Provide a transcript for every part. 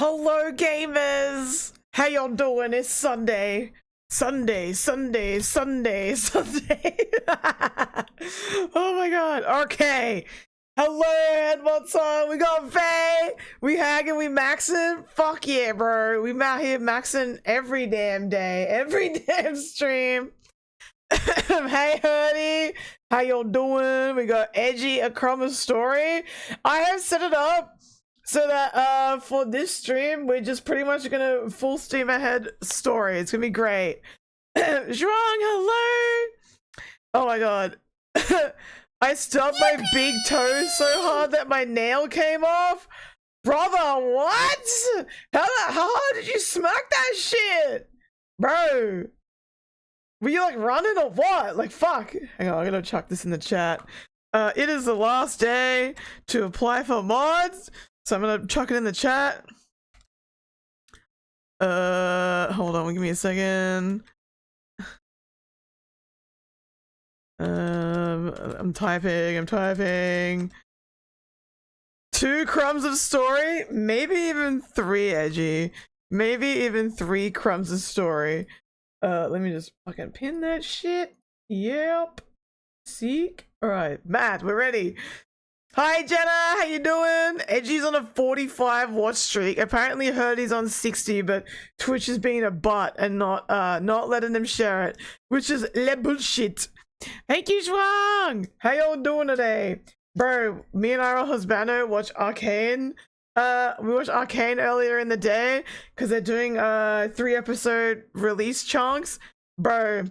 Hello gamers! How y'all doing? It's Sunday. Sunday. Oh my god. Okay. Hello and what's up? We got Faye. We hagging, we maxing. Fuck yeah, bro. We out here maxing every damn day. Every damn stream. Hey Hurdy. How y'all doing? We got Edgy, a Chroma story. I have set it up so that for this stream we're just pretty much gonna full steam ahead story. It's gonna be great. Zhuang, hello. Oh my god. I stubbed my big toe so hard that my nail came off. Brother, what? How hard did you smack that shit? Bro. Were you like running or what? Like fuck. Hang on, I'm gonna chuck this in the chat. It is the last day to apply for mods. So I'm gonna chuck it in the chat. Hold on, give me a second. I'm typing. 2 crumbs of story, maybe even 3, Edgy. Maybe even 3 crumbs of story. Let me just fucking pin that shit. Yep. Seek. Alright, Matt, we're ready. Hi Jenna, how you doing? Edgy's on a 45 watch streak. Apparently heard he's on 60, but Twitch is being a butt and not letting him share it, which is le bullshit. Thank you, Zhuang. How y'all doing today? Bro, me and our husbando watched Arcane. We watched Arcane earlier in the day because they're doing 3-episode release chunks. Bro,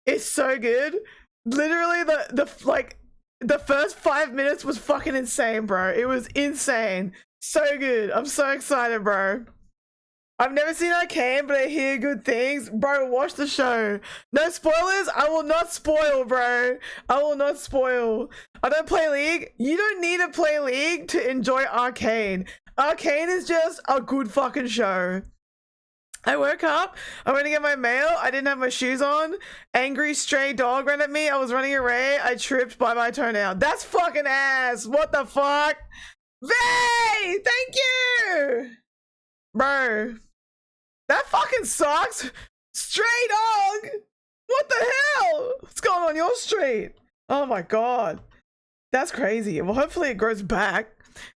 it's so good. Literally the first 5 minutes was fucking insane, bro. It was insane. So good. I'm so excited, bro. I've never seen Arcane, but I hear good things. Bro, watch the show. No spoilers. I will not spoil, bro. I will not spoil. I don't play League. You don't need to play League to enjoy Arcane. Arcane is just a good fucking show. I woke up, I went to get my mail, I didn't have my shoes on, angry stray dog ran at me, I was running away, I tripped by my toenail. That's fucking ass! What the fuck? Vay! Thank you! Bro. That fucking sucks! Stray dog! What the hell? What's going on your street? Oh my god. That's crazy. Well, hopefully it grows back.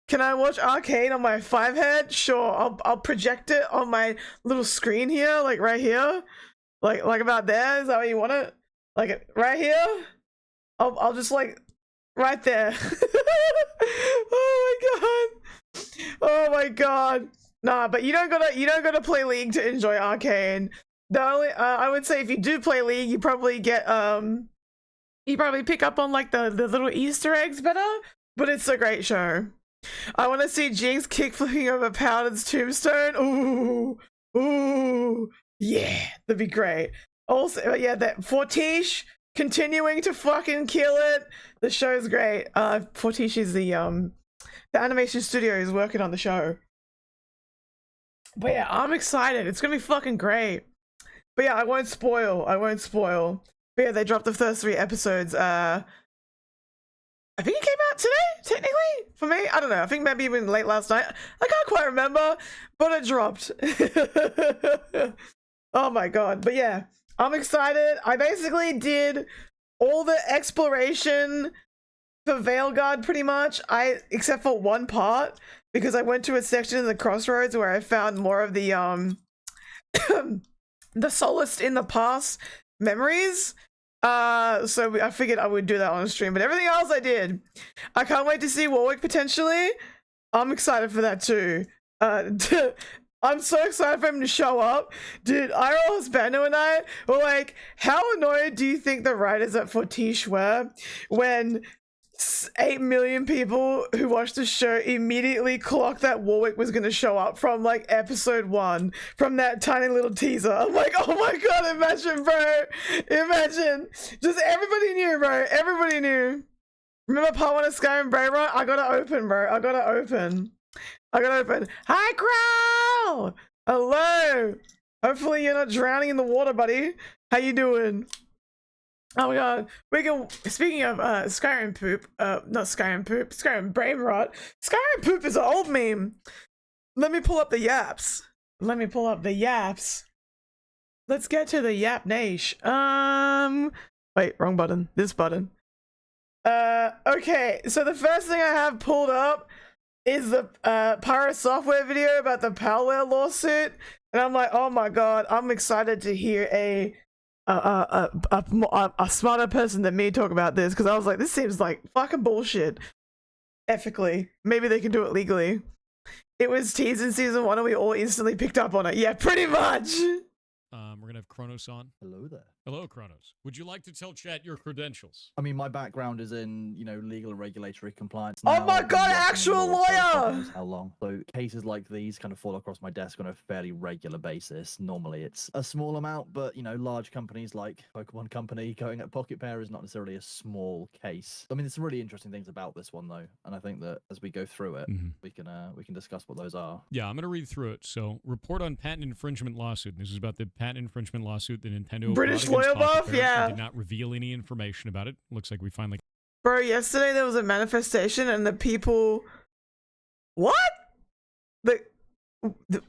Can I watch Arcane on my 5 head? Sure, I'll project it on my little screen here, like right here, like about there. Is that what you want it? Like right here? I'll just like right there. Oh my god! Oh my god! Nah, but you don't gotta play League to enjoy Arcane. The only I would say if you do play League, you probably get you probably pick up on like the little Easter eggs better. But it's a great show. I want to see Jinx kickflipping over Paladin's tombstone. Ooh, yeah, that'd be great. Also, yeah, that Fortiche continuing to fucking kill it. The show's great. Fortiche is the animation studio is working on the show. But yeah, I'm excited. It's gonna be fucking great. But yeah, I won't spoil. But yeah, they dropped the first 3 episodes. I think it came out today, technically, for me. I don't know. I think maybe even late last night. I can't quite remember, but it dropped. Oh my god. But yeah, I'm excited. I basically did all the exploration for Veilguard pretty much, except for one part, because I went to a section in the crossroads where I found more of the the Solaced in the Past memories. So I figured I would do that on stream, but everything else I did. I can't wait to see Warwick potentially. I'm excited for that too. I'm so excited for him to show up. Dude, IRL Husbando and I were like, how annoyed do you think the writers at Fortiche were when 8 million people who watched the show immediately clocked that Warwick was gonna show up from like episode 1 from that tiny little teaser? I'm like, oh my god, imagine, bro. Imagine. Just everybody knew, bro. Everybody knew. Remember part 1 of Skyrim Brainrot? I gotta open, bro. I gotta open. Hi, Crow! Hello! Hopefully you're not drowning in the water, buddy. How you doing? Oh my god, speaking of Skyrim poop, not Skyrim poop, Skyrim brain rot. Skyrim poop is an old meme. Let me pull up the yaps. Let me pull up the yaps. Let's get to the Yap Nation. Wait, wrong button. This button. Okay, so the first thing I have pulled up is the Pirate Software video about the Palworld lawsuit, and I'm like, oh my god, I'm excited to hear a smarter person than me talk about this, because I was like, this seems like fucking bullshit. Ethically, maybe they can do it legally. It was teased in season 1 and we all instantly picked up on it. Yeah, pretty much. We're gonna have Kronos on. Hello there. Hello, Kronos. Would you like to tell chat your credentials? I mean, my background is in, you know, legal and regulatory compliance. Oh Now, my I've been god, working in actual law for God lawyer! knows how long? So cases like these kind of fall across my desk on a fairly regular basis. Normally it's a small amount, but, you know, large companies like Pokemon Company going at Pocket Pair is not necessarily a small case. I mean, there's some really interesting things about this one, though. And I think that as we go through it, we can discuss what those are. Yeah, I'm going to read through it. So, report on patent infringement lawsuit. This is about the patent infringement lawsuit that Nintendo British brought against lawyer Pocket buff, Pair. yeah. They did not reveal any information about it. Looks like we finally... Bro, yesterday there was a manifestation and the people... What?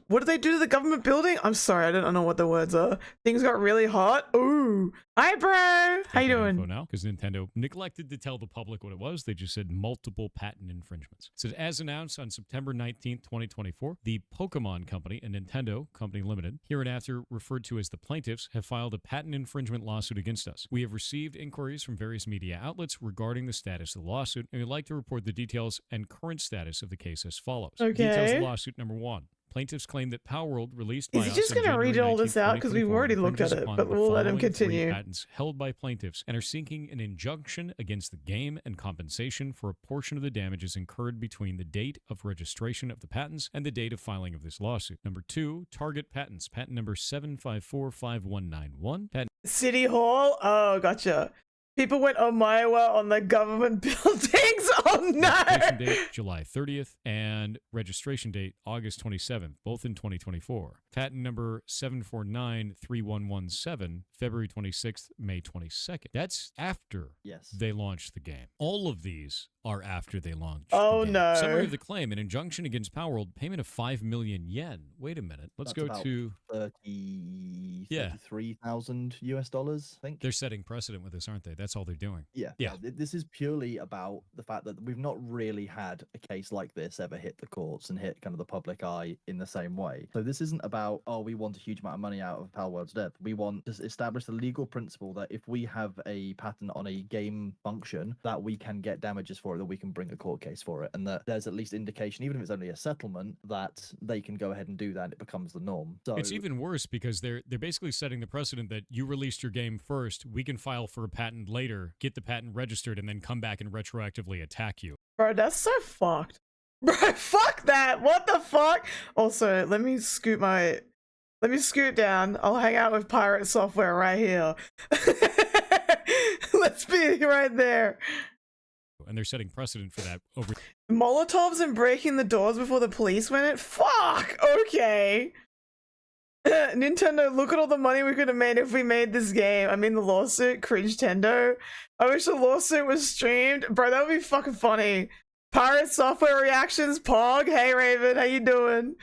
What did they do to the government building? I'm sorry, I don't know what the words are. Things got really hot. Ooh. Hi, bro. How you doing? Now, because Nintendo neglected to tell the public what it was. They just said multiple patent infringements. It says, as announced on September 19th, 2024, the Pokemon Company and Nintendo Company Limited, hereinafter referred to as the plaintiffs, have filed a patent infringement lawsuit against us. We have received inquiries from various media outlets regarding the status of the lawsuit, and we'd like to report the details and current status of the case as follows. Okay. Details of lawsuit number 1. Plaintiffs claim that Palworld released by Is he just going to read all this out? Because we've already looked at it, but we'll let him continue. Patents held by plaintiffs and are seeking an injunction against the game and compensation for a portion of the damages incurred between the date of registration of the patents and the date of filing of this lawsuit. Number 2, Target Patents, patent number 7545191. Patent City Hall? Oh, gotcha. People went Omaewa on the government buildings? Oh no! Application date July 30th and registration date August 27th, both in 2024. Patent number 7493117, February 26th, May 22nd. That's after they launched the game. All of these are after they launched the game. No. Summary of the claim: an injunction against Palworld, payment of 5 million yen. Wait a minute. Let's go to 33,000 US dollars, I think. They're setting precedent with this, aren't they? That's all they're doing. Yeah. This is purely about the fact that we've not really had a case like this ever hit the courts and hit kind of the public eye in the same way. So this isn't about, oh, we want a huge amount of money out of Palworld's death. We want to establish the legal principle that if we have a patent on a game function, that we can get damages for it, that we can bring a court case for it, and that there's at least indication, even if it's only a settlement, that they can go ahead and do that and it becomes the norm. So it's even worse because they're basically setting the precedent that you released your game first, we can file for a patent later, get the patent registered, and then come back and retroactively attack you. Bro, that's so fucked. Bro, fuck that. What the fuck? Also, let me scoot down. I'll hang out with Pirate Software right here. Let's be right there. And they're setting precedent for that over Molotovs and breaking the doors before the police went in? Fuck! Okay. Nintendo, look at all the money we could have made if we made this game. I mean, the lawsuit, cringe-tendo. I wish the lawsuit was streamed. Bro, that would be fucking funny. Pirate Software reactions, Pog. Hey, Raven, how you doing?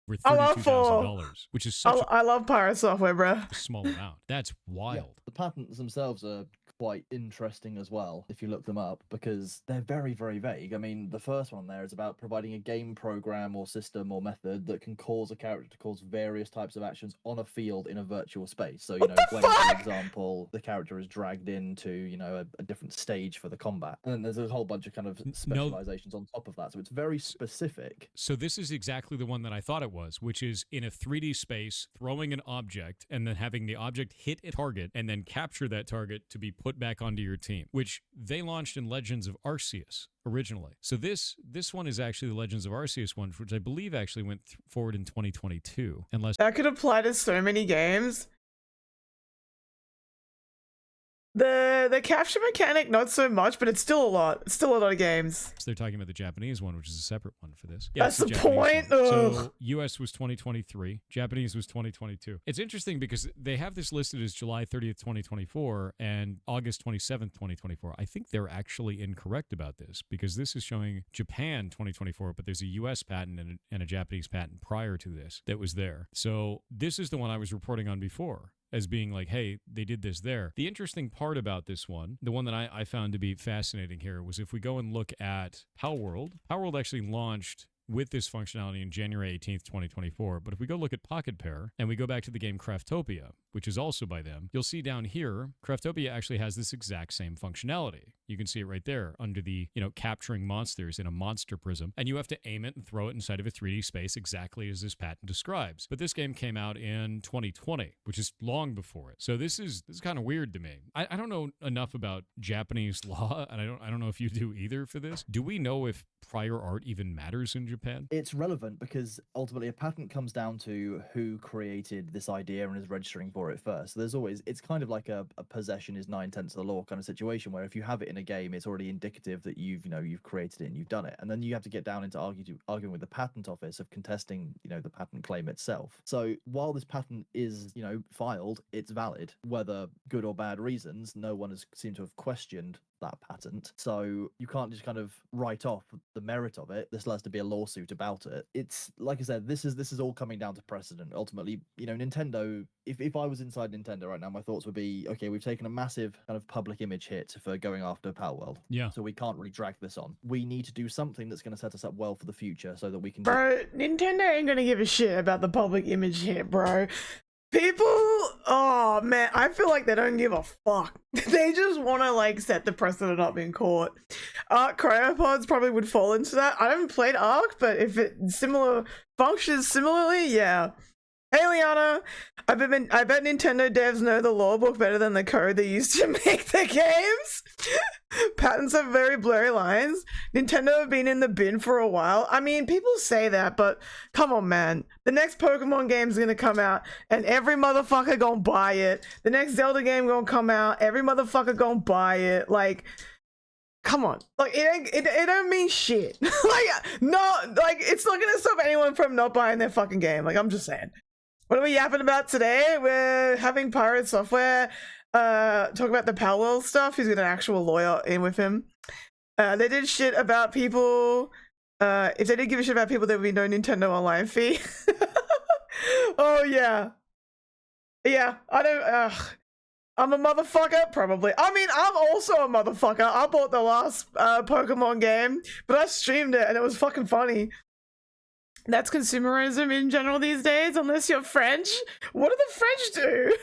for $32,000, which is such I love Pirate Software, bro. a small amount. That's wild. Yeah, the patents themselves are quite interesting as well, if you look them up, because they're very, very vague. I mean, the first one there is about providing a game program or system or method that can cause a character to cause various types of actions on a field in a virtual space. So, you know, when, for example, the character is dragged into, you know, a different stage for the combat. And then there's a whole bunch of kind of specializations on top of that. So it's very specific. So this is exactly the one that I thought it was, which is in a 3D space, throwing an object and then having the object hit a target and then capture that target to be put back onto your team, which they launched in Legends of Arceus originally. So this one is actually the Legends of Arceus one, which I believe actually went forward in 2022. Unless that could apply to so many games. The capture mechanic, not so much, but it's still a lot. It's still a lot of games. So they're talking about the Japanese one, which is a separate one for this. That's it's the point. So US was 2023, Japanese was 2022. It's interesting because they have this listed as July 30th, 2024 and August 27th, 2024. I think they're actually incorrect about this because this is showing Japan 2024, but there's a US patent and a Japanese patent prior to this that was there. So this is the one I was reporting on before as being like, hey, they did this there. The interesting part about this one, the one that I found to be fascinating here, was if we go and look at Palworld, Palworld actually launched with this functionality in January 18th, 2024. But if we go look at Pocket Pair and we go back to the game Craftopia, which is also by them, you'll see down here, Craftopia actually has this exact same functionality. You can see it right there under the, capturing monsters in a monster prism. And you have to aim it and throw it inside of a 3D space exactly as this patent describes. But this game came out in 2020, which is long before it. So this is kind of weird to me. I don't know enough about Japanese law, and I don't know if you do either for this. Do we know if prior art even matters in Japan? It's relevant because ultimately a patent comes down to who created this idea and is registering for it first. So it's kind of like a possession is 9/10 of the law kind of situation where if you have it in a game, it's already indicative that you've created it and you've done it. And then you have to get down into arguing with the patent office of contesting, the patent claim itself. So while this patent is, filed, it's valid, whether good or bad reasons. No one has seemed to have questioned that patent. So you can't just kind of write off the merit of it. This has to be a lawsuit about it. It's like I said, this is all coming down to precedent. Ultimately, Nintendo, if I was inside Nintendo right now, my thoughts would be, okay, we've taken a massive kind of public image hit for going after Palworld. Yeah. So we can't really drag this on. We need to do something that's going to set us up well for the future so that we can... Bro, Nintendo ain't gonna give a shit about the public image hit, bro. People, oh man, I feel like they don't give a fuck. They just want to set the precedent up in court. Cryopods probably would fall into that. I haven't played Arc, but if it functions similarly, yeah. Hey Liana, I bet Nintendo devs know the law book better than the code they use to make the games. Patents have very blurry lines. Nintendo have been in the bin for a while. I mean, people say that, but come on, man. The next Pokemon game's gonna come out, and every motherfucker gonna buy it. The next Zelda game gonna come out, every motherfucker gonna buy it. Come on, it don't mean shit. It's not gonna stop anyone from not buying their fucking game. I'm just saying. What are we yapping about today? We're having Pirate Software talk about the Palworld stuff. He's got an actual lawyer in with him. They did shit about people. If they did give a shit about people, there would be no Nintendo Online fee. Oh yeah. Yeah, I don't... I'm a motherfucker? Probably. I mean, I'm also a motherfucker. I bought the last Pokemon game, but I streamed it and it was fucking funny. That's consumerism in general these days, unless you're French. What do the French do?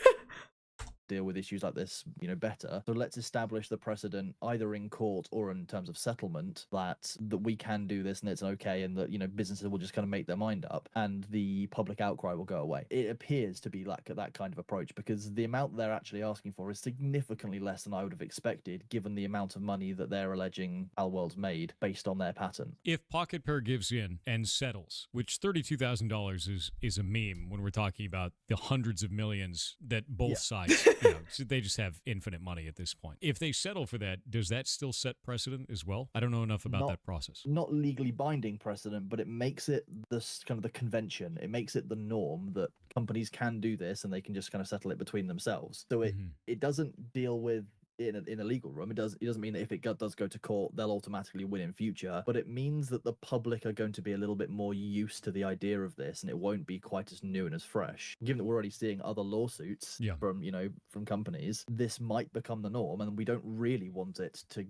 Deal with issues like this, better. So let's establish the precedent either in court or in terms of settlement that we can do this and it's okay, and that businesses will just kind of make their mind up and the public outcry will go away. It appears to be like that kind of approach because the amount they're actually asking for is significantly less than I would have expected given the amount of money that they're alleging Palworld's made based on their patent. If Pocket Pair gives in and settles, which $32,000 is a meme when we're talking about the hundreds of millions that both sides so they just have infinite money at this point. If they settle for that, does that still set precedent as well? I don't know enough about that process. Not legally binding precedent, but it makes it this kind of the convention. It makes it the norm that companies can do this and they can just kind of settle it between themselves. So it doesn't deal with in a legal room. It doesn't mean that if it does go to court, they'll automatically win in future, but it means that the public are going to be a little bit more used to the idea of this and it won't be quite as new and as fresh. Given that we're already seeing other lawsuits from companies, this might become the norm and we don't really want it to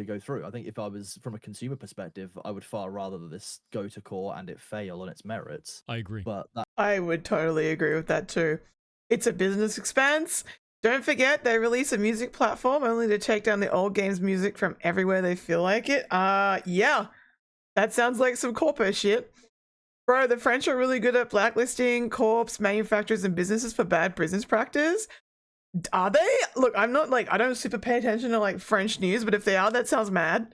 go through. I think if I was from a consumer perspective, I would far rather that this go to court and it fail on its merits. I agree. But I would totally agree with that too. It's a business expense. Don't forget, they release a music platform only to take down the old game's music from everywhere they feel like it. Yeah. That sounds like some corpo shit. Bro, the French are really good at blacklisting corps, manufacturers, and businesses for bad business practice. Are they? Look, I'm not I don't super pay attention to French news, but if they are, that sounds mad.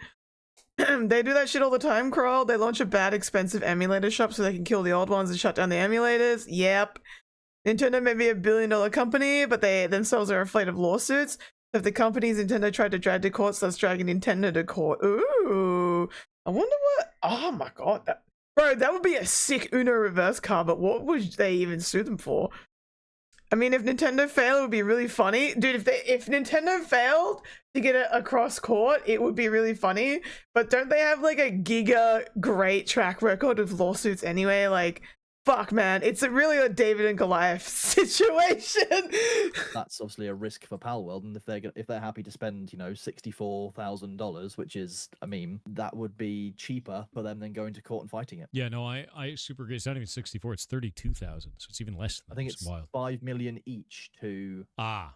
They do that shit all the time, Kroll. They launch a bad, expensive emulator shop so they can kill the old ones and shut down the emulators. Yep. Nintendo may be $1 billion company, but they themselves are afraid of lawsuits. If the companies Nintendo tried to drag to court starts dragging Nintendo to court. Ooh. I wonder what... Oh my god. Bro, that would be a sick Uno reverse card, but what would they even sue them for? I mean, if Nintendo failed, it would be really funny. Dude, if Nintendo failed to get it across court, it would be really funny. But don't they have like a giga great track record of lawsuits anyway? Like, fuck, man. It's really a David and Goliath situation. That's obviously a risk for Palworld, and if they're happy to spend, you know, $64,000, which is a meme, that would be cheaper for them than going to court and fighting it. Yeah, no, I super agree. It's not even 64; it's 32,000, so it's even less. Than I think it's wild. 5 million each to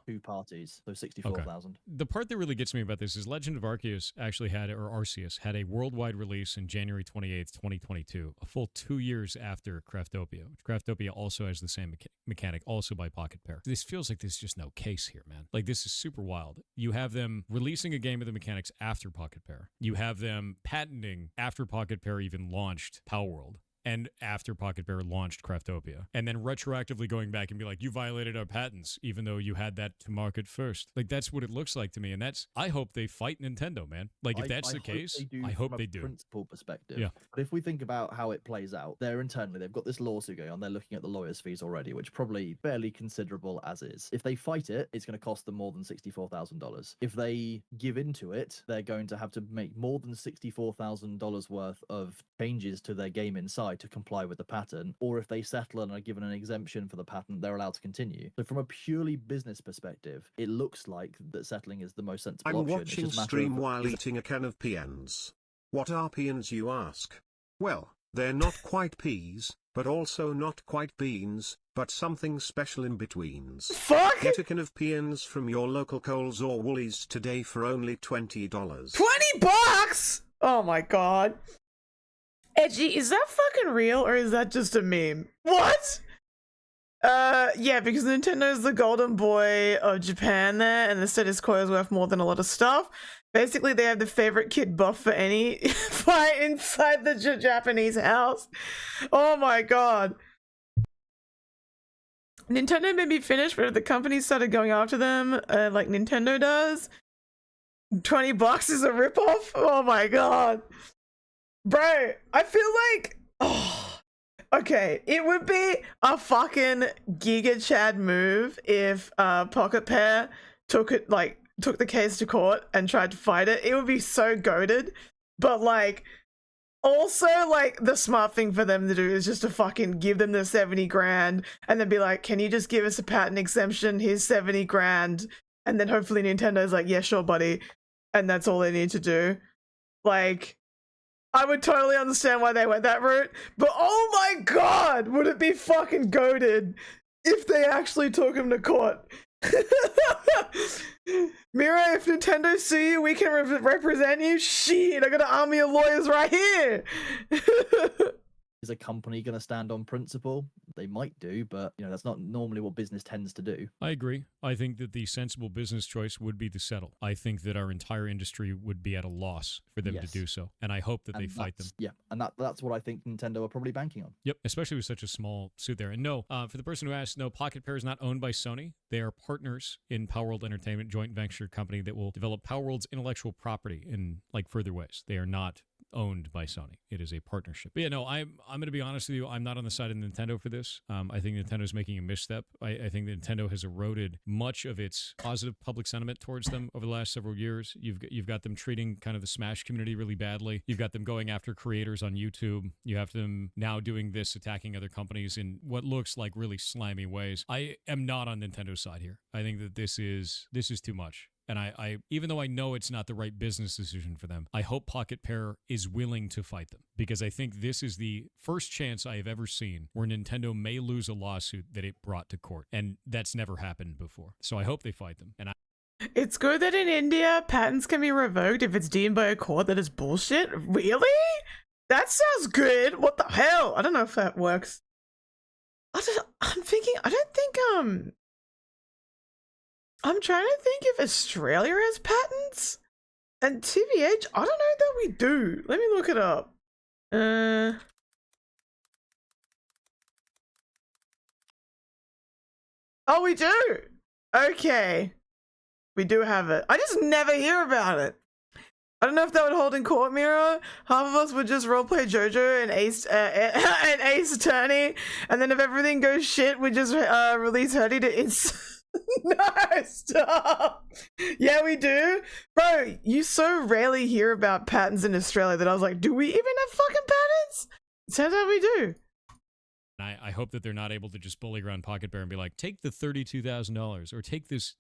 two parties, so 64,000. Okay. The part that really gets me about this is Legend of Arceus actually had, or Arceus had a worldwide release in January 28th, 2022, a full 2 years after Craftopia. Craftopia also has the same mechanic, also by Pocket Pair. This feels like there's just no case here, man. Like, this is super wild. You have them releasing a game with the mechanics after Pocket Pair. You have them patenting after Pocket Pair even launched Palworld. And after Pocket Pair launched Craftopia, and then retroactively going back and be like, you violated our patents, even though you had that to market first. Like, that's what it looks like to me, and I hope they fight Nintendo, man. Like, if that's the case, I hope they do. From a principle perspective. Yeah. But if we think about how it plays out, they've got this lawsuit going on. They're looking at the lawyers' fees already, which probably fairly considerable as is. If they fight it, it's going to cost them more than $64,000. If they give into it, they're going to have to make more than $64,000 worth of changes to their game inside to comply with the patent, or if they settle and are given an exemption for the patent, they're allowed to continue. So from a purely business perspective, it looks like that settling is the most sensible option. I'm watching stream while eating a can of peas. What are peas, you ask? Well, they're not quite peas, but also not quite beans, but something special in betweens. Fuck! Get a can of peas from your local Coles or Woolies today for only $20. $20? Oh my god. Edgy, is that fucking real or is that just a meme? What? Yeah, because Nintendo's the golden boy of Japan there, and the status quo is worth more than a lot of stuff. Basically, they have the favorite kid buff for any fight inside the Japanese house. Oh my god. Nintendo may be finished, but if the company started going after them, like Nintendo does, $20 is a ripoff? Oh my god. Bro, I feel like, okay, it would be a fucking Giga Chad move if Pocket Pair took the case to court and tried to fight it. It would be so goated, but like, also like the smart thing for them to do is just to fucking give them the 70 grand and then be like, can you just give us a patent exemption? Here's 70 grand, and then hopefully Nintendo's like, yeah, sure, buddy, and that's all they need to do. Like, I would totally understand why they went that route, but oh my god, would it be fucking goated if they actually took him to court. Meera, if Nintendo sue you, we can represent you. Shit, I got an army of lawyers right here. Is a company going to stand on principle? They might do, but you know, that's not normally what business tends to do. I agree. I think that the sensible business choice would be to settle. I think that our entire industry would be at a loss for them to do so, and I hope that they fight them. Yeah, and that's what I think Nintendo are probably banking on. Yep, especially with such a small suit there. And no, for the person who asked, no, Pocket Pair is not owned by Sony. They are partners in Palworld Entertainment, joint venture company that will develop Palworld's intellectual property in like further ways. They are not owned by Sony. It is a partnership. But yeah, no, I'm going to be honest with you. I'm not on the side of Nintendo for this. I think Nintendo's making a misstep. I think Nintendo has eroded much of its positive public sentiment towards them over the last several years. You've got them treating kind of the Smash community really badly. You've got them going after creators on YouTube. You have them now doing this, attacking other companies in what looks like really slimy ways. I am not on Nintendo's side here. I think that this is too much. And I even though I know it's not the right business decision for them, I hope Pocket Pair is willing to fight them, because I think this is the first chance I have ever seen where Nintendo may lose a lawsuit that it brought to court, and that's never happened before. So I hope they fight them. And it's good that in India, patents can be revoked if it's deemed by a court that is bullshit. Really? That sounds good. What the hell? I don't know if that works. I'm thinking, I don't think, I'm trying to think if Australia has patents. And TBH, I don't know that we do. Let me look it up. Oh, we do. Okay. We do have it. I just never hear about it. I don't know if that would hold in court, Meera. Half of us would just roleplay JoJo and Ace Attorney, and then if everything goes shit, we just release Hurdy to No, stop. Yeah, we do. Bro, you so rarely hear about patents in Australia that I was like, do we even have fucking patents? Turns out we do. I hope that they're not able to just bully around Pocket Bear and be like, take the $32,000 or take this,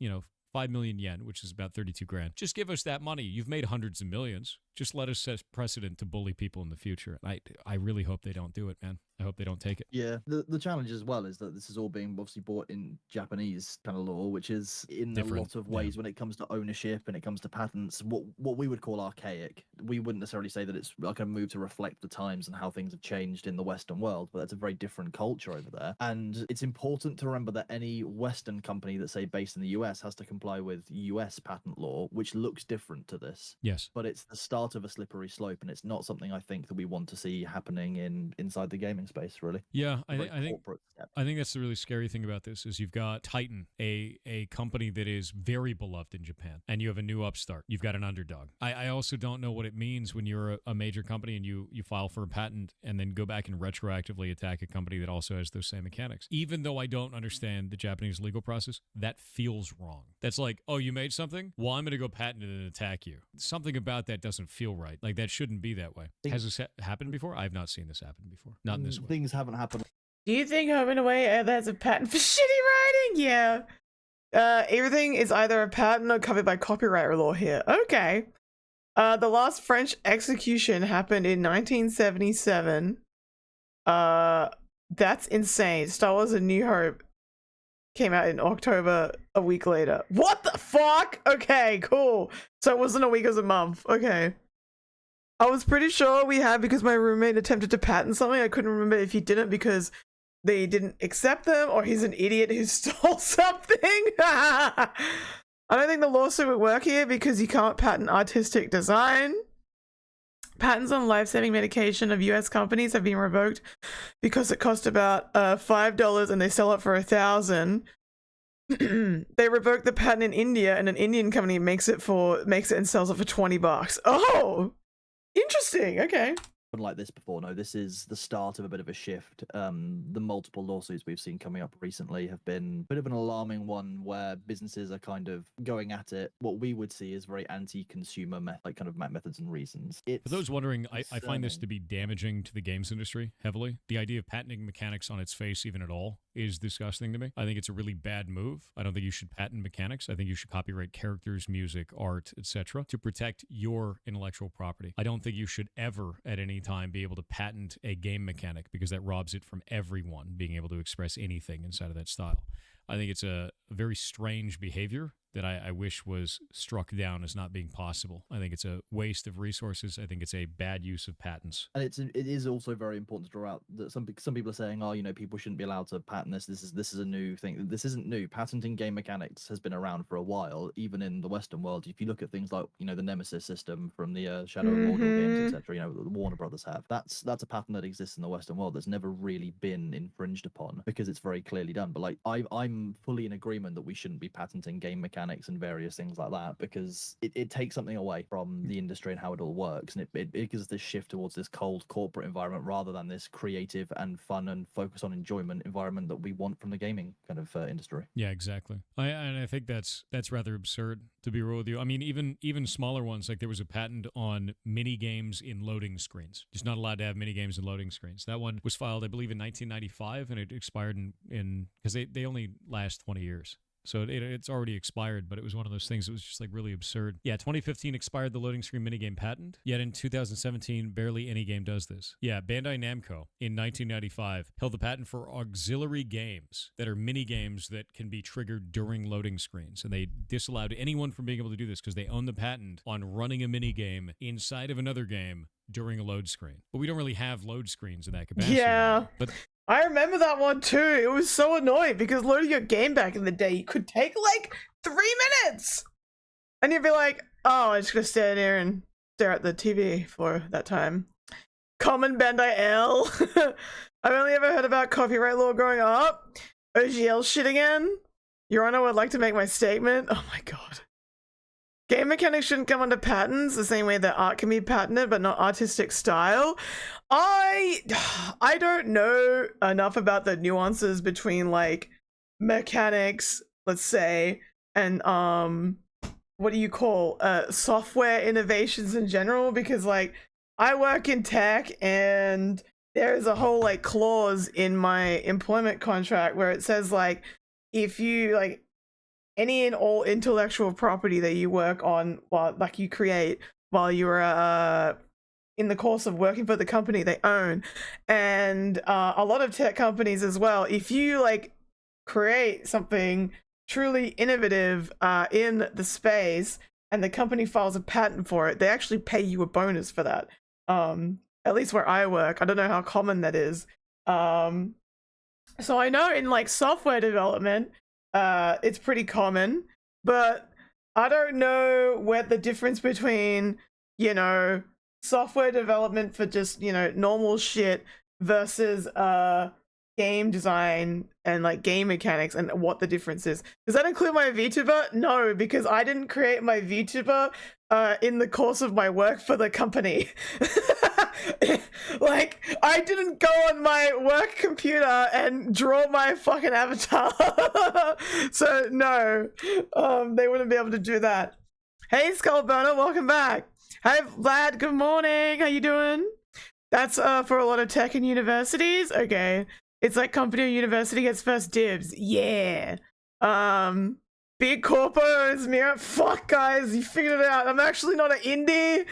5 million yen, which is about 32 grand. Just give us that money. You've made hundreds of millions. Just let us set precedent to bully people in the future. I really hope they don't do it, man. I hope they don't take it. Yeah, the challenge as well is that this is all being obviously bought in Japanese kind of law, which is in Different, a lot of ways when it comes to ownership and it comes to patents, what we would call archaic. We wouldn't necessarily say that it's like a move to reflect the times and how things have changed in the Western world, but that's a very different culture over there. And it's important to remember that any Western company that's, say, based in the US has to comply with US patent law, which looks different to this. Yes. But it's the start of a slippery slope, and it's not something I think that we want to see happening inside the gaming space, really. Yeah, I think that's the really scary thing about this is you've got Titan, a company that is very beloved in Japan, and you have a new upstart. You've got an underdog. I also don't know what it means when you're a major company and you file for a patent and then go back and retroactively attack a company that also has those same mechanics. Even though I don't understand the Japanese legal process, that feels wrong. That's like, oh, you made something? Well, I'm going to go patent it and attack you. Something about that doesn't feel right. Like, that shouldn't be that way. Has this happened before? I've not seen this happen before. Not in this way. Things haven't happened. Do you think Home and Away has a patent for shitty writing? Yeah. Everything is either a patent or covered by copyright law here. Okay. The last French execution happened in 1977. That's insane. Star Wars: A New Hope came out in October a week later. What the fuck? Okay, cool. So it wasn't a week, it was a month. Okay. I was pretty sure we had because my roommate attempted to patent something. I couldn't remember if he didn't because they didn't accept them or he's an idiot who stole something. I don't think the lawsuit would work here because you can't patent artistic design. Patents on life-saving medication of US companies have been revoked because it cost about $5 and they sell it for $1,000. They revoked the patent in India and an Indian company makes it and sells it for $20. Oh! Interesting. Okay. Like this before. No, this is the start of a bit of a shift. The multiple lawsuits we've seen coming up recently have been a bit of an alarming one where businesses are kind of going at it. What we would see is very anti-consumer methods and reasons. For those wondering, I find this to be damaging to the games industry heavily. The idea of patenting mechanics on its face even at all is disgusting to me. I think it's a really bad move. I don't think you should patent mechanics. I think you should copyright characters, music, art, etc. to protect your intellectual property. I don't think you should ever at any time be able to patent a game mechanic because that robs it from everyone being able to express anything inside of that style. I think it's a very strange behavior that I wish was struck down as not being possible. I think it's a waste of resources. I think it's a bad use of patents. And it is also very important to draw out that some people are saying, oh, people shouldn't be allowed to patent this. This is a new thing. This isn't new. Patenting game mechanics has been around for a while, even in the Western world. If you look at things like the Nemesis system from the Shadow of Mordor games, etc. The Warner Brothers have. That's a patent that exists in the Western world that's never really been infringed upon because it's very clearly done. But I'm fully in agreement that we shouldn't be patenting game mechanics and various things like that because it takes something away from the industry and how it all works, and it gives this shift towards this cold corporate environment rather than this creative and fun and focus on enjoyment environment that we want from the gaming kind of industry. Yeah, exactly. I think that's rather absurd, to be real with you. I mean, even smaller ones, like there was a patent on mini games in loading screens. Just not allowed to have mini games in loading screens. That one was filed, I believe, in 1995, and it expired in because they only last 20 years. So it's already expired, but it was one of those things that was just like really absurd. Yeah, 2015 expired the loading screen minigame patent, yet in 2017, barely any game does this. Yeah, Bandai Namco in 1995 held the patent for auxiliary games that are minigames that can be triggered during loading screens. And they disallowed anyone from being able to do this because they own the patent on running a minigame inside of another game during a load screen. But we don't really have load screens in that capacity. Yeah. But I remember that one too. It was so annoying because loading your game back in the day could take like 3 minutes. And you'd be like, oh, I'm just going to stand here and stare at the TV for that time. Common Bandai L. I've only ever heard about copyright law growing up. OGL shit again. Your Honor would like to make my statement. Oh my god. game mechanics shouldn't come under patents the same way that art can be patented, but not artistic style. I don't know enough about the nuances between like mechanics, let's say, and what do you call software innovations in general, because like I work in tech and there's a whole like clause in my employment contract where it says like if you like any and all intellectual property that you work on while like you create while you're in the course of working for the company, they own. And a lot of tech companies as well, if you like create something truly innovative in the space and the company files a patent for it, they actually pay you a bonus for that. At least where I work. I don't know how common that is. So I know in like software development it's pretty common, but I don't know where the difference between, you know, software development for just, you know, normal shit versus game design and like game mechanics and what the difference is. Does that include my VTuber? No, because I didn't create my VTuber in the course of my work for the company. Like, I didn't go on my work computer and draw my fucking avatar. So no, they wouldn't be able to do that. Hey Skullburner, welcome back. Hi Vlad, good morning, how you doing? That's for a lot of tech and universities. Okay, it's like company or university gets first dibs. Yeah. Big corpo is Meera. Fuck guys, you figured it out. I'm actually not an indie.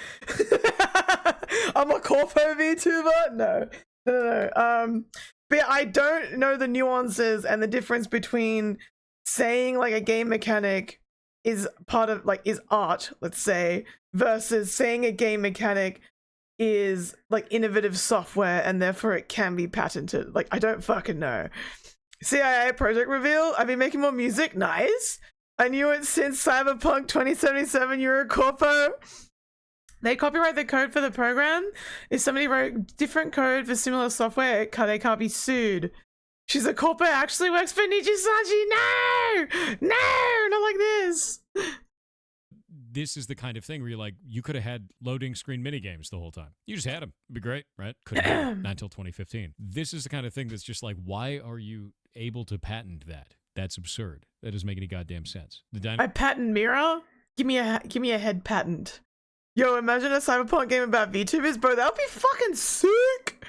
I'm a corpo VTuber. No. But yeah, I don't know the nuances and the difference between saying like a game mechanic is part of like is art, let's say, versus saying a game mechanic is like innovative software and therefore it can be patented. Like, I don't fucking know. CIA project reveal. I've been making more music. Nice. I knew it since Cyberpunk 2077. You're a corpo. They copyright the code for the program. If somebody wrote different code for similar software, they can't be sued. She's a corpo, actually works for Nijisanji. No, not like this. This is the kind of thing where you're like, you could have had loading screen minigames the whole time. You just had them. It'd be great, right? Couldn't have it, not until 2015. This is the kind of thing that's just like, why are you able to patent that? That's absurd. That doesn't make any goddamn sense. I patent Meera? Give me a head patent. Yo, imagine a Cyberpunk game about VTubers, bro. That would be fucking sick.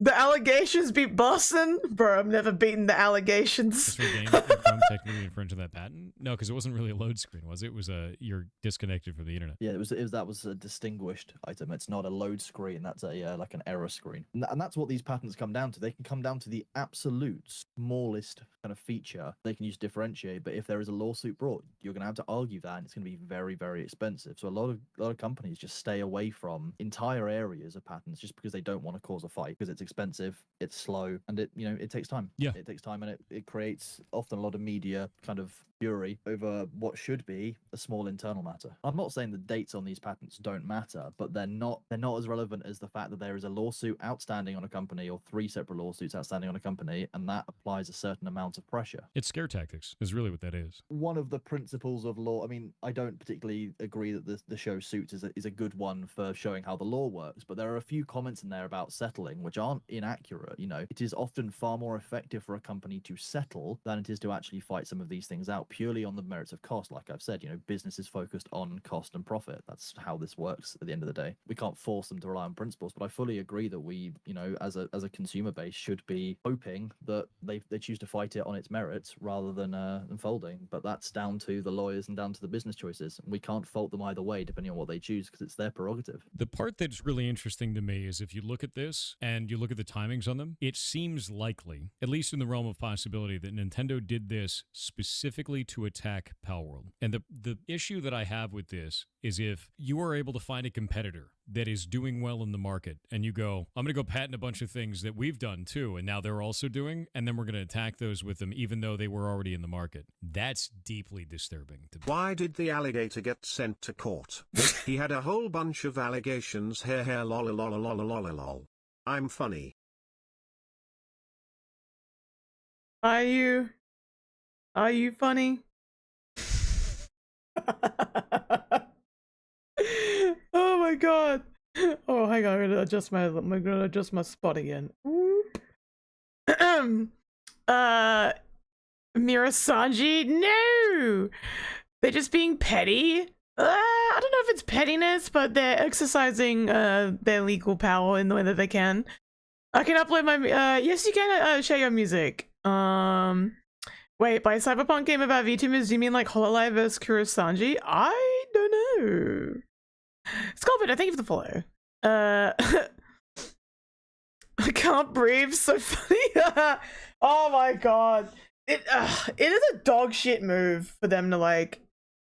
The allegations be busting, bro. I'm never beating the allegations. That's where Game and Chrome technically infringed on that patent. No, because it wasn't really a load screen, was it? It was you're disconnected from the internet. Yeah, that was a distinguished item. It's not a load screen. That's a like an error screen, and that's what these patents come down to. They can come down to the absolute smallest kind of feature they can use to differentiate. But if there is a lawsuit brought, you're going to have to argue that, and it's going to be very, very expensive. So a lot of companies just stay away from entire areas of patents just because they don't want to cause a fight, because it's expensive, it's slow, and it takes time. Yeah, it takes time, and it creates often a lot of media kind of fury over what should be a small internal matter. I'm not saying the dates on these patents don't matter, but they're not as relevant as the fact that there is a lawsuit outstanding on a company, or 3 separate lawsuits outstanding on a company, and that applies a certain amount of pressure. It's scare tactics is really what that is. One of the principles of law, I mean, I don't particularly agree that the show Suits is a good one for showing how the law works, but there are a few comments in there about settling which aren't inaccurate. It is often far more effective for a company to settle than it is to actually fight some of these things out purely on the merits of cost. Like I've said, business is focused on cost and profit. That's how this works at the end of the day. We can't force them to rely on principles, but I fully agree that we, as a consumer base, should be hoping that they choose to fight it on its merits rather than folding. But that's down to the lawyers and down to the business choices. We can't fault them either way depending on what they choose, because it's their prerogative. The part that's really interesting to me is if you look at this and you look at the timings on them, it seems likely, at least in the realm of possibility, that Nintendo did this specifically to attack Palworld. And the issue that I have with this is if you are able to find a competitor that is doing well in the market and you go, I'm going to go patent a bunch of things that we've done too, and now they're also doing, and then we're going to attack those with them even though they were already in the market. That's deeply disturbing to me. Why did the alligator get sent to court? He had a whole bunch of allegations. Hair lol lol lol lol lol. I'm funny. Are you funny? my god. Oh, hang on. I'm gonna adjust my spot again. Whoop. Meera Sanji? No! They're just being petty. I don't know if it's pettiness, but they're exercising their legal power in the way that they can. I can upload my yes, you can share your music. Wait, by Cyberpunk game about VTubers, do you mean like Hololive vs Kurosanji? I don't know. Sculpted, thank you for the follow. I can't breathe, so funny. Oh my god. It is a dog shit move for them to like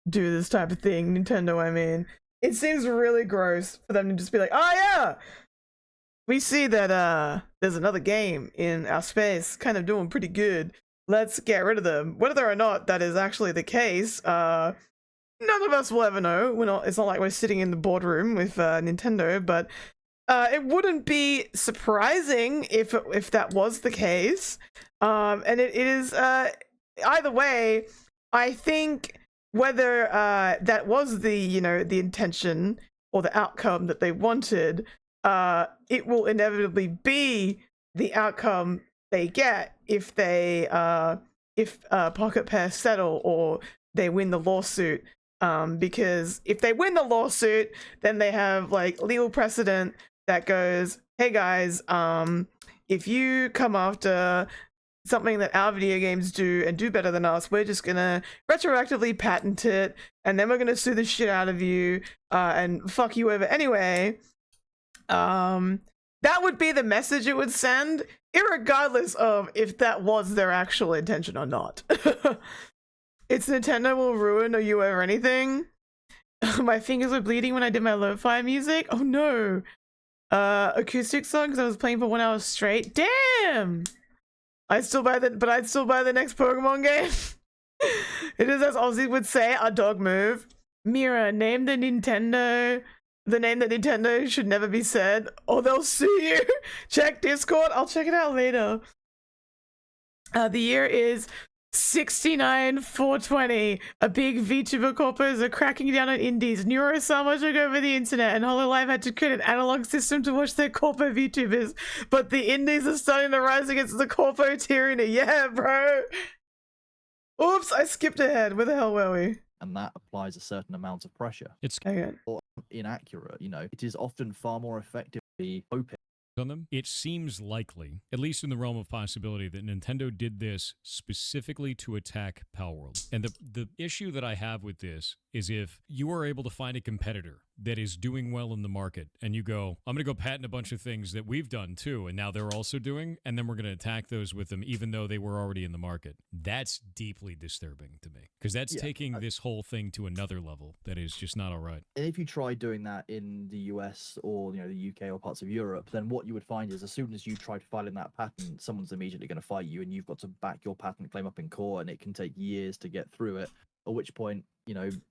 do this type of thing, Nintendo, I mean. It seems really gross for them to just be like, oh yeah! We see that there's another game in our space kind of doing pretty good. Let's get rid of them. Whether or not that is actually the case, none of us will ever know. It's not like we're sitting in the boardroom with Nintendo, but it wouldn't be surprising if that was the case. And it is either way, I think whether that was the the intention or the outcome that they wanted, it will inevitably be the outcome they get if they Pocket Pair settle or they win the lawsuit. Because if they win the lawsuit, then they have like legal precedent that goes, hey guys, if you come after something that our video games do and do better than us, we're just gonna retroactively patent it, and then we're gonna sue the shit out of you and fuck you over anyway. That would be the message it would send, irregardless of if that was their actual intention or not. It's Nintendo will ruin you over anything. My fingers were bleeding when I did my lo-fi music. Oh no. Acoustic songs I was playing for 1 hour straight. Damn! I'd still buy the next Pokemon game. It is, as Ozzy would say, a dog move. Meera, name the name that Nintendo should never be said, or they'll sue you. Check Discord. I'll check it out later. The year is 69,420. A big VTuber corpos are cracking down on indies. Neurosama took over the internet, and Hololive had to create an analog system to watch their corpo VTubers. But the indies are starting to rise against the corpo tyranny. Yeah, bro. Oops, I skipped ahead. Where the hell were we? And that applies a certain amount of pressure. It's Okay. Or inaccurate, it is often far more effectively hoping. On them. It seems likely, at least in the realm of possibility, that Nintendo did this specifically to attack Palworld. And the issue that I have with this is if you are able to find a competitor that is doing well in the market and you go, I'm going to go patent a bunch of things that we've done too, and now they're also doing, and then we're going to attack those with them even though they were already in the market. That's deeply disturbing to me because that's taking this whole thing to another level that is just not all right. And if you try doing that in the US or the UK or parts of Europe, then what you would find is as soon as you try to file in that patent, someone's immediately going to fight you, and you've got to back your patent claim up in court, and it can take years to get through it. At which point,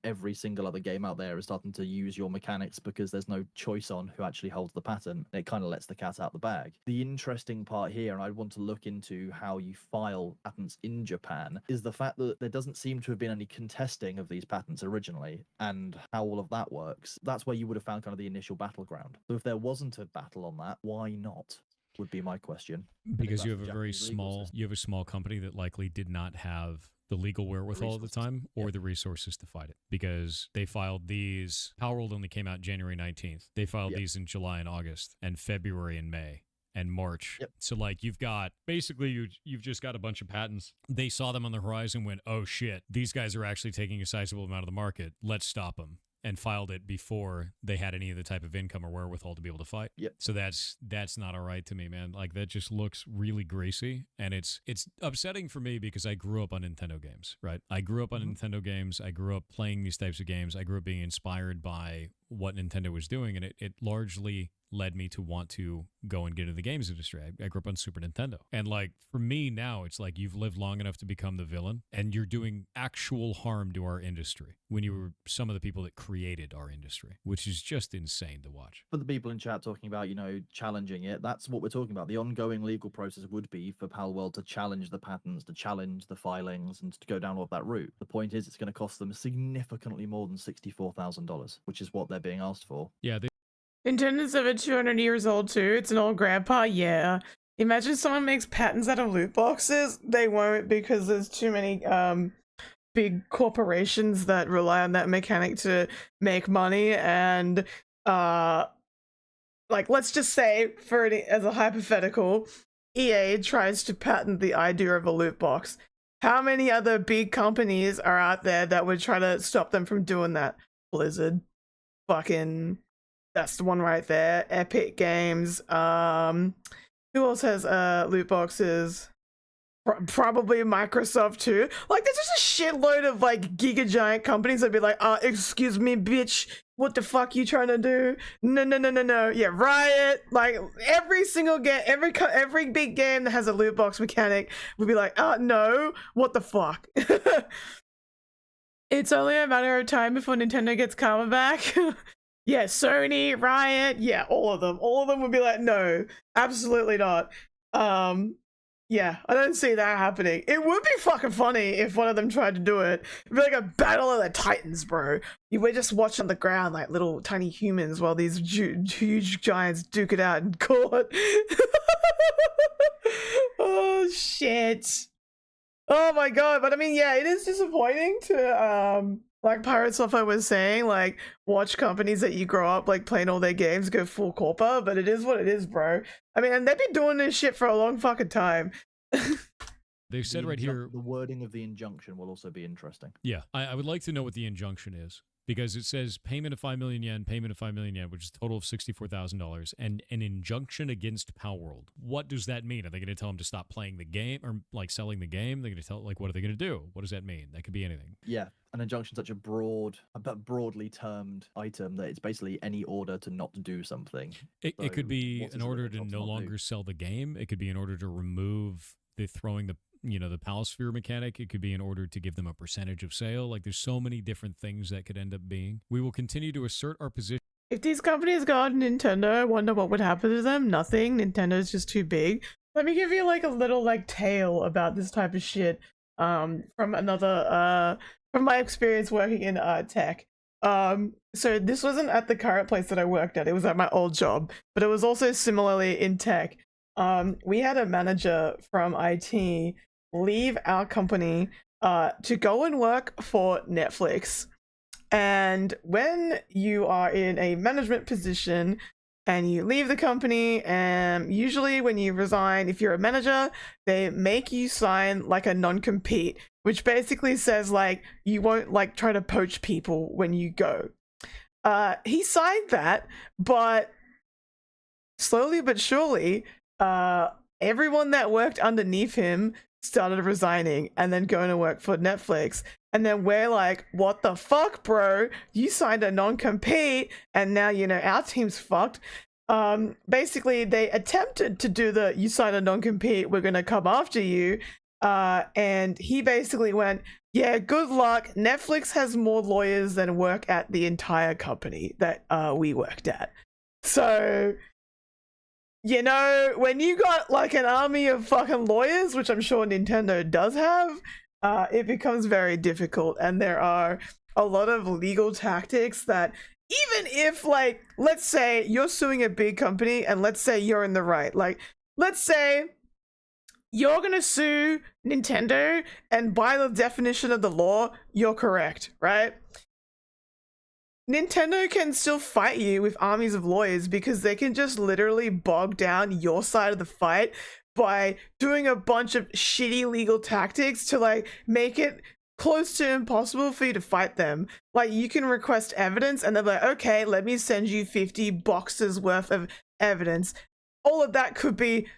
every single other game out there is starting to use your mechanics because there's no choice on who actually holds the patent. It kind of lets the cat out the bag. The interesting part here, and I want to look into how you file patents in Japan, is the fact that there doesn't seem to have been any contesting of these patents originally, and how all of that works. That's where you would have found kind of the initial battleground. So if there wasn't a battle on that, why not? Would be my question. Because you have a small company that likely did not have the legal wherewithal at the time or the resources to fight it, because they filed these. Palworld only came out January 19th. They filed these in July and August and February and May and March. So like you've got basically you've just got a bunch of patents. They saw them on the horizon, went, oh shit, these guys are actually taking a sizable amount of the market. Let's stop them. And filed it before they had any of the type of income or wherewithal to be able to fight. So that's not all right to me, man. Like that just looks really greasy, and it's upsetting for me because I grew up on Nintendo games, right? I grew up on Nintendo games. I grew up playing these types of games. I grew up being inspired by what Nintendo was doing, and it largely led me to want to go and get into the games industry. I grew up on Super Nintendo. And like for me now, it's like you've lived long enough to become the villain, and you're doing actual harm to our industry when you were some of the people that created our industry, which is just insane to watch. For the people in chat talking about, challenging it, that's what we're talking about. The ongoing legal process would be for Palworld to challenge the patents, to challenge the filings, and to go down all that route. The point is it's going to cost them significantly more than $64,000, which is what they're being asked for. Yeah, Nintendo's over 200 years old too. It's an old grandpa, yeah. Imagine someone makes patents out of loot boxes. They won't, because there's too many big corporations that rely on that mechanic to make money. And like, let's just say, for it as a hypothetical, EA tries to patent the idea of a loot box. How many other big companies are out there that would try to stop them from doing that? Blizzard, fucking, that's the one right there. Epic Games. Who else has loot boxes? Probably Microsoft too. Like, there's just a shitload of like giga giant companies that'd be like, excuse me, bitch, what the fuck you trying to do? No. Yeah, Riot. Like, every single game, every big game that has a loot box mechanic would be like, no, what the fuck? It's only a matter of time before Nintendo gets karma back. Yeah, Sony, Riot, yeah, all of them would be like, no, absolutely not. Yeah, I don't see that happening. It would be fucking funny if one of them tried to do it. It'd be like a battle of the titans, bro. We're just watching on the ground like little tiny humans while these huge giants duke it out in court. Oh, shit. Oh my god, but I mean, yeah, it is disappointing to, like Pirate Software was saying, like, watch companies that you grow up, like, playing all their games go full corpa, but it is what it is, bro. I mean, and they've been doing this shit for a long fucking time. They've said right here... The wording of the injunction will also be interesting. Yeah, I would like to know what the injunction is, because it says payment of 5 million yen, payment of 5 million yen, which is a total of $64,000, and an injunction against Palworld. What does that mean? Are they going to tell them to stop playing the game, or, like, selling the game? They're going to tell, like, what are they going to do? What does that mean? That could be anything. Yeah, an injunction such a broadly termed item that it's basically any order to not do something. It could be an order to no longer sell the game. It could be in order to remove the throwing the Palasphere mechanic. It could be in order to give them a percentage of sale. Like, there's so many different things that could end up being. We will continue to assert our position. If these companies got Nintendo, I wonder what would happen to them. Nothing. Nintendo's just too big. Let me give you like a little like tale about this type of shit from another from my experience working in tech. So this wasn't at the current place that I worked at. It was at my old job, but it was also similarly in tech. We had a manager from IT leave our company to go and work for Netflix. And when you are in a management position and you leave the company, and usually when you resign, if you're a manager, they make you sign like a non-compete, which basically says like you won't like try to poach people when you go. He signed that, but slowly but surely, everyone that worked underneath him started resigning and then going to work for Netflix. And then we're like, what the fuck, bro? You signed a non-compete and now, our team's fucked. Basically, they attempted to do the, you signed a non-compete, we're going to come after you. And he basically went, yeah, good luck. Netflix has more lawyers than work at the entire company that we worked at. So... when you got like an army of fucking lawyers, which I'm sure Nintendo does have, it becomes very difficult. And there are a lot of legal tactics that even if like, let's say you're suing a big company and let's say you're in the right, like, let's say you're going to sue Nintendo and by the definition of the law, you're correct, right? Nintendo can still fight you with armies of lawyers because they can just literally bog down your side of the fight by doing a bunch of shitty legal tactics to like make it close to impossible for you to fight them. Like, you can request evidence and they're like, okay, let me send you 50 boxes worth of evidence. All of that could be,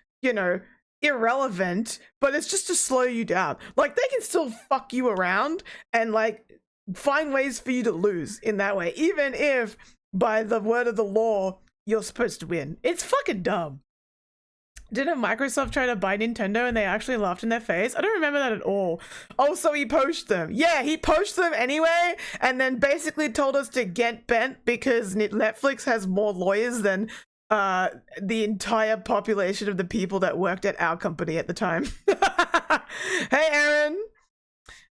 irrelevant, but it's just to slow you down. Like, they can still fuck you around and like find ways for you to lose in that way, even if by the word of the law you're supposed to win. It's fucking dumb. Didn't Microsoft try to buy Nintendo and they actually laughed in their face? I don't remember that at all. Oh, so he poached them. Yeah, he poached them anyway, and then basically told us to get bent because Netflix has more lawyers than the entire population of the people that worked at our company at the time. Hey, Aaron.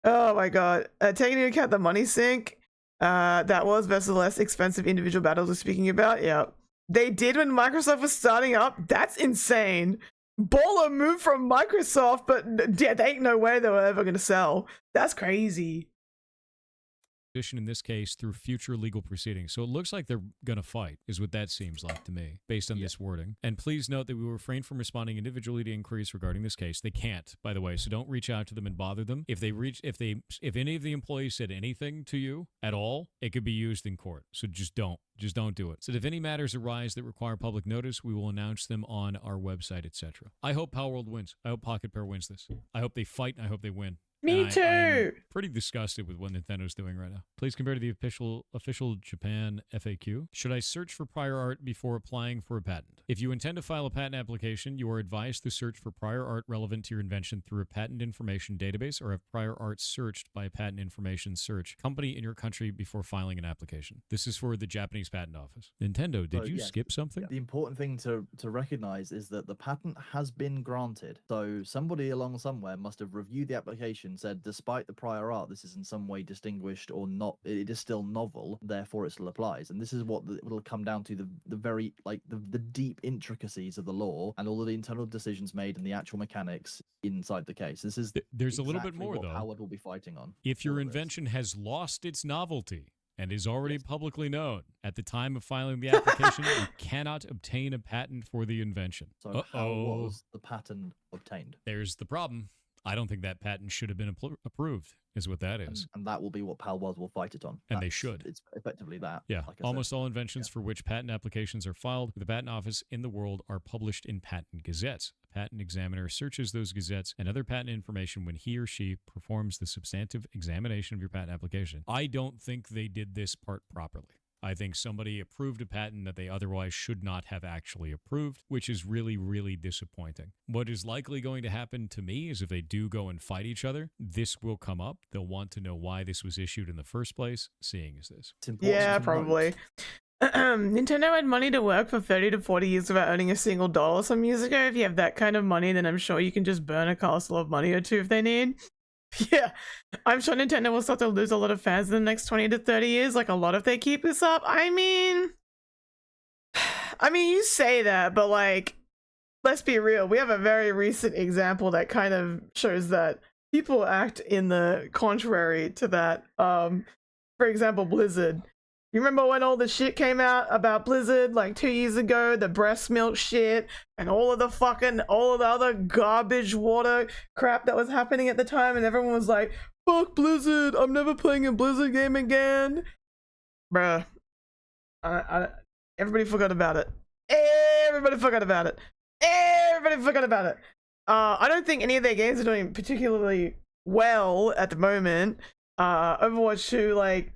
Oh my god. Taking into account the money sink that was versus less expensive individual battles we're speaking about. Yeah. they did when Microsoft was starting up, that's insane. Baller move from Microsoft, but yeah, there ain't no way they were ever gonna sell. That's crazy. In this case through future legal proceedings. So it looks like they're going to fight, is what that seems like to me, based on this wording. And please note that we will refrain from responding individually to inquiries regarding this case. They can't, by the way, so don't reach out to them and bother them. If any of the employees said anything to you at all, it could be used in court. So just don't do it. So if any matters arise that require public notice, we will announce them on our website, etc. I hope Palworld wins. I hope Pocket Pair wins this. I hope they fight, and I hope they win. Me too. I'm pretty disgusted with what Nintendo's doing right now. Please compare to the official Japan FAQ. Should I search for prior art before applying for a patent? If you intend to file a patent application, you are advised to search for prior art relevant to your invention through a patent information database or have prior art searched by a patent information search company in your country before filing an application. This is for the Japanese Patent Office. Nintendo, did you skip something? The important thing to recognize is that the patent has been granted. So somebody along somewhere must have reviewed the application, said despite the prior art this is in some way distinguished or not, it is still novel, therefore it still applies. And this is what it'll come down to, the very the deep intricacies of the law and all of the internal decisions made and the actual mechanics inside the case. This is there's a little bit more though. Howard will be fighting on. If your invention has lost its novelty and is already publicly known at the time of filing the application, you cannot obtain a patent for the invention. So how was the patent obtained? There's the problem. I don't think that patent should have been approved, is what that is. And that will be what Palworld will fight it on. And they should. It's effectively that. Yeah. Almost all inventions for which patent applications are filed with the Patent Office in the world are published in patent gazettes. A patent examiner searches those gazettes and other patent information when he or she performs the substantive examination of your patent application. I don't think they did this part properly. I think somebody approved a patent that they otherwise should not have actually approved, which is really, really disappointing. What is likely going to happen to me is if they do go and fight each other, this will come up. They'll want to know why this was issued in the first place, seeing as this. Yeah, probably. Nintendo had money to work for 30 to 40 years without earning a single dollar some years ago. If you have that kind of money, then I'm sure you can just burn a castle of money or two if they need. Yeah, I'm sure Nintendo will start to lose a lot of fans in the next 20 to 30 years, like a lot if they keep this up. I mean, you say that, but like, let's be real. We have a very recent example that kind of shows that people act in the contrary to that. For example, Blizzard. You remember when all the shit came out about Blizzard like 2 years ago, the breast milk shit and all of the other garbage water crap that was happening at the time, and everyone was like, fuck Blizzard, I'm never playing a Blizzard game again. Bruh. Everybody forgot about it. Everybody forgot about it. Everybody forgot about it. I don't think any of their games are doing particularly well at the moment. Overwatch 2, like,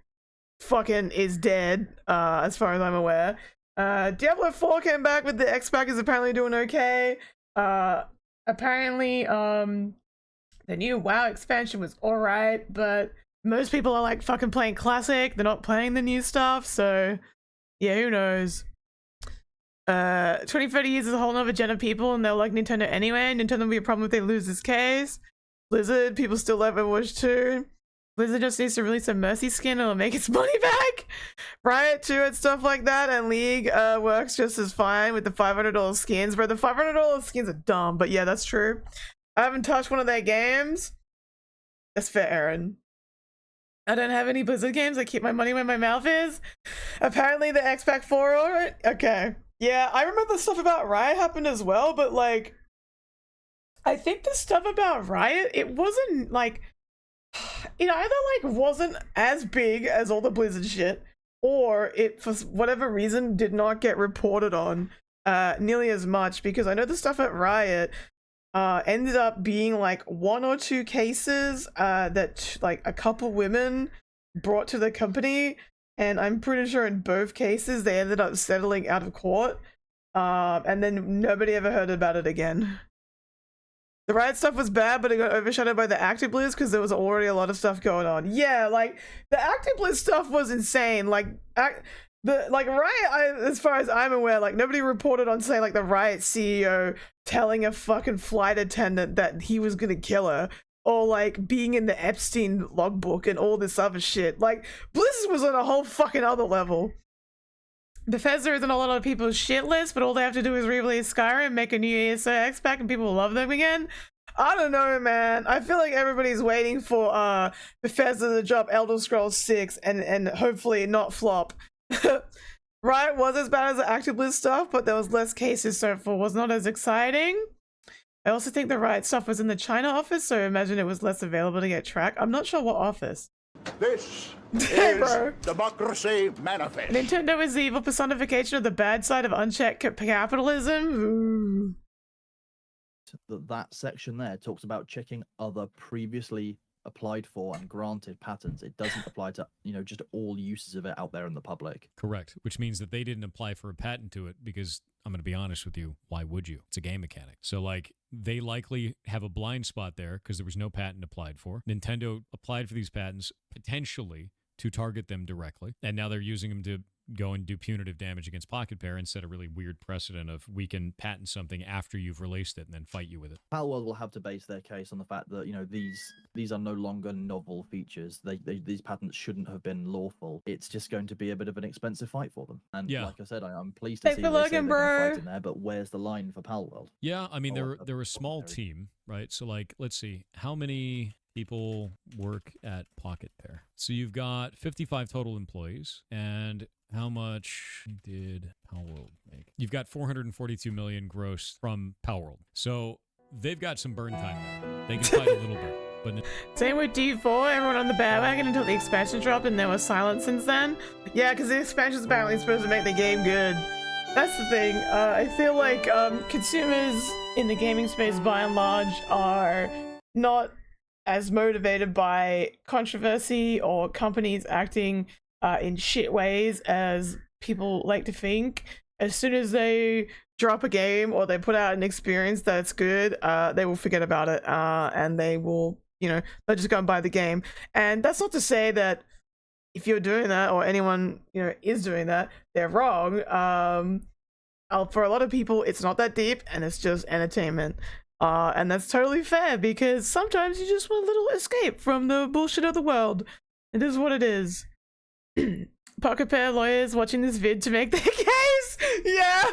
fucking is dead, as far as I'm aware. Diablo 4 came back with the X-Pack, is apparently doing okay. Apparently, the new WoW expansion was alright, but most people are like fucking playing Classic, they're not playing the new stuff, so yeah, who knows. 20, 30 years is a whole nother gen of people, and they'll like Nintendo anyway. Nintendo will be a problem if they lose this case. Blizzard, people still love Overwatch 2. Blizzard just needs to release a Mercy skin and it'll make its money back. Riot too and stuff like that, and League works just as fine with the $500 skins, bro. The $500 skins are dumb, but yeah, that's true. I haven't touched one of their games. That's fair, Aaron. I don't have any Blizzard games. I keep my money where my mouth is. Apparently the X-Pack 4, alright? Okay. Yeah, I remember the stuff about Riot happened as well, but like, I think the stuff about Riot, it wasn't like, it either like wasn't as big as all the Blizzard shit, or it for whatever reason did not get reported on nearly as much, because I know the stuff at Riot ended up being like 1 or 2 cases that like a couple women brought to the company, and I'm pretty sure in both cases they ended up settling out of court, and then nobody ever heard about it again. The Riot stuff was bad, but it got overshadowed by the ActiBliz because there was already a lot of stuff going on. Yeah, like, the ActiBliz stuff was insane. Like, Riot, as far as I'm aware, like, nobody reported on, say, like, the Riot CEO telling a fucking flight attendant that he was gonna kill her, or, like, being in the Epstein logbook and all this other shit. Like, Blizzard was on a whole fucking other level. Bethesda isn't a lot of people's shit list, but all they have to do is re-release Skyrim, make a new ESO pack, and people will love them again. I don't know, man. I feel like everybody's waiting for Bethesda to drop Elder Scrolls 6 and hopefully not flop. Right, was as bad as the ActiveBliss stuff, but there was less cases, so it was not as exciting. I also think the Riot stuff was in the China office, so imagine it was less available to get tracked. I'm not sure what office. This Hey, bro. is Democracy Manifest. Nintendo is the evil personification of the bad side of unchecked capitalism. Ooh. That section there talks about checking other previously applied for and granted patents. It doesn't apply to, just all uses of it out there in the public. Correct, which means that they didn't apply for a patent to it because, I'm going to be honest with you, why would you? It's a game mechanic. So, like, they likely have a blind spot there because there was no patent applied for. Nintendo applied for these patents potentially to target them directly, and now they're using them to go and do punitive damage against Pocket Pair and set a really weird precedent of we can patent something after you've released it and then fight you with it. Palworld will have to base their case on the fact that these are no longer novel features. These patents shouldn't have been lawful. It's just going to be a bit of an expensive fight for them. And Yeah. like I said, I'm pleased to Thanks see for they say looking, they're gonna bro. fight in there. But where's the line for Palworld? Yeah, I mean, Oh, they're a small ordinary. team, right? So, like, let's see, how many people work at Pocket Pair? So you've got 55 total employees, and how much did Palworld make? You've got 442 million gross from Palworld. So they've got some burn time there. They can fight a little bit. But Same with D4, everyone on the bandwagon until the expansion dropped and there was silence since then. Yeah, because the expansion's apparently supposed to make the game good. That's the thing. I feel like consumers in the gaming space by and large are not as motivated by controversy or companies acting in shit ways as people like to think. As soon as they drop a game or they put out an experience that's good, they will forget about it and they will, they'll just go and buy the game. And that's not to say that if you're doing that or anyone, is doing that, they're wrong. For a lot of people, it's not that deep and it's just entertainment. And that's totally fair because sometimes you just want a little escape from the bullshit of the world. It is what it is. Pocket Pair lawyers watching this vid to make their case. Yeah.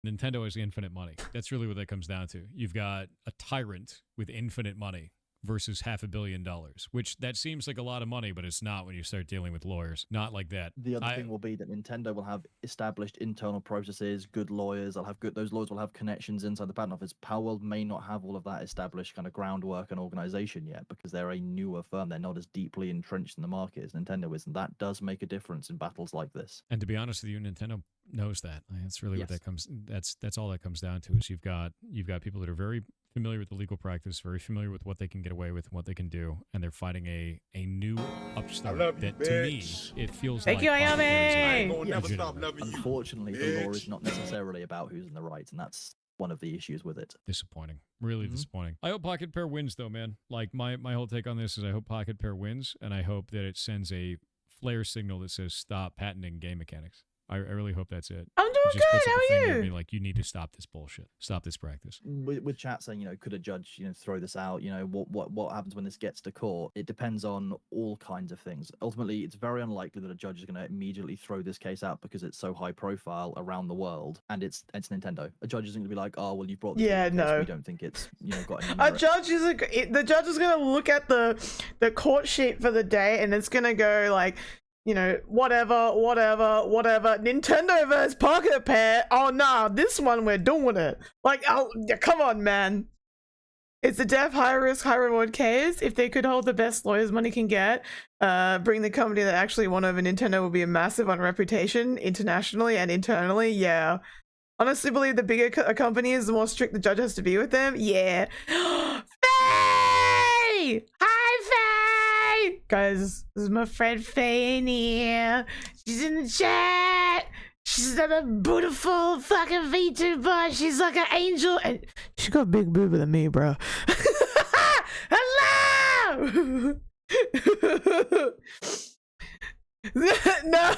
Nintendo has infinite money. That's really what that comes down to. You've got a tyrant with infinite money versus $500 million, which that seems like a lot of money, but it's not when you start dealing with lawyers. Not like that. The other thing will be that Nintendo will have established internal processes, good lawyers. Those lawyers will have connections inside the patent office. Palworld may not have all of that established kind of groundwork and organization yet because they're a newer firm. They're not as deeply entrenched in the market as Nintendo is, and that does make a difference in battles like this. And to be honest with you, Nintendo knows that. That's really what Yes. that comes. That's all that comes down to. Is you've got people that are very familiar with the legal practice, very familiar with what they can get away with and what they can do, and they're fighting a new upstart love you, that to me bitch. it feels Thank like you, Pocket Pair is Ayame. I ain't gonna never legitimate. stop loving you. Unfortunately, the law bitch. is not necessarily about who's in the right, and that's one of the issues with it. Disappointing. Really Mhm. disappointing. I hope Pocket Pair wins, though, man. Like, my whole take on this is I hope Pocket Pair wins, and I hope that it sends a flare signal that says stop patenting game mechanics. I really hope that's it. I'm doing It just good. puts up How a finger are at you? me like, you need to stop this bullshit. Stop this practice. With chat saying, could a judge, throw this out? What happens when this gets to court? It depends on all kinds of things. Ultimately, it's very unlikely that a judge is going to immediately throw this case out because it's so high profile around the world, and it's Nintendo. A judge isn't going to be like, oh well, you brought this Yeah, into case, no. we don't think it's got any A merit." judge is the judge is gonna look at the court sheet for the day and it's gonna go like, whatever. Nintendo versus Pocket Pair. Oh nah, this one we're doing it. Like, come on, man. It's a def high risk, high reward case. If they could hold the best lawyers money can get, bring the company that actually won over Nintendo will be a massive on reputation internationally and internally. Yeah. Honestly, believe the bigger a company is, the more strict the judge has to be with them. Yeah. Faye! Hi, Faye! Guys, this is my friend Faye in here. She's in the chat. She's not a beautiful fucking VTuber. She's like an angel. And she got a big boober than me, bro. Hello! No,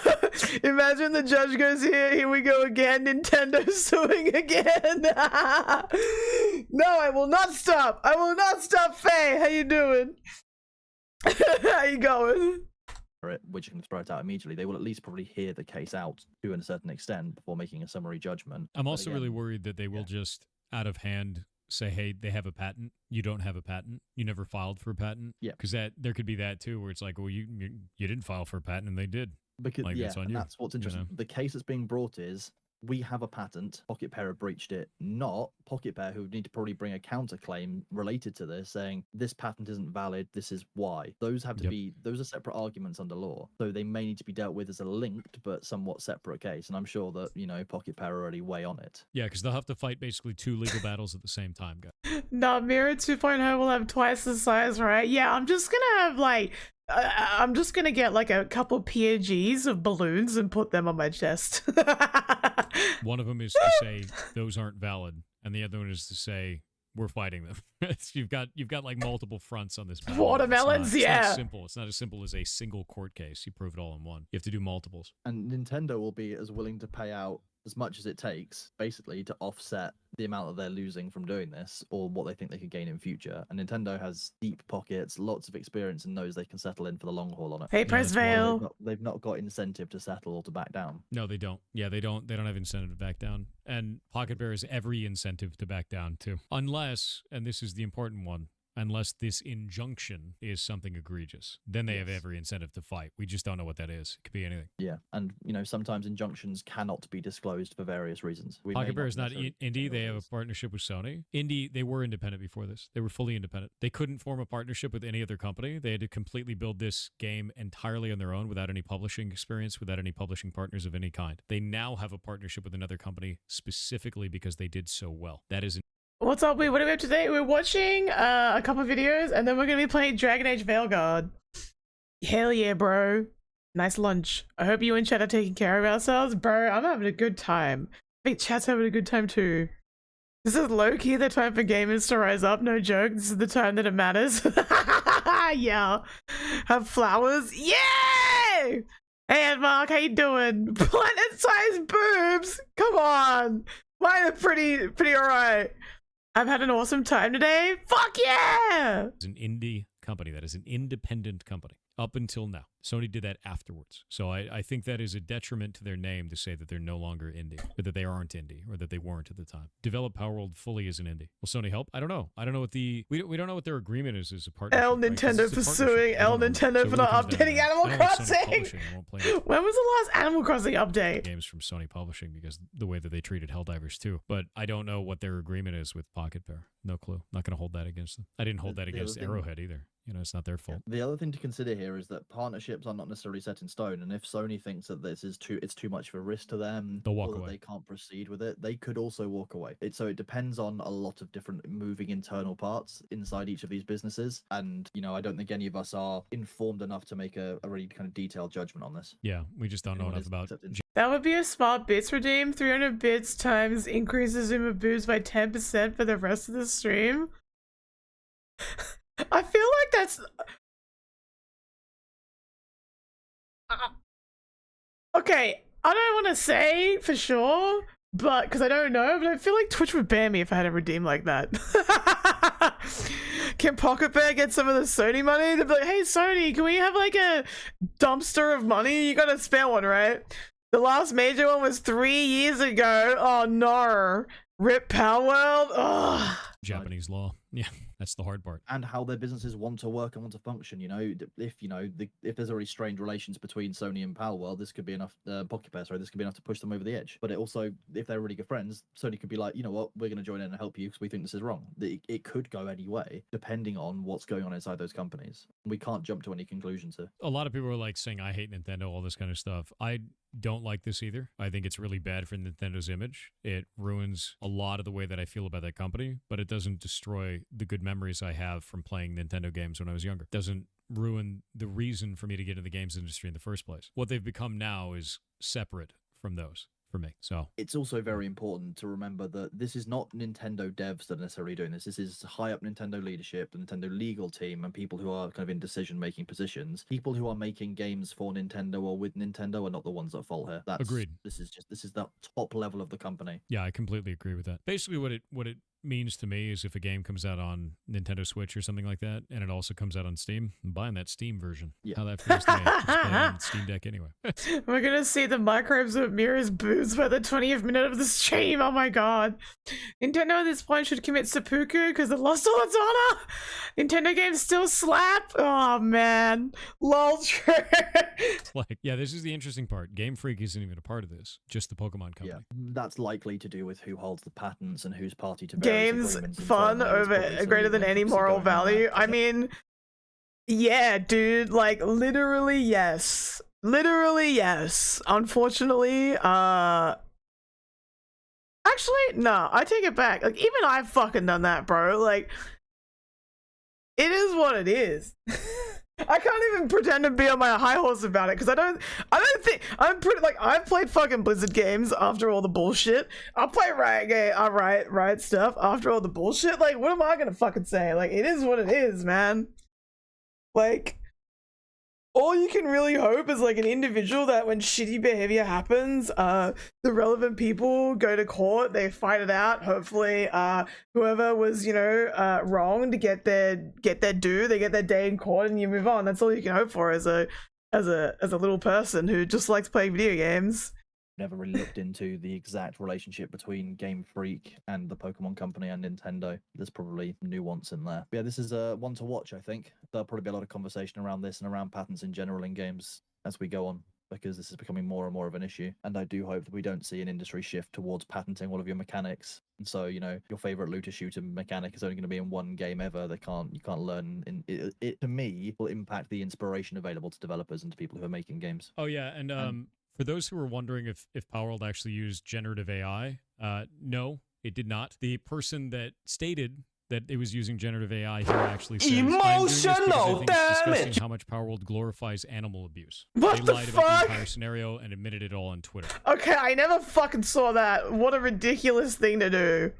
imagine the judge goes, here we go again, Nintendo suing again. No, I will not stop. I will not stop, Faye. How you doing? How you going? it, we're just going to throw it out immediately. They will at least probably hear the case out to a certain extent before making a summary judgment. I'm also really worried that they will just out of hand say, hey, they have a patent. You don't have a patent. You never filed for a patent. Yeah. Because there could be that too, where it's like, well, you didn't file for a patent and they did. Because like, that's what's interesting. You know? The case that's being brought is we have a patent. Pocket Pair have breached it. Not Pocket Pair, who need to probably bring a counterclaim related to this, saying this patent isn't valid. This is why. Those have to be. Those are separate arguments under law, so they may need to be dealt with as a linked but somewhat separate case. And I'm sure that Pocket Pair are already way on it. Yeah, because they'll have to fight basically 2 legal battles at the same time, guys. No, Meera 2.0 will have twice the size, right? Yeah, I'm just gonna have like. I'm just gonna get like a couple PNGs of balloons and put them on my chest. One of them is to say those aren't valid, and the other one is to say we're fighting them. you've got like multiple fronts on this battle. Watermelons, it's yeah. not simple. It's not as simple as a single court case. You prove it all in one. You have to do multiples. And Nintendo will be as willing to pay out as much as it takes, basically, to offset the amount that they're losing from doing this, or what they think they could gain in future. And Nintendo has deep pockets, lots of experience, and knows they can settle in for the long haul on it. Hey, press veil. They've not got incentive to settle or to back down. No, they don't. Yeah, they don't have incentive to back down. And Pocket Bear has every incentive to back down too. Unless, and this is the important one, unless this injunction is something egregious, then they have every incentive to fight. We just don't know what that is. It could be anything. Yeah, and sometimes injunctions cannot be disclosed for various reasons. Pocket Bear is not indie. They have a partnership with Sony. Indie, they were independent before this. They were fully independent. They couldn't form a partnership with any other company. They had to completely build this game entirely on their own without any publishing experience, without any publishing partners of any kind. They now have a partnership with another company specifically because they did so well. That is What's up? What do we have today? We're watching a couple videos, and then we're gonna be playing Dragonage Veilguard. Hell yeah, bro! Nice lunch. I hope you and Chat are taking care of ourselves, bro. I'm having a good time. I think Chat's having a good time too. This is low-key the time for gamers to rise up. No joke. This is the time that it matters. Yeah. Have flowers. Yay! Hey, Mark, how you doing? Planet-sized boobs. Come on. Mine are pretty alright. I've had an awesome time today. Fuck yeah! It's an indie company. That is an independent company up until now. Sony did that afterwards. So I think that is a detriment to their name to say that they're no longer indie, or that they aren't indie, or that they weren't at the time. Develop Palworld fully as an indie. Will Sony help? I don't know. I don't know what we don't know what their agreement is as a partnership. Nintendo for suing Nintendo for not updating Animal Crossing. When was the last Animal Crossing update? Games from Sony Publishing, because the way that they treated Helldivers too. But I don't know what their agreement is with Pocket Bear. No clue. Not going to hold that against them. I didn't hold that against Arrowhead either. It's not their fault. The other thing to consider here is that partnerships are not necessarily set in stone, and if Sony thinks that this is it's too much of a risk to them, they'll walk or that away. They can't proceed with it, they could also walk away. So it depends on a lot of different moving internal parts inside each of these businesses, and I don't think any of us are informed enough to make a really kind of detailed judgment on this. Yeah, we just don't know enough about. That would be a smart bits redeem. 300 bits times increases Zuma boost by 10% for the rest of the stream. I feel like that's okay. I don't want to say for sure, but because I don't know, but I feel like Twitch would ban me if I had a redeem like that. Can Pocket Bear get some of the Sony money? They'd be like, hey Sony, can we have like a dumpster of money? You got a spare one, right? The last major one was 3 years ago. Oh no. Rip Palworld. Ugh. Japanese law. Yeah, that's the hard part. And how their businesses want to work and want to function. If there's already strained relations between Sony and Palworld, this could be enough. Pocket Pair, this could be enough to push them over the edge. But it also, if they're really good friends, Sony could be like, you know what, we're going to join in and help you because we think this is wrong. It could go any way, depending on what's going on inside those companies. We can't jump to any conclusions here. A lot of people are like saying, I hate Nintendo, all this kind of stuff. I don't like this either. I think it's really bad for Nintendo's image. It ruins a lot of the way that I feel about that company, but it doesn't destroy the good memories I have from playing Nintendo games when I was younger. It doesn't ruin the reason for me to get into the games industry in the first place. What they've become now is separate from those for me. So it's also very important to remember that this is not Nintendo devs that are necessarily doing this. This is high up Nintendo leadership, the Nintendo legal team, and people who are kind of in decision-making positions. People who are making games for Nintendo or with Nintendo are not the ones at fault here. That's agreed. This is the top level of the company. Yeah, I completely agree with that. Basically, what it means to me is if a game comes out on Nintendo Switch or something like that, and it also comes out on Steam, I'm buying that Steam version. Yeah. How that feels to me. Just playing on Steam Deck anyway. We're gonna see the microbes of Meera's boobs by the 20th minute of the stream. Oh my god. Nintendo at this point should commit seppuku because it lost all its honor. Nintendo games still slap. Oh man. Lol. Like, yeah, this is the interesting part. Game Freak isn't even a part of this. Just the Pokemon company. Yeah, that's likely to do with who holds the patents and who's party to Games various agreements fun internally. It's over probably greater than something any that's moral going on value. there. I mean, yeah, dude, like literally yes. Literally yes. Unfortunately, actually, no, I take it back. Like even I've fucking done that, bro. Like it is what it is. I can't even pretend to be on my high horse about it because I don't think I'm pretty like I've played fucking Blizzard games after all the bullshit. I'll play Riot stuff after all the bullshit. Like what am I gonna fucking say? Like it is what it is, man. Like all you can really hope is like an individual that when shitty behavior happens, the relevant people go to court, they fight it out. Hopefully, whoever was, wrong to get their due, they get their day in court and you move on. That's all you can hope for as a little person who just likes playing video games. Never really looked into the exact relationship between Game Freak and the Pokemon Company and Nintendo. There's probably nuance in there. But yeah, this is one to watch, I think. There'll probably be a lot of conversation around this and around patents in general in games as we go on, because this is becoming more and more of an issue. And I do hope that we don't see an industry shift towards patenting all of your mechanics. And so, your favorite looter shooter mechanic is only going to be in one game ever. You can't learn. It to me will impact the inspiration available to developers and to people who are making games. Oh yeah, and for those who were wondering if Palworld actually used generative AI, no, it did not. The person that stated that it was using generative AI here actually says, emotional discussing how much Palworld glorifies animal abuse. What they the lied about the fuck? entire scenario and admitted it all on Twitter. Okay, I never fucking saw that. What a ridiculous thing to do.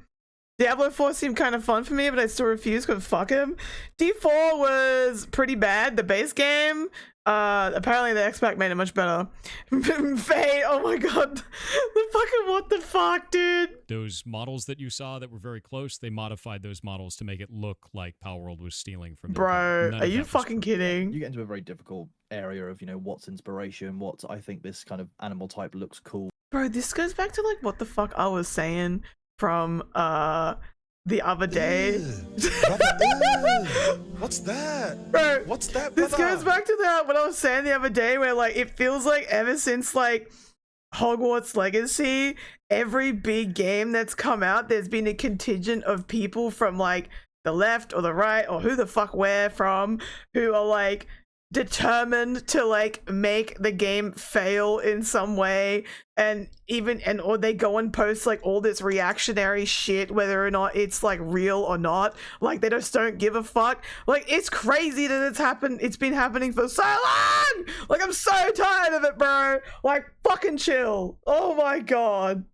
Diablo 4 seemed kind of fun for me, but I still refuse because fuck him. D4 was pretty bad. The base game, apparently the X-Pack made it much better. Faye, oh my god. The fucking what the fuck, dude? Those models that you saw that were very close, they modified those models to make it look like Palworld was stealing from their Bro, None are of you that was fucking true. kidding? You get into a very difficult area of, what's inspiration, what I think this kind of animal type looks cool. Bro, this goes back to like what the fuck I was saying from the other day. What's that? Bro, What's that, this brother? goes back to that what I was saying the other day where like it feels like ever since like Hogwarts Legacy, every big game that's come out, there's been a contingent of people from like the left or the right or who the fuck where from who are like determined to like make the game fail in some way, or they go and post like all this reactionary shit whether or not it's like real or not. Like they just don't give a fuck. Like it's crazy that it's been happening for so long. Like I'm so tired of it, bro. Like fucking chill. Oh my god.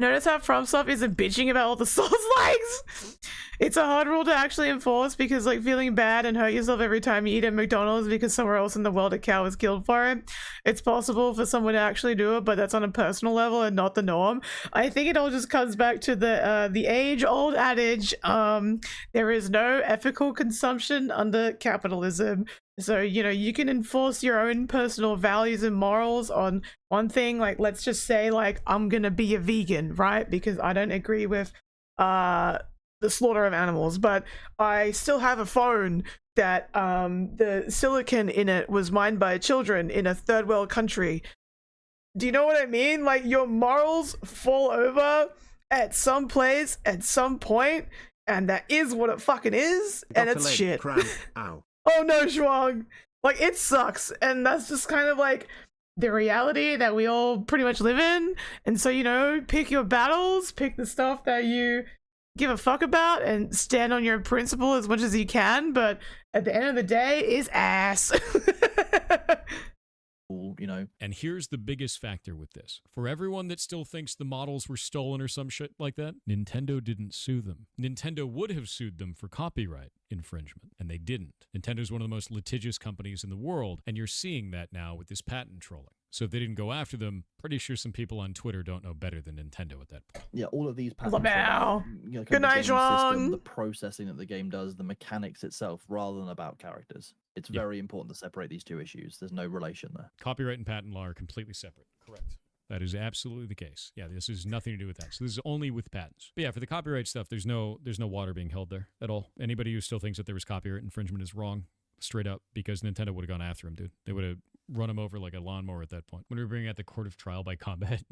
Notice how FromSoft isn't bitching about all the Souls likes? It's a hard rule to actually enforce because like feeling bad and hurt yourself every time you eat at McDonald's because somewhere else in the world a cow was killed for it. It's possible for someone to actually do it, but that's on a personal level and not the norm. I think it all just comes back to the age-old adage, there is no ethical consumption under capitalism. So, you can enforce your own personal values and morals on one thing. Like, let's just say, like, I'm gonna be a vegan, right? Because I don't agree with the slaughter of animals. But I still have a phone that the silicon in it was mined by children in a third world country. Do you know what I mean? Like, your morals fall over at some place, at some point, and that is what it fucking is, and Dr. it's Leg, shit. Cram, ow. Oh no, Shuang. Like, it sucks. And that's just kind of like the reality that we all pretty much live in. And so, pick your battles, pick the stuff that you give a fuck about, and stand on your principle as much as you can. But at the end of the day, it's ass. And here's the biggest factor with this. For everyone that still thinks the models were stolen or some shit like that, Nintendo didn't sue them. Nintendo would have sued them for copyright infringement, and they didn't. Nintendo's one of the most litigious companies in the world, and you're seeing that now with this patent trolling. So if they didn't go after them, pretty sure some people on Twitter don't know better than Nintendo at that point. Yeah, all of these patents are Lamau. about, kind Good of night, the game system, Zhuang. the processing that the game does, the mechanics itself, rather than about characters. It's Yeah. very important to separate these two issues. There's no relation there. Copyright and patent law are completely separate. Correct. That is absolutely the case. Yeah, this has nothing to do with that. So this is only with patents. But yeah, for the copyright stuff, there's no water being held there at all. Anybody who still thinks that there was copyright infringement is wrong, straight up, because Nintendo would have gone after him, dude. They would have run him over like a lawnmower at that point. When we were bringing out the court of trial by combat,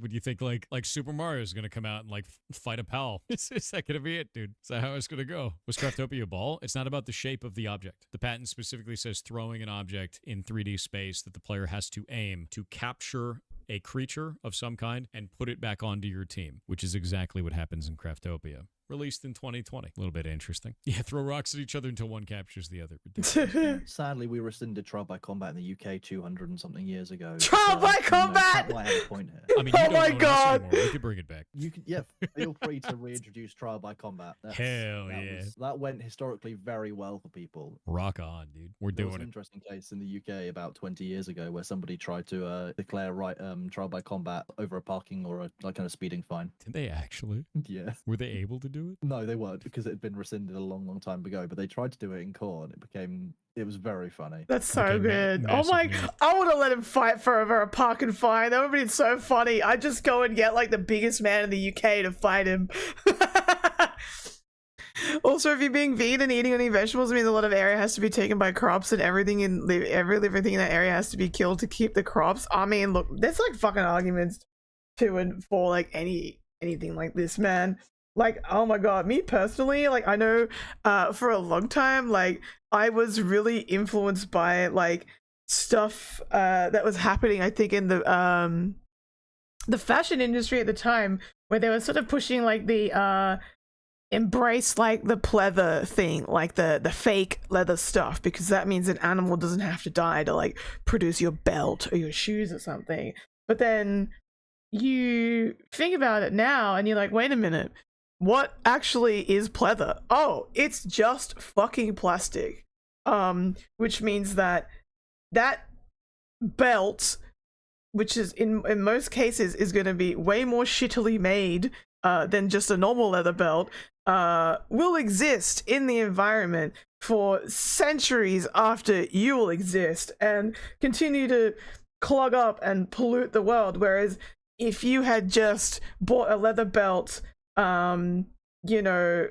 would you think like Super Mario is going to come out and like fight a pal? Is that going to be it, dude? Is that how it's going to go? Was Craftopia a ball? It's not about the shape of the object. The patent specifically says throwing an object in 3D space that the player has to aim to capture a creature of some kind and put it back onto your team, which is exactly what happens in Craftopia. Released in 2020. A little bit interesting. Yeah, throw rocks at each other until one captures the other. Ridiculous. Sadly, we rescinded trial by combat in the UK 200 and something years ago. Trial by combat! Might have a point here. I mean, you Oh don't my own us God. anymore. We could bring it back. You can, yeah, feel free to reintroduce trial by combat. Hell yeah. That went historically very well for people. Rock on, dude. We're There was doing an it. interesting case in the UK about 20 years ago where somebody tried to declare trial by combat over a parking or a like kind of speeding fine. Did they actually? Yeah. Were they able to do it? No, they weren't because it had been rescinded a long, long time ago. But they tried to do it in court. It was very funny. That's so Okay, good. Oh massive my! news. I would have let him fight for over a park and fine. That would have been so funny. I'd just go and get like the biggest man in the UK to fight him. Also, if you're being vegan and eating only vegetables, it means a lot of area has to be taken by crops, and every living thing in that area has to be killed to keep the crops. I mean, look, there's like fucking arguments to and for like anything like this, man. Like, oh my god, me personally, like I know for a long time, like I was really influenced by like stuff that was happening, I think, in the fashion industry at the time, where they were sort of pushing like the embrace like the pleather thing, like the fake leather stuff, because that means an animal doesn't have to die to like produce your belt or your shoes or something. But then you think about it now and you're like, wait a minute, what actually is pleather? Oh, it's just fucking plastic. Which means that belt, which is in most cases is going to be way more shittily made than just a normal leather belt, will exist in the environment for centuries after you will exist and continue to clog up and pollute the world. Whereas if you had just bought a leather belt, you know,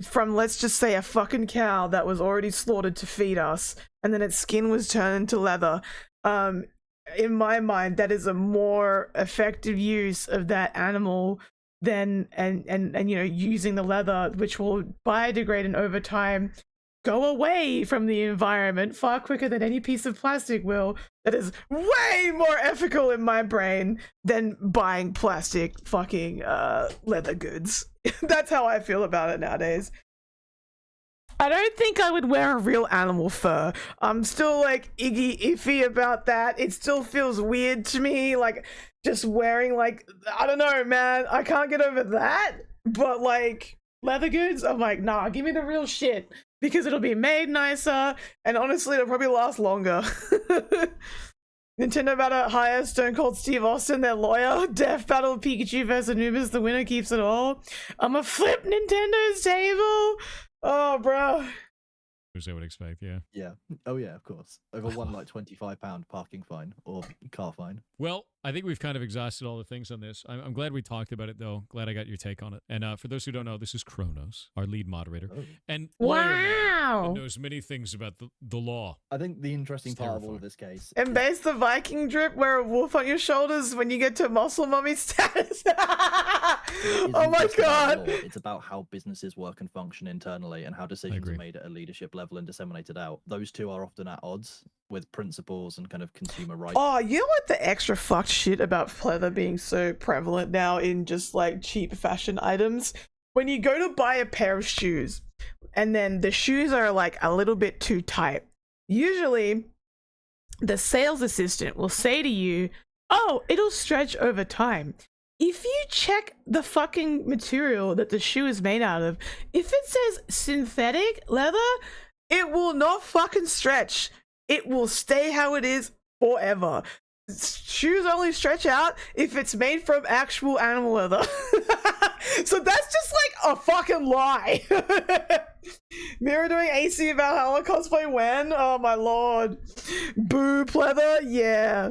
from, let's just say, a fucking cow that was already slaughtered to feed us, and then its skin was turned into leather, in my mind, that is a more effective use of that animal than and you know, using the leather, which will biodegrade and over time go away from the environment far quicker than any piece of plastic will. That is way more ethical in my brain than buying plastic fucking leather goods. That's how I feel about it nowadays. I don't think I would wear a real animal fur. I'm still like iffy about that. It still feels weird to me, like just wearing, like, I don't know, man. I can't get over that. But like leather goods, I'm like, nah, give me the real shit, because it'll be made nicer, and honestly, it'll probably last longer. Nintendo about to hire Stone Cold Steve Austin, their lawyer. Death battle Pikachu versus Anubis. The winner keeps it all. I'ma flip Nintendo's table. Oh, bro. Which I would expect, yeah. Yeah. Oh yeah, of course. Over one like £25 parking fine or car fine. Well, I think we've kind of exhausted all the things on this. I'm glad we talked about it, though. Glad I got your take on it. And for those who don't know, this is Kronos, our lead moderator. Oh. And lawyer man Wow. that knows many things about the law. I think the interesting It's part of all terrifying. of this case. Embrace the Viking drip, wear a wolf on your shoulders when you get to muscle mummy status. isn't Oh my just about god. law, it's about how businesses work and function internally and how decisions agree. are made at a leadership level and disseminated out. Those two are often at odds with principles and kind of consumer rights. Oh, you know what the extra fucked shit about pleather being so prevalent now in just like cheap fashion items? When you go to buy a pair of shoes and then the shoes are like a little bit too tight, usually the sales assistant will say to you, oh, it'll stretch over time. If you check the fucking material that the shoe is made out of, if it says synthetic leather, it will not fucking stretch. It will stay how it is forever. shoes only stretch out if it's made from actual animal leather. So that's just like a fucking lie. Meera doing AC Valhalla cosplay when? Oh my lord. Boob leather? Yeah.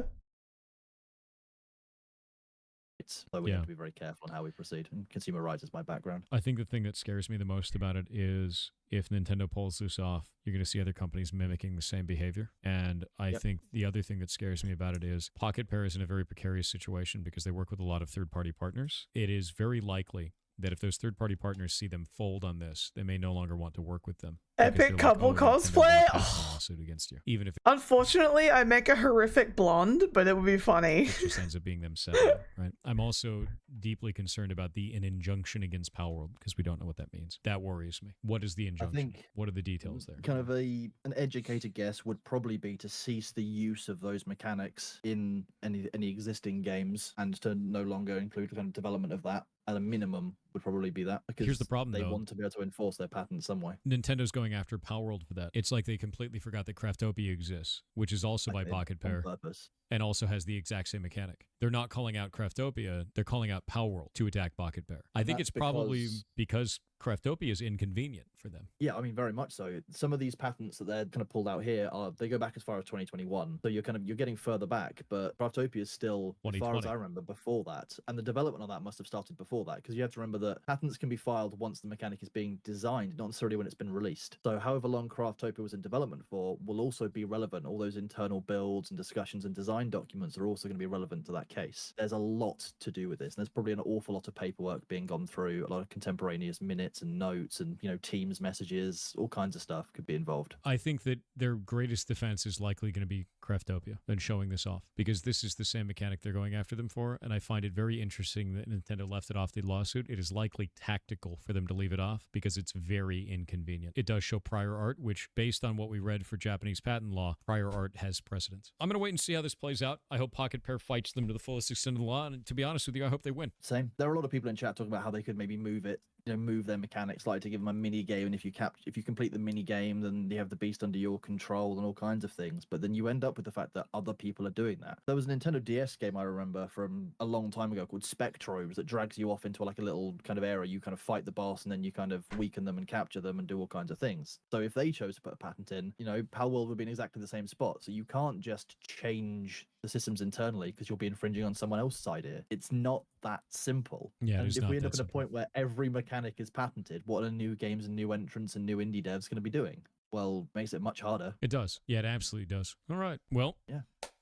So we Yeah. have to be very careful on how we proceed. And consumer rights is my background. I think the thing that scares me the most about it is if Nintendo pulls this off, you're going to see other companies mimicking the same behavior. And I think the other thing that scares me about it is Pocket Pair is in a very precarious situation because they work with a lot of third-party partners. It is very likely that if those third-party partners see them fold on this, they may no longer want to work with them. because Epic they're couple "Oh, Nintendo won a cosplay? patent lawsuit against you," even if Unfortunately, I make a horrific blonde, but it would be funny. it just ends up being them settling, right? I'm also deeply concerned about an injunction against Palworld because we don't know what that means. That worries me. What is the injunction? think What are the details there? Kind of an educated guess would probably be to cease the use of those mechanics in any existing games and to no longer include kind of development of that. At a minimum, would probably be that because Here's the problem, they though. want to be able to enforce their patents some way. Nintendo's going after Palworld for that. It's like they completely forgot that Craftopia exists, which is also by Okay, Pocket on Pair purpose. and also has the exact same mechanic. They're not calling out Craftopia, they're calling out Palworld to attack Pocket Pair. I think That's it's probably because Craftopia is inconvenient for them. Yeah, I mean, very much so. Some of these patents that they're kind of pulled out here they go back as far as 2021. So you're getting further back, but Craftopia is still, as far as 2020. I remember, before that. And the development on that must have started before that, because you have to remember that patents can be filed once the mechanic is being designed, not necessarily when it's been released. So however long Craftopia was in development for will also be relevant. All those internal builds and discussions and design documents are also going to be relevant to that case. There's a lot to do with this, and there's probably an awful lot of paperwork being gone through, a lot of contemporaneous minutes and notes and Teams messages, all kinds of stuff could be involved. I think that their greatest defense is likely going to be Craftopia and showing this off because this is the same mechanic they're going after them for, and I find it very interesting that Nintendo left it off the lawsuit. It is likely tactical for them to leave it off because it's very inconvenient. It does show prior art, which, based on what we read for Japanese patent law, prior art has precedence. I'm going to wait and see how this plays out. I hope Pocket Pair fights them to the fullest extent of the law, and to be honest with you, I hope they win. Same. There are a lot of people in chat talking about how they could maybe move it, move their mechanics, like to give them a mini game, and if you complete the mini game, then you have the beast under your control and all kinds of things. But then you end up with the fact that other people are doing that. There was a Nintendo DS game I remember from a long time ago called Spectrobes that drags you off into like a little kind of area. You kind of fight the boss, and then you kind of weaken them and capture them and do all kinds of things. So if they chose to put a patent in, Palworld would be in exactly the same spot. So you can't just change the systems internally because you'll be infringing on someone else's idea. It's not that simple. Yeah, and it's if not we end that up at a simple. point where every mechanic is patented, what are new games and new entrants and new indie devs going to be doing? Well, makes it much harder. It does. Yeah, it absolutely does. All right. Well, Yeah.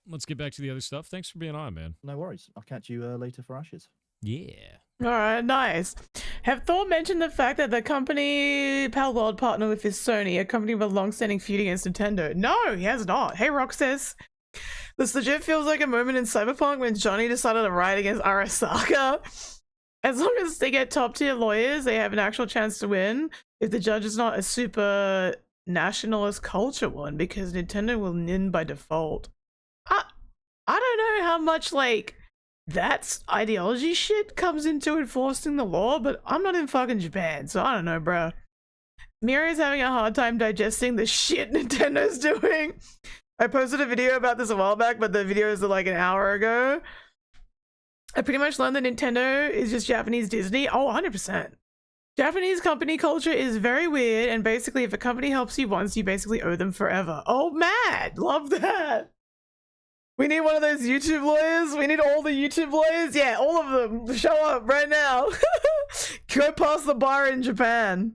Let's get back to the other stuff. Thanks for being on, man. No worries. I'll catch you later for Ashes. Yeah. Alright, nice. Have Thor mentioned the fact that the company Palworld partnered with is Sony, a company with a long-standing feud against Nintendo? No, he has not. Hey, Roxas. This legit feels like a moment in Cyberpunk when Johnny decided to ride against Arasaka. As long as they get top-tier lawyers, they have an actual chance to win. If the judge is not a super nationalist culture one, because Nintendo will win by default. I don't know how much, that's ideology shit comes into enforcing the law, but I'm not in fucking Japan, so I don't know, bro. Meera is having a hard time digesting the shit Nintendo's doing. I posted a video about this a while back, but the video is like an hour ago. I pretty much learned that Nintendo is just Japanese Disney. Oh, 100%. Japanese company culture is very weird, and basically if a company helps you once, you basically owe them forever. Oh, mad! Love that! We need one of those YouTube lawyers. We need all the YouTube lawyers. Yeah, all of them. Show up right now. Go past the bar in Japan.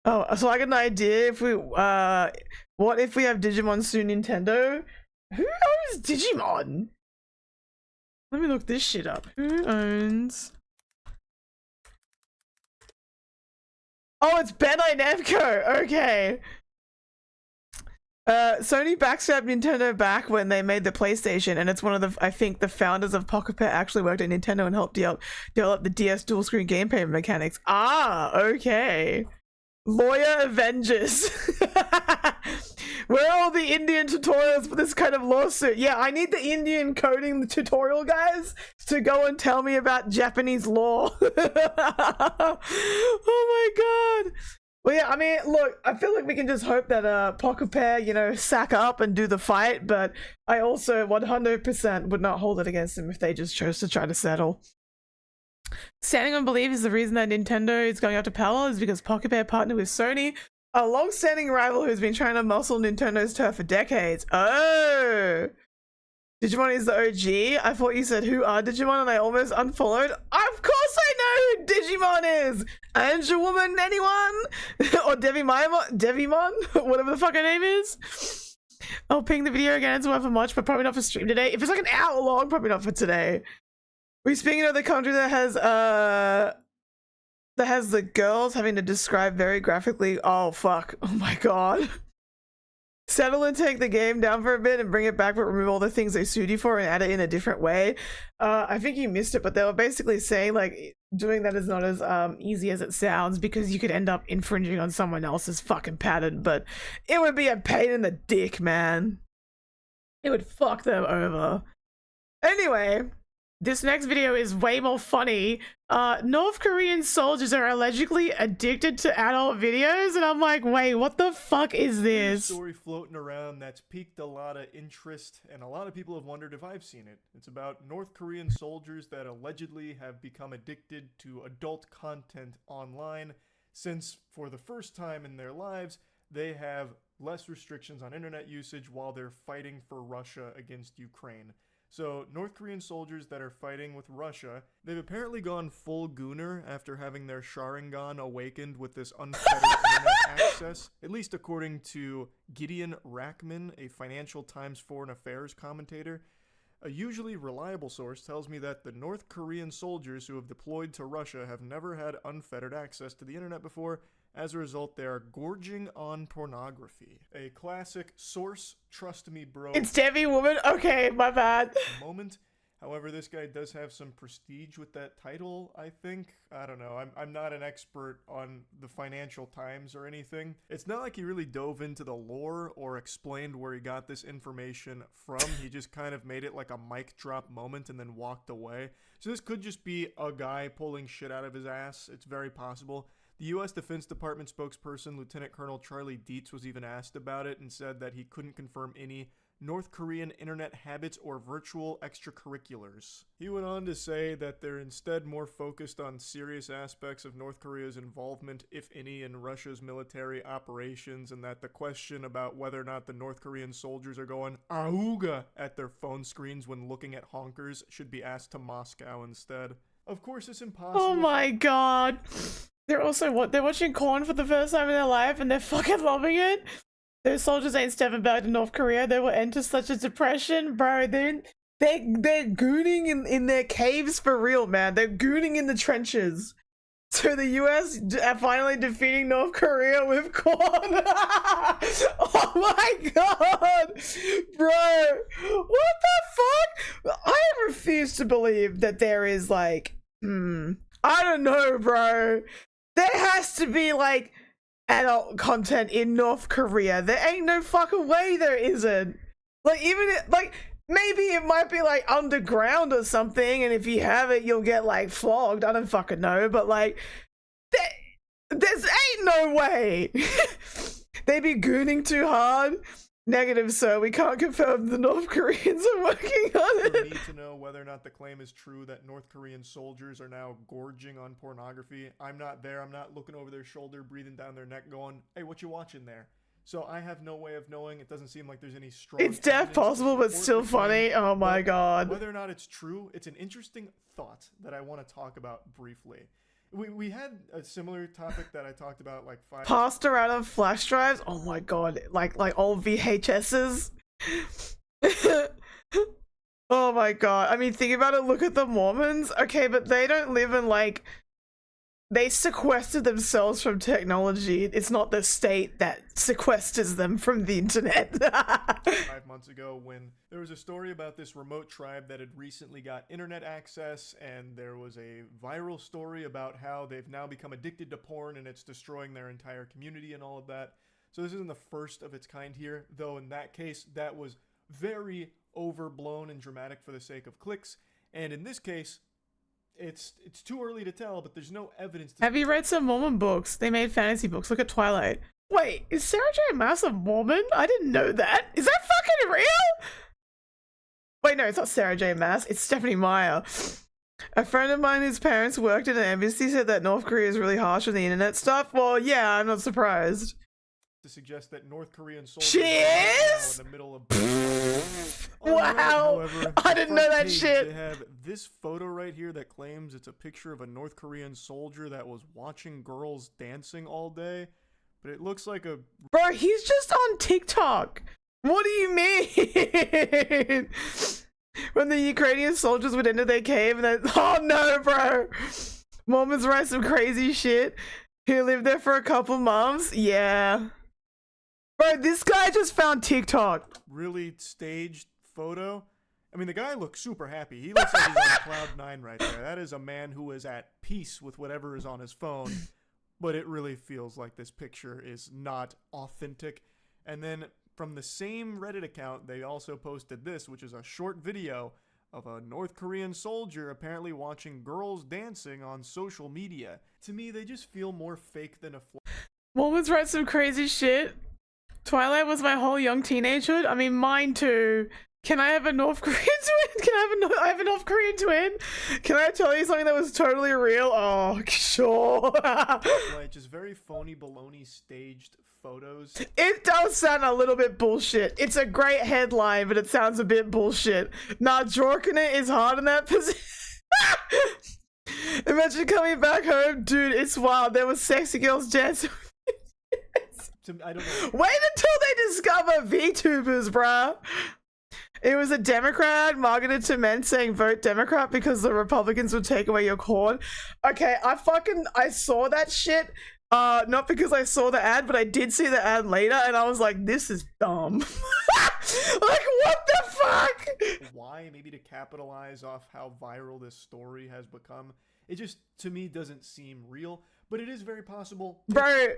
Oh, so I got an idea. If we, what if we have Digimon Sue Nintendo? Who owns Digimon? Let me look this shit up. Who owns? Oh, it's Bandai Namco. Okay. Sony backstabbed Nintendo back when they made the PlayStation, and it's one of the, I think the founders of Pocket Pair actually worked at Nintendo and helped develop the DS dual screen gameplay mechanics. Ah, okay. Lawyer Avengers. Where are all the Indian tutorials for this kind of lawsuit? Yeah, I need the Indian coding tutorial guys to go and tell me about Japanese law. Oh my god. Well, yeah, I mean, look, I feel like we can just hope that Pocket Pair, you know, sack up and do the fight, but I also 100% would not hold it against them if they just chose to try to settle. Standing on belief is the reason that Nintendo is going after Palworld is because Pocket Pair partnered with Sony, a long-standing rival who's been trying to muscle Nintendo's turf for decades. Oh! Digimon is the OG? I thought you said who are Digimon and I almost unfollowed. Of course I know who Digimon is! Angel Woman, anyone? Or Devimon? Whatever the fuck her name is. I'll ping the video again, it's worth a watch, but probably not for stream today. If it's like an hour long, probably not for today. We're speaking of the country that has the girls having to describe very graphically. Oh fuck. Oh my god. Settle and take the game down for a bit and bring it back, but remove all the things they sued you for and add it in a different way. I think you missed it, but they were basically saying like doing that is not as easy as it sounds because you could end up infringing on someone else's fucking pattern, but it would be a pain in the dick, man. It would fuck them over. Anyway, this next video is way more funny. North Korean soldiers are allegedly addicted to adult videos, and I'm like, wait, what the fuck is this? Story floating around that's piqued a lot of interest, and a lot of people have wondered if I've seen it. It's about North Korean soldiers that allegedly have become addicted to adult content online, since for the first time in their lives, they have less restrictions on internet usage while they're fighting for Russia against Ukraine. So, North Korean soldiers that are fighting with Russia, they've apparently gone full gooner after having their Sharingan awakened with this unfettered internet access, at least according to Gideon Rackman, a Financial Times Foreign Affairs commentator. A usually reliable source tells me that the North Korean soldiers who have deployed to Russia have never had unfettered access to the internet before. As a result, they are gorging on pornography. A classic source, trust me, bro. It's Debbie Woman? Okay, my bad. Moment. However, this guy does have some prestige with that title, I think. I don't know. I'm not an expert on the Financial Times or anything. It's not like he really dove into the lore or explained where he got this information from. He just kind of made it like a mic drop moment and then walked away. So this could just be a guy pulling shit out of his ass. It's very possible. The U.S. Defense Department spokesperson, Lieutenant Colonel Charlie Dietz, was even asked about it and said that he couldn't confirm any North Korean internet habits or virtual extracurriculars. He went on to say that they're instead more focused on serious aspects of North Korea's involvement, if any, in Russia's military operations, and that the question about whether or not the North Korean soldiers are going auga at their phone screens when looking at honkers should be asked to Moscow instead. Of course, it's impossible. Oh my god. They're also they're watching Korn for the first time in their life and they're fucking loving it. Those soldiers ain't stepping back to North Korea. They will enter such a depression, bro. They're gooning in their caves for real, man. They're gooning in the trenches. So the US are finally defeating North Korea with Korn. Oh my god, bro. What the fuck? I refuse to believe that there is like, I don't know, bro. There has to be like adult content in North Korea. There ain't no fucking way there isn't. Like like maybe it might be like underground or something, and if you have it, you'll get like flogged. I don't fucking know, but like there's ain't no way. They be gooning too hard. Negative, sir. We can't confirm the North Koreans are working on it. We need to know whether or not the claim is true that North Korean soldiers are now gorging on pornography. I'm not there. I'm not looking over their shoulder, breathing down their neck, going, hey, what you watching there? So I have no way of knowing. It doesn't seem like there's any strong It's deaf possible, but still funny. Oh my god. Whether or not it's true, it's an interesting thought that I want to talk about briefly. We had a similar topic that I talked about like 5 Pasta out of flash drives. Oh my god, like old VHSs. Oh my god. I mean, think about it. Look at the Mormons. Okay, but they don't live in like. They sequestered themselves from technology. It's not the state that sequesters them from the internet. 5 months ago, when there was a story about this remote tribe that had recently got internet access, and there was a viral story about how they've now become addicted to porn and it's destroying their entire community and all of that. So this isn't the first of its kind here, though in that case, that was very overblown and dramatic for the sake of clicks. And in this case, It's too early to tell, but there's no evidence to Have you read some Mormon books? They made fantasy books. Look at Twilight. Wait, is Sarah J. Maas a Mormon? I didn't know that. Is that fucking real? Wait, no, it's not Sarah J. Maas. It's Stephanie Meyer. A friend of mine whose parents worked at an embassy said that North Korea is really harsh on the internet stuff. Well, yeah, I'm not surprised. to suggest that North Korean soldiers She are now is? in the middle of Wow. However, I the didn't know front that page, shit. They have this photo right here that claims it's a picture of a North Korean soldier that was watching girls dancing all day, but it looks like a Bro, he's just on TikTok. What do you mean? When the Ukrainian soldiers would enter their cave and then, oh no, bro. Mormons write some crazy shit. Who lived there for a couple months? Yeah. Bro, this guy just found TikTok. really staged photo. I mean, the guy looks super happy. He looks like he's on cloud nine right there. That is a man who is at peace with whatever is on his phone. But it really feels like this picture is not authentic. And then from the same Reddit account, they also posted this, which is a short video of a North Korean soldier apparently watching girls dancing on social media. To me, they just feel more fake than a Mormons write some crazy shit. Twilight was my whole young teenagehood. I mean, mine too. Can I have a North Korean twin? Can I have a North Korean twin? Can I tell you something that was totally real? Oh, sure. like just very phony baloney staged photos. It does sound a little bit bullshit. It's a great headline, but it sounds a bit bullshit. Nah, jorking it is hard in that position. Imagine coming back home, dude. It's wild. There was sexy girls dancing. I don't know. Wait until they discover VTubers, bruh. It was a Democrat marketed to men saying vote Democrat because the Republicans would take away your corn. Okay, I saw that shit. Not because I saw the ad, but I did see the ad later and I was like, this is dumb. Like, what the fuck? Why? Maybe to capitalize off how viral this story has become. It just, to me, doesn't seem real, but it is very possible. Bro,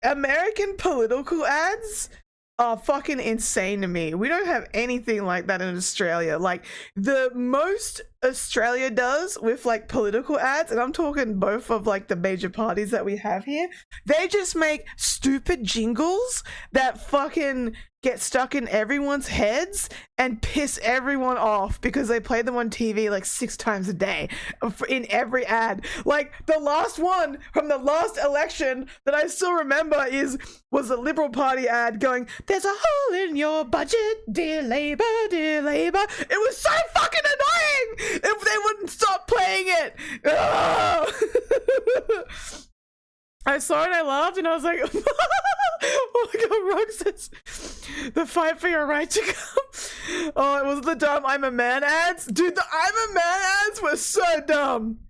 American political ads are fucking insane to me. We don't have anything like that in Australia. Like, the most Australia does with like political ads, and I'm talking both of like the major parties that we have here, they just make stupid jingles that fucking get stuck in everyone's heads and piss everyone off because they play them on TV like 6 times a day in every ad. Like, the last one from the last election that I still remember was a Liberal Party ad going, "There's a hole in your budget, dear Labour, dear Labour." It was so fucking annoying if they wouldn't stop playing it. I saw it, I laughed, and I was like, oh my god, Rogue says, the fight for your right to come. Oh, it was the dumb I'm a man ads. Dude, the I'm a man ads were so dumb.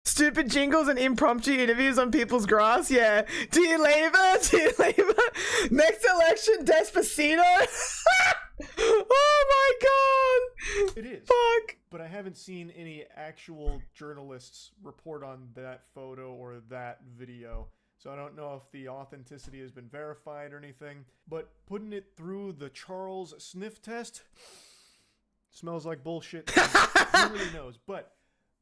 Stupid jingles and impromptu interviews on people's grass, yeah. Dear Labour, dear Labour. Next election, Despacito. Oh my god. It is. Fuck. But I haven't seen any actual journalists report on that photo or that video. So I don't know if the authenticity has been verified or anything. But putting it through the Charles sniff test smells like bullshit. Who really knows? But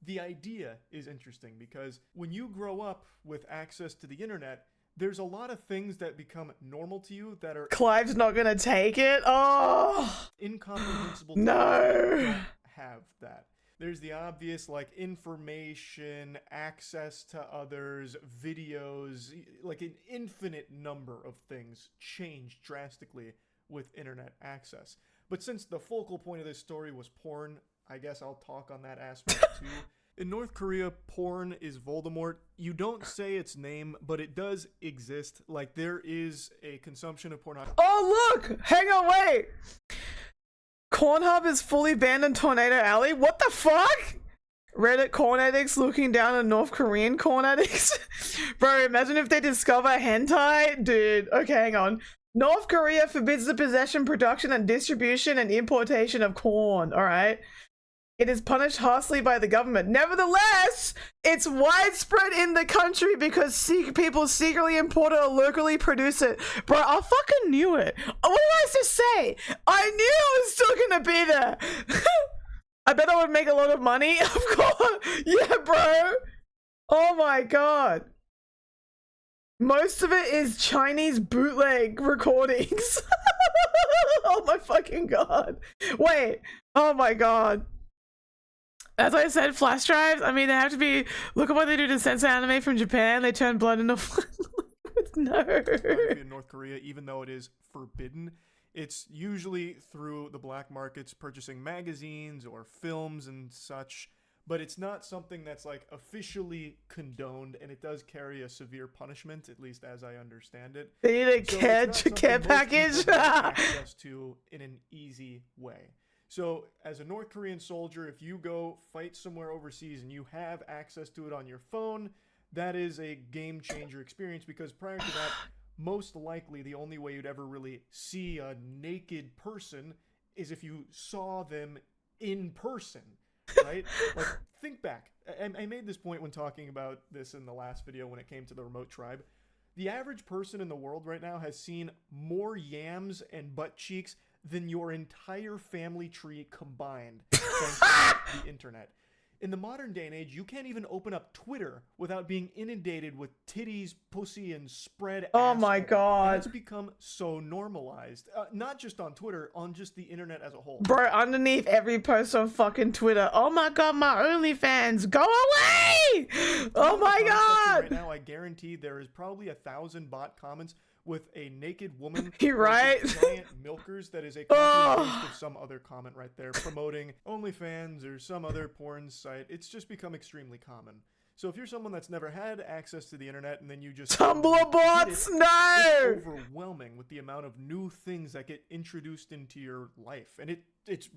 the idea is interesting because when you grow up with access to the internet, there's a lot of things that become normal to you that are Clive's not gonna take it. Oh incomprehensible. no. Don't have that. There's the obvious, like, information, access to others, videos, like an infinite number of things change drastically with internet access. But since the focal point of this story was porn, I guess I'll talk on that aspect too. In North Korea, porn is Voldemort. You don't say its name, but it does exist. Like, there is a consumption of pornography. Oh look! Hang on, wait! Cornhub is fully banned in Tornado Alley? What the fuck? Reddit corn addicts looking down on North Korean corn addicts? Bro, imagine if they discover hentai. Dude, okay, hang on. North Korea forbids the possession, production, and distribution and importation of corn, alright? It is punished harshly by the government. Nevertheless, it's widespread in the country because people secretly import it or locally produce it. Bro, I fucking knew it. What did I just say? I knew it was still gonna be there. I bet I would make a lot of money. Of course. Yeah, bro. Oh my god. Most of it is Chinese bootleg recordings. Oh my fucking god. Wait. Oh my god. As I said, flash drives, I mean, they have to be... Look at what they do to censor anime from Japan. They turn blood into... No. Pornography in North Korea, even though it is forbidden, it's usually through the black markets purchasing magazines or films and such, but it's not something that's like officially condoned, and it does carry a severe punishment, at least as I understand it. They need a So care it's not something most package. people have access to in an easy way. So as a North Korean soldier, if you go fight somewhere overseas and you have access to it on your phone, that is a game changer experience, because prior to that, most likely the only way you'd ever really see a naked person is if you saw them in person, right? Like, think back. I made this point when talking about this in the last video when it came to the remote tribe. The average person in the world right now has seen more yams and butt cheeks than your entire family tree combined, thanks to the internet. In the modern day and age, you can't even open up Twitter without being inundated with titties, pussy, and spread Oh my asshole. god. And it's become so normalized. Not just on Twitter, on just the internet as a whole. Bro, underneath every post on fucking Twitter, oh my god, my OnlyFans, go away! Oh my Comment section god! Right now, I guarantee there is probably 1,000 bot comments with a naked woman You right? with giant milkers that is a copy and paste of some other comment right there promoting OnlyFans or some other porn site. It's just become extremely common. So if you're someone that's never had access to the internet and then you just Tumblr bots, it's no! overwhelming with the amount of new things that get introduced into your life, and it's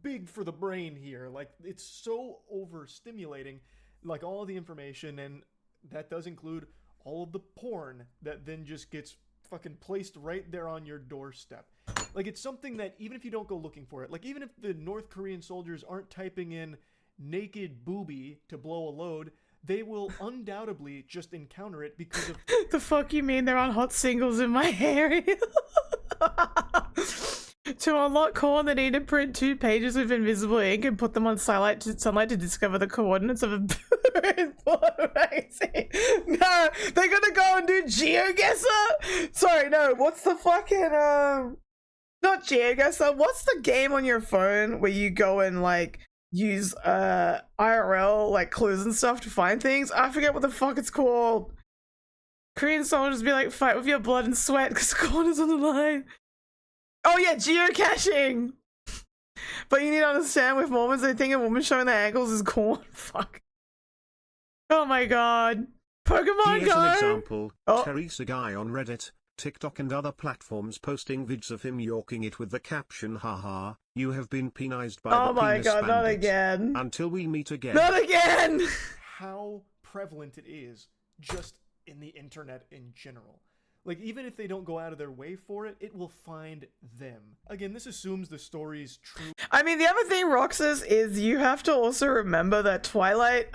big for the brain here. Like, it's so overstimulating, like all the information, and that does include all of the porn that then just gets fucking placed right there on your doorstep. Like, it's something that even if you don't go looking for it, like even if the North Korean soldiers aren't typing in naked boobie to blow a load, they will undoubtedly just encounter it because of... The fuck you mean they're on hot singles in my area? To unlock corn, they need to print 2 pages with invisible ink and put them on sunlight to discover the coordinates of a magazine. No, they're gonna go and do GeoGuessr? Sorry, no, what's the fucking, not GeoGuessr, what's the game on your phone where you go and, like, use, IRL, like, clues and stuff to find things? I forget what the fuck it's called. Korean soldiers be like, fight with your blood and sweat because corn is on the line. Oh yeah, geocaching! But you need to understand, with Mormons, they think a woman showing their ankles is corn. Fuck. Oh my god. Pokemon Here's Go! an example. Oh. Teresa Guy on Reddit, TikTok and other platforms posting vids of him yorking it with the caption, haha, you have been penized by Oh the my penis god, not bandit. again. Until we meet again. Not again! How prevalent it is just in the internet in general. Like, even if they don't go out of their way for it, it will find them. Again, this assumes the story's true. I mean, the other thing, Roxas, is you have to also remember that Twilight,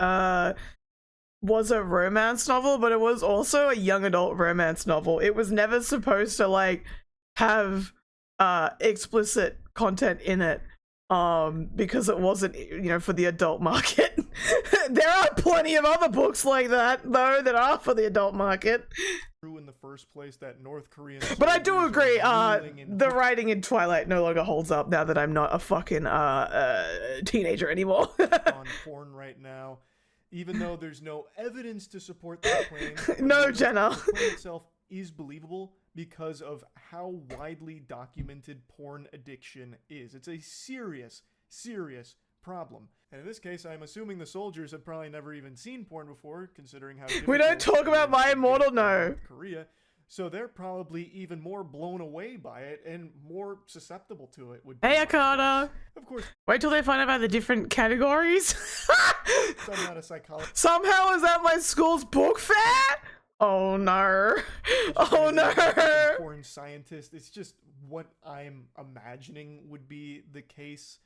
was a romance novel, but it was also a young adult romance novel. It was never supposed to, like, have, explicit content in it, because it wasn't, you know, for the adult market. There are plenty of other books like that, though, that are for the adult market. True in the first place that North Korean. But I do soldiers agree, are ruling in the writing in Twilight no longer holds up now that I'm not a fucking, teenager anymore. on porn right now, even though there's no evidence to support that claim. No, Jenna. The claim itself is believable because of how widely documented porn addiction is. It's a serious, serious problem. And in this case, I'm assuming the soldiers have probably never even seen porn before, considering how We don't difficult talk it about is My to Immortal, get no. North Korea. So they're probably even more blown away by it and more susceptible to it. Would be Hey, my Akata. guess. Of course, Wait till they find out about the different categories. I'm not a psychologist. Somehow I was at my school's book fair? Oh no. Oh no. Porn scientist. It's just what I'm imagining would be the case.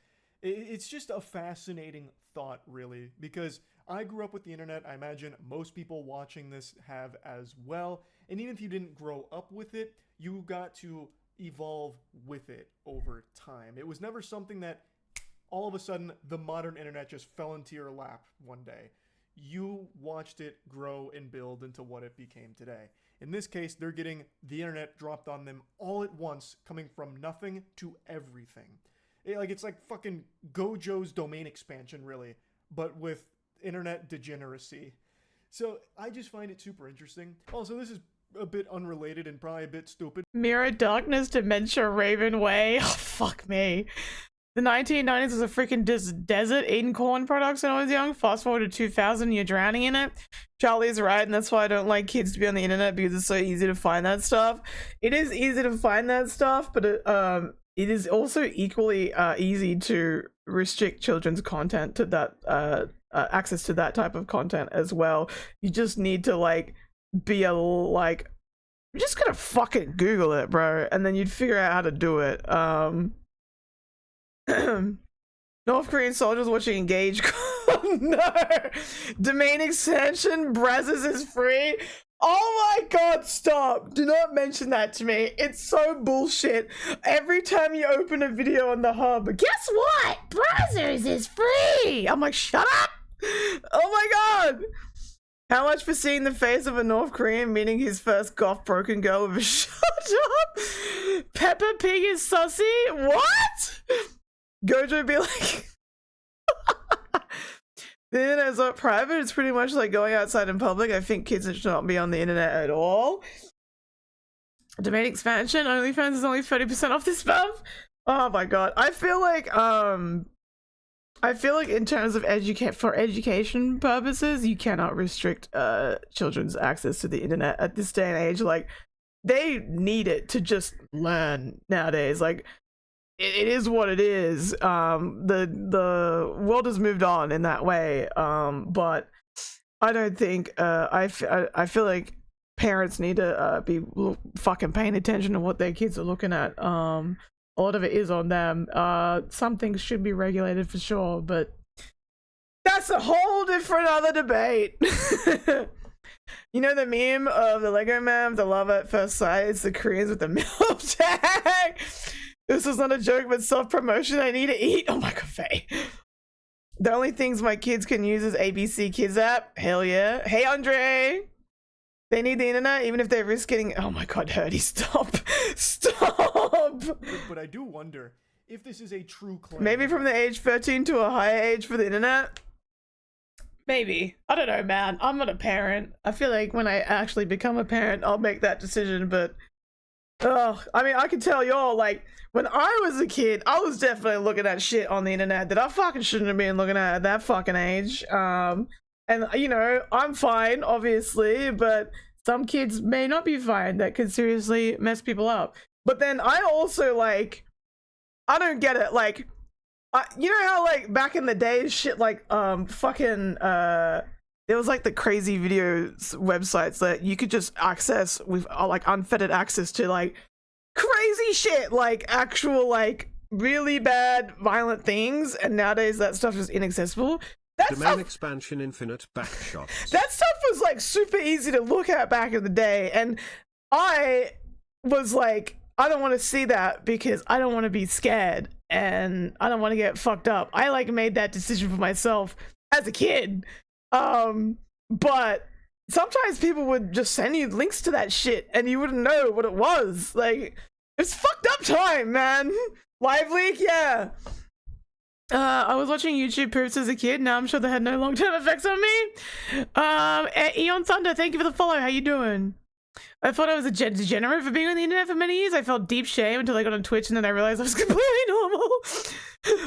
It's just a fascinating thought, really, because I grew up with the internet. I imagine most people watching this have as well. And even if you didn't grow up with it, you got to evolve with it over time. It was never something that all of a sudden the modern internet just fell into your lap one day. You watched it grow and build into what it became today. In this case, they're getting the internet dropped on them all at once, coming from nothing to everything. It's like fucking Gojo's domain expansion, really, but with internet degeneracy. So I just find it super interesting. Also, this is a bit unrelated and probably a bit stupid. Meera Darkness, Dementia, Raven Way. Oh, fuck me. The 1990s was a freaking desert eating corn products when I was young. Fast forward to 2000, you're drowning in it. Charlie's right, and that's why I don't like kids to be on the internet, because it's so easy to find that stuff. It is easy to find that stuff, but it is also equally easy to restrict children's content to that, access to that type of content as well. You just need to like be a like, you're just gonna fucking Google it, bro, and then you'd figure out how to do it. North Korean soldiers watching Engage. No, domain extension Brazzers is free. Oh my god, stop. Do not mention that to me. It's so bullshit. Every time you open a video on the hub, guess what? Brazzers is free. I'm like, shut up. Oh my god. How much for seeing the face of a North Korean meeting his first goth broken girl with a shut up? Peppa Pig is sussy? What? Gojo be like, the internet is not private. It's pretty much like going outside in public. I think kids should not be on the internet at all. Domain expansion. OnlyFans is only 30% off this month. Oh my god. I feel like in terms of education purposes, you cannot restrict children's access to the internet at this day and age. Like, they need it to just learn nowadays. Like, it is what it is. The world has moved on in that way, but I don't think I feel like parents need to be fucking paying attention to what their kids are looking at. A lot of it is on them. Some things should be regulated for sure, but that's a whole different other debate. You know the meme of the Lego man, the love at first sight? It's the Koreans with the milk tag. This was not a joke, but self-promotion. I need to eat. Oh my god, Faye. The only things my kids can use is ABC Kids app. Hell yeah. Hey, Andre. They need the internet, even if they risk getting... Oh my god, Hurdy, stop. Stop. But I do wonder if this is a true claim. Maybe from the age 13 to a higher age for the internet? Maybe. I don't know, man. I'm not a parent. I feel like when I actually become a parent, I'll make that decision, but... I mean, I can tell y'all, like, when I was a kid, I was definitely looking at shit on the internet that I fucking shouldn't have been looking at that fucking age. And, you know, I'm fine, obviously, but some kids may not be fine. That could seriously mess people up. But then I also, like, I don't get it. Like, you know how, like, back in the day, shit, like, there was like the crazy videos websites that you could just access with like unfettered access to like crazy shit, like actual like really bad violent things, and nowadays that stuff is inaccessible. Domain expansion infinite backshots. That stuff was like super easy to look at back in the day, and I was like, I don't want to see that because I don't want to be scared and I don't want to get fucked up. I like made that decision for myself as a kid. But sometimes people would just send you links to that shit and you wouldn't know what it was. Like, it's fucked up time, man. Live leak, yeah. I was watching YouTube poops as a kid. Now I'm sure they had no long-term effects on me. Eon Thunder, thank you for the follow. How you doing? I thought I was a degenerate for being on the internet for many years. I felt deep shame until I got on Twitch, and then I realized I was completely normal.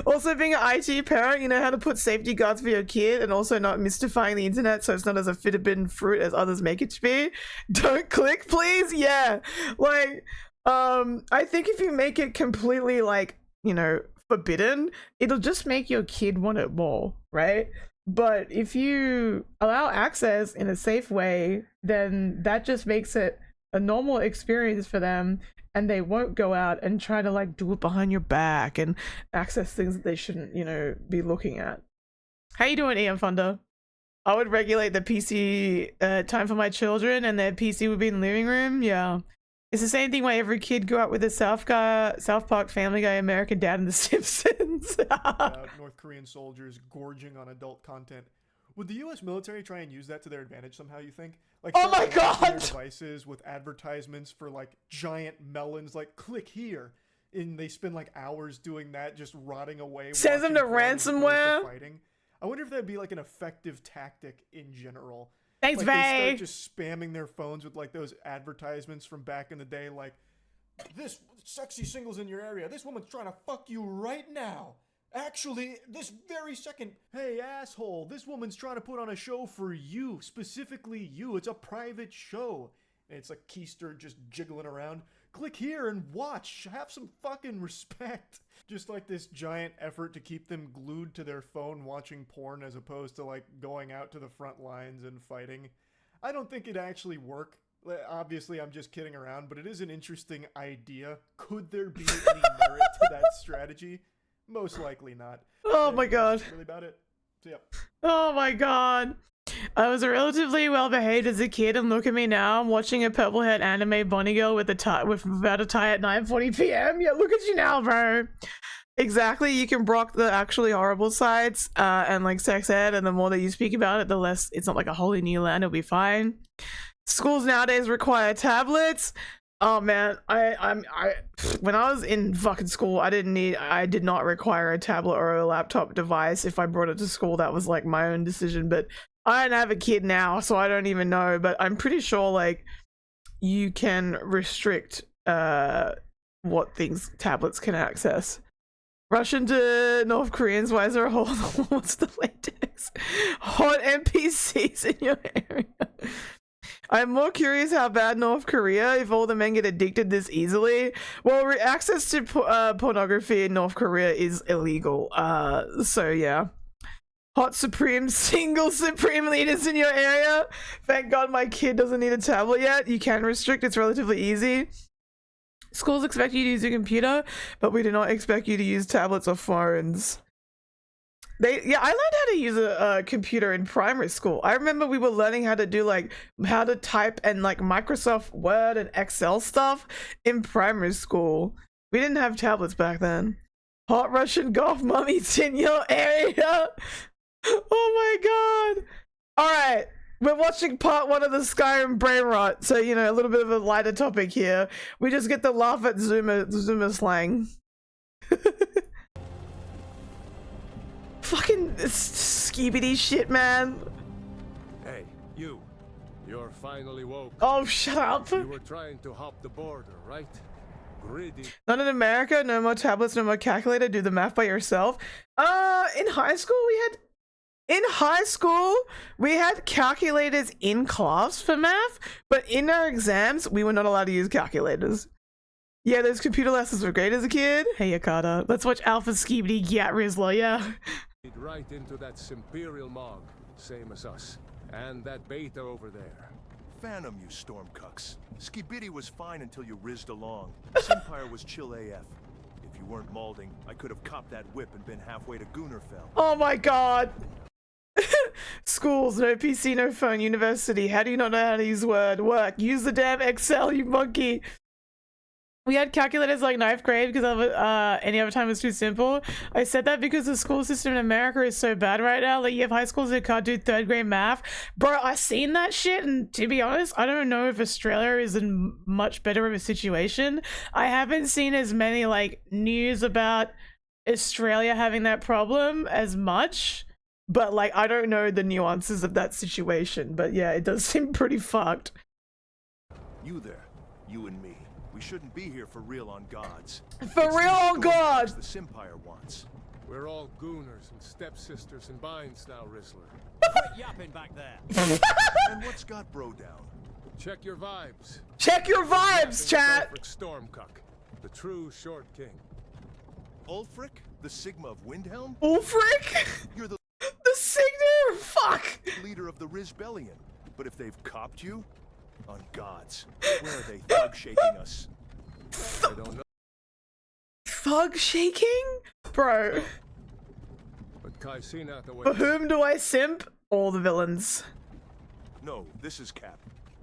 Also, being an IT parent, you know how to put safety guards for your kid and also not mystifying the internet so it's not as a forbidden fruit as others make it to be. Don't click, please. Yeah. Like, I think if you make it completely, like, you know, forbidden, it'll just make your kid want it more, right? But if you allow access in a safe way, then that just makes it a normal experience for them, and they won't go out and try to like do it behind your back and access things that they shouldn't, you know, be looking at. How you doing, Ian Thunder? I would regulate the PC time for my children, and their PC would be in the living room. Yeah. It's the same thing why every kid grew up with a South Park, Family Guy, American Dad, and The Simpsons. North Korean soldiers gorging on adult content. Would the U.S. military try and use that to their advantage somehow, you think? Like, oh my God! Their god! devices with advertisements for like giant melons, like click here, and they spend like hours doing that, just rotting away. Sends them to watching porn as opposed to ransomware. Fighting. I wonder if that'd be like an effective tactic in general. Thanks, like, they Vay. start just spamming their phones with like those advertisements from back in the day, like this sexy singles in your area. This woman's trying to fuck you right now. Actually, this very second. Hey, asshole, this woman's trying to put on a show for you, specifically you. It's a private show. And it's like Keister just jiggling around. Click here and watch. Have some fucking respect. Just like this giant effort to keep them glued to their phone watching porn as opposed to like going out to the front lines and fighting. I don't think it'd actually work. Obviously, I'm just kidding around, but it is an interesting idea. Could there be any merit to that strategy? Most likely not. Oh my god. That's really about it. So, yep. Oh my god. I was relatively well behaved as a kid, and look at me now. I'm watching a purple haired anime bunny girl with without a tie at 9:40 p.m. Yeah, look at you now, bro. Exactly. You can block the actually horrible sides and like sex ed, and the more that you speak about it, the less it's not like a wholly new land. It'll be fine. Schools nowadays require tablets. Oh man, I when I was in fucking school, I did not require a tablet or a laptop device. If I brought it to school, that was like my own decision. But I don't have a kid now, so I don't even know. But I'm pretty sure like you can restrict what things tablets can access. Russian to North Koreans, why is there a whole what's the latest? Hot NPCs in your area. I'm more curious how bad North Korea, if all the men get addicted this easily. Well, access to pornography in North Korea is illegal. So yeah. Hot Supreme, single Supreme leaders in your area. Thank God my kid doesn't need a tablet yet. You can restrict, it's relatively easy. Schools expect you to use a computer, but we do not expect you to use tablets or phones. I learned how to use a computer in primary school. I remember we were learning how to do like how to type and like Microsoft Word and Excel stuff in primary school. We didn't have tablets back then. Hot Russian golf mummies in your area. Oh my god. All right. We're watching part 1 of the Skyrim Brainrot, so you know, a little bit of a lighter topic here. We just get to laugh at Zoomer slang. Fucking skibidi shit, man. Hey, you're finally woke. Oh, shut up. You were trying to hop the border, right? Greedy. Not in America, no more tablets, no more calculator, do the math by yourself. In high school we had calculators in class for math, but in our exams we were not allowed to use calculators. Yeah, those computer lessons were great as a kid. Hey Yakata, let's watch Alpha Skibidi Gat Rizla, yeah. Right into that Imperial Mog, same as us. And that beta over there. Phantom, you stormcucks. Skibidi was fine until you rizzed along. Simpire was chill AF. If you weren't Malding, I could have copped that whip and been halfway to Gunnerfell. Oh my god. Schools, no PC, no phone, university. How do you not know how to use Word? Work. Use the damn Excel, you monkey. We had calculators like 9th grade because of any other time was too simple. I said that because the school system in America is so bad right now. Like you have high schools that can't do 3rd grade math. Bro, I seen that shit, and to be honest, I don't know if Australia is in much better of a situation. I haven't seen as many like news about Australia having that problem as much, but like I don't know the nuances of that situation. But yeah, it does seem pretty fucked. You there, you and me. We shouldn't be here for real on gods. For real on gods! The Simpire wants. We're all gooners and stepsisters and binds now, Rizzler. Quit yapping back there. And what's got bro down? Check your vibes. Check your vibes, chat! Ulfric Stormcuck, the true short king. Ulfric? The Sigma of Windhelm? Ulfric? You're the Signer? Fuck! leader of the Rizbellion. But if they've copped you, on gods, where are they thug shaking us? I don't know. Thug shaking? Bro. But Kaisina the way. For whom do I simp? All the villains. No, this is Cap.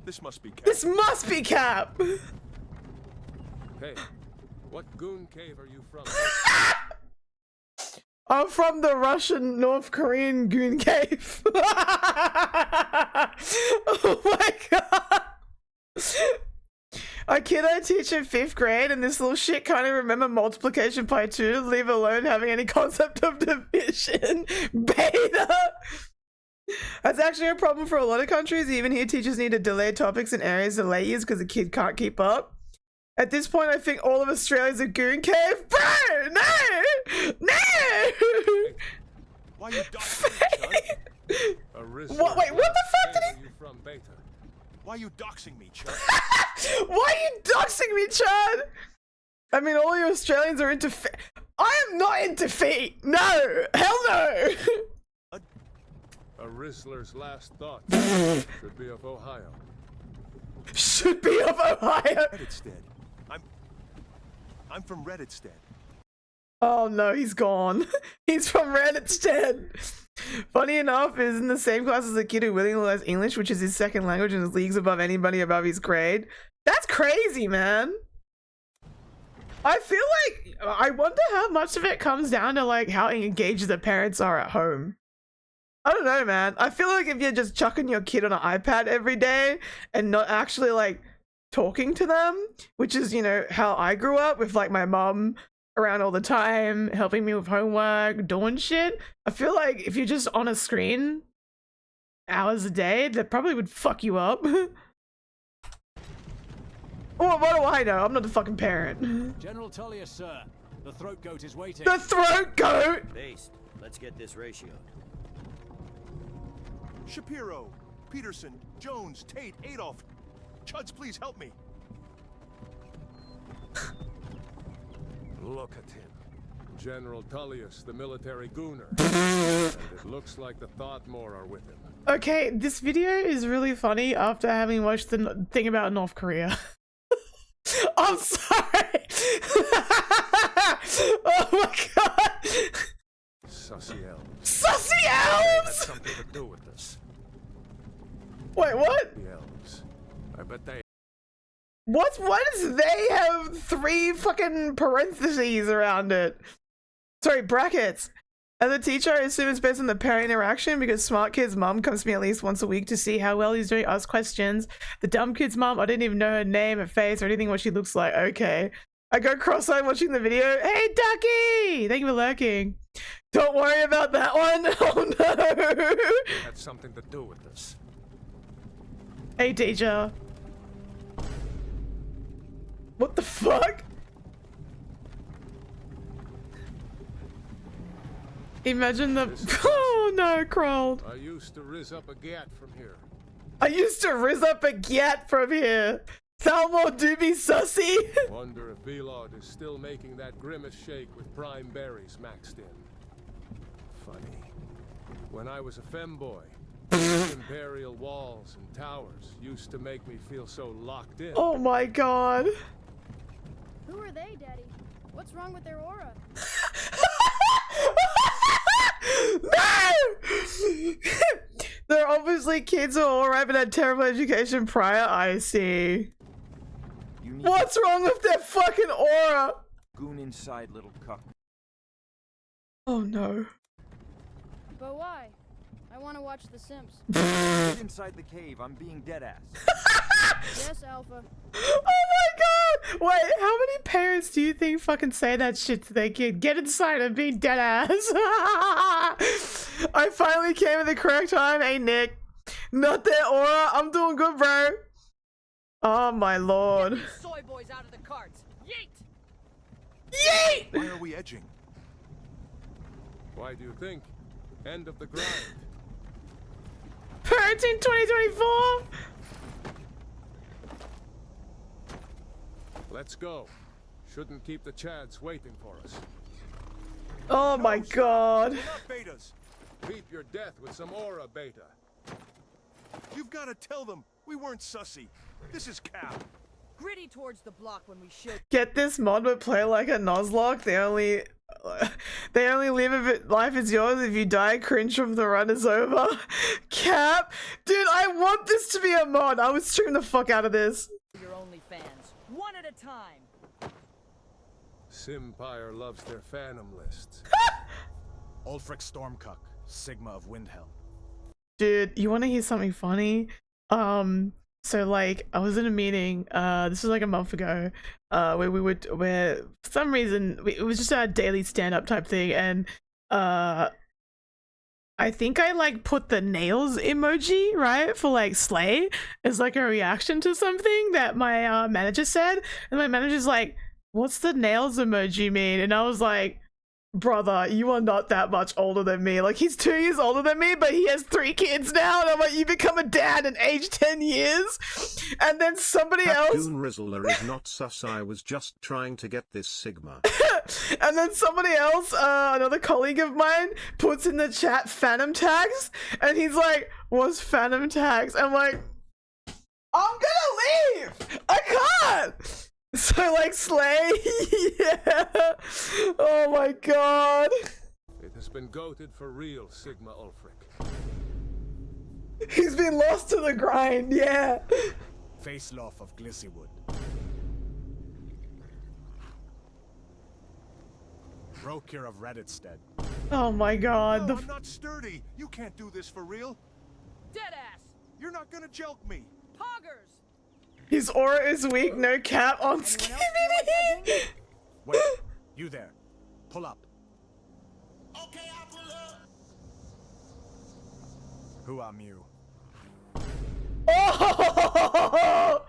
This must be Cap. This must be Cap! Hey, what goon cave are you from? I'm from the Russian North Korean goon cave. Oh my god. A kid I teach in 5th grade, and this little shit can't even remember multiplication by 2, leave alone having any concept of division. Beta! That's actually a problem for a lot of countries. Even here, teachers need to delay topics in areas of late years because the kid can't keep up. At this point, I think all of Australia's a goon cave. Bro! No! No! Why you doxing me, Chud? What? Wait, what the fuck did he... You from Beta? Why you doxing me, Chud? Why are you doxing me, Chad? I mean, all you Australians are into feet. I am not into feet. No. Hell no. A Rizzler's last thought should be of Ohio. Should be of Ohio. Redditstead. I'm from Redditstead. Oh no, he's gone. He's from Redditstead. Funny enough, is in the same class as a kid who willingly learns English, which is his second language, and is leagues above anybody above his grade. That's crazy, man. I feel like, I wonder how much of it comes down to like how engaged the parents are at home. I don't know, man. I feel like if you're just chucking your kid on an iPad every day and not actually like talking to them, which is, you know, how I grew up with like my mom around all the time, helping me with homework, doing shit. I feel like if you're just on a screen hours a day, that probably would fuck you up. Well, what do I know? I'm not the fucking parent. General Tullius, sir. The throat goat is waiting. The throat goat! Based. Let's get this ratio. Shapiro, Peterson, Jones, Tate, Adolf. Chuds, please help me. Look at him. General Tullius, the military gooner. And it looks like the Thoughtmore are with him. Okay, this video is really funny after having watched the thing about North Korea. I'm sorry. Oh my god. Sussy elves. Sussy They had elves! something to do with this. Wait, what? The elves. I bet they... Why does they have 3 fucking parentheses around it? Sorry, brackets. As a teacher, I assume it's based on the parent interaction because smart kid's mom comes to me at least once a week to see how well he's doing, ask questions. The dumb kid's mom, I didn't even know her name, her face, or anything what she looks like. Okay. I go cross-eyed watching the video. Hey, Ducky! Thank you for lurking. Don't worry about that one. Oh no! had something to do with this. Hey, teacher. What the fuck? Imagine the... Oh no, crawled. I used to rizz up a gat from here. I used to rizz up a gat from here. Thalmor do be sussy. Wonder if Velod is still making that grimace shake with prime berries maxed in. Funny. When I was a femboy, imperial walls and towers used to make me feel so locked in. Oh my god. Who are they, Daddy? What's wrong with their aura? No! They're obviously kids who are alright but had terrible education prior. I see. What's wrong with their fucking aura? Goon inside, little cuck. Oh no. But why? I want to watch The Sims. Get inside the cave. I'm being dead ass. Yes, Alpha. Oh my god! Wait, how many parents do you think fucking say that shit to their kid? Get inside and be dead ass. I finally came at the correct time, hey Nick. Not their aura. I'm doing good, bro. Oh my lord. Get these soy boys out of the carts. Yeet! Yeet! Why are we edging? Why do you think? End of the grind. Parenting 2024? Let's go. Shouldn't keep the Chads waiting for us. Oh my god. We're not betas. Beat your death with some aura, Beta. You've got to tell them we weren't sussy. This is cap. Gritty towards the block when we should. Get this mod but play like a Nuzlocke. They only live if life is yours. If you die, cringe from the run is over. Cap. Dude, I want this to be a mod. I would stream the fuck out of this. Your only fans. One at a time. Simpire loves their phantom lists. Ulfric Stormcuck, Sigma of Windhelm. Dude, you want to hear something funny? So like I was in a meeting, this was like a month ago, where for some reason it was just our daily stand-up type thing, and I think I like put the nails emoji, right, for like slay as like a reaction to something that my manager said, and my manager's like, what's the nails emoji mean? And I was like, brother, you are not that much older than me. Like, he's 2 years older than me, but he has 3 kids now, and I'm like, you become a dad in age 10 years? And then somebody else... Goon Rizzler is not sus, I was just trying to get this Sigma. And then somebody else, another colleague of mine, puts in the chat phantom tags, and he's like, what's phantom tags? I'm like, I'm gonna leave! I can't! So like slay, yeah. Oh my god. It has been goated for real, Sigma Ulfric. He's been lost to the grind, yeah. Faceloff of Glissywood. Brokir of Redditstead. Oh my god. No, I'm not sturdy. You can't do this for real. Deadass! You're not gonna joke me. Poggers! His aura is weak, no cap on Skibidi. Wait, you there. Pull up. Okay, I'll pull up. Who am you? Oh!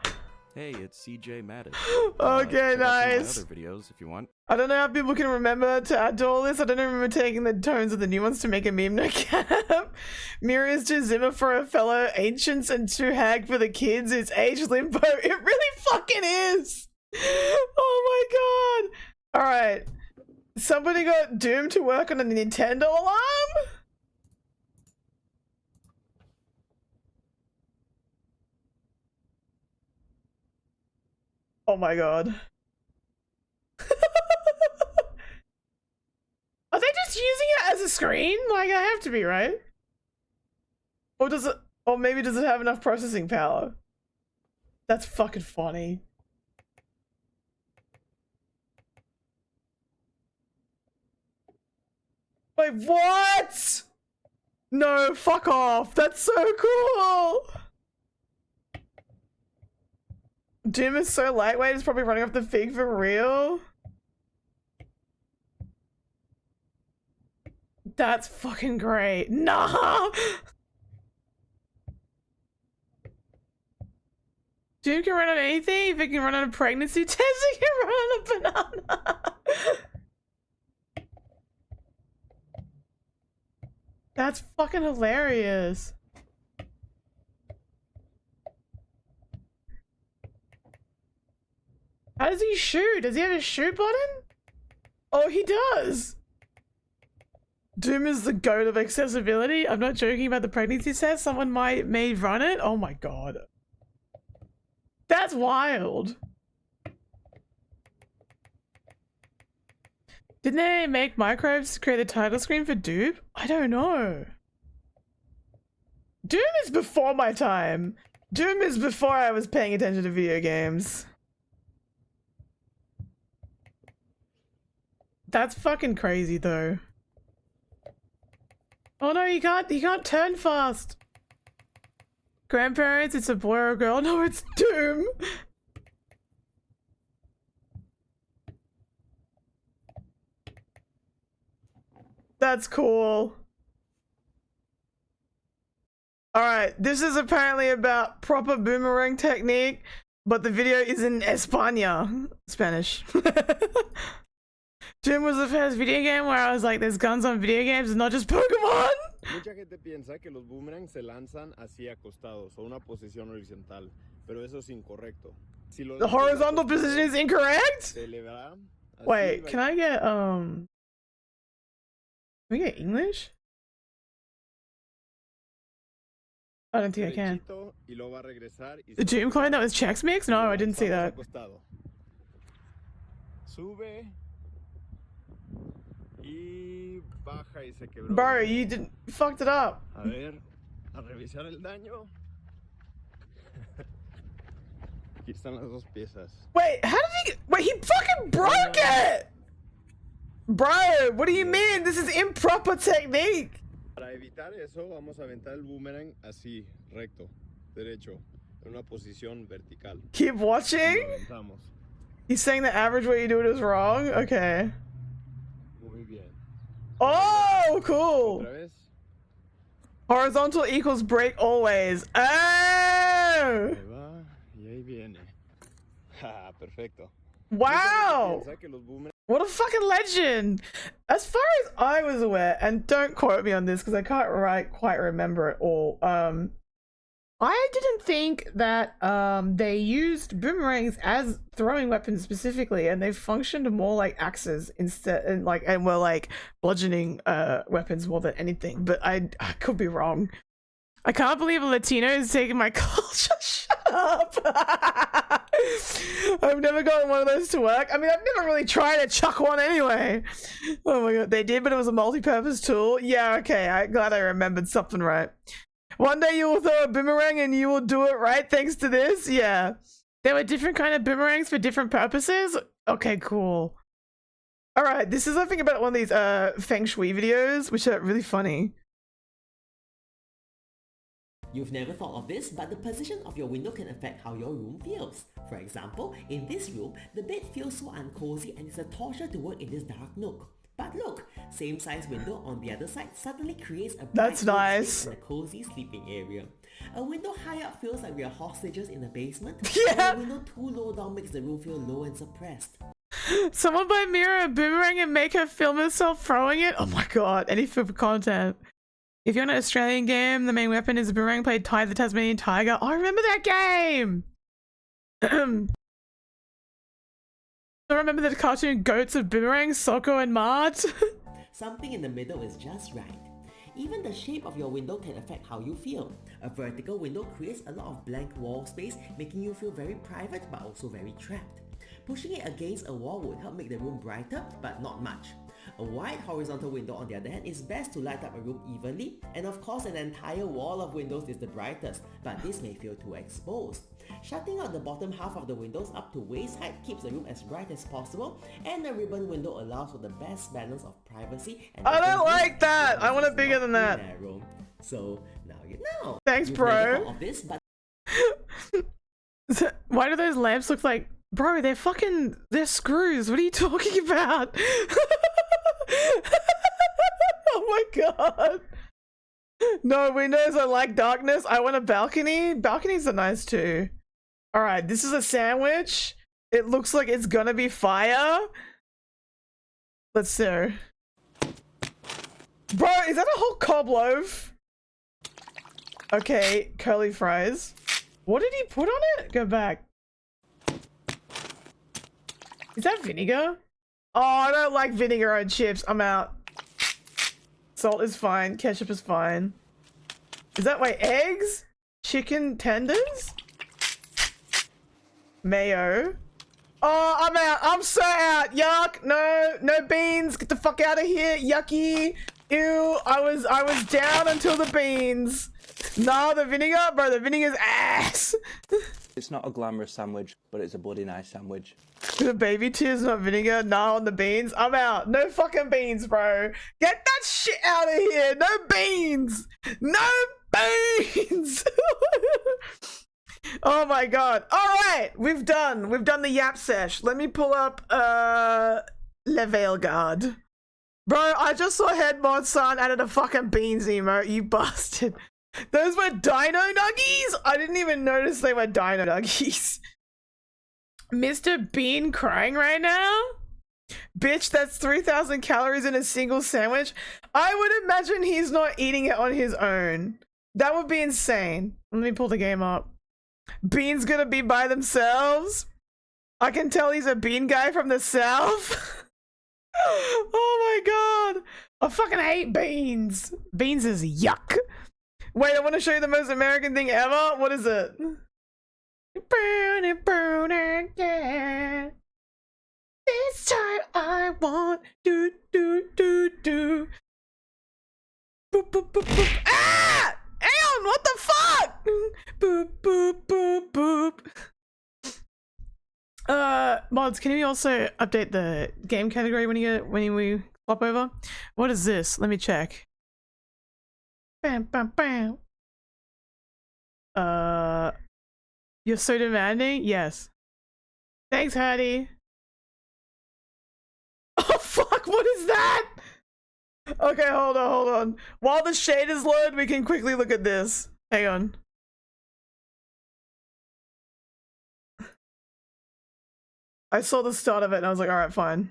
Hey, it's CJMattia. Okay, nice. Other videos if you want. I don't know how people can remember to add to all this. I don't remember taking the tones of the new ones to make a meme no cap. Meera is too Zimmer for her fellow ancients and too hag for the kids. It's age limbo. It really fucking is. Oh my god. Alright. Somebody got Doom to work on a Nintendo alarm? Oh my god. Are they just using it as a screen? Like, I have to be, right? Or does it, or maybe does it have enough processing power? That's fucking funny. Wait, what? No, fuck off. That's so cool. Doom is so lightweight, it's probably running off the fig for real. That's fucking great. Nah! Doom can run on anything. If it can run on a pregnancy test, it can run on a banana. That's fucking hilarious. How does he shoot? Does he have a shoot button? Oh, he does. Doom is the goat of accessibility. I'm not joking about the pregnancy test. Someone may run it. Oh my god. That's wild. Didn't they make microbes to create the title screen for Doom? I don't know. Doom is before my time. Doom is before I was paying attention to video games. That's fucking crazy though. Oh no, you can't turn fast. Grandparents, it's a boy or a girl. No, it's Doom. That's cool. Alright, this is apparently about proper boomerang technique, but the video is in España. Spanish. Doom was the first video game where I was like, there's guns on video games and not just Pokemon! Mucha gente piensa que los boomerangs se lanzan así acostados o una posición horizontal, pero eso es incorrecto. Si lo The horizontal position is incorrect? se elevará así Wait, can I get, can we get English? I don't think I can. y luego va a regresar y The Doom clone that was Chex Mix? No, I didn't see that. acostado. Sube y baja y se quebró. Bro, you fucked it up. A ver, a revisar el daño. Aquí están las dos piezas. Wait, how did he get, wait, he fucking Bro, what do you mean? This is improper technique. Para evitar eso, vamos a aventar el boomerang así, recto, derecho, en una posición vertical. Keep watching? Lo aventamos. He's saying the average way you do it is wrong? Okay. Muy bien. Oh, cool. Otra vez. Horizontal equals break always. Oh! Ahí va, y ahí viene. Ja, perfecto. Wow! Piensa que los boomerangs What a fucking legend! As far as I was aware, and don't quote me on this because I can't quite remember it all. I didn't think that they used boomerangs as throwing weapons specifically, and they functioned more like axes instead, and were like bludgeoning weapons more than anything. But I could be wrong. I can't believe a Latino is taking my culture. Shut up! I've never gotten one of those to work. I mean, I've never really tried to chuck one anyway. Oh my god, they did, but it was a multi-purpose tool. Yeah, okay, I'm glad I remembered something right. One day you will throw a boomerang and you will do it right thanks to this? Yeah. There were different kind of boomerangs for different purposes? Okay, cool. Alright, this is I think about one of these Feng Shui videos, which are really funny. You've never thought of this, but the position of your window can affect how your room feels. For example, in this room, the bed feels so uncozy and it's a torture to work in this dark nook. But look, same size window on the other side suddenly creates a bright nice. and a cozy sleeping area. A window high up feels like we are hostages in the basement. Yeah. And a window too low down makes the room feel low and suppressed. Someone buy Meera a boomerang and make her film herself throwing it? Oh my god, any for content. If you're in an Australian game, the main weapon is a boomerang played Ty the Tasmanian Tiger. I remember that game! I remember the cartoon Goats of Boomerang, Soko and Mart. Something in the middle is just right. Even the shape of your window can affect how you feel. A vertical window creates a lot of blank wall space, making you feel very private but also very trapped. Pushing it against a wall would help make the room brighter, but not much. A wide horizontal window on the other hand is best to light up a room evenly, and of course an entire wall of windows is the brightest, but this may feel too exposed. Shutting out the bottom half of the windows up to waist height keeps the room as bright as possible, and a ribbon window allows for the best balance of privacy and I don't like that! I want it bigger than that. Narrow. So now you know. Thanks, You've bro. never thought of this, but Why do those lamps look like... Bro, they're screws. What are you talking about? Oh my god. No windows, I like darkness. I want a balcony. Balconies are nice too. Alright, this is a sandwich. It looks like it's gonna be fire. Let's see. Bro, is that a whole cob loaf? Okay, curly fries. What did he put on it? Go back. Is that vinegar? Oh, I don't like vinegar on chips. I'm out. Salt is fine. Ketchup is fine. Is that wait, eggs? Chicken tenders? Mayo. Oh, I'm out. I'm so out. Yuck. No beans. Get the fuck out of here. Yucky. Ew. I was down until the beans. Nah, the vinegar, bro. The vinegar's ass. It's not a glamorous sandwich, but it's a bloody nice sandwich. The baby tears, not vinegar. Nah, on the beans. I'm out. No fucking beans, bro. Get that shit out of here. No beans. No beans. Oh my god. All right, we've done the yap sesh. Let me pull up Le Veilguard. Bro, I just saw Headmod-san added a fucking beans emote, you bastard. Those were dino nuggies? I didn't even notice they were dino nuggies. Mr. Bean crying right now? Bitch, that's 3,000 calories in a single sandwich. I would imagine he's not eating it on his own. That would be insane. Let me pull the game up. Beans gonna be by themselves? I can tell he's a bean guy from the south. Oh my god. I fucking hate beans. Beans is yuck. Wait, I want to show you the most American thing ever. What is it? Yeah. This time I want do. Boop boop boop boop. Ah! Aeon, what the fuck? Boop boop boop boop. mods, can we also update the game category when we swap over? What is this? Let me check. Bam, bam, bam. You're so demanding? Yes. Thanks, Hattie. Oh fuck, what is that? Okay, hold on. While the shaders load, we can quickly look at this. Hang on. I saw the start of it and I was like, alright, fine.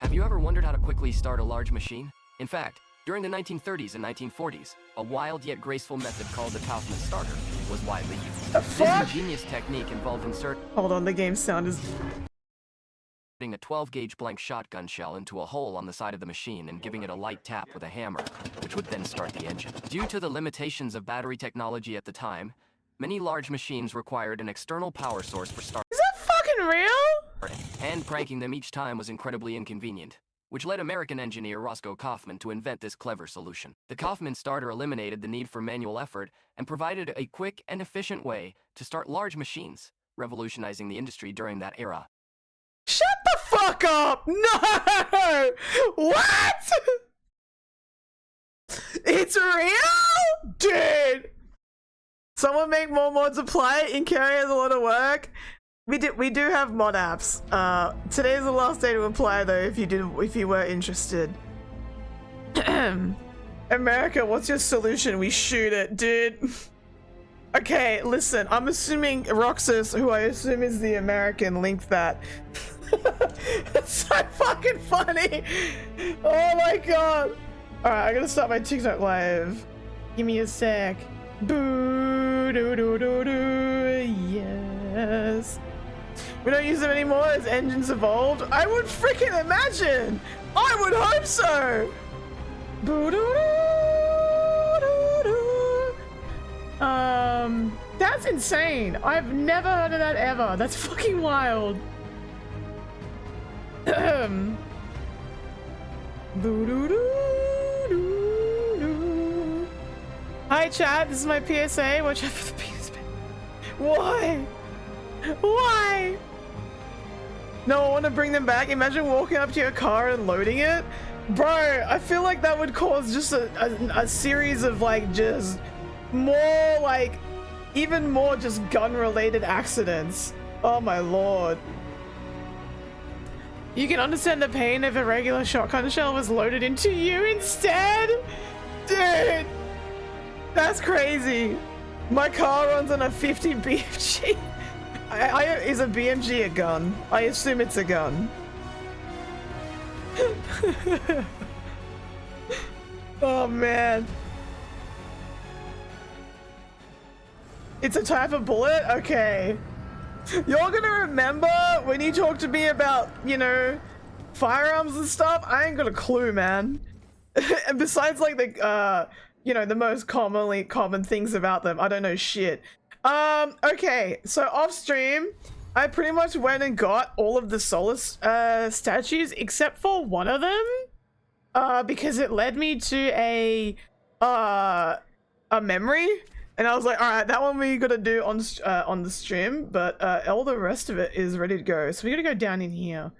Have you ever wondered how to quickly start a large machine? In fact, during the 1930s and 1940s, a wild yet graceful method called the Kaufman starter was widely used. This ingenious technique involved inserting Hold on, the game sound is... a 12-gauge blank shotgun shell into a hole on the side of the machine and giving it a light tap with a hammer, which would then start the engine. Due to the limitations of battery technology at the time, many large machines required an external power source for starting. Is that fucking real? And cranking them each time was incredibly inconvenient, which led American engineer Roscoe Kaufman to invent this clever solution. The Kaufman starter eliminated the need for manual effort and provided a quick and efficient way to start large machines, revolutionizing the industry during that era. Shut the fuck up! No! What? It's real? Dude! Someone make more mods apply. In-carry has a lot of work. We do have mod apps. Today's the last day to apply though, if you were interested. America, what's your solution? We shoot it, dude. Okay, listen, I'm assuming Roxas, who I assume is the American, linked that. That's so fucking funny. Oh my god. Alright, I gotta start my TikTok live. Give me a sec. Boo doo doo doo doo. Yes. We don't use them anymore as engines evolved. I would freaking imagine. I would hope so. Boo doo doo doo doo. That's insane. I've never heard of that ever. That's fucking wild. Doo doo doo doo doo. Hi chat, this is my PSA. Watch out for the PSA. Why? Why? No, I want to bring them back. Imagine walking up to your car and loading it. Bro, I feel like that would cause just a series of like just more like even more just gun related accidents. Oh my lord. You can understand the pain if a regular shotgun shell was loaded into you instead? Dude, that's crazy. My car runs on a 50 BFG. Is a BMG a gun? I assume it's a gun. Oh man. It's a type of bullet? Okay. You're gonna remember when you talk to me about, you know, firearms and stuff? I ain't got a clue, man. And besides like the, you know, the most common things about them, I don't know shit. Okay, so off stream, I pretty much went and got all of the Solus statues except for one of them, because it led me to a memory, and I was like, all right, that one we gotta do on the stream, but all the rest of it is ready to go. So we gotta go down in here.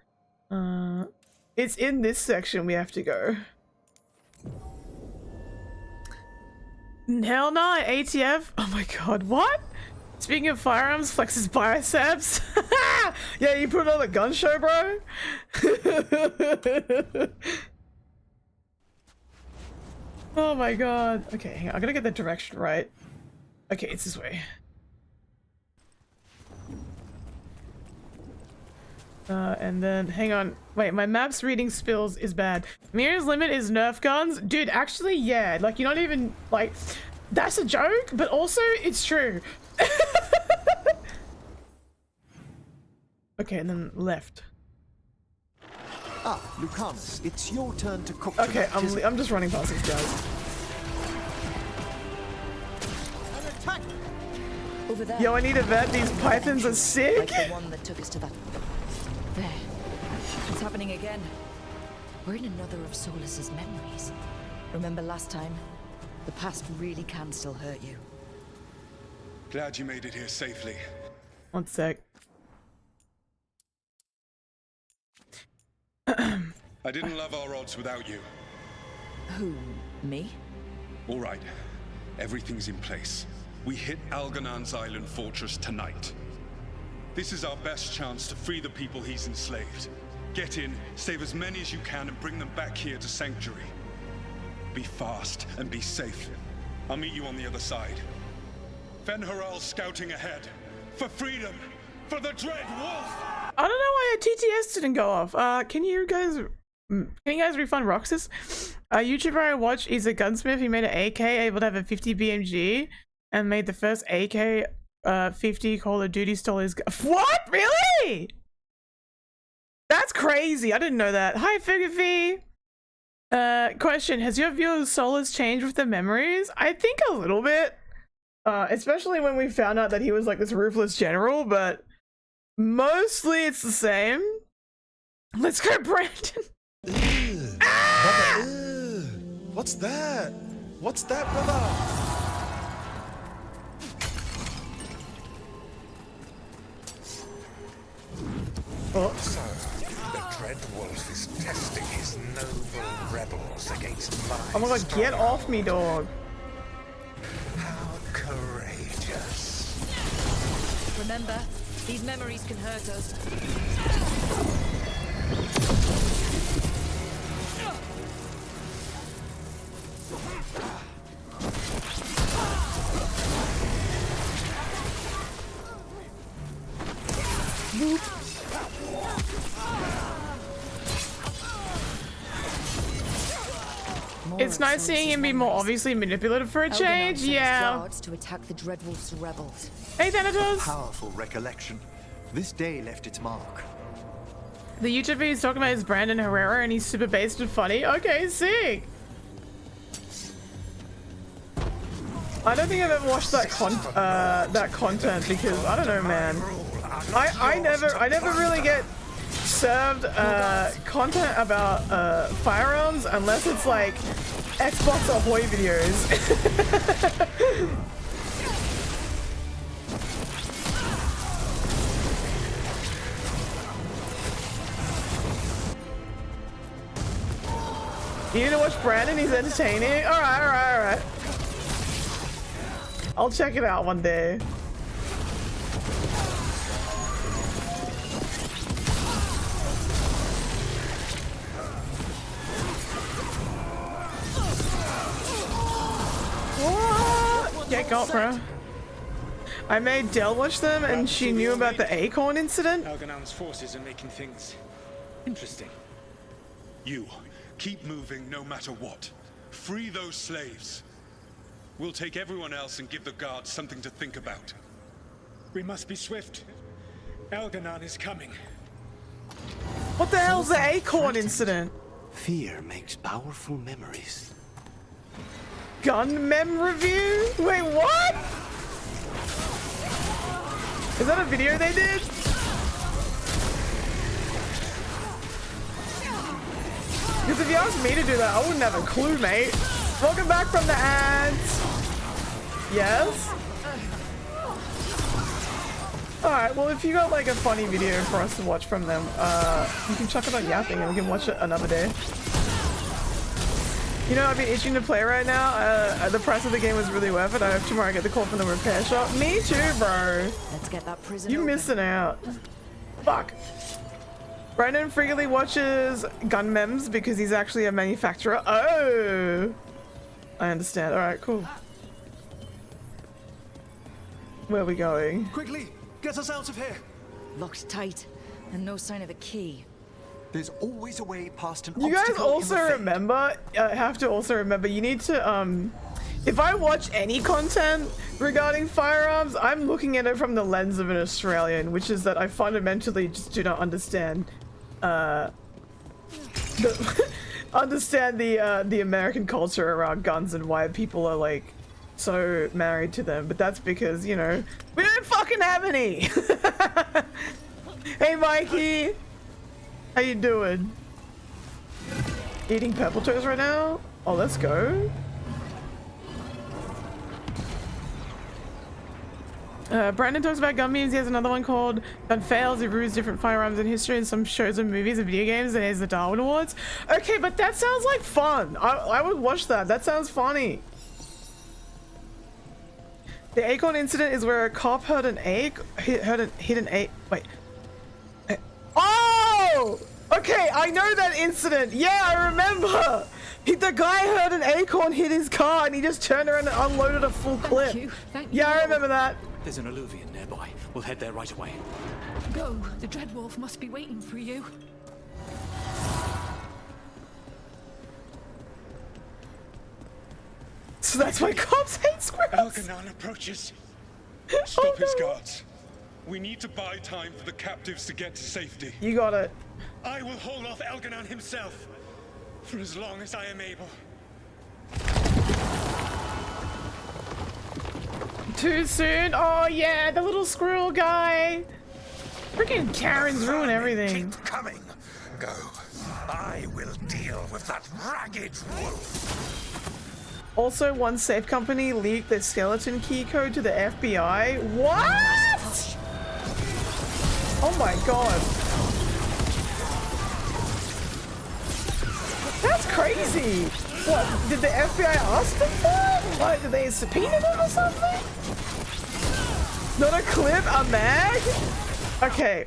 It's in this section we have to go. Hell no, ATF. Oh my god, what? Speaking of firearms, flexes biceps. Yeah, you put on a gun show, bro. Oh my god. Okay, hang on, I gotta get the direction right. Okay, it's this way. And then, hang on. Wait, my map's reading spills is bad. Meera's limit is Nerf guns? Dude, actually, yeah. Like, you're not even, like, that's a joke, but also, it's true. Okay, and then left. Ah, Lucanus, it's your turn to cook. Okay, I'm just running past these guys. An attack! Over there. Yo, I need a vet. These pythons are sick. Like the one that took us to that. There. It's happening again. We're in another of Solus's memories. Remember last time? The past really can still hurt you. Glad you made it here safely. One sec. I didn't love our odds without you. Who? Me? All right, everything's in place. We hit Algernon's island fortress tonight. This is our best chance to free the people he's enslaved. Get in, save as many as you can, and bring them back here to Sanctuary. Be fast and be safe. I'll meet you on the other side. Fen-Haral's scouting ahead. For freedom! For the Dread Wolf! I don't know why TTS didn't go off. Can you guys refund Roxas? A YouTuber I watch is a gunsmith. He made an AK able to have a 50 BMG and made the first AK 50 Call of Duty stole his gun. What? Really? That's crazy. I didn't know that. Hi, Figurfee. Question: has your view of Solus changed with the memories? I think a little bit. Especially when we found out that he was like this ruthless general, but mostly it's the same. Let's go, Brandon. Ah! What's that? What's that, brother? Oh. So, the Dread Wolf is testing his noble rebels against my Oh my god, get off me, dog. How courageous. Remember, these memories can hurt us. It's nice seeing him be more obviously manipulative for a change. Yeah. To attack the Dreadwolf's rebels. Hey, Thanatos. Powerful recollection. This day left its mark. The YouTuber he's talking about is Brandon Herrera, and he's super based and funny. Okay, sick. I don't think I've ever watched that content because I don't know, man. I never really get served content about firearms unless it's like Xbox Ahoy videos. You need to watch Brandon, he's entertaining. Alright. I'll check it out one day. What? Get got, bro. I made Del watch them and she knew about the Acorn incident. Algernon's forces are making things interesting. You keep moving no matter what. Free those slaves. We'll take everyone else and give the guards something to think about. We must be swift. Algernon is coming. What the hell's the Acorn incident? Fear makes powerful memories. Gun mem review? Wait, what? Is that a video they did? Because if you asked me to do that, I wouldn't have a clue, mate. Welcome back from the ads. Yes? Alright, well if you got like a funny video for us to watch from them, you can chuck it on Yapping and we can watch it another day. You know, I've been itching to play right now. The price of the game was really worth it. I hope tomorrow I get the call from the repair shop. Me too, bro. Let's get that prison You open. missing out. Fuck. Brandon frequently watches gun memes because he's actually a manufacturer. Oh! I understand. Alright, cool. Where are we going? Quickly, get us out of here. Locked tight, and no sign of a key. There's always a way past an You guys obstacle in also the fate. remember, have to also remember, you need to, if I watch any content regarding firearms, I'm looking at it from the lens of an Australian, which is that I fundamentally just do not understand, the American culture around guns and why people are like so married to them. But that's because, you know, we don't fucking have any. Hey Mikey, how you doing? Eating purple toes right now? Oh, let's go. Brandon talks about gun memes. He has another one called Gun Fails. It ruins different firearms in history in some shows and movies and video games. And there's the Darwin Awards. Okay, but that sounds like fun. I would watch that. That sounds funny. The acorn incident is where a cop heard an egg. Hit an egg. Wait. Oh! Okay, I know that incident. Yeah, I remember. The guy heard an acorn hit his car and he just turned around and unloaded a full clip. Thank yeah, you. I remember that. There's an alluvion nearby. We'll head there right away. Go. The Dreadwolf must be waiting for you. So that's why cops hate squirrels. Algernon approaches. Stop his guards. We need to buy time for the captives to get to safety. You got it. I will hold off Algernon himself for as long as I am able. Too soon? Oh yeah, the little squirrel guy. Freaking Karens ruin everything. Keep coming. Go. I will deal with that ragged wolf. Also, one safe company leaked their skeleton key code to the FBI. What? Oh my god. That's crazy. What, did the FBI ask them for it? Like, did they subpoena them or something? Not a clip, a mag? Okay.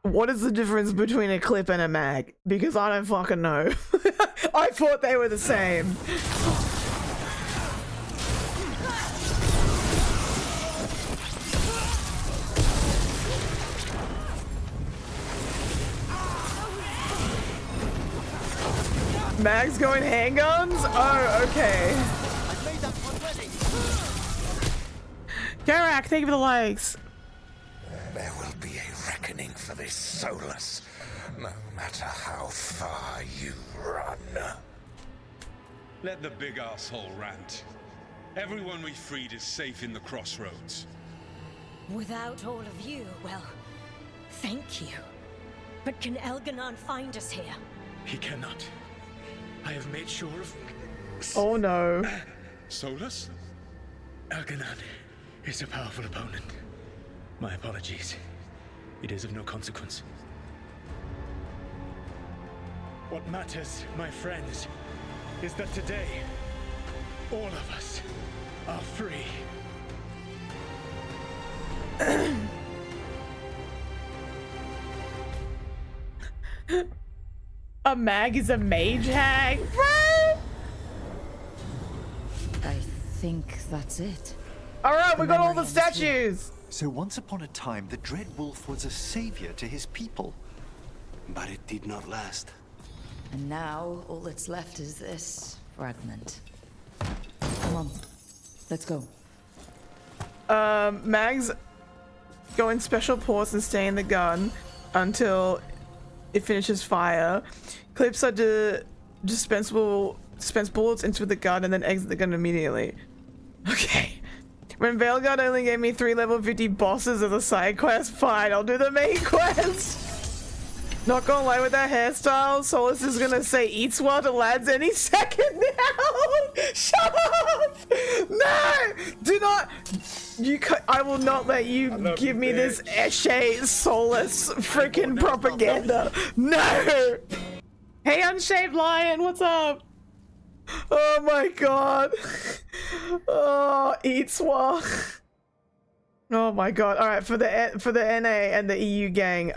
What is the difference between a clip and a mag? Because I don't fucking know. I thought they were the same. Mag's going handguns? Oh, okay. Garak, thank you for the likes. There will be a reckoning for this Solus, no matter how far you run. Let the big asshole rant. Everyone we freed is safe in the crossroads. Without all of you, well, thank you. But can Algernon find us here? He cannot. I have made sure of... Oh no. Solus? Algernon is a powerful opponent. My apologies. It is of no consequence. What matters, my friends, is that today, all of us are free. A mag is a mage hag, right? I think that's it. Alright, we got all the statues! So once upon a time, the Dread Wolf was a savior to his people. But it did not last. And now, all that's left is this fragment. Come on, let's go. Mags go in special pause and stay in the gun until it finishes fire. Clips are to dispense bullets into the gun and then exit the gun immediately. Okay. When Veilguard only gave me 3 level 50 bosses as a side quest, fine, I'll do the main quest. Not gonna lie with that hairstyle, Solus is gonna say Eatswa to lads any second now. Shut up! No! Do not. I will not let you give me this Eshe Solus freaking propaganda. No! Hey, Unshaved Lion, what's up? Oh my god. Oh, Eatswa. Oh my god. Alright, for the NA and the EU gang,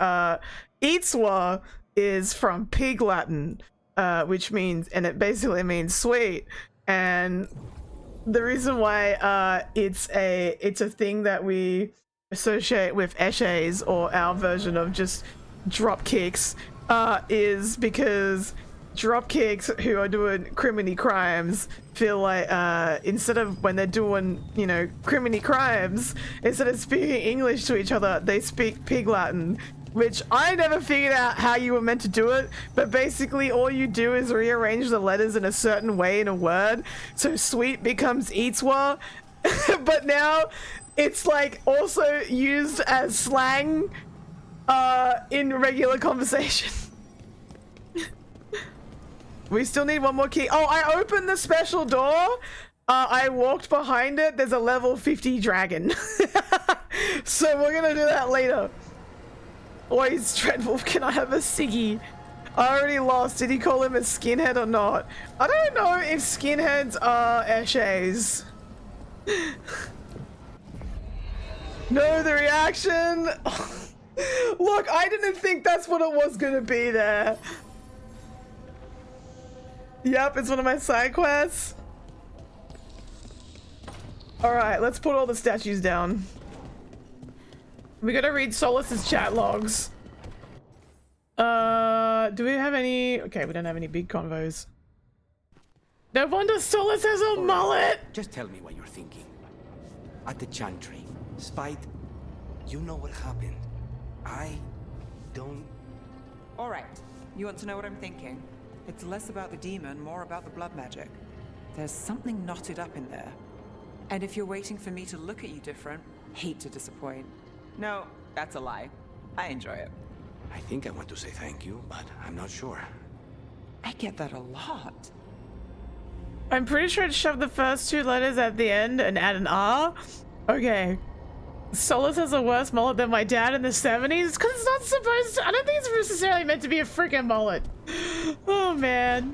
Eatswa is from Pig Latin, which means, and it basically means sweet. And the reason why it's a thing that we associate with Eshes, or our version of just drop kicks, is because drop kicks who are doing criminy crimes feel like instead of when they're doing, you know, criminy crimes, instead of speaking English to each other, they speak Pig Latin, which I never figured out how you were meant to do it, but basically all you do is rearrange the letters in a certain way in a word, so sweet becomes Eatswa, but now it's like also used as slang in regular conversation. We still need one more key. Oh, I opened the special door. I walked behind it. There's a level 50 dragon. So we're gonna do that later. Wait, Dreadwolf, can I have a ciggy? I already lost. Did he call him a skinhead or not? I don't know if skinheads are eshays. No, the reaction. Look, I didn't think that's what it was gonna be there. Yep, it's one of my side quests. Alright, let's put all the statues down. We gotta read Solus's chat logs. Do we have any? Okay, we don't have any big convos. No wonder Solus has a mullet! Just tell me what you're thinking. At the chantry, Spite, you know what happened. I don't... Alright, you want to know what I'm thinking? It's less about the demon, more about the blood magic. There's something knotted up in there. And if you're waiting for me to look at you different, hate to disappoint. No, that's a lie. I enjoy it. I think I want to say thank you, but I'm not sure. I get that a lot. I'm pretty sure it shoved the first two letters at the end and add an R. Okay. Solus has a worse mullet than my dad in the 70s. It's because it's not supposed to. I don't think it's necessarily meant to be a freaking mullet. Oh, man.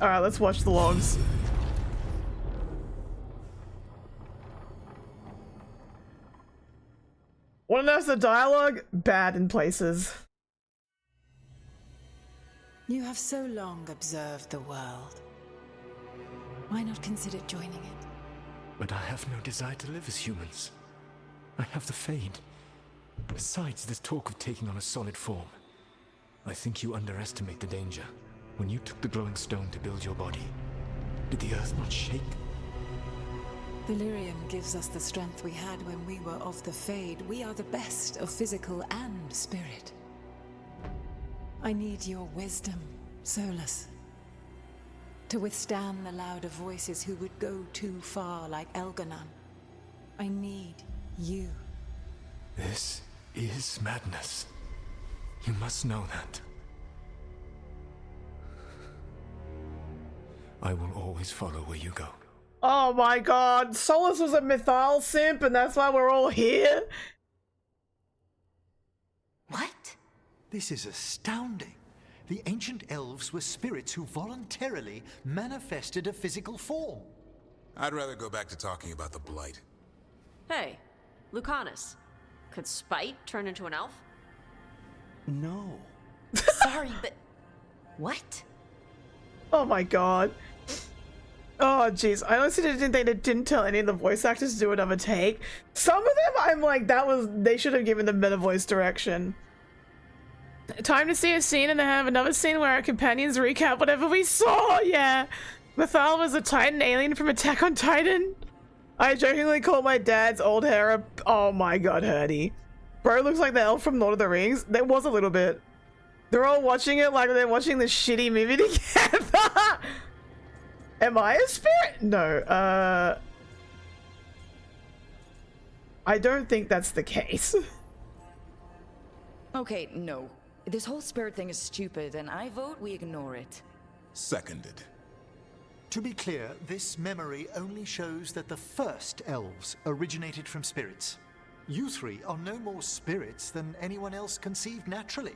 Alright, let's watch the logs. Wanna know the dialogue? Bad in places. You have so long observed the world. Why not consider joining it? But I have no desire to live as humans. I have the Fade. Besides, this talk of taking on a solid form. I think you underestimate the danger. When you took the glowing stone to build your body, did the earth not shake? Delirium gives us the strength we had when we were of the Fade. We are the best of physical and spirit. I need your wisdom, Solus. To withstand the louder voices who would go too far like Elganon. I need you. This is madness. You must know that. I will always follow where you go. Oh my god, Solus was a Mythal simp and that's why we're all here? What? This is astounding. The ancient elves were spirits who voluntarily manifested a physical form. I'd rather go back to talking about the Blight. Hey, Lucanus. Could Spite turn into an elf? No. Sorry, but... What? Oh my god. Oh jeez, I honestly didn't think they didn't tell any of the voice actors to do another take. Some of them, I'm like, they should have given them better voice direction. Time to see a scene and then have another scene where our companions recap whatever we saw, yeah. Mythal was a Titan alien from Attack on Titan. I jokingly called my dad's old hair a... Oh my god, Hurdy. Bro looks like the elf from Lord of the Rings. There was a little bit. They're all watching it like they're watching this shitty movie together. Am I a spirit? No, I don't think that's the case. Okay, no. This whole spirit thing is stupid, and I vote we ignore it. Seconded. To be clear, this memory only shows that the first elves originated from spirits. You three are no more spirits than anyone else conceived naturally.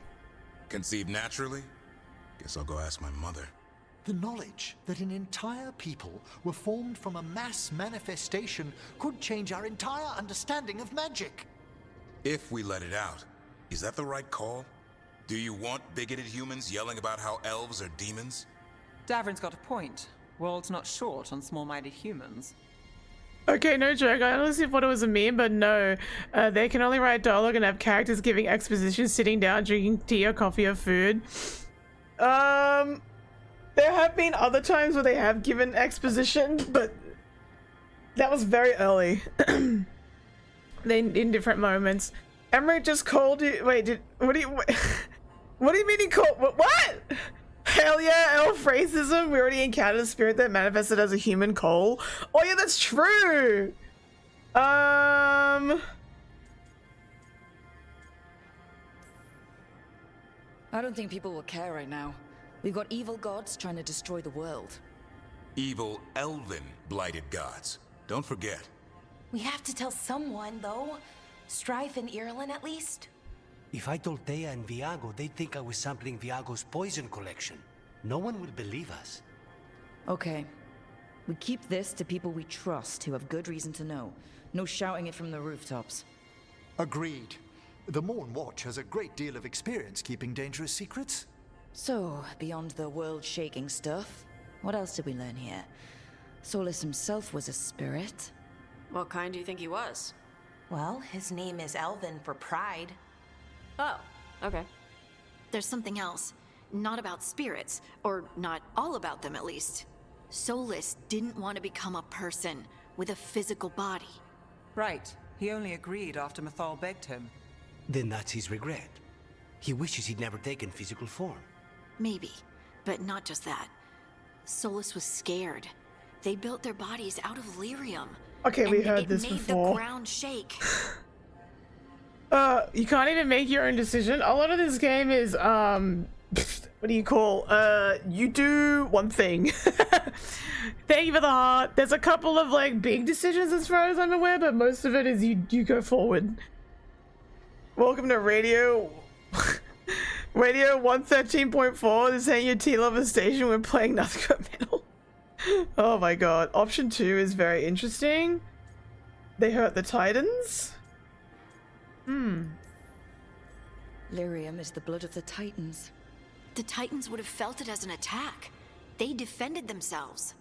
Conceived naturally? Guess I'll go ask my mother. The knowledge that an entire people were formed from a mass manifestation could change our entire understanding of magic. If we let it out, is that the right call? Do you want bigoted humans yelling about how elves are demons? Davrin's got a point. World's not short on small-minded humans. Okay, no joke. I honestly thought it was a meme, but no. They can only write dialogue and have characters giving exposition, sitting down, drinking tea or coffee or food. There have been other times where they have given exposition, but that was very early. in different moments. Emmerich just called you. Wait, what do you mean he called? What? Hell yeah, elf racism. We already encountered a spirit that manifested as a human coal. Oh yeah, that's true. I don't think people will care right now. We've got evil gods trying to destroy the world. Evil elven blighted gods. Don't forget. We have to tell someone, though. Strife and Irulan, at least. If I told Thea and Viago, they'd think I was sampling Viago's poison collection. No one would believe us. Okay. We keep this to people we trust who have good reason to know. No shouting it from the rooftops. Agreed. The Morn Watch has a great deal of experience keeping dangerous secrets. So, beyond the world-shaking stuff, what else did we learn here? Solus himself was a spirit. What kind do you think he was? Well, his name is Elven for pride. Oh, okay. There's something else. Not about spirits, or not all about them at least. Solus didn't want to become a person with a physical body. Right. He only agreed after Mathal begged him. Then that's his regret. He wishes he'd never taken physical form. Maybe, but not just that. Solus was scared. They built their bodies out of lyrium. Okay, we heard this It made before. the ground shake. You can't even make your own decision. A lot of this game is, what do you call, you do one thing. Thank you for the heart. There's a couple of, like, big decisions as far as I'm aware, but most of it is you go forward. Welcome to Radio 113.4. This ain't your T-Lover station. We're playing Nothing But Metal. Oh my god. Option 2 is very interesting. They hurt the Titans? Lyrium is the blood of the Titans. The Titans would have felt it as an attack. They defended themselves.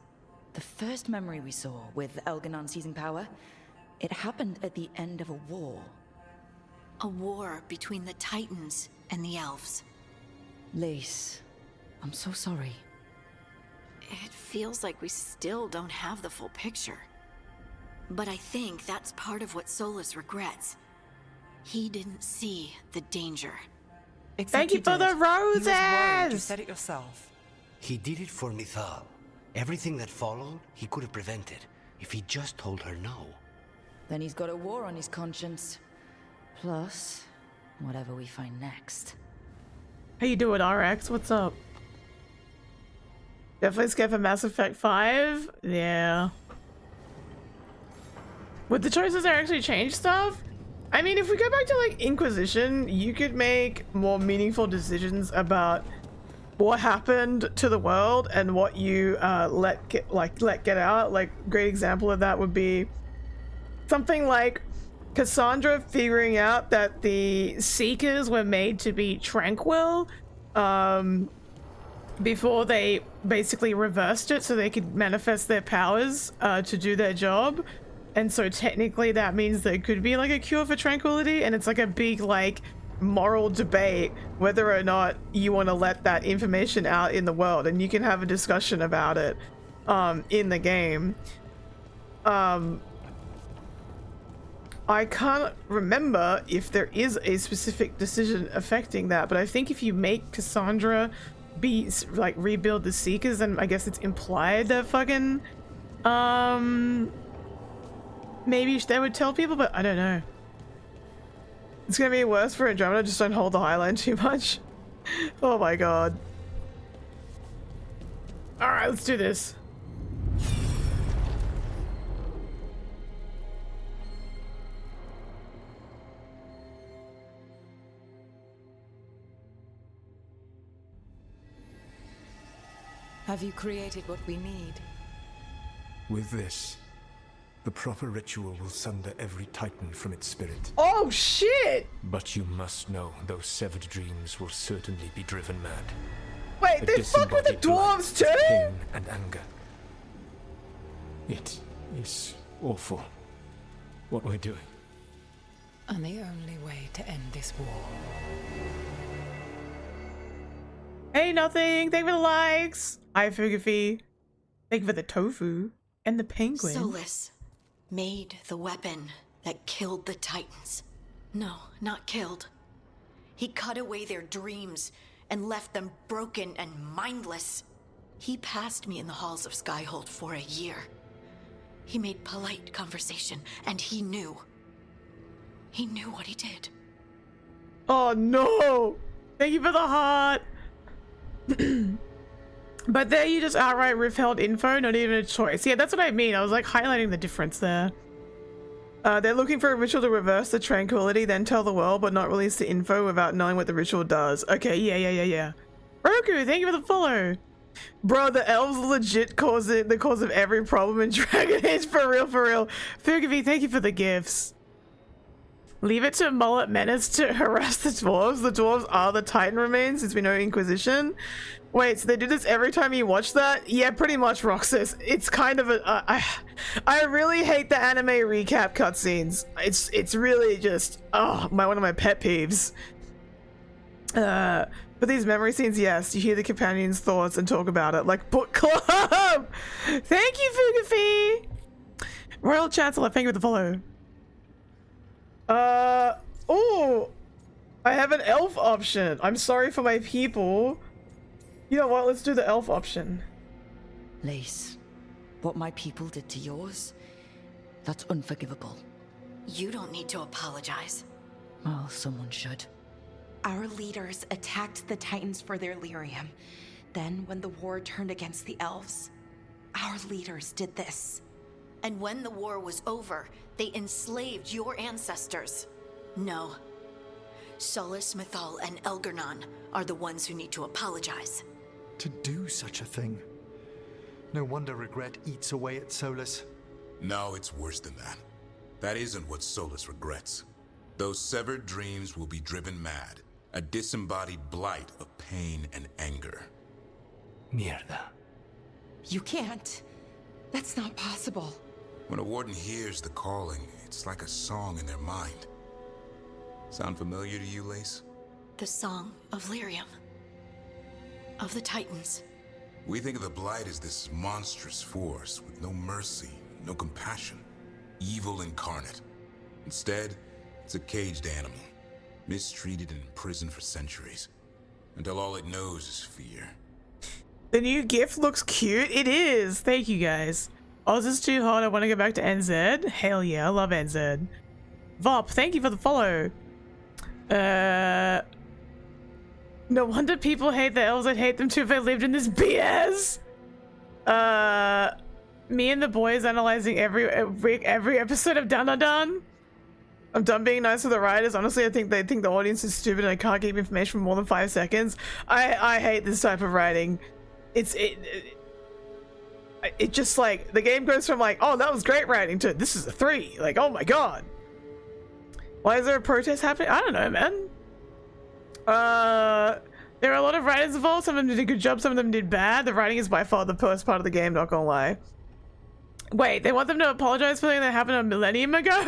The first memory we saw with Elganon seizing power, it happened at the end of a war. A war between the Titans and the Elves. Lace, I'm so sorry. It feels like we still don't have the full picture. But I think that's part of what Solus regrets. He didn't see the danger. Thank you for the roses! He was worried. You said it yourself. He did it for Mithal. Everything that followed, he could have prevented, if he just told her no. Then he's got a war on his conscience. Plus, whatever we find next. How you doing, RX? What's up? Definitely scared for Mass Effect 5? Yeah. Would the choices there actually change stuff? I mean, if we go back to, like, Inquisition, you could make more meaningful decisions about what happened to the world and what you let get out. Like, great example of that would be something like Cassandra figuring out that the Seekers were made to be tranquil before they basically reversed it so they could manifest their powers to do their job. And so technically that means there could be like a cure for tranquility, and it's like a big like moral debate whether or not you want to let that information out in the world, and you can have a discussion about it in the game. I can't remember if there is a specific decision affecting that, but I think if you make Cassandra be like rebuild the Seekers, then I guess it's implied that fucking maybe they would tell people, but I don't know. It's gonna be worse for Andromeda. Just don't hold the Highline too much. Oh my god. Alright, let's do this. Have you created what we need? With this, the proper ritual will sunder every Titan from its spirit. Oh shit! But you must know those severed dreams will certainly be driven mad. Wait, they fuck with the dwarves too? Pain and anger. It is awful what we're doing. And the only way to end this war. Hey, nothing. Thank you for the likes. Hi, Fugafi. Thank you for the tofu and the penguin. Solus made the weapon that killed the Titans. No, not killed. He cut away their dreams and left them broken and mindless. He passed me in the halls of Skyhold for a year. He made polite conversation, and he knew. He knew what he did. Oh no! Thank you for the heart! But there you just outright withheld info, not even a choice. Yeah, that's what I mean. I was like highlighting the difference there. They're looking for a ritual to reverse the tranquility, then tell the world, but not release the info without knowing what the ritual does. Okay, yeah. Roku, thank you for the follow. Bro, the elves legit cause the cause of every problem in Dragonage, for real. Fugavi, thank you for the gifts. Leave it to Mullet Menace to harass the dwarves. The dwarves are the Titan remains since we know Inquisition. Wait, so they do this every time you watch that? Yeah, pretty much, Roxas. It's kind of a... I really hate the anime recap cutscenes. It's really just... Oh, one of my pet peeves. But these memory scenes, yes, you hear the companions' thoughts and talk about it. Like book club! Thank you, Fugafi! Royal Chancellor, thank you for the follow. Oh! I have an elf option. I'm sorry for my people. You know what? Let's do the elf option. Lace, what my people did to yours, that's unforgivable. You don't need to apologize. Well, someone should. Our leaders attacked the Titans for their lyrium. Then, when the war turned against the elves, our leaders did this. And when the war was over, they enslaved your ancestors. No. Solus, Mythal, and Elgar'nan are the ones who need to apologize. To do such a thing. No wonder regret eats away at Solus. No, it's worse than that. That isn't what Solus regrets. Those severed dreams will be driven mad. A disembodied blight of pain and anger. Mierda. You can't. That's not possible. When a warden hears the calling, it's like a song in their mind. Sound familiar to you, Lace? The song of lyrium. Of the Titans. We think of the Blight as this monstrous force with no mercy, no compassion. Evil incarnate. Instead, it's a caged animal. Mistreated and imprisoned for centuries. Until all it knows is fear. The new gift looks cute. It is. Thank you, guys. Oz is too hot. I want to go back to NZ. Hell yeah, I love NZ. Vop, thank you for the follow. No wonder people hate the elves. I'd hate them too if they lived in this BS. Me and the boys analyzing every episode of Dun Dun Dun. I'm done being nice to the writers. Honestly, I think they think the audience is stupid and I can't keep information for more than 5 seconds. I hate this type of writing. It just like the game goes from like, oh, that was great writing to this is a 3. Like, oh my god. Why is there a protest happening? I don't know, man. There are a lot of writers involved. Some of them did a good job, some of them did bad. The writing is by far the worst part of the game, not gonna lie. Wait, they want them to apologize for something that happened a millennium ago?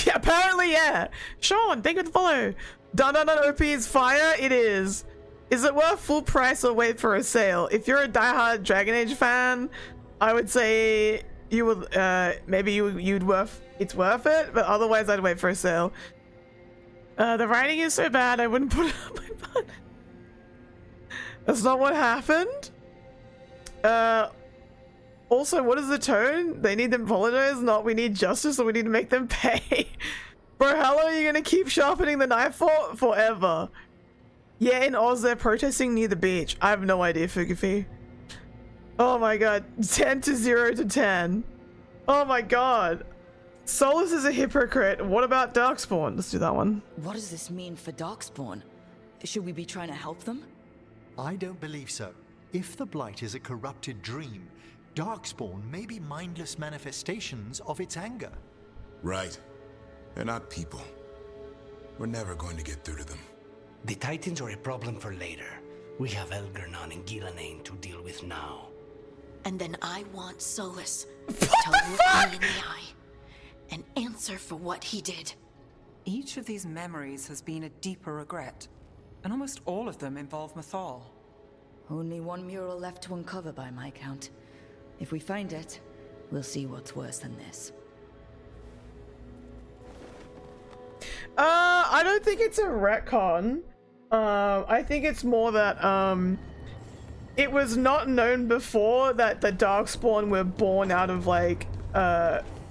Yeah, apparently, yeah. Sean, thank you for the follow. Dun Dun Dun OP is fire. It is. Is it worth full price or wait for a sale? If you're a diehard Dragon Age fan, I would say you would maybe it's worth it, but otherwise I'd wait for a sale. The writing is so bad I wouldn't put it on my butt. That's not what happened. Also, what is the tone? They need to apologize, not we need justice, or we need to make them pay. Bro, how long are you gonna keep sharpening the knife for? Forever. Yeah, in Oz they're protesting near the beach. I have no idea, Fugafi. Oh my god. 10 to 0 to 10. Oh my god. Solus is a hypocrite. What about Darkspawn? Let's do that one. What does this mean for Darkspawn? Should we be trying to help them? I don't believe so. If the Blight is a corrupted dream, Darkspawn may be mindless manifestations of its anger. Right. They're not people. We're never going to get through to them. The Titans are a problem for later. We have Elgar'nan and Gillanane to deal with now. And then I want Solus to look me in the eye and answer for what he did. Each of these memories has been a deeper regret, and almost all of them involve Mythal. Only one mural left to uncover by my count. If we find it, we'll see what's worse than this. I don't think it's a retcon. I think it's more that it was not known before that the Darkspawn were born out of like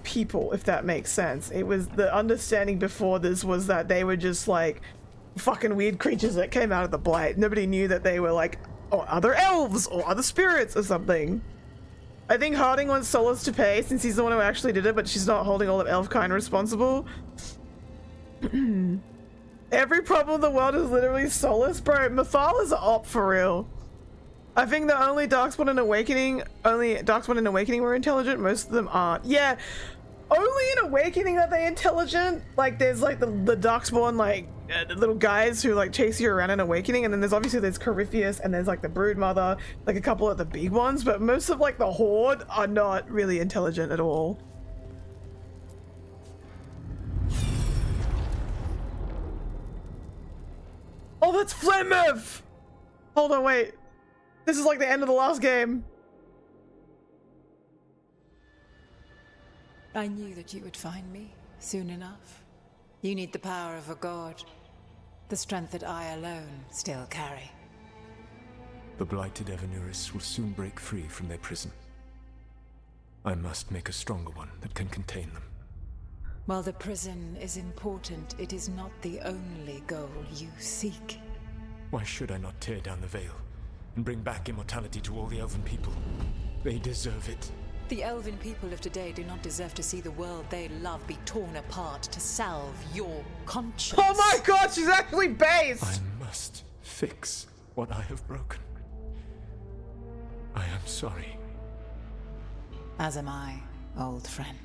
people, if that makes sense. It was the understanding before this was that they were just like fucking weird creatures that came out of the Blight. Nobody knew that they were like or other elves or other spirits or something. I think Harding wants Solus to pay since he's the one who actually did it, but she's not holding all of Elfkind responsible. Every problem in the world is literally Solus, bro. Mythal is an op for real. I think the only Darkspawn and Awakening were intelligent. Most of them aren't. Yeah, only in Awakening are they intelligent. Like there's like the Darkspawn like the little guys who like chase you around in Awakening, and then there's Corypheus, and there's like the Broodmother, like a couple of the big ones, but most of like the Horde are not really intelligent at all. Oh, that's Flemeth! Hold on, wait. This is like the end of the last game. I knew that you would find me soon enough. You need the power of a god. The strength that I alone still carry. The blighted Evanuris will soon break free from their prison. I must make a stronger one that can contain them. While the prison is important, it is not the only goal you seek. Why should I not tear down the veil and bring back immortality to all the Elven people? They deserve it. The Elven people of today do not deserve to see the world they love be torn apart to salve your conscience. Oh my god, she's actually based! I must fix what I have broken. I am sorry. As am I, old friend.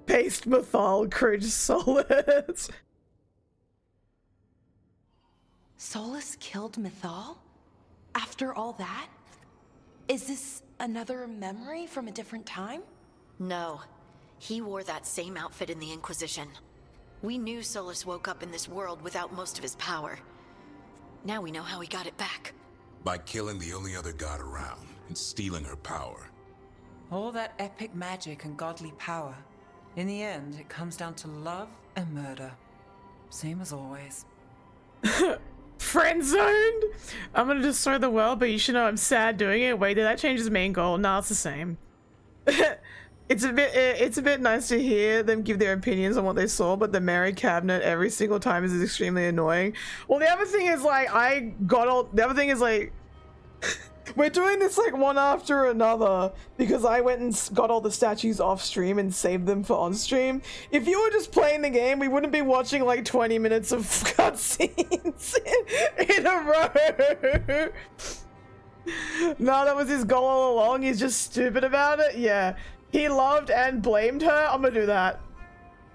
Based Mythal, cringe Solus. Solus killed Mythal? After all that? Is this another memory from a different time? No. He wore that same outfit in the Inquisition. We knew Solus woke up in this world without most of his power. Now we know how he got it back. By killing the only other god around and stealing her power. All that epic magic and godly power. In the end, it comes down to love and murder. Same as always. Friend zoned? I'm gonna destroy the world, but you should know I'm sad doing it. Wait, did that change his main goal? Nah, it's the same. It's a bit nice to hear them give their opinions on what they saw, but the Mary cabinet every single time is extremely annoying. Well, the other thing is like we're doing this like one after another because I went and got all the statues off stream and saved them for on stream. If you were just playing the game, we wouldn't be watching like 20 minutes of cutscenes in a row. No, that was his goal all along. He's just stupid about it. Yeah, he loved and blamed her. I'm gonna do that.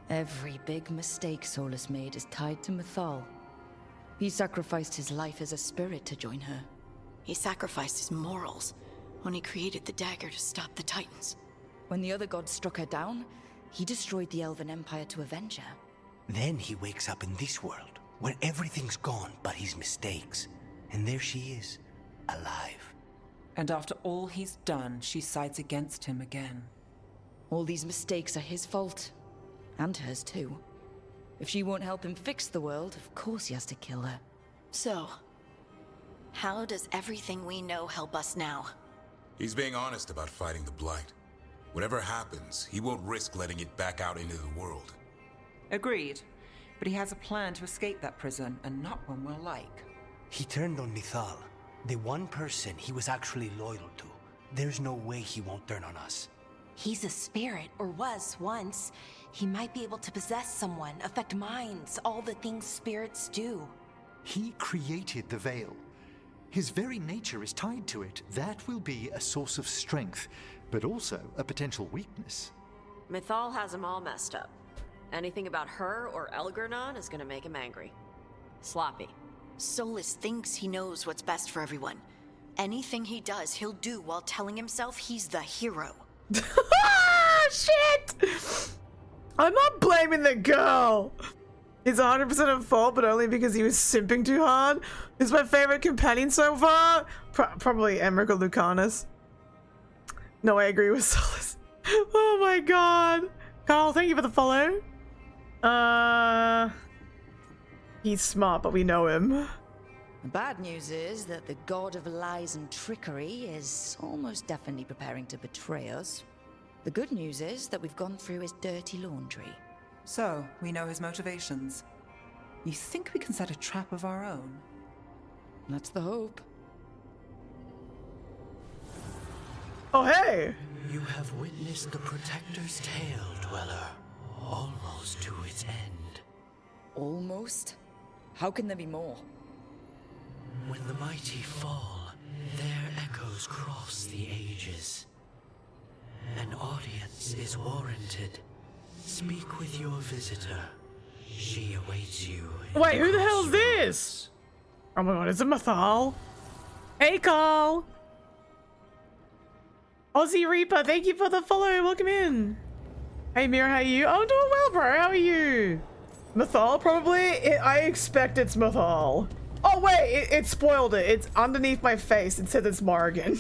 Every big mistake Solus made is tied to Mythal. He sacrificed his life as a spirit to join her. He sacrificed his morals when he created the dagger to stop the Titans. When the other gods struck her down, he destroyed the Elven Empire to avenge her. Then he wakes up in this world, where everything's gone but his mistakes. And there she is, alive. And after all he's done, she sides against him again. All these mistakes are his fault. And hers too. If she won't help him fix the world, of course he has to kill her. So, how does everything we know help us now? He's being honest about fighting the Blight. Whatever happens, he won't risk letting it back out into the world. Agreed. But he has a plan to escape that prison, and not one we'll like. He turned on Mythal, the one person he was actually loyal to. There's no way he won't turn on us. He's a spirit, or was once. He might be able to possess someone, affect minds, all the things spirits do. He created the veil. His very nature is tied to it. That will be a source of strength, but also a potential weakness. Mythal has him all messed up. Anything about her or Elgernon is gonna make him angry. Sloppy. Solus thinks he knows what's best for everyone. Anything he does, he'll do while telling himself he's the hero. Shit! I'm not blaming the girl. It's 100% at fault, but only because he was simping too hard. Who's my favorite companion so far? Probably Emmerich or Lucanus. No, I agree with Solus. Oh my god. Carl, thank you for the follow. He's smart, but we know him. The bad news is that the god of lies and trickery is almost definitely preparing to betray us. The good news is that we've gone through his dirty laundry. So, we know his motivations. You think we can set a trap of our own? That's the hope. Oh, hey! You have witnessed the Protector's tale, Dweller. Almost to its end. Almost? How can there be more? When the mighty fall, their echoes cross the ages. An audience is warranted. Speak with your visitor. She awaits you. Wait, who the hell is this? Oh my god, is it Mathal? Hey, Carl! Aussie Reaper, thank you for the follow. Welcome in. Hey, Meera, how are you? Oh, I'm doing well, bro. How are you? Mathal, probably? I expect it's Mathal. Oh, wait, it spoiled it. It's underneath my face. It said it's Morrigan.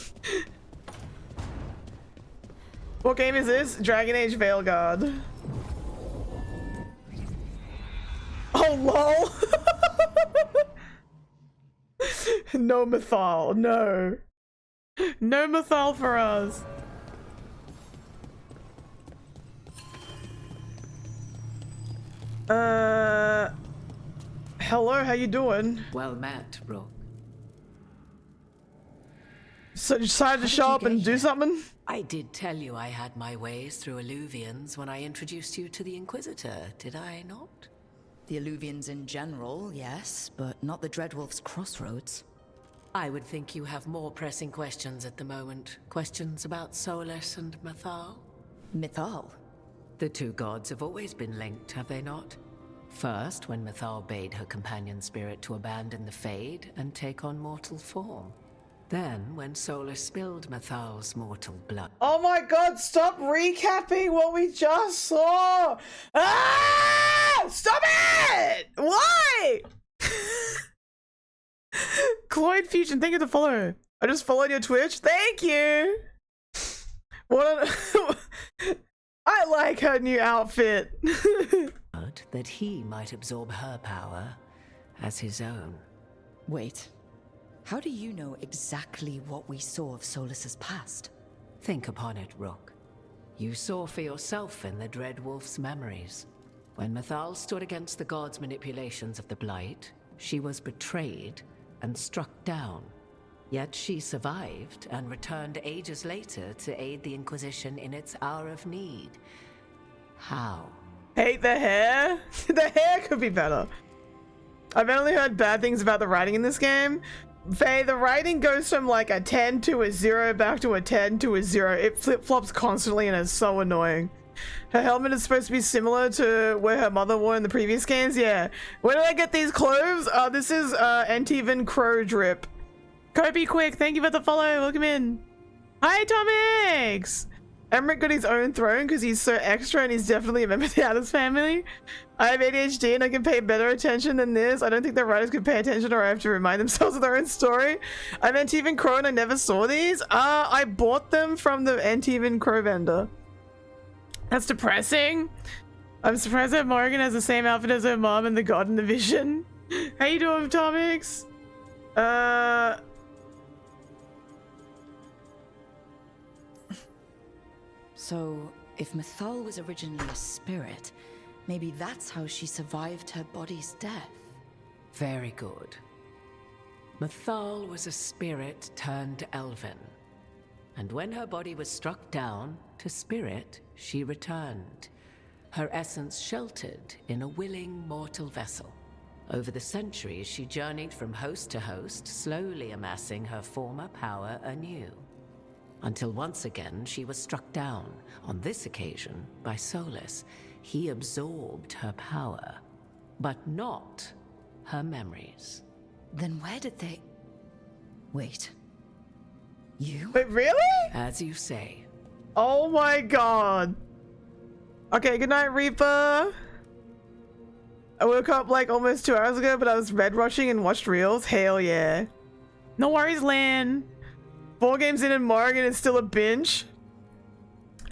What game is this? Dragonage Veilguard. Oh, lol. No Mathal, no. No Mathal for us. Hello, how you doing? Well met, Rook. So you decided to show up and do something? I did tell you I had my ways through Illuvians when I introduced you to the Inquisitor, did I not? The Illuvians in general, yes, but not the Dreadwolf's crossroads. I would think you have more pressing questions at the moment. Questions about Solus and Mathal? Mathal? The two gods have always been linked, have they not? First, when Mathal bade her companion spirit to abandon the Fade and take on mortal form. Then, when Solus spilled Mathal's mortal blood. Oh my god, stop recapping what we just saw! Ah! Stop it! Why? Cloyd Fusion, thank you for the follow. I just followed your Twitch. Thank you! What I like her new outfit. That he might absorb her power as his own. Wait. How do you know exactly what we saw of Solus's past? Think upon it, Rook. You saw for yourself in the Dreadwolf's memories. When Mathal stood against the gods' manipulations of the Blight, she was betrayed and struck down. Yet she survived and returned ages later to aid the Inquisition in its hour of need. How? Hate the hair? The hair could be better. I've only heard bad things about the writing in this game. Faye, the writing goes from like a 10 to a 0 back to a 10 to a 0. It flip-flops constantly and it's so annoying. Her helmet is supposed to be similar to where her mother wore in the previous games. Yeah. Where did I get these clothes? This is Antivan Crow Drip. Kobe Quick, thank you for the follow. Welcome in. Hi, Tomix! Emmerich got his own throne because he's so extra and he's definitely a member of the Addams family. I have ADHD and I can pay better attention than this. I don't think the writers could pay attention or I have to remind themselves of their own story. I'm Antivan Crow and I never saw these. I bought them from the Antivan Crow vendor. That's depressing. I'm surprised that Morrigan has the same outfit as her mom and the god in the vision. How you doing, Tomix? So, if Mathal was originally a spirit, maybe that's how she survived her body's death. Very good. Mathal was a spirit turned elven. And when her body was struck down, to spirit, she returned. Her essence sheltered in a willing mortal vessel. Over the centuries, she journeyed from host to host, slowly amassing her former power anew. Until once again, she was struck down, on this occasion, by Solus. He absorbed her power, but not her memories. Then where did they... Wait. You? Wait, really? As you say. Oh my god. Okay, good night, Reaper. I woke up like almost 2 hours ago, but I was red rushing and watched reels. Hell yeah. No worries, Lan. 4 games in and Morrigan is still a binge.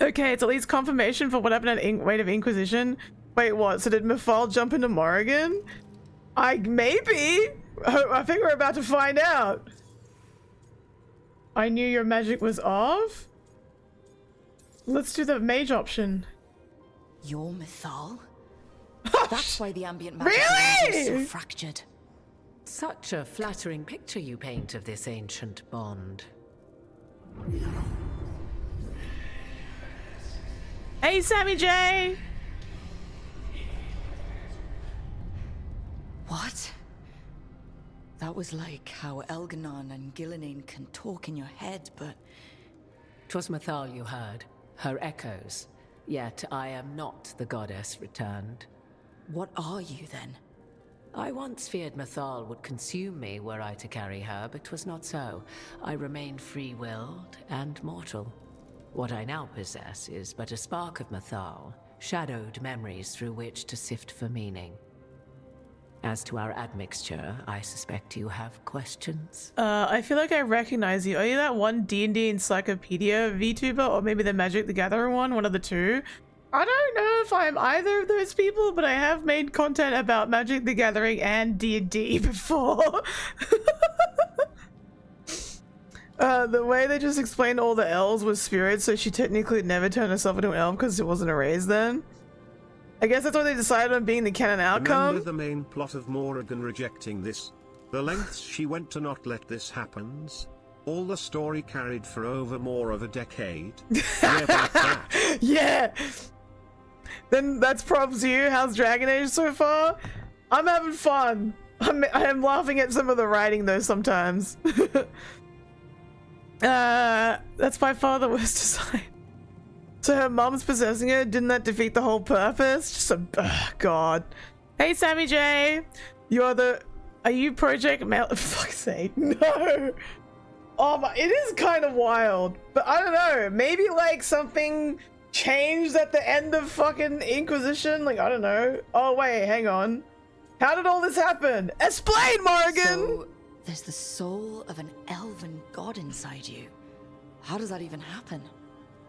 Okay, it's at least confirmation for what happened at Weight of Inquisition. Wait, what? So did Mathal jump into Morrigan? Maybe. I think we're about to find out. I knew your magic was off. Let's do the mage option. You're Mathal? That's why the ambient magic is so fractured. Such a flattering picture you paint of this ancient bond. Hey, Sammy J! What? That was like how Elganon and Gillenane can talk in your head, but... 'Twas Mathal you heard, her echoes. Yet I am not the goddess returned. What are you then? I once feared Mathal would consume me were I to carry her, but 'twas not so. I remain free-willed and mortal. What I now possess is but a spark of Mathal, shadowed memories through which to sift for meaning. As to our admixture, I suspect you have questions. I feel like I recognize you. Are you that one D&D encyclopedia VTuber, or maybe the Magic the Gathering one of the two? I don't know if I'm either of those people, but I have made content about Magic the Gathering and D&D before. The way they just explained all the elves was spirits, so she technically never turned herself into an elf because it wasn't erased then. I guess that's what they decided on being the canon outcome. Remember the main plot of Morrigan rejecting this? The lengths she went to not let this happen? All the story carried for over more of a decade. Yeah, about that. Yeah! Then that's props to you. How's Dragonage so far? I'm having fun. I'm laughing at some of the writing though sometimes. That's by far the worst design. So her mom's possessing her, didn't that defeat the whole purpose? Just a, god. Hey Sammy J! Are you Project Mail? For fuck's sake, no! Oh my, it is kind of wild, but I don't know, maybe like something changed at the end of fucking Inquisition? Like, I don't know. Oh wait, hang on. How did all this happen? Explain, Morgan! So, there's the soul of an elven god inside you. How does that even happen?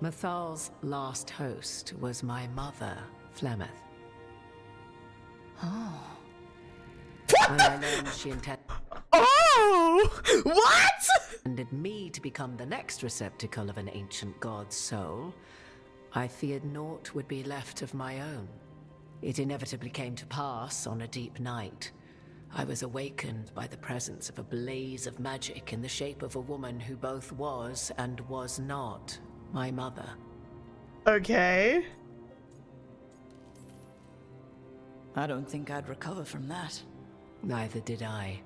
Mathal's last host was my mother, Flemeth. Oh. When I learned she intended me to become the next receptacle of an ancient god's soul, I feared naught would be left of my own. It inevitably came to pass on a deep night. I was awakened by the presence of a blaze of magic in the shape of a woman who both was and was not my mother. Okay. I don't think I'd recover from that. Neither did I,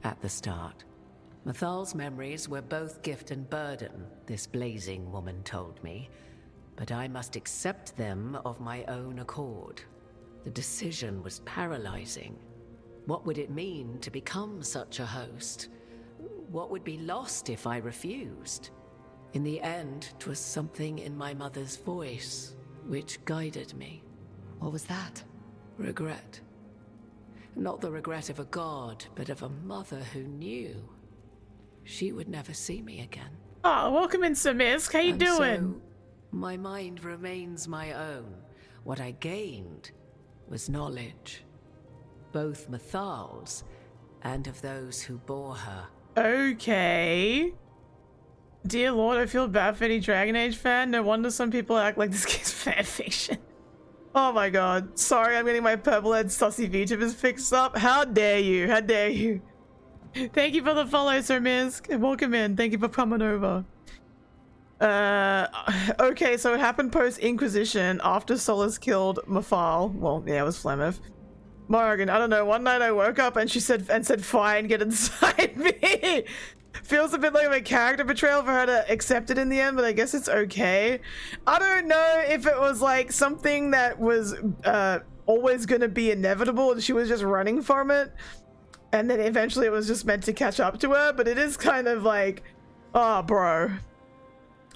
at the start. Mathal's memories were both gift and burden, this blazing woman told me, but I must accept them of my own accord. The decision was paralyzing. What would it mean to become such a host? What would be lost if I refused? In the end, 'twas something in my mother's voice which guided me. What was that? Regret. Not the regret of a god, but of a mother who knew she would never see me again. Oh, welcome in, Samisk. How you doing? So, my mind remains my own. What I gained was knowledge, both Mathal's and of those who bore her. Okay. Dear Lord, I feel bad for any Dragon Age fan. No wonder some people act like this game's fanfiction. Oh my god. Sorry, I'm getting my purple-head sussy VTubers fixed up. How dare you? How dare you? Thank you for the follow, Sir Misk. Welcome in. Thank you for coming over. Okay, so it happened post-Inquisition after Solus killed Mathal. Well, yeah, it was Flemeth. Morgan, I don't know. One night I woke up and she said, fine, get inside me. Feels a bit like a character betrayal for her to accept it in the end, but I guess it's okay. I don't know if it was like something that was always gonna be inevitable and she was just running from it, and then eventually it was just meant to catch up to her, but it is kind of like, oh bro.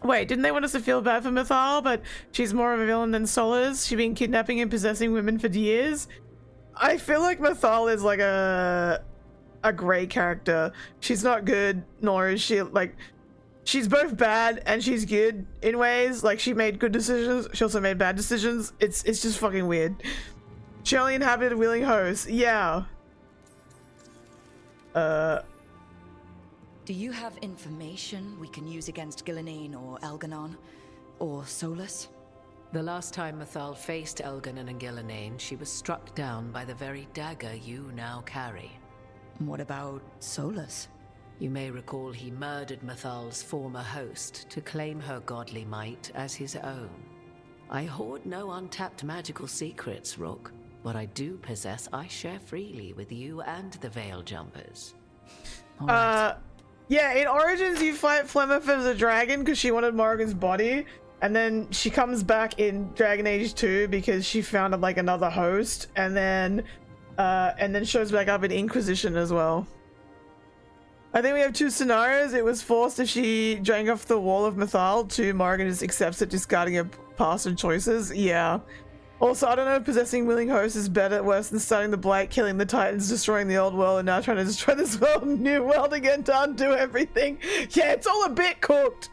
Wait, didn't they want us to feel bad for Mathal, but she's more of a villain than Solus? She's been kidnapping and possessing women for years? I feel like Mathal is like a great character. She's not good, nor is she like, she's both bad and she's good in ways. Like, she made good decisions, she also made bad decisions. It's just fucking weird. She only inhabited a willing host. Yeah. Do you have information we can use against Gillenane or Elganon? Or Solus? The last time Mathal faced Elganon and Gillenane, she was struck down by the very dagger you now carry. What about Solus? You may recall he murdered Mathal's former host to claim her godly might as his own. I hoard no untapped magical secrets, Rook. What I do possess, I share freely with you and the Veil Jumpers. Yeah, in Origins you fight Flemeth as a dragon because she wanted Morrigan's body, and then she comes back in Dragonage 2 because she found like another host, and then shows back up in Inquisition as well. I think we have two scenarios. It was forced if she drank off the wall of Mythal. 2, Morrigan just accepts it, discarding her past and choices. Yeah. Also, I don't know if possessing willing hosts is better, worse than starting the Blight, killing the Titans, destroying the old world, and now trying to destroy this world, new world again to undo everything. Yeah, it's all a bit cooked.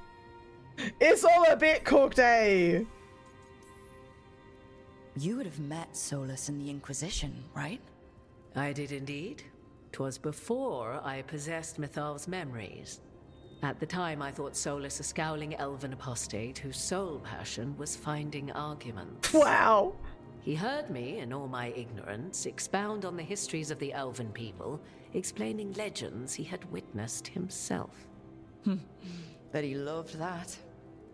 It's all a bit cooked, eh? You would have met Solus in the Inquisition, right? I did indeed. 'Twas before I possessed Mythal's memories. At the time, I thought Solus a scowling elven apostate whose sole passion was finding arguments. Wow! He heard me, in all my ignorance, expound on the histories of the elven people, explaining legends he had witnessed himself. Bet he loved that.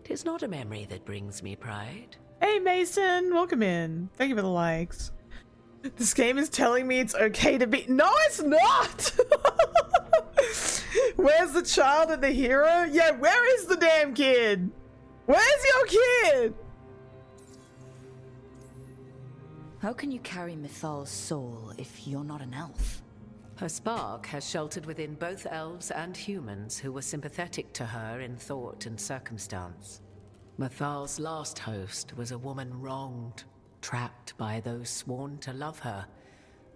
'Tis not a memory that brings me pride. Hey Mason, welcome in. Thank you for the likes. This game is telling me it's okay to be— No, it's not! Where's the child and the hero? Yeah, where is the damn kid? Where's your kid? How can you carry Mythal's soul if you're not an elf? Her spark has sheltered within both elves and humans who were sympathetic to her in thought and circumstance. Mythal's last host was a woman wronged, trapped by those sworn to love her.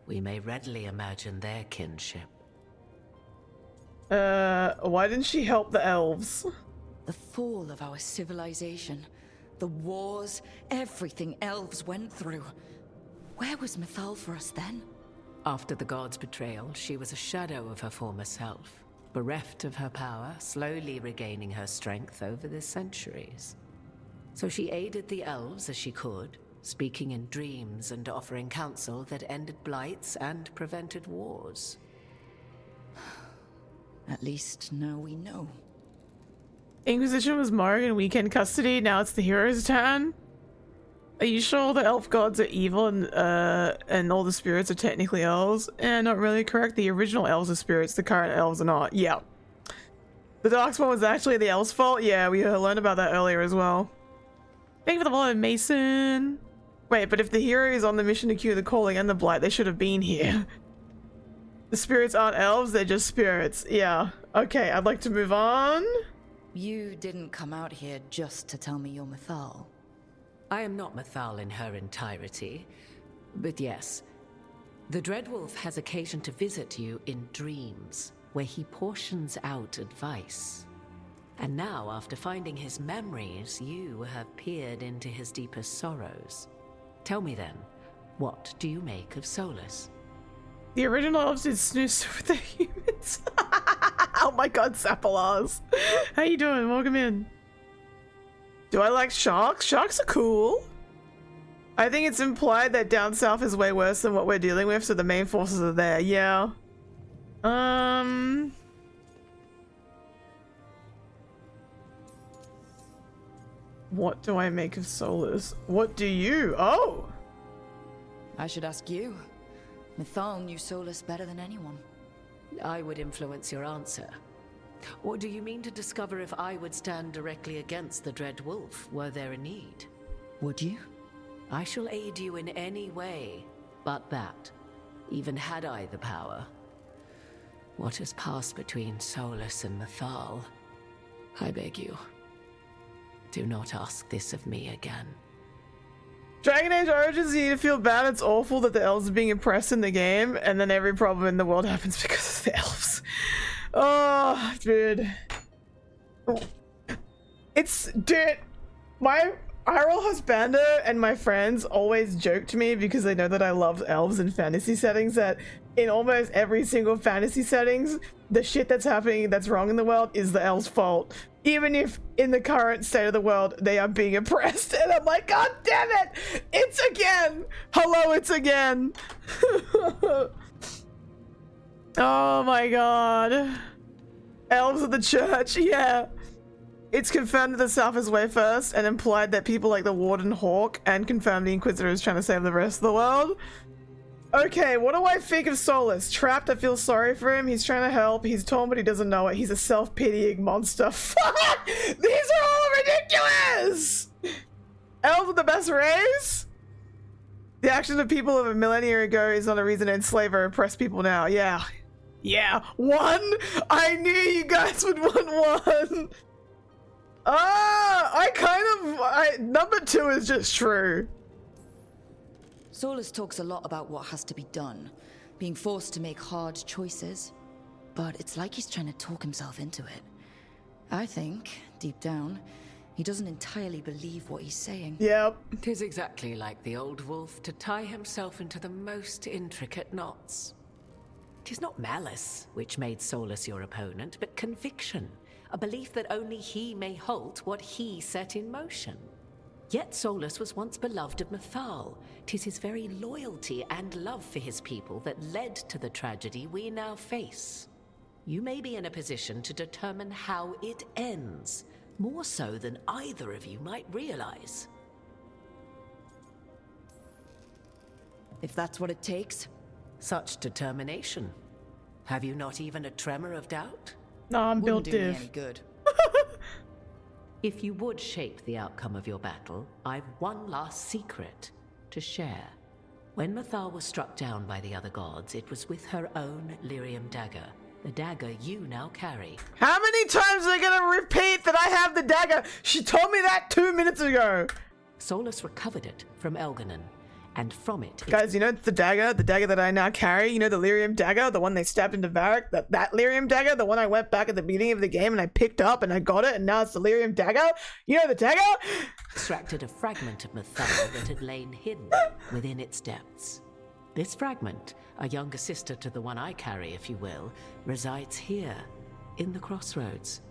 We may readily imagine their kinship. Why didn't she help the elves? The fall of our civilization, the wars, everything elves went through. Where was Mythal for us then? After the gods' betrayal, she was a shadow of her former self, bereft of her power, slowly regaining her strength over the centuries. So she aided the elves as she could, speaking in dreams and offering counsel that ended blights and prevented wars. At least now we know. Inquisition was Morrigan weekend custody, now it's the hero's turn? Are you sure the elf gods are evil and all the spirits are technically elves? Not really correct. The original elves are spirits, the current elves are not. Yeah. The Darkspawn was actually the elves' fault? Yeah, we learned about that earlier as well. Thank you for the follow, Mason. Wait, but if the hero is on the mission to cure the calling and the blight, they should have been here. The spirits aren't elves, they're just spirits. Yeah. Okay, I'd like to move on. You didn't come out here just to tell me you're Mythal. I am not Mythal in her entirety, but yes. The Dreadwolf has occasion to visit you in dreams, where he portions out advice. And now, after finding his memories, you have peered into his deepest sorrows. Tell me then, what do you make of Solus? The original elves did snooze with the humans. Oh my god, Sapalars. How you doing? Welcome in. Do I like sharks? Sharks are cool. I think it's implied that down south is way worse than what we're dealing with, so the main forces are there. Yeah. What do I make of Solus? What do you? Oh! I should ask you. Mythal knew Solus better than anyone. I would influence your answer. Or do you mean to discover if I would stand directly against the Dread Wolf, were there a need? Would you? I shall aid you in any way, but that, even had I the power. What has passed between Solus and Mythal? I beg you, do not ask this of me again. Dragon Age Origins, you need to feel bad. It's awful that the elves are being oppressed in the game, and then every problem in the world happens because of the elves. Oh, dude. Dude, my Hyrule Husbander and my friends always joke to me because they know that I love elves in fantasy settings, that in almost every single fantasy settings, the shit that's happening that's wrong in the world is the elves' fault. Even if in the current state of the world, they are being oppressed. And I'm like, God damn it! It's again! Hello, it's again! Oh my god. Elves of the church, yeah. It's confirmed that the South is way first and implied that people like the Warden Hawk and confirmed the Inquisitor is trying to save the rest of the world. Okay, what do I think of Solus? Trapped, I feel sorry for him. He's trying to help. He's torn, but he doesn't know it. He's a self-pitying monster. Fuck! These are all ridiculous! Elves are the best race? The actions of people of a millennia ago is not a reason to enslave or oppress people now. Yeah. Yeah. One? I knew you guys would want one. Number two is just true. Solus talks a lot about what has to be done, being forced to make hard choices. But it's like he's trying to talk himself into it. I think, deep down, he doesn't entirely believe what he's saying. Yep. 'Tis exactly like the old wolf to tie himself into the most intricate knots. 'Tis not malice which made Solus your opponent, but conviction, a belief that only he may halt what he set in motion. Yet Solus was once beloved of Mythal. 'Tis his very loyalty and love for his people that led to the tragedy we now face. You may be in a position to determine how it ends, more so than either of you might realize. If that's what it takes. Such determination. Have you not even a tremor of doubt? No, I'm built Wouldn't do me diff. any good. If you would shape the outcome of your battle, I've one last secret to share. When Mythal was struck down by the other gods, it was with her own lyrium dagger, the dagger you now carry. How many times are they gonna repeat that I have the dagger? She told me that 2 minutes ago. Solus recovered it from Elganon, and from it... Guys, you know the dagger that I now carry? You know the lyrium dagger? The one they stabbed into Varric? That lyrium dagger? The one I went back at the beginning of the game and I picked up and I got it and now it's the lyrium dagger? You know the dagger? Extracted a fragment of Mythal that had lain hidden within its depths. This fragment, a younger sister to the one I carry, if you will, resides here, in the crossroads.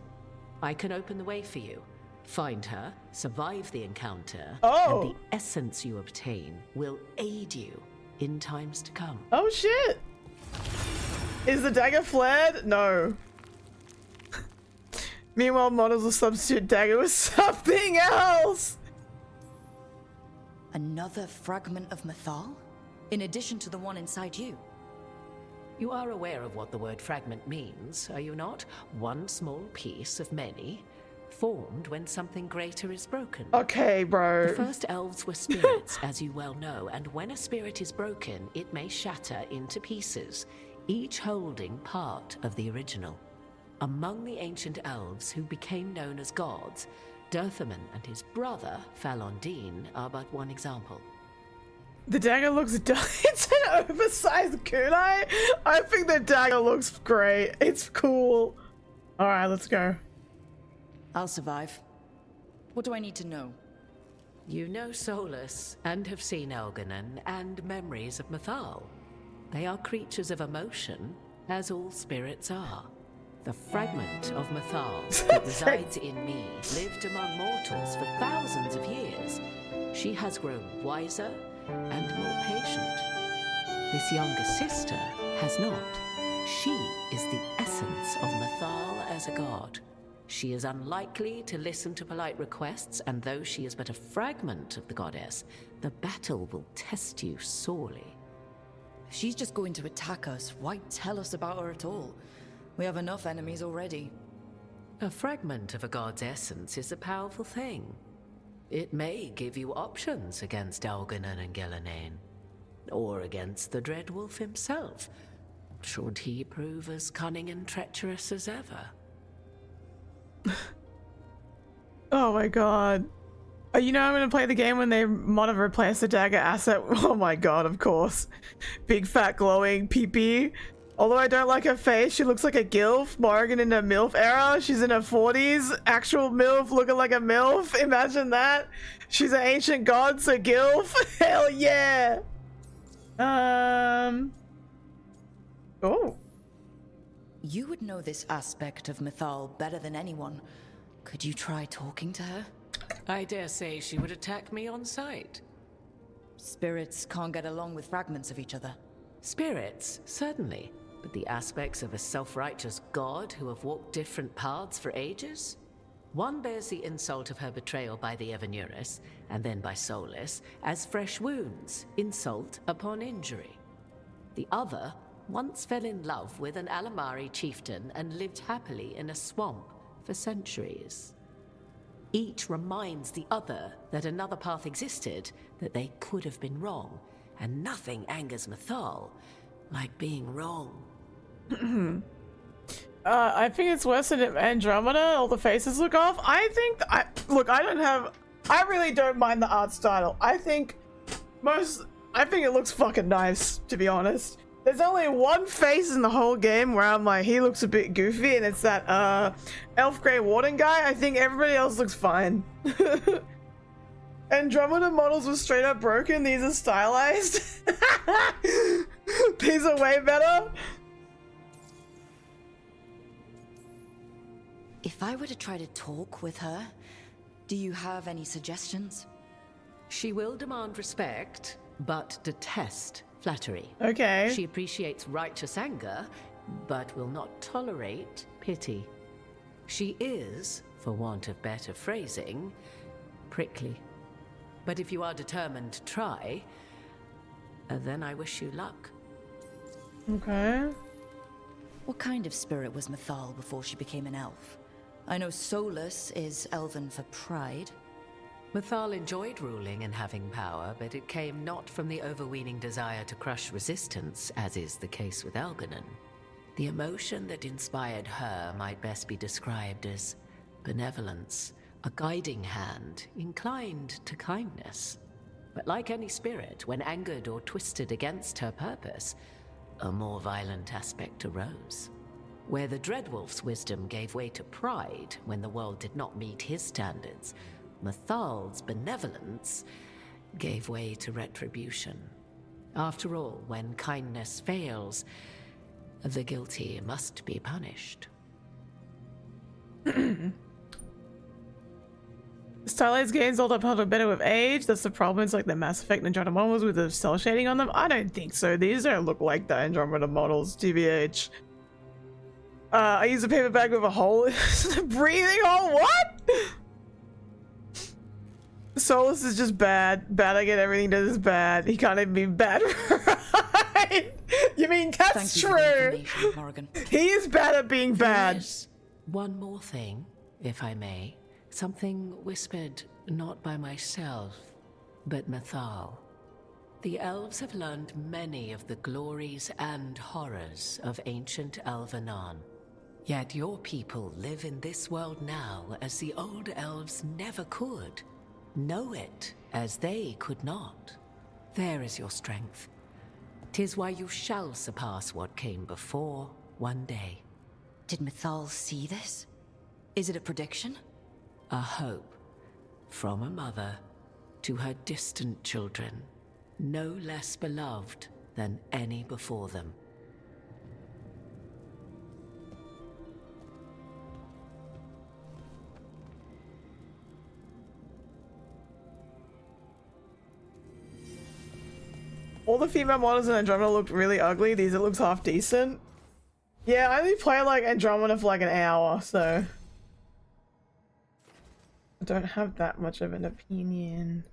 I can open the way for you. Find her, survive the encounter, and the essence you obtain will aid you in times to come. Oh shit! Is the dagger flared? No. Meanwhile, models will substitute dagger with something else! Another fragment of Mythal? In addition to the one inside you? You are aware of what the word fragment means, are you not? One small piece of many, formed when something greater is broken. Okay, bro. The first elves were spirits, as you well know, and when a spirit is broken, it may shatter into pieces, each holding part of the original. Among the ancient elves who became known as gods, Dirthaman and his brother, Falondine, are but one example. The dagger looks it's an oversized kunai. I think the dagger looks great. It's cool. Alright, let's go. I'll survive. What do I need to know? You know Solus, and have seen Elganon, and memories of Mythal. They are creatures of emotion, as all spirits are. The fragment of Mythal that resides in me lived among mortals for thousands of years. She has grown wiser and more patient. This younger sister has not. She is the essence of Mythal as a god. She is unlikely to listen to polite requests, and though she is but a fragment of the goddess, the battle will test you sorely. If she's just going to attack us, why tell us about her at all? We have enough enemies already. A fragment of a god's essence is a powerful thing. It may give you options against Elganon and Gellanane, or against the Dreadwolf himself, should he prove as cunning and treacherous as ever. Oh my god. You know I'm gonna play the game when they might have replaced the dagger asset. Oh my god, of course. Big fat glowing peepee. Although I don't like her face, she looks like a gilf. Morrigan in her MILF era. She's in her 40s. Actual MILF looking like a MILF. Imagine that. She's an ancient god, so gilf. Hell yeah. Oh. You would know this aspect of Mythal better than anyone. Could you try talking to her? I dare say she would attack me on sight. Spirits can't get along with fragments of each other. Spirits, certainly. but the aspects of a self-righteous god who have walked different paths for ages? One bears the insult of her betrayal by the Evanuris, and then by Solus, as fresh wounds, insult upon injury. The other once fell in love with an Alamari chieftain and lived happily in a swamp for centuries. Each reminds the other that another path existed, that they could have been wrong, and nothing angers Mythal like being wrong. I think it's worse than Andromeda. All the faces look off. I think I really don't mind the art style. I think it looks fucking nice, to be honest. There's only one face in the whole game where I'm like, he looks a bit goofy, and it's that elf grey warden guy. I think everybody else looks fine. Andromeda models were straight up broken. These are stylized. These are way better. If I were to try to talk with her, do you have any suggestions? She will demand respect, but detest flattery. Okay. She appreciates righteous anger, but will not tolerate pity. She is, for want of better phrasing, prickly. But if you are determined to try, then I wish you luck. Okay. What kind of spirit was Mythal before she became an elf? I know Solus is elven for pride. Mythal enjoyed ruling and having power, but it came not from the overweening desire to crush resistance, as is the case with Algernon. The emotion that inspired her might best be described as benevolence, a guiding hand, inclined to kindness. But like any spirit, when angered or twisted against her purpose, a more violent aspect arose. Where the Dreadwolf's wisdom gave way to pride when the world did not meet his standards, Mythal's benevolence gave way to retribution. After all, when kindness fails, the guilty must be punished. Stylized games hold up better with age. That's the problem. It's like the Mass Effect Andromeda models with the cell shading on them. I don't think so. These don't look like the Andromeda models, TBH. I use a paper bag with a hole. Breathing hole? What? Solus is just bad. Bad again, everything does is bad. He can't even be bad, right? You mean that's true? He is bad at being bad. There's one more thing, if I may. Something whispered not by myself, but Mythal. The elves have learned many of the glories and horrors of ancient Elvenon. Yet your people live in this world now as the old elves never could. Know it as they could not. There is your strength. 'Tis why you shall surpass what came before one day. Did Mythal see this? Is it a prediction? A hope from a mother to her distant children, no less beloved than any before them. All the female models in Andromeda looked really ugly. These, it looks half decent. Yeah, I only play like Andromeda for like an hour, so I don't have that much of an opinion.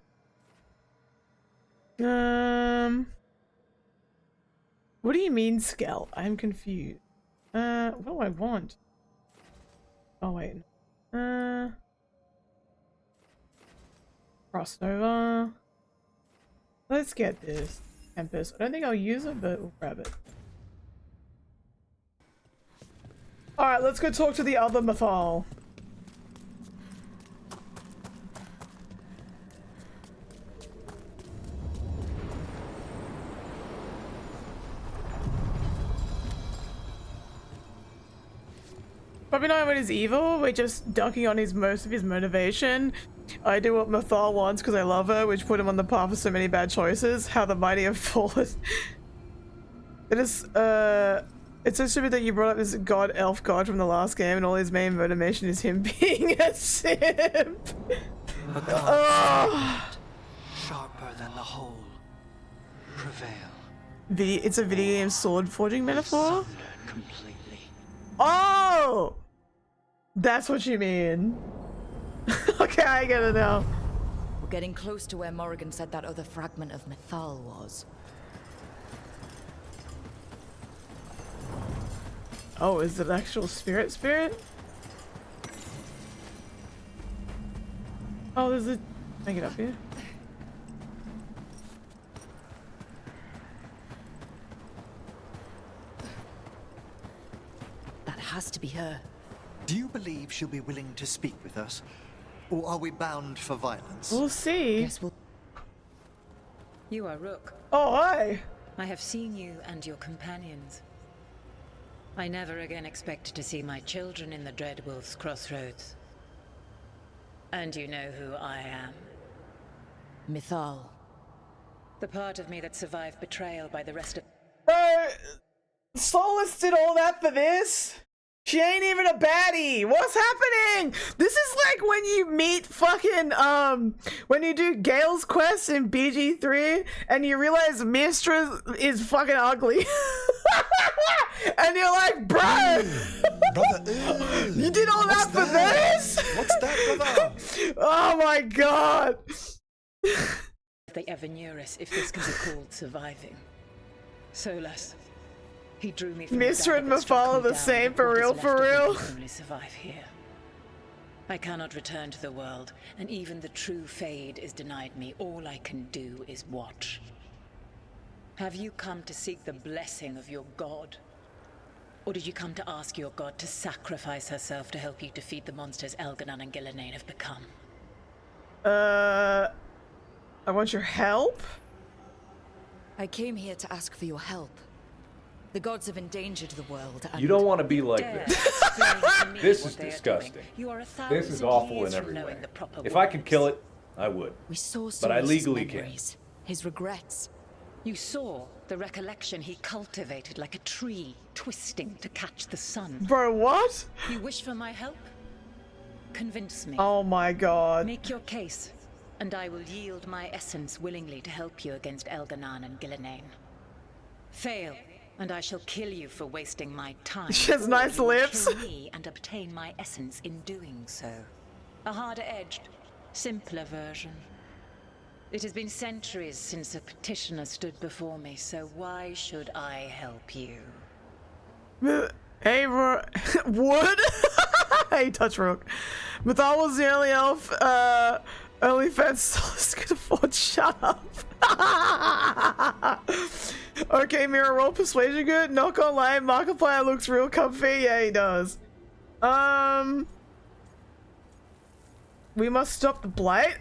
What do you mean, Skell? I'm confused. What do I want? Oh wait. Crossover. Let's get this. Tempest. I don't think I'll use it, but we'll grab it. Alright, let's go talk to the other Mythal. Probably not when he's evil, we're just dunking on most of his motivation. I do what Mythal wants because I love her, which put him on the path of so many bad choices. How the mighty have fallen. It is, it's so stupid that you brought up this elf god from the last game and all his main motivation is him being a simp. A god sharper than the whole. Prevail. It's a video game sword forging metaphor? Completely. Oh! That's what you mean. Okay, I get it now. We're getting close to where Morrigan said that other fragment of Mythal was. Oh, is it actual spirit? Oh, there's a... Make it up here. That has to be her. Do you believe she'll be willing to speak with us? Or are we bound for violence? We'll see. Guess we'll... You are Rook. Oh, hi! I have seen you and your companions. I never again expect to see my children in the Dreadwolf's crossroads. And you know who I am. Mythal. The part of me that survived betrayal by the rest of... Bro, Solus did all that for this? She ain't even a baddie. What's happening? This is like when you meet fucking, when you do Gale's quest in BG3 and you realize Mistress is fucking ugly. And you're like, bro! Brother, you did all that for this? What's that, brother? Oh my god! They ever knew us, if this can be called surviving. Solus. He drew me from Mr. and Mythal are the same, for real, for real. Only survive here. I cannot return to the world, and even the true Fade is denied me. All I can do is watch. Have you come to seek the blessing of your god? Or did you come to ask your god to sacrifice herself to help you defeat the monsters Elganon and Gillenane have become? I want your help? I came here to ask for your help. The gods have endangered the world, and... You don't want to be like this. This is disgusting. This is awful in every way. If I could kill it, I would. We saw but I Solus' legally memories, his regrets. You saw the recollection he cultivated like a tree, twisting to catch the sun. Bro, what? You wish for my help? Convince me. Oh my god. Make your case, and I will yield my essence willingly to help you against Elganon and Gillenane. Fail, and I shall kill you for wasting my time. She has nice lips. Kill me and obtain my essence in doing so. A harder-edged, simpler version. It has been centuries since a petitioner stood before me, so why should I help you? Hey, Wood? Hey, Touch Rook. Mythal was the only elf, only fence Solus could afford. Shut up. Okay, Meera, roll persuasion good. Not gonna lie, Markiplier looks real comfy. Yeah, he does. We must stop the blight.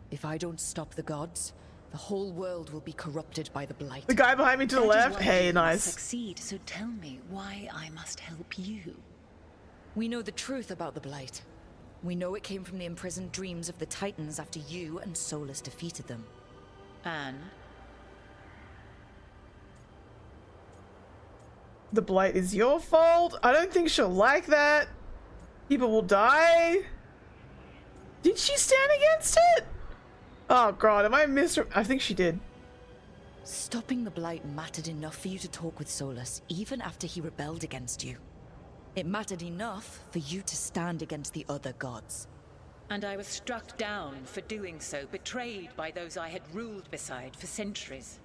If I don't stop the gods, the whole world will be corrupted by the blight. The guy behind me to the left. Hey, nice. Succeed. So tell me why I must help you. We know the truth about the blight. We know it came from the imprisoned dreams of the Titans after you and Solus defeated them. And the blight is your fault. I don't think she'll like that. People will die. Did she stand against it? Oh god, am I I think she did. Stopping the blight mattered enough for you to talk with Solus, even after he rebelled against you. It mattered enough for you to stand against the other gods. And I was struck down for doing so, betrayed by those I had ruled beside for centuries.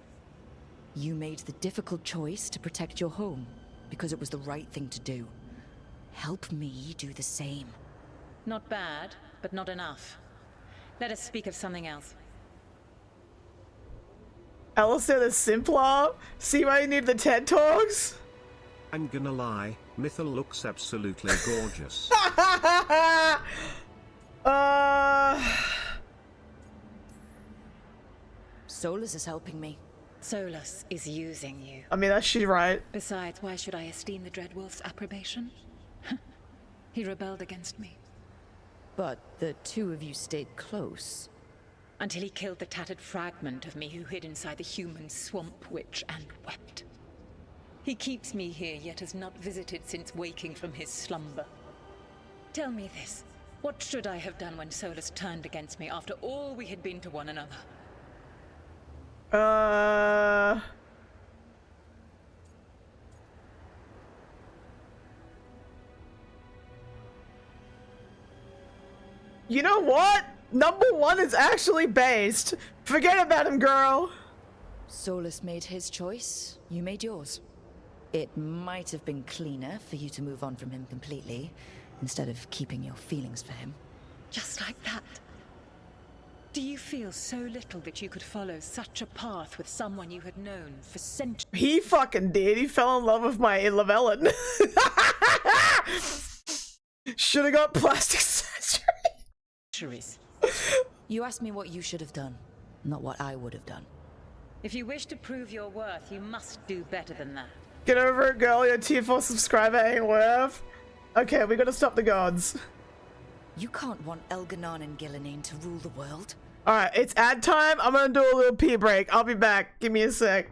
You made the difficult choice to protect your home, because it was the right thing to do. Help me do the same. Not bad, but not enough. Let us speak of something else. Alistair the Simplar? See why you need the TED Talks? I'm gonna lie, Mythal looks absolutely gorgeous. Solus is helping me. Solus is using you. I mean, that's she right. Besides, why should I esteem the Dreadwolf's approbation? He rebelled against me. But the two of you stayed close. Until he killed the tattered fragment of me who hid inside the human swamp witch and wept. He keeps me here, yet has not visited since waking from his slumber. Tell me this. What should I have done when Solus turned against me after all we had been to one another? You know what? Number 1 is actually based. Forget about him, girl. Solus made his choice, you made yours. It might have been cleaner for you to move on from him completely, instead of keeping your feelings for him. Just like that. Do you feel so little that you could follow such a path with someone you had known for centuries? He fucking did. He fell in love with my Llewellyn. Should have got plastic surgery. You asked me what you should have done, not what I would have done. If you wish to prove your worth, you must do better than that. Get over it, girl. Your tier 4 subscriber ain't worth. Okay, we gotta stop the gods. You can't want Elganon and Gillinane to rule the world. Alright, it's ad time. I'm gonna do a little pee break. I'll be back. Give me a sec.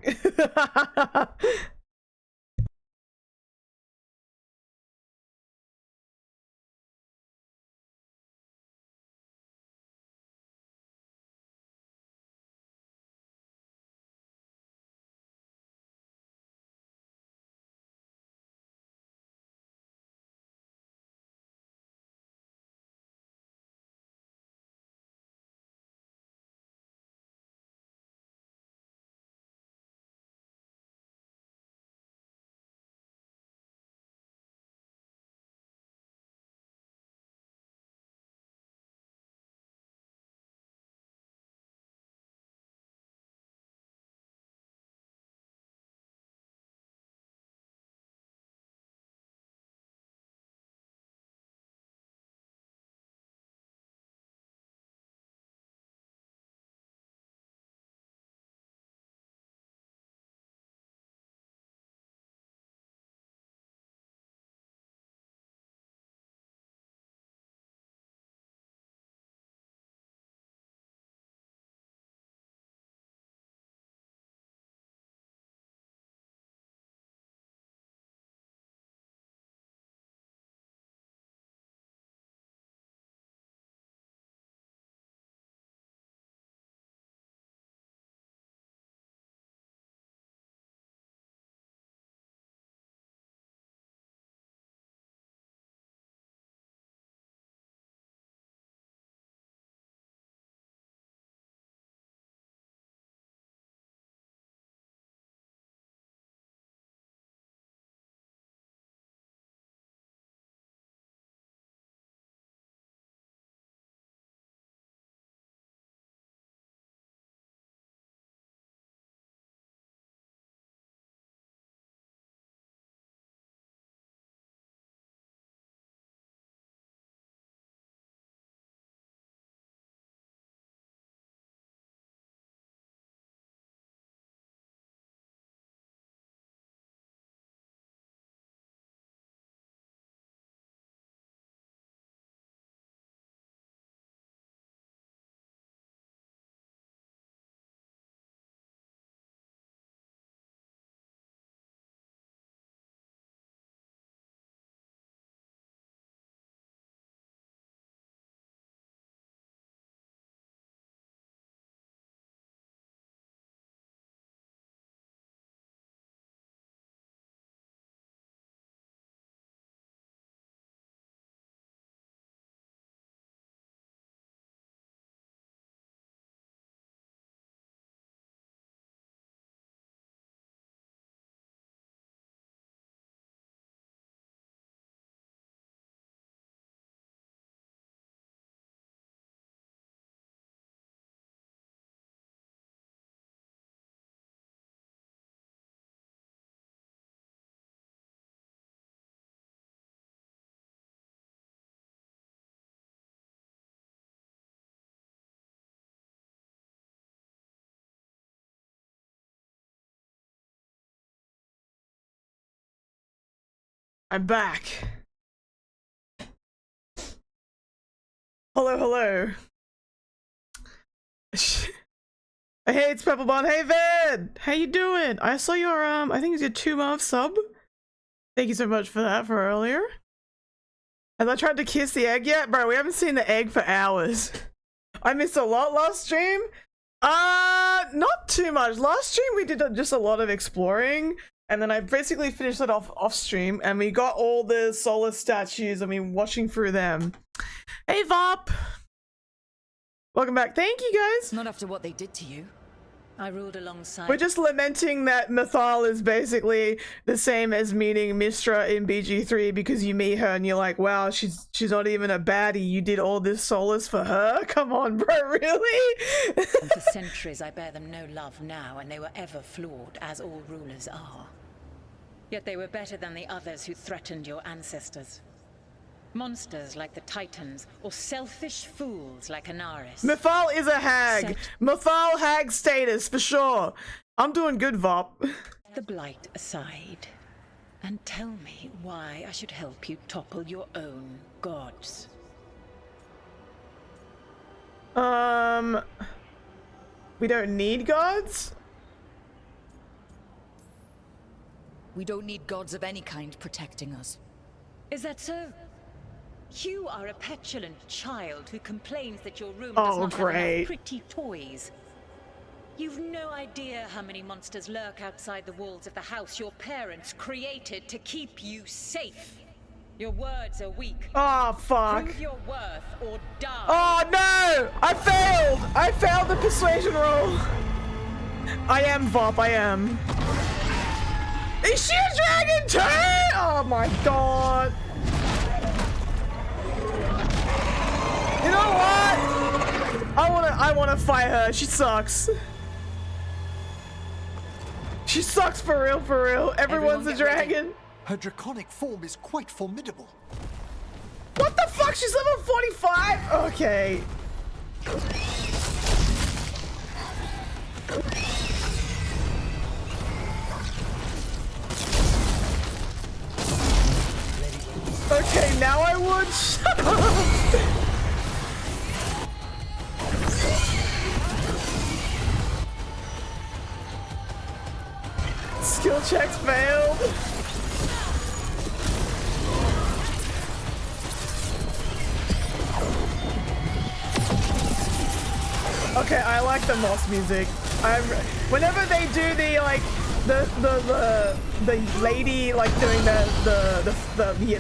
I'm back. Hello, hello. Hey, it's Pepperbond. Hey, Van! How you doing? I saw your, I think it's your 2-month sub. Thank you so much for that for earlier. Have I tried to kiss the egg yet? Bro, we haven't seen the egg for hours. I missed a lot last stream. Not too much. Last stream we did just a lot of exploring, and then I basically finished it off stream, and we got all the solar statues, and we were watching through them. Hey Vop! Welcome back. Thank you guys! Not after what they did to you. I ruled alongside. We're just lamenting that Mythal is basically the same as meeting Mistra in BG3, because you meet her and you're like, wow, she's not even a baddie. You did all this solace for her? Come on, bro, really? And for centuries I bear them no love now, and they were ever flawed, as all rulers are. Yet they were better than the others who threatened your ancestors. Monsters like the Titans, or selfish fools like Anaris. Mythal is a hag. Mythal hag status, for sure. I'm doing good, Vop. The blight aside, and tell me why I should help you topple your own gods. We don't need gods? We don't need gods of any kind protecting us. Is that so? You are a petulant child who complains that your room does not have enough pretty toys. You've no idea how many monsters lurk outside the walls of the house your parents created to keep you safe. Your words are weak. Oh, fuck. Prove your worth or die. Oh, no! I failed! I failed the persuasion roll. I am Vop, I am. Is she a dragon too? Oh my god. You know what? I wanna fight her. She sucks. She sucks for real, for real. Everyone's a dragon. Her draconic form is quite formidable. What the fuck? She's level 45? Okay. Okay, now I would. Shut up. Skill checks failed. Okay, I like the moss music. Whenever they do the like the lady like doing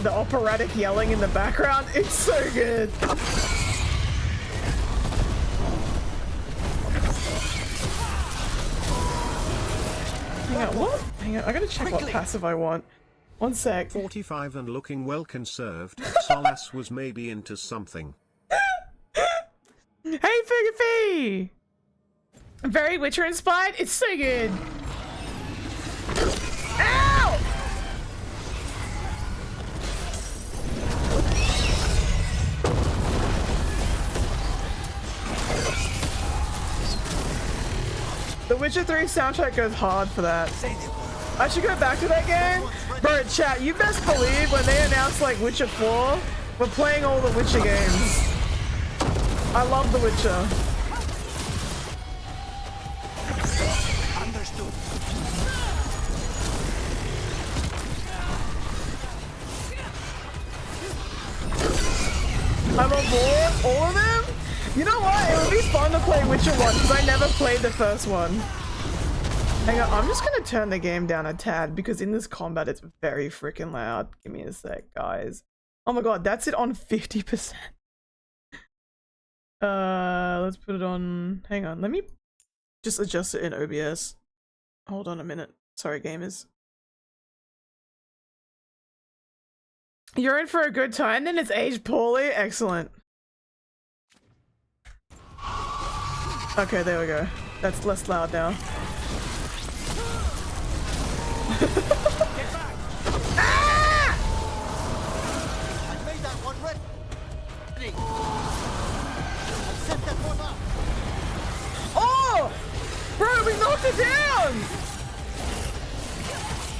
the operatic yelling in the background, it's so good. Hang on, what? Hang on, I gotta check what passive I want. One sec. 45 and looking well conserved. Solas was maybe into something. Hey, Fugafee! Very Witcher inspired? It's so good. Ow! The Witcher 3 soundtrack goes hard for that. I should go back to that game. Bro, chat, you best believe when they announced like Witcher 4, we're playing all the Witcher games. I love The Witcher. Understood. I'm on board. All of them? You know what? It would be fun to play Witcher 1 because I never played the first one. Hang on, I'm just gonna turn the game down a tad because in this combat it's very freaking loud. Give me a sec, guys. Oh my god, that's it on 50%. Let's put it on. Hang on, let me just adjust it in OBS. Hold on a minute. Sorry, gamers. You're in for a good time, then it's aged poorly. Excellent. Okay, there we go. That's less loud now. Ah! I made that one ready. I set that one up. Oh! Bro, we knocked it down!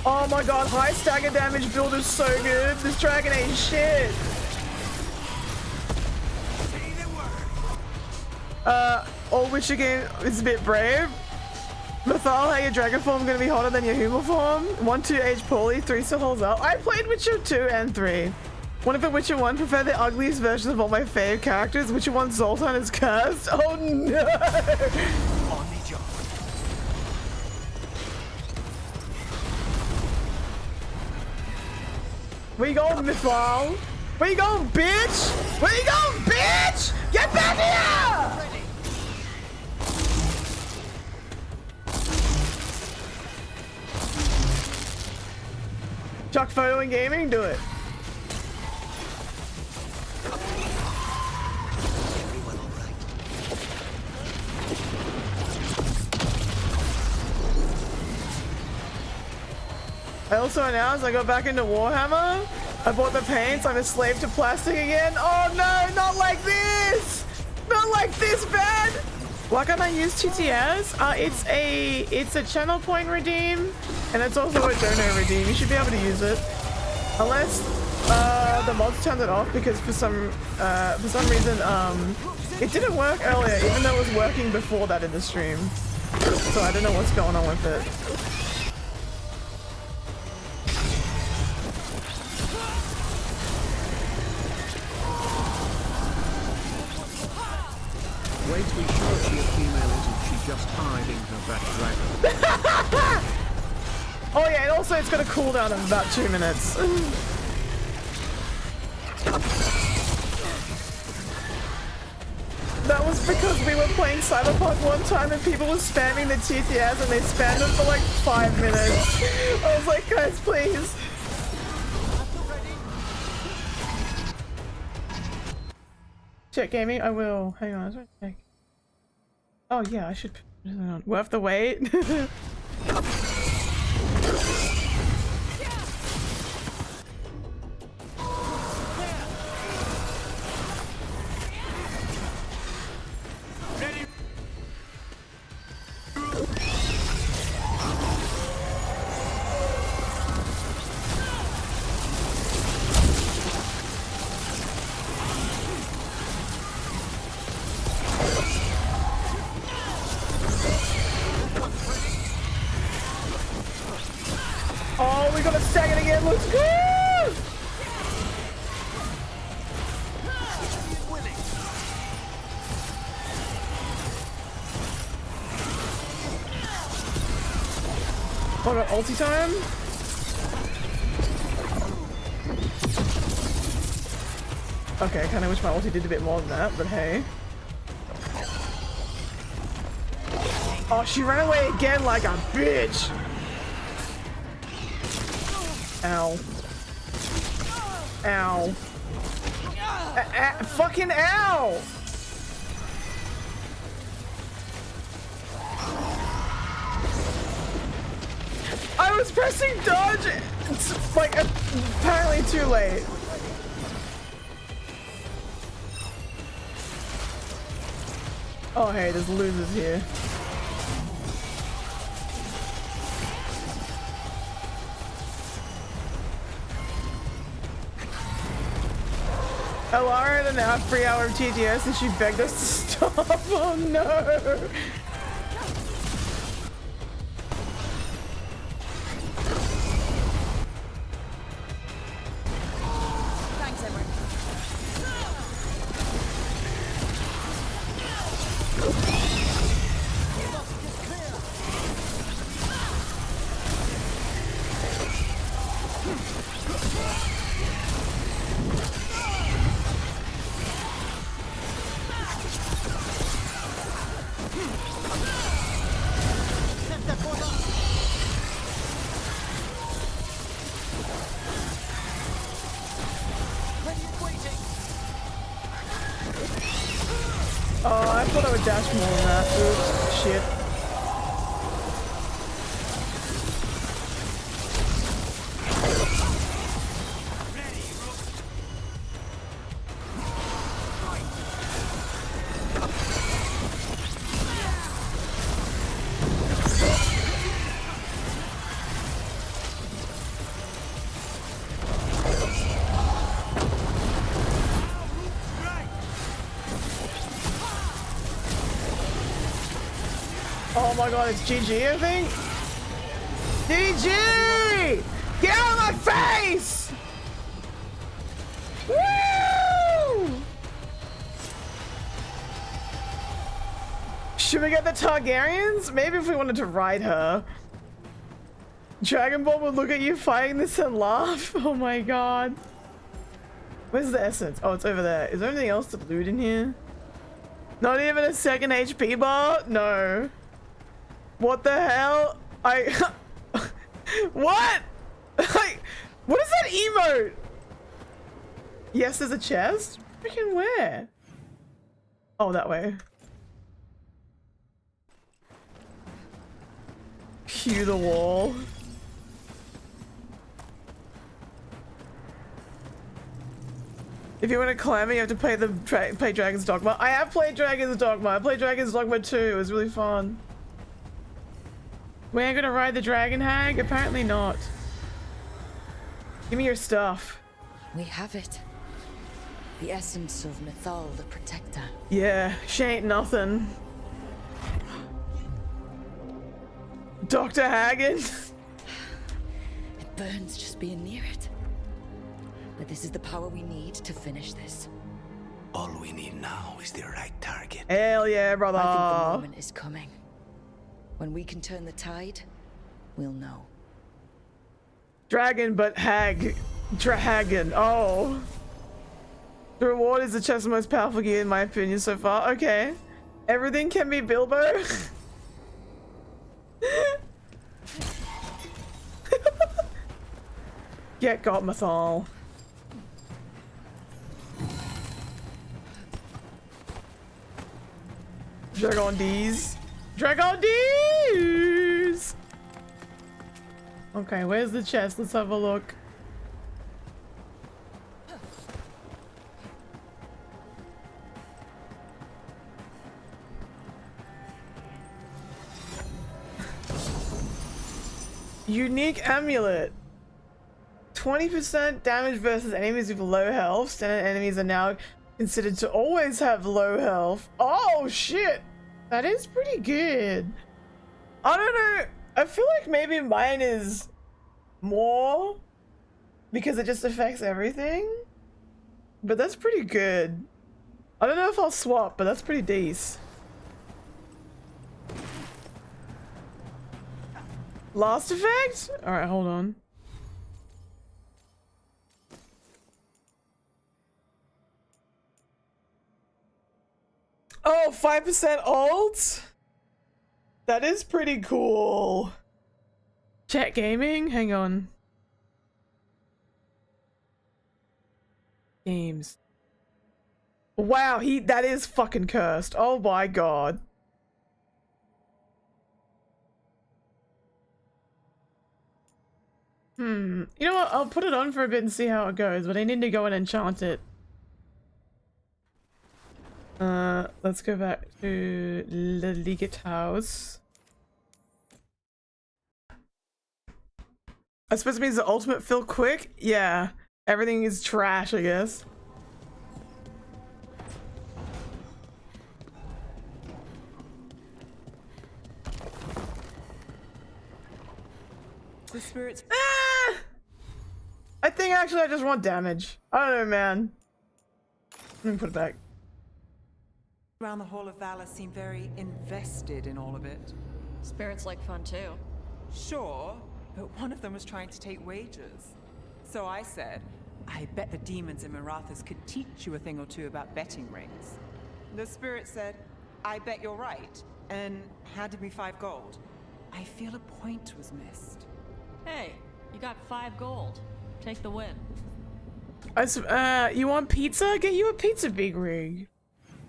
Oh my god, high stagger damage build is so good. This dragon ain't shit. All Witcher game is a bit brave. Mythal, how your dragon form gonna be hotter than your human form? 1, 2 age poorly, 3 still holds up. I played Witcher 2 and 3. One for Witcher 1 prefer the ugliest versions of all my fave characters. Witcher 1 Zoltan is cursed. Oh no! Where you going, Mithal? Where you going, bitch? Where you going, bitch? Get back here! Chuck photo and gaming, do it. I also announced I got back into Warhammer. I bought the paints. I'm a slave to plastic again. Oh no, not like this! Not like this, man! Why can't I use TTS? It's a channel point redeem, and it's also a dono redeem. You should be able to use it, unless the mods turned it off because for some reason it didn't work earlier, even though it was working before that in the stream. So I don't know what's going on with it. Wait, we sure she a female, isn't she just hiding her back dragon? Oh yeah, and also it's got a cooldown of about 2 minutes. That was because we were playing Cyberpunk one time and people were spamming the TTS and they spammed it for like 5 minutes. I was like, guys, please. Check gaming? I will. Hang on, let's check. Oh yeah, I should put it on. Worth the wait. Oh, we got a second again. Let's go! Hold on, ulti time. Okay, I kind of wish my ulti did a bit more than that, but hey. Oh, she ran away again like a bitch. Ow. Ow. Fucking ow! I was pressing dodge! It's like apparently too late. Oh hey, there's losers here. Alara had an hour, 3 hour of TTS and she begged us to stop. Oh no! Thanks, everyone. Oh, I thought I would dash more than that. Oops, shit. Oh my god, it's GG, I think? GG! Get out of my face! Woo! Should we get the Targaryens? Maybe if we wanted to ride her. Dragon Ball would look at you fighting this and laugh. Oh my god. Where's the essence? Oh, it's over there. Is there anything else to loot in here? Not even a second HP bar? No. What the hell? What? What is that emote? Yes, there's a chest? Freaking where? Oh, that way. Cue the wall. If you want to climb it, you have to play play Dragon's Dogma. I have played Dragon's Dogma. I played Dragon's Dogma 2. It was really fun. We ain't gonna ride the dragon hag? Apparently not. Give me your stuff. We have it. The essence of Mythal, the protector. Yeah, she ain't nothing. Dr. Hagen. It burns just being near it. But this is the power we need to finish this. All we need now is the right target. Hell yeah, brother. I think the moment is coming. When we can turn the tide, we'll know. Dragon, but hag. Dragon. Oh. The reward is the chest's most powerful gear in my opinion so far. Okay. Everything can be Bilbo. Get got Mythal. Dragon D's. Dragon D's! Okay, where's the chest? Let's have a look. Unique amulet. 20% damage versus enemies with low health. Standard enemies are now considered to always have low health. Oh shit! That is pretty good. I don't know. I feel like maybe mine is more because it just affects everything. But that's pretty good. I don't know if I'll swap, but that's pretty decent. Last effect? Alright, hold on. Oh, 5% alt? That is pretty cool. Chat gaming? Hang on. Games. Wow, that is fucking cursed. Oh my god. You know what? I'll put it on for a bit and see how it goes, but I need to go and enchant it. Let's go back to the Liget house. I suppose it means the ultimate fill quick? Yeah. Everything is trash, I guess. The spirits. Ah! I think actually I just want damage. I don't know, man. Let me put it back. Around the Hall of Valor seem very invested in all of it. Spirits like fun too. Sure, but one of them was trying to take wages. So I said, I bet the demons in Marathas could teach you a thing or two about betting rings. The spirit said, I bet you're right, and handed me 5 gold. I feel a point was missed. Hey, you got 5 gold. Take the win. You want pizza? Get you a pizza, big rig.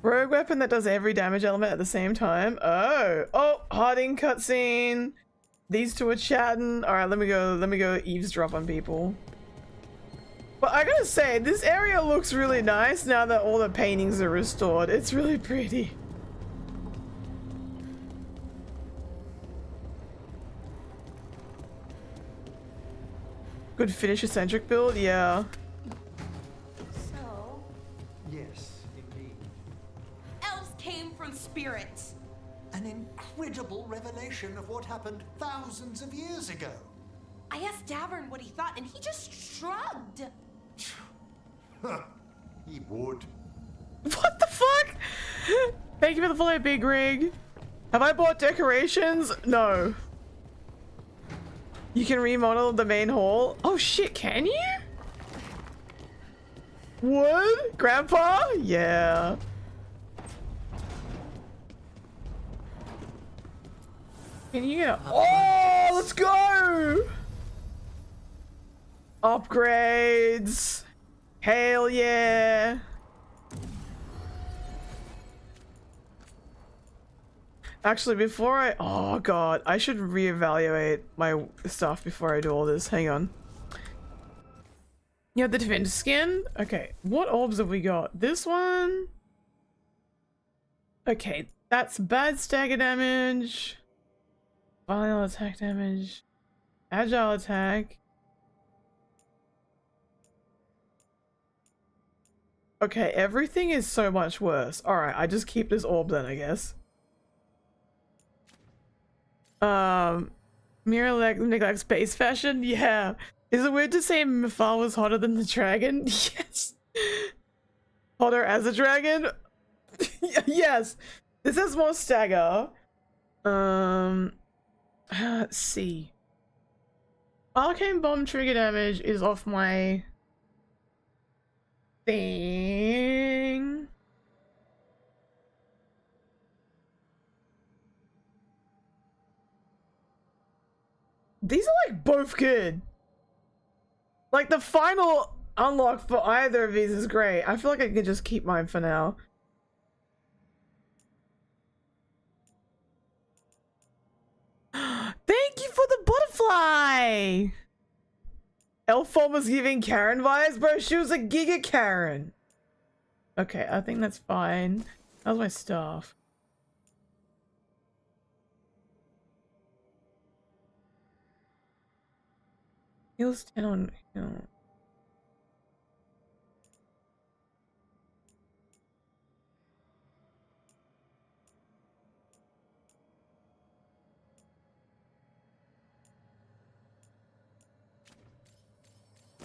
Rogue weapon that does every damage element at the same time. Oh, Harding cutscene. These two are chatting. All right, let me go eavesdrop on people. But I gotta say, this area looks really nice now that all the paintings are restored. It's really pretty. Good finish-centric build, yeah. So, yes, indeed. elves came from spirits. An incredible revelation of what happened thousands of years ago. I asked Davern what he thought, and he just shrugged. He would. What the fuck? Thank you for the follow, big rig. Have I bought decorations? No. You can remodel the main hall. Oh shit, can you? Wood? Grandpa? Yeah. Can you get Oh, let's go! Upgrades. Hell yeah. Actually, before I... Oh god, I should reevaluate my stuff before I do all this. Hang on. You have the defender skin? Okay, what orbs have we got? This one? Okay, that's bad stagger damage. Violent attack damage. Agile attack. Okay, everything is so much worse. Alright, I just keep this orb then, I guess. Meera neglects space fashion? Yeah. Is it weird to say Mithal was hotter than the dragon? Yes. Hotter as a dragon? Yes. This has more stagger. Let's see. Arcane bomb trigger damage is off my thing. These are like both good. Like the final unlock for either of these is great. I feel like I can just keep mine for now. Thank you for the butterfly! Elf form was giving Karen vibes, bro. She was a Giga Karen. Okay, I think that's fine. How's my stuff? Heals 10 on heal. I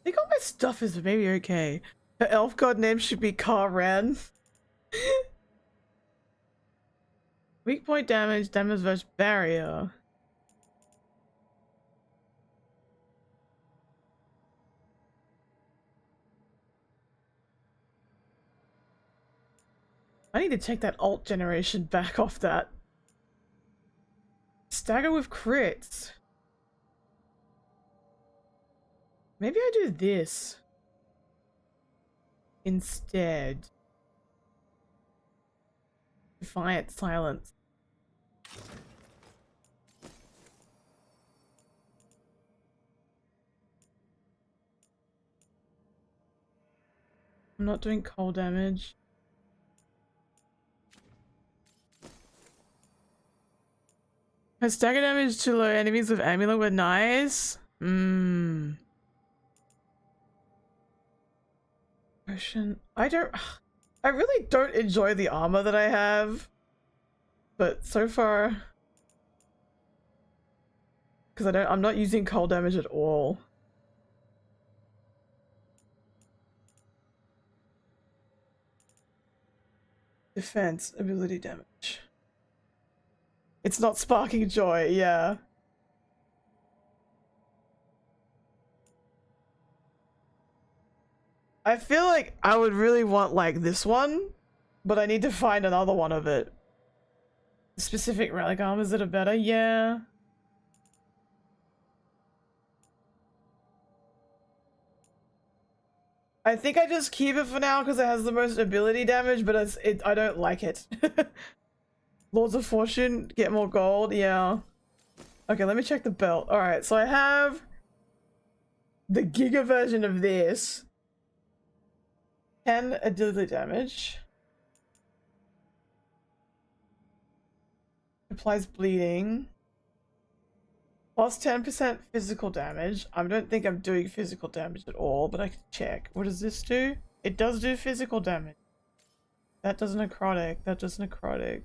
think all my stuff is maybe okay. Her elf god name should be Karen. Weak point damage, damage versus barrier. I need to take that alt generation back off that. Stagger with crits. Maybe I do this instead. Defiant silence. I'm not doing cold damage. Has stagger damage to low enemies with amulet were nice. I really don't enjoy the armor that I have, but so far, because I'm not using cold damage at all. Defense, ability damage. It's not sparking joy, yeah. I feel like I would really want like this one, but I need to find another one of it. Specific relic armors that are better, yeah. I think I just keep it for now because it has the most ability damage, but I don't like it. Lords of Fortune, get more gold, yeah. Okay, let me check the belt. Alright, so I have the Giga version of this. 10 ability damage. Applies bleeding. Plus 10% physical damage. I don't think I'm doing physical damage at all, but I can check. What does this do? It does do physical damage. That does necrotic. That does necrotic.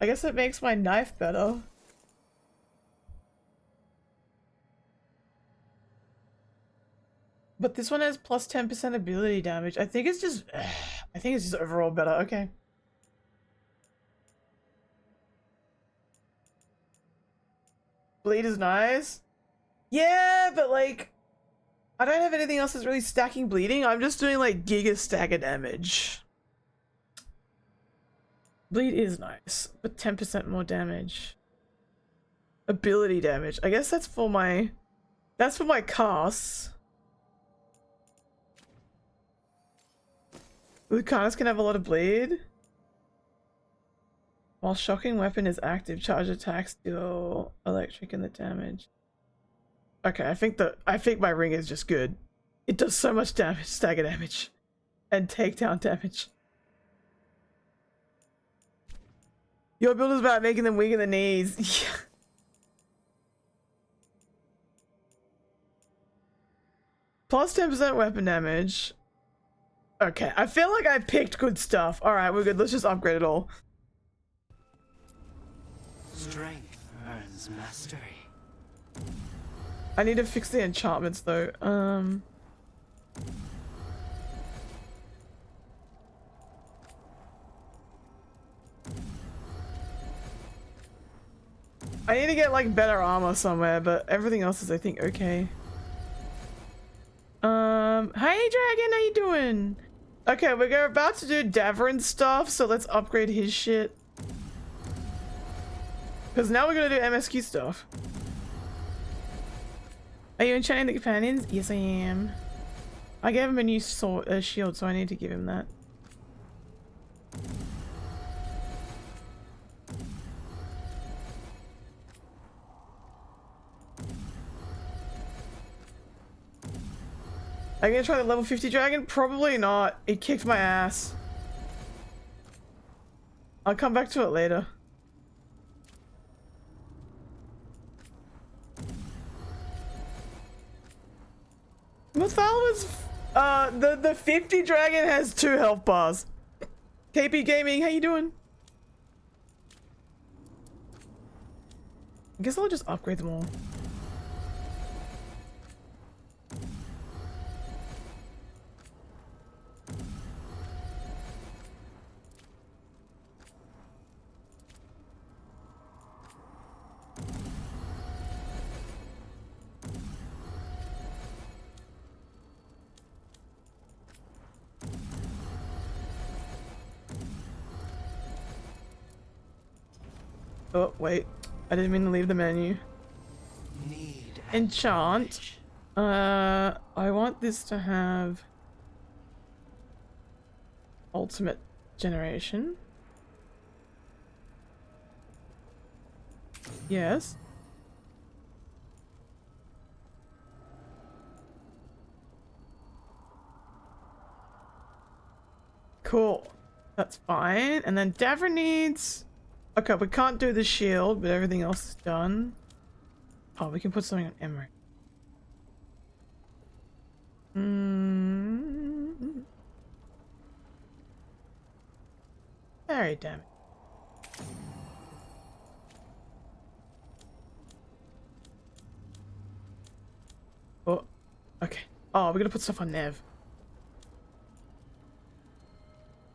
I guess it makes my knife better. But this one has plus 10% ability damage. I think it's just overall better. Okay. Bleed is nice. Yeah, but like, I don't have anything else that's really stacking bleeding. I'm just doing like giga stagger damage. Bleed is nice, but 10% more damage. Ability damage. I guess that's for my casts. Lucanus can have a lot of bleed. While shocking weapon is active, charge attacks deal electric in the damage. Okay, I think my ring is just good. It does so much damage, stagger damage, and takedown damage. Your build is about making them weak in the knees. Yeah. Plus 10% weapon damage. Okay, I feel like I picked good stuff. Alright, we're good. Let's just upgrade it all. Strength earns mastery. I need to fix the enchantments though. I need to get like better armor somewhere, but everything else is I think okay. Hey Dragon, how you doing? Okay, we're about to do Davrin's stuff, so let's upgrade his shit. Because now we're gonna do MSQ stuff. Are you enchanting the companions? Yes, I am. I gave him a new sword, shield, so I need to give him that. Are you gonna try the level 50 dragon? Probably not. It kicked my ass. I'll come back to it later. Mathal was the 50 dragon has 2 health bars. KP Gaming, how you doing? I guess I'll just upgrade them all. Oh, wait. I didn't mean to leave the menu. Enchant. I want this to have ultimate generation. Yes. Cool. That's fine. And then Davra needs... Okay, we can't do the shield, but everything else is done. Oh, we can put something on Emery. Very damn it. Oh, okay. Oh, we're gonna put stuff on Nev.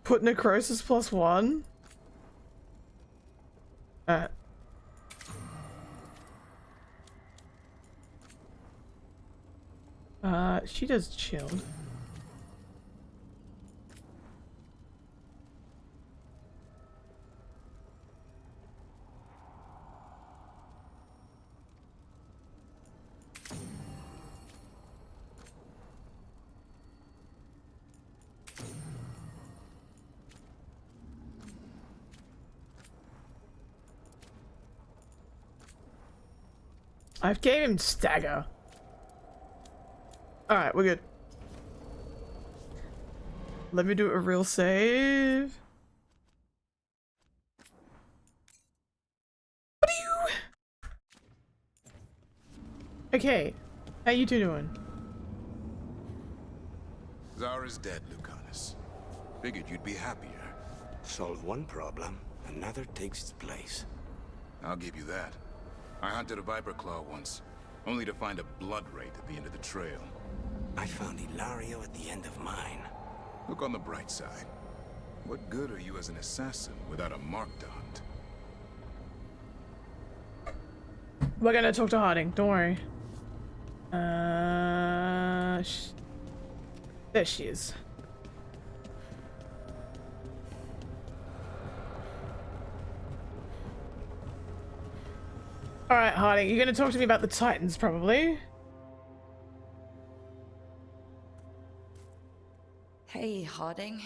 Put necrosis +1. She does shield. I've gave him stagger. Alright, we're good. Let me do a real save. Okay, how you two doing? Zara's dead, Lucanus. Figured you'd be happier. Solve one problem, another takes its place. I'll give you that. I hunted a viper claw once, only to find a blood wraith at the end of the trail. I found Ilario at the end of mine. Look on the bright side. What good are you as an assassin without a mark to hunt? We're gonna talk to Harding, don't worry. There she is. Alright, Harding, you're gonna talk to me about the Titans, probably. Hey, Harding.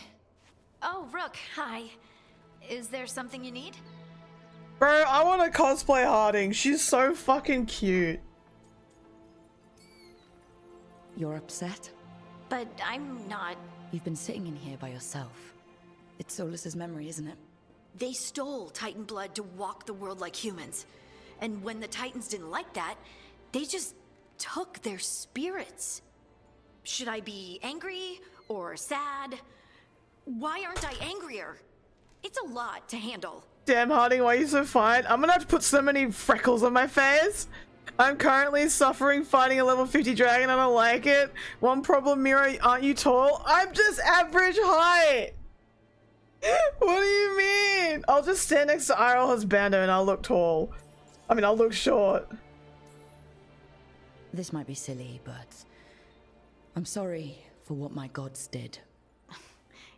Oh, Rook, hi. Is there something you need? Bro, I want to cosplay Harding. She's so fucking cute. You're upset? But I'm not. You've been sitting in here by yourself. It's Solus's memory, isn't it? They stole Titan blood to walk the world like humans. And when the Titans didn't like that, they just took their spirits. Should I be angry or sad? Why aren't I angrier? It's a lot to handle. Damn, Harding, why are you so fine? I'm gonna have to put so many freckles on my face. I'm currently suffering fighting a level 50 dragon. I don't like it. One problem, Meera, aren't you tall? I'm just average height. What do you mean? I'll just stand next to Iroh Husbando and I'll look tall. I mean, I'll look short. This might be silly, but I'm sorry for what my gods did.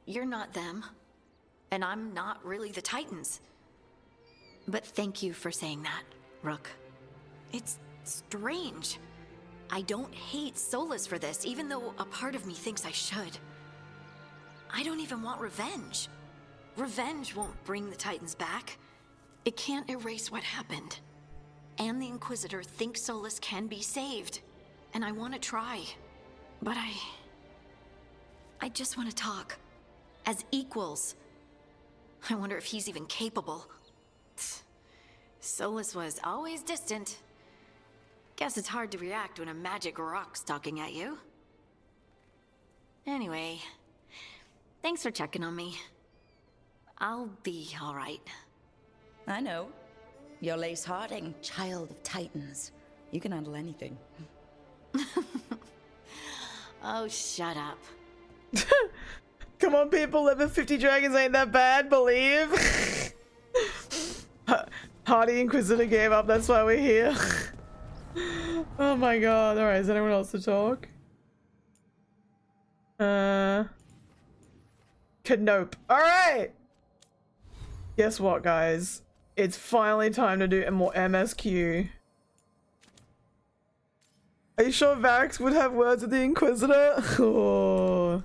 You're not them. And I'm not really the Titans. But thank you for saying that, Rook. It's strange. I don't hate Solus for this, even though a part of me thinks I should. I don't even want revenge. Revenge won't bring the Titans back. It can't erase what happened. And the Inquisitor thinks Solus can be saved. And I want to try. But I just want to talk. As equals. I wonder if he's even capable. Solus was always distant. Guess it's hard to react when a magic rock's talking at you. Anyway, thanks for checking on me. I'll be alright. I know. You're Lace Harding, child of Titans. You can handle anything. Oh, shut up. Come on, people, level 50 dragons ain't that bad, believe. Hardy Inquisitor gave up, that's why we're here. Oh my god. Alright, is anyone else to talk? Nope. Alright! Guess what, guys? It's finally time to do a more MSQ. Are you sure Varix would have words with the Inquisitor? Oh.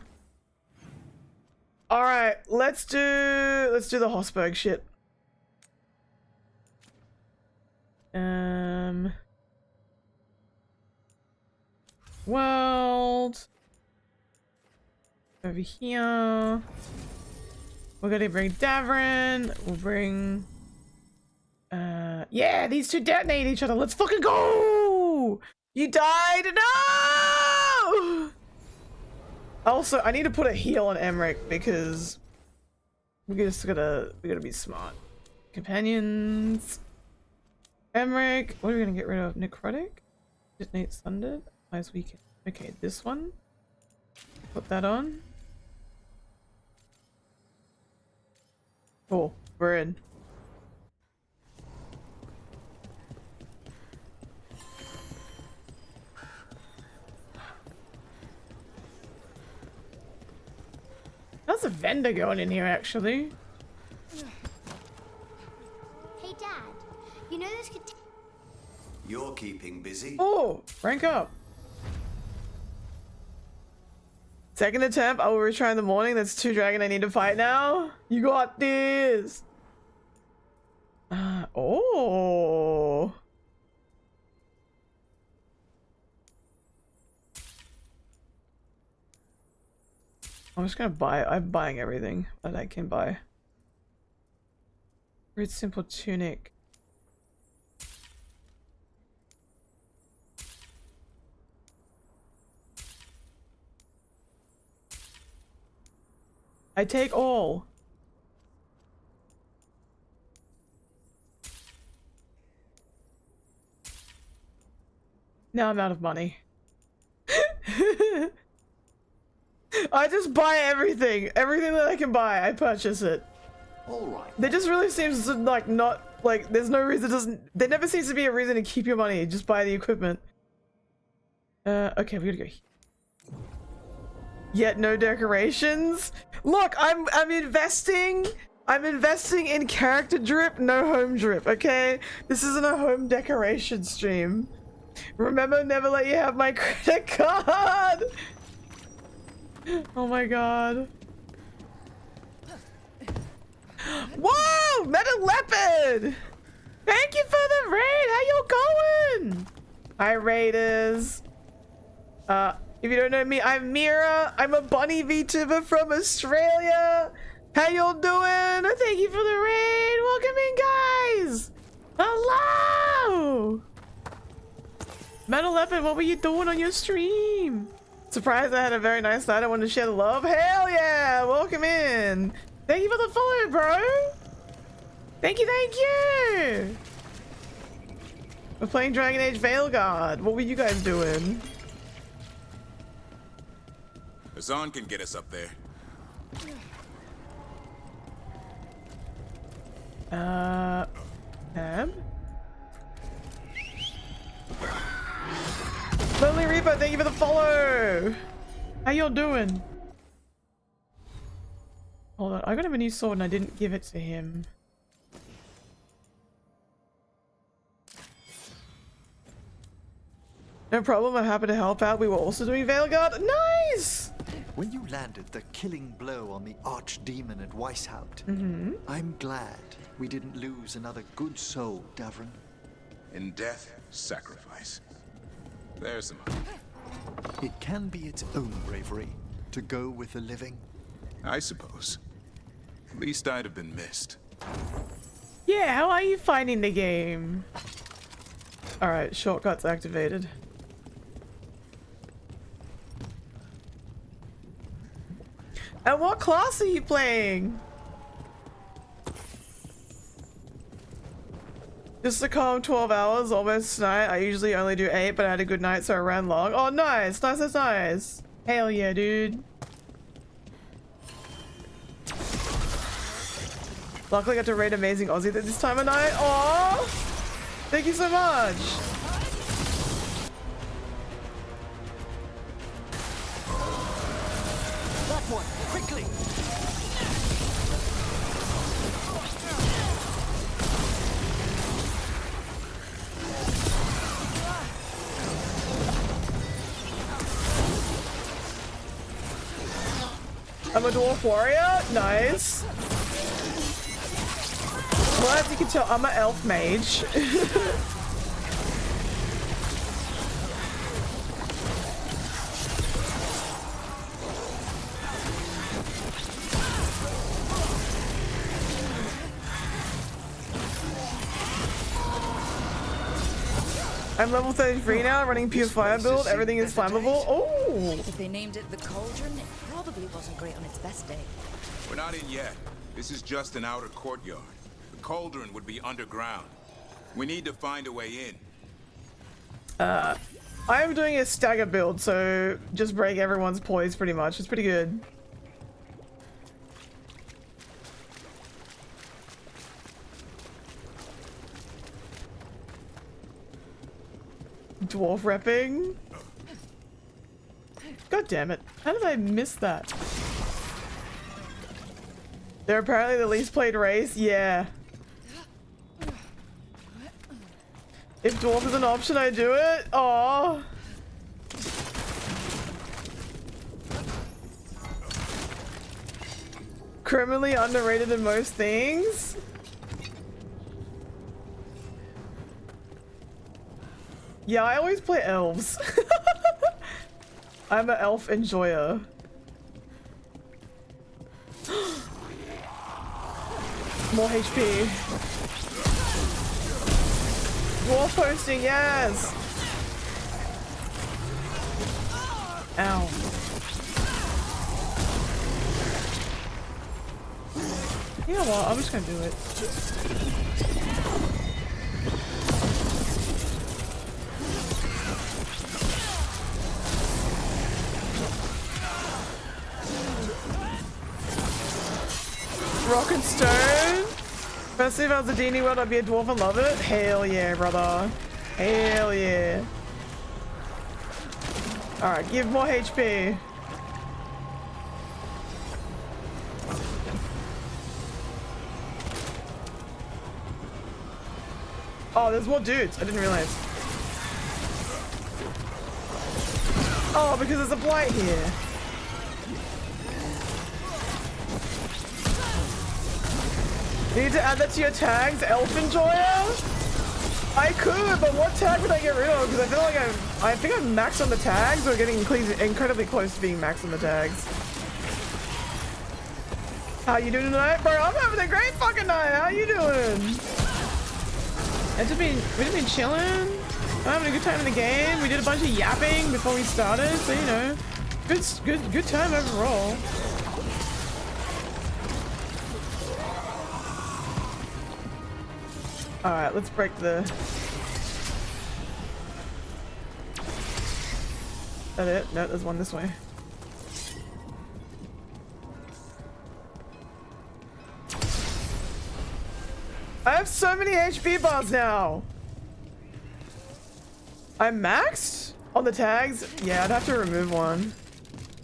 Alright, let's do the Hosberg shit. World. Over here. We're gonna bring Davrin. We'll bring yeah, these two detonate each other. Let's fucking go! You died? No! Also, I need to put a heal on Emmerich because we gotta be smart. Companions. Emmerich. What are we gonna get rid of? Necrotic? Detonate Sundered? As we can. Okay, this one. Put that on. Cool. We're in. How's a vendor going in here, actually? Hey, Dad. You know this could. You're keeping busy. Oh, rank up. Second attempt. I will retry in the morning. That's 2 dragon I need to fight now. You got this. Oh. I'm just gonna buy. I'm buying everything that I can buy. Red simple tunic. I take all. Now I'm out of money. I just buy everything. Everything that I can buy, I purchase it. Alright. There just really seems to, like, not, like, there's no reason, there never seems to be a reason to keep your money. Just buy the equipment. Okay, we gotta go. Yet no decorations. Look, I'm investing. I'm investing in character drip, no home drip. Okay, this isn't a home decoration stream. Remember, never let you have my credit card. Oh my god. Whoa, Metal Leopard. Thank you for the raid. How you going? Hi, raiders. If you don't know me, I'm Meera. I'm a bunny VTuber from Australia. How y'all doing? Thank you for the raid. Welcome in, guys. Hello. Metal Leopard, what were you doing on your stream? Surprised I had a very nice night. I wanted to share the love. Hell yeah. Welcome in. Thank you for the follow, bro. Thank you, thank you. We're playing Dragonage Veilguard. What were you guys doing? Hassan can get us up there. Tab? Lonely Reaper, thank you for the follow. How y'all doing? Hold on, I got him a new sword and I didn't give it to him. No problem, I'm happy to help out. We were also doing Veilguard. Nice! When you landed the killing blow on the archdemon at Weishaupt, I'm glad we didn't lose another good soul, Davrin. In death, sacrifice. There's some. It can be its own bravery to go with the living. I suppose. At least I'd have been missed. Yeah, how are you finding the game? Alright, shortcuts activated. And what class are you playing? Just a calm 12 hours, almost tonight. I usually only do 8, but I had a good night, so I ran long. Oh, nice, nice, nice, nice. Hell yeah, dude. Luckily, I got to raid Amazing Aussie this time of night. Aww! Thank you so much. That one, quickly! I'm a dwarf warrior. Nice. Well, as you can tell, I'm an elf mage. I'm level 33 now, running pure fire build. Everything is flammable. Oh! If they named it the Cauldron, it probably wasn't great on its best day. We're not in yet. This is just an outer courtyard. The cauldron would be underground. We need to find a way in. I am doing a stagger build, so just break everyone's poise pretty much. It's pretty good. Dwarf repping. God damn it. How did I miss that? They're apparently the least played race? Yeah. If dwarf is an option, I do it. Aww. Criminally underrated in most things. Yeah, I always play elves. I'm an elf enjoyer. More HP. Dwarf posting, yes! Ow. You know what? I'm just gonna do it. Rock and stone. Firstly, if I was a D&D world, I'd be a dwarf and love it. Hell yeah, brother. Hell yeah. Alright, give more HP. Oh, there's more dudes. I didn't realize. Oh, because there's a blight here. You need to add that to your tags, Elf Enjoyer? I could, but what tag would I get rid of? Because I feel like I think I'm maxed on the tags, or getting incredibly close to being maxed on the tags. How you doing tonight? Bro, I'm having a great fucking night. How you doing? We've been chilling. I'm having a good time in the game. We did a bunch of yapping before we started, so you know, good time overall. All right, let's break the. That it? No, there's one this way. I have so many HP bars now. I'm maxed on the tags. Yeah, I'd have to remove one.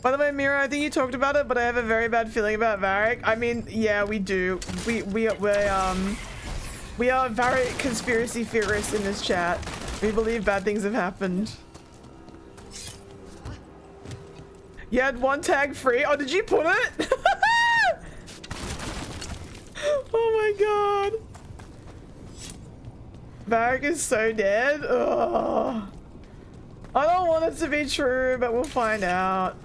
By the way, Meera, I think you talked about it, but I have a very bad feeling about Varric. I mean, yeah, we do. We are Varric conspiracy theorists in this chat. We believe bad things have happened. You had one tag free. Oh, did you put it? Oh my god. Varric is so dead. Ugh. I don't want it to be true, but we'll find out.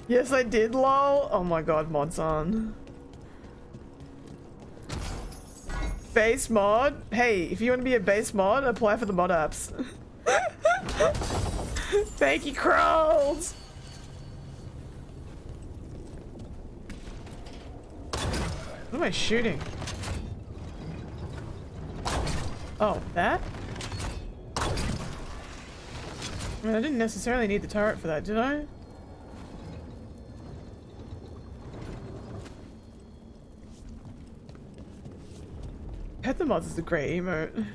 Yes, I did, lol. Oh my god, mod's on. Base mod? Hey, if you want to be a base mod, apply for the mod apps. Thank you, Kralls! What am I shooting? Oh, that? I mean, I didn't necessarily need the turret for that, did I? Pet the mods is a great emote.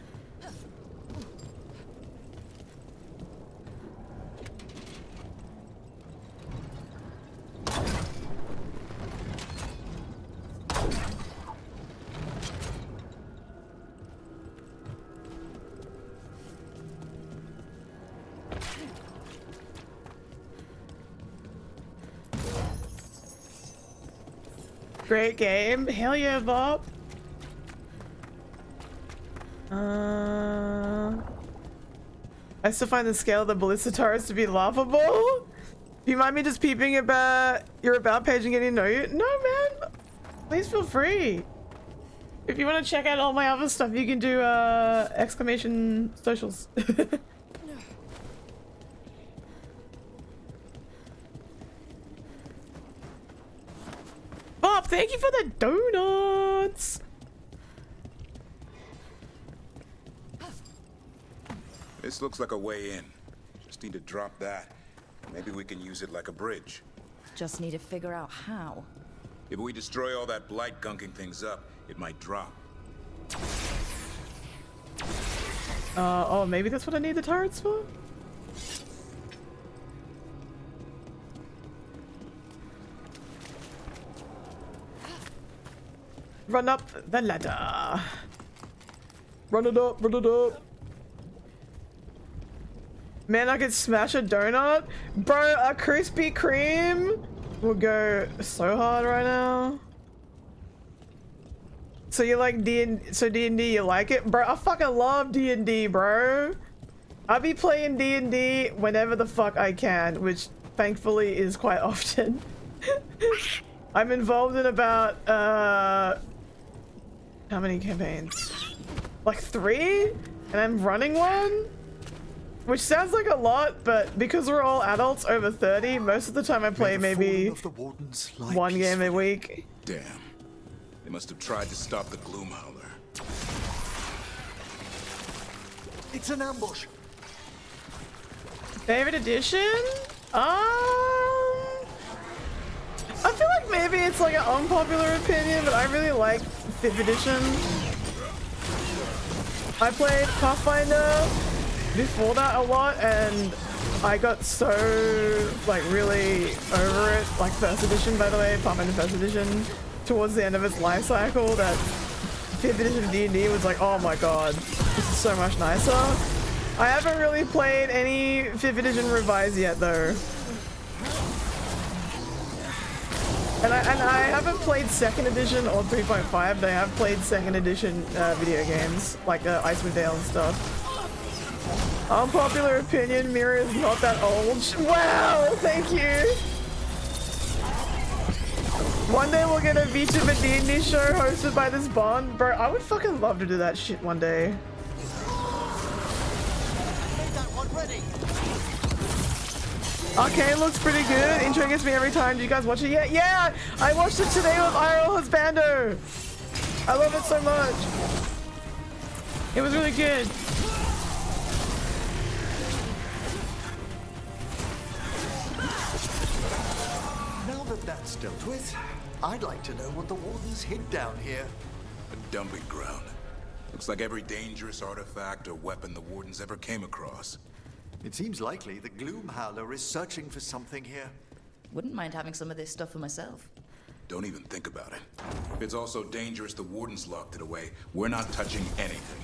Great game. Hell yeah, Bob. I still find the scale of the ballista turrets to be laughable. Do you mind me just peeping about your about page and getting to know you? No, man. Please feel free. If you want to check out all my other stuff, you can do exclamation socials. Bob, thank you for the donuts. This looks like a way in. Just need to drop that. Maybe we can use it like a bridge. Just need to figure out how. If we destroy all that blight gunking things up, it might drop. Oh, maybe that's what I need the turrets for? Run up the ladder. Run it up, run it up. Man, I could smash a donut. Bro, a Krispy Kreme will go so hard right now. So you like D&D, you like it? Bro, I fucking love D&D, bro. I'll be playing D&D whenever the fuck I can, which thankfully is quite often. I'm involved in about, how many campaigns? Like 3? And I'm running one? Which sounds like a lot, but because we're all adults over 30, most of the time I play maybe one game a week. Damn. They must have tried to stop the Gloomhowler. It's an ambush. Favorite edition? I feel like maybe it's like an unpopular opinion, but I really like 5th edition. I played Pathfinder before that a lot, and I got so like really over it, like first edition, by the way, Pathfinder first edition, towards the end of its life cycle, that 5th edition D&D was like, oh my god, this is so much nicer. I haven't really played any 5th edition revise yet though. And I haven't played 2nd edition or 3.5, but I have played 2nd edition video games, like Icewind Dale and stuff. Unpopular opinion, Meera is not that old. Wow, thank you! One day we'll get a Beach of a D&D show hosted by this Bond. Bro, I would fucking love to do that shit one day. Arcane looks pretty good. Intro gets me every time. Do you guys watch it yet? Yeah! I watched it today with IRL Husbando. I love it so much. It was really good. Now that that's dealt with, I'd like to know what the Wardens hid down here. A dumping ground. Looks like every dangerous artifact or weapon the Wardens ever came across. It seems likely the Gloom Howler is searching for something here. Wouldn't mind having some of this stuff for myself. Don't even think about it. If it's also dangerous the Wardens locked it away, we're not touching anything.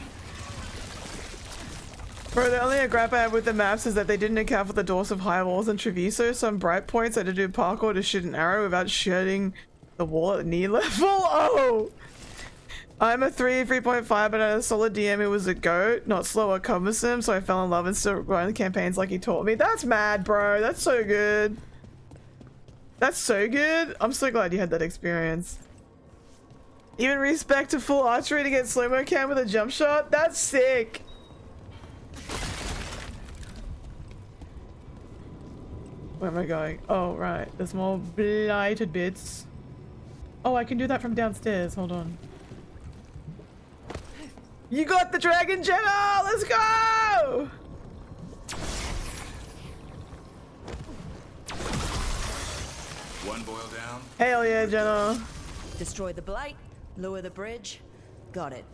Bro, the only gripe I have with the maps is that they didn't account for the doors of high walls and Treviso, some bright points. I had to do parkour to shoot an arrow without shooting the wall at knee level. Oh! I'm a 3.5, but I had a solid DM who was a goat, not slow or cumbersome, so I fell in love and still running the campaigns like he taught me. That's mad, bro. That's so good. That's so good. I'm so glad you had that experience. Even respect to full archery to get slow-mo cam with a jump shot. That's sick. Where am I going? Oh, right. There's more blighted bits. Oh, I can do that from downstairs. Hold on. You got the dragon, Jenna! Let's go! One boil down. Hell yeah, Jenna. Destroy the blight, lower the bridge. Got it.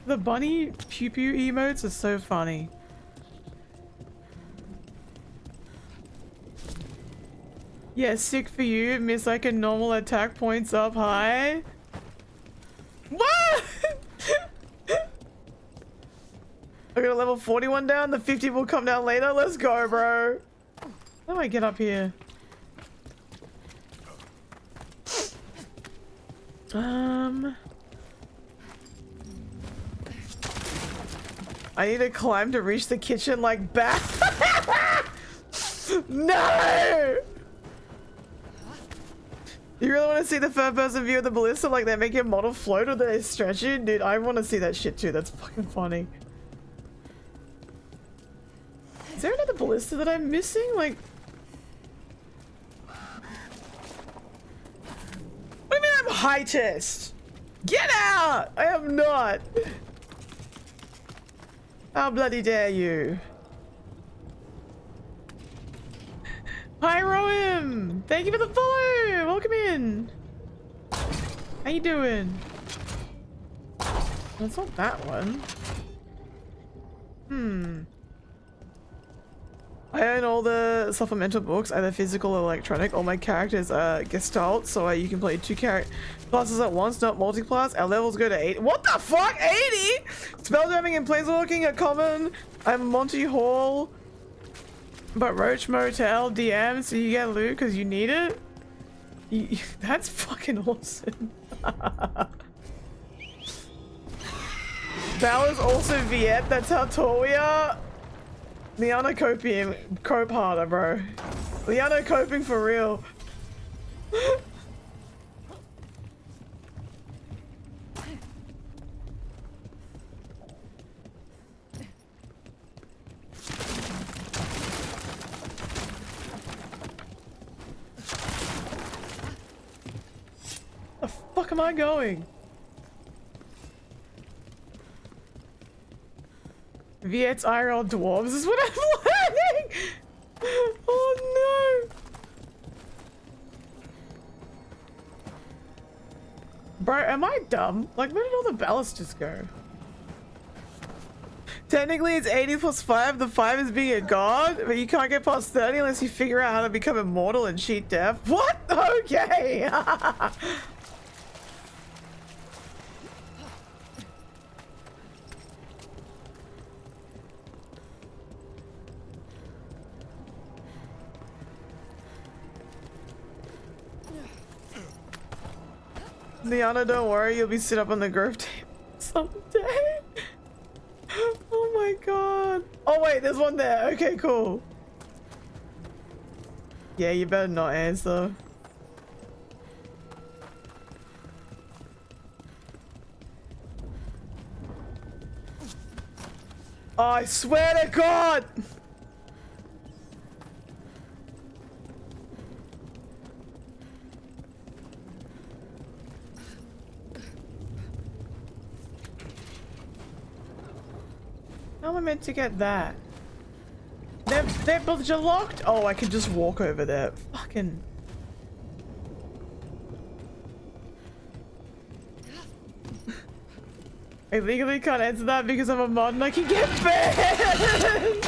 The bunny pew pew emotes are so funny. Yeah, sick for you. Miss like a normal attack points up high. What? I got a level 41 down. The 50 will come down later. Let's go, bro. How do I get up here? I need to climb to reach the kitchen like back. No! You really want to see the third-person view of the ballista? Like they make your model float or they stretch it? Dude, I want to see that shit too. That's fucking funny. Is there another ballista that I'm missing? Like... What do you mean I'm high-test? Get out! I am not! How bloody dare you? Hi, Roem! Thank you for the follow! Welcome in! How you doing? That's not that one. I own all the supplemental books, either physical or electronic. All my characters are Gestalt, so you can play 2 classes at once, not multi-class. Our levels go to 8. What the fuck? 80? Spelljamming and planeswalking are common. I'm Monty Hall. But Roach Motel DM, so you get loot because you need it? That's fucking awesome. That was also Viet, that's how tall we are. Liana coping, cope harder, bro. Liana coping for real. The fuck am I going? Viet's IRL dwarves is what I'm learning! Oh no! Bro, am I dumb? Like, where did all the balusters go? Technically, it's 80 plus 5. The 5 is being a god, but you can't get past 30 unless you figure out how to become immortal and cheat death. What? Okay. Liana, don't worry, you'll be sit up on the grove table someday. Oh my god. Oh wait, there's one there. Okay, cool. Yeah, you better not answer. Oh, I swear to God! How am I meant to get that? They're both locked? Oh, I can just walk over there. Fucking... I legally can't answer that because I'm a mod and I can get banned!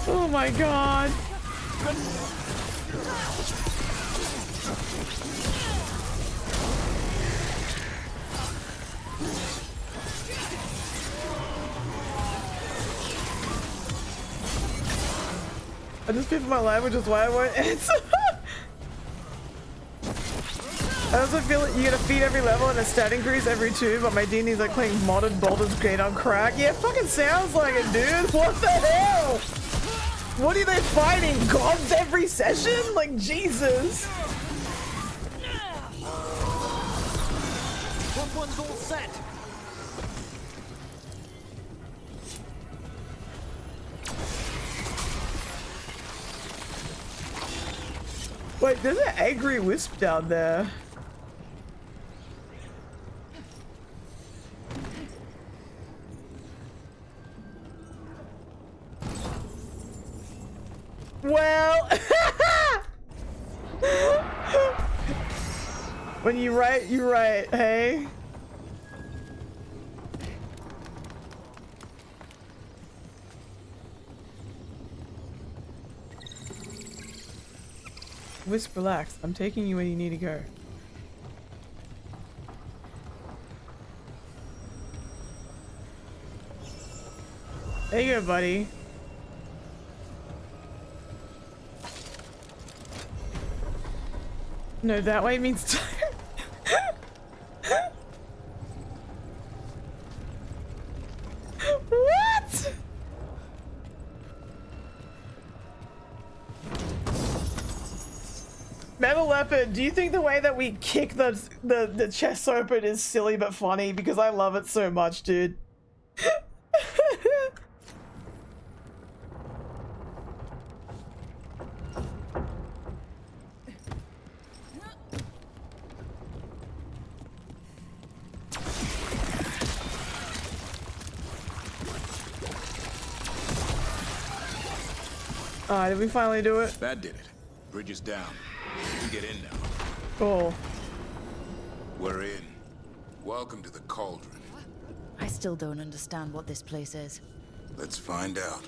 Oh my god. I just feel for my life, which is why I won't answer. I also feel like you get a feed every level and a stat increase every 2, but my D&D's like playing modded Baldur's Gate on crack. Yeah, it fucking sounds like it, dude. What the hell? What are they fighting? Gods every session? Like, Jesus. That one's all set. Wait, there's an angry wisp down there. Well, when you write, hey? Wisp, relax. I'm taking you where you need to go. There you go, buddy. No, that way means What? Metal Leopard, do you think the way that we kick the chest open is silly but funny? Because I love it so much, dude. Alright, did we finally do it? That did it. Bridge is down. We can get in now. Cool. We're in. Welcome to the Cauldron. I still don't understand what this place is. Let's find out.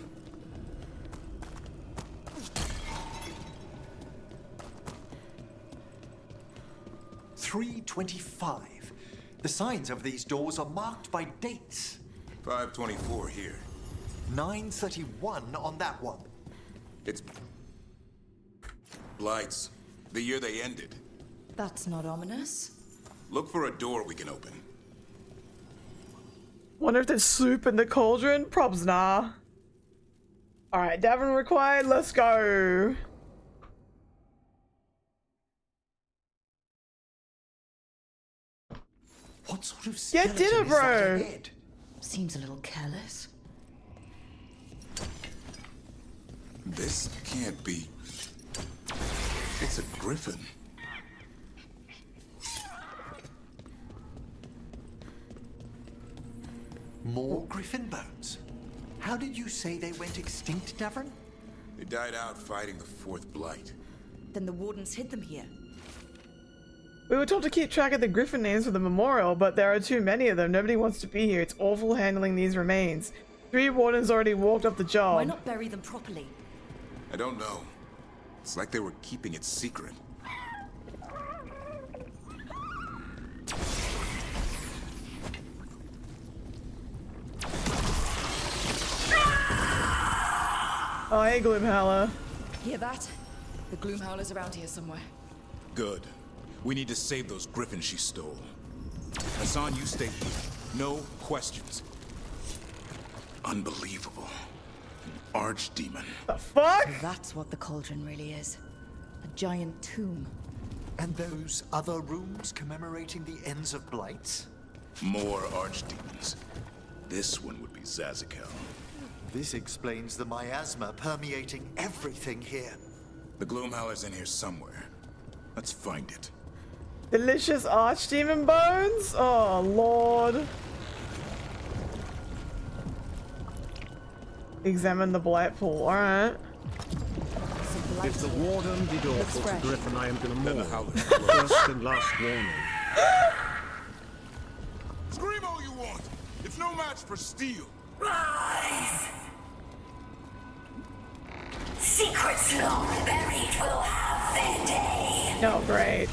$325. The signs of these doors are marked by dates. 524 here. 931 on that one. It's Blights. The year they ended. That's not ominous. Look for a door we can open. Wonder if there's soup in the cauldron? Probs nah. Alright, Davin required, let's go. What sort of get dinner, bro? Seems a little careless. This can't be. It's a griffin. More griffin bones? How did you say they went extinct, Davin? They died out fighting the 4th Blight. Then the wardens hid them here. We were told to keep track of the griffin names for the memorial, but there are too many of them. Nobody wants to be here. It's awful handling these remains. 3 wardens already walked off the job. Why not bury them properly? I don't know. It's like they were keeping it secret. Oh, hey, Gloomhowler. Hear that? The Gloomhowler's around here somewhere. Good. We need to save those griffins she stole. Hassan, you stay here. No questions. Unbelievable. An archdemon. The fuck? So that's what the cauldron really is. A giant tomb. And those other rooms commemorating the ends of blights? More archdemons. This one would be Zazakel. This explains the miasma permeating everything here. The Gloomhowler's in here somewhere. Let's find it. Delicious archdemon bones? Oh, Lord. Examine the blight pool. Alright. If the warden did awful to Griffin, I am gonna maul. First and last warning. Scream all you want. It's no match for steel. Rise! Secrets long buried will have their day. Oh, great.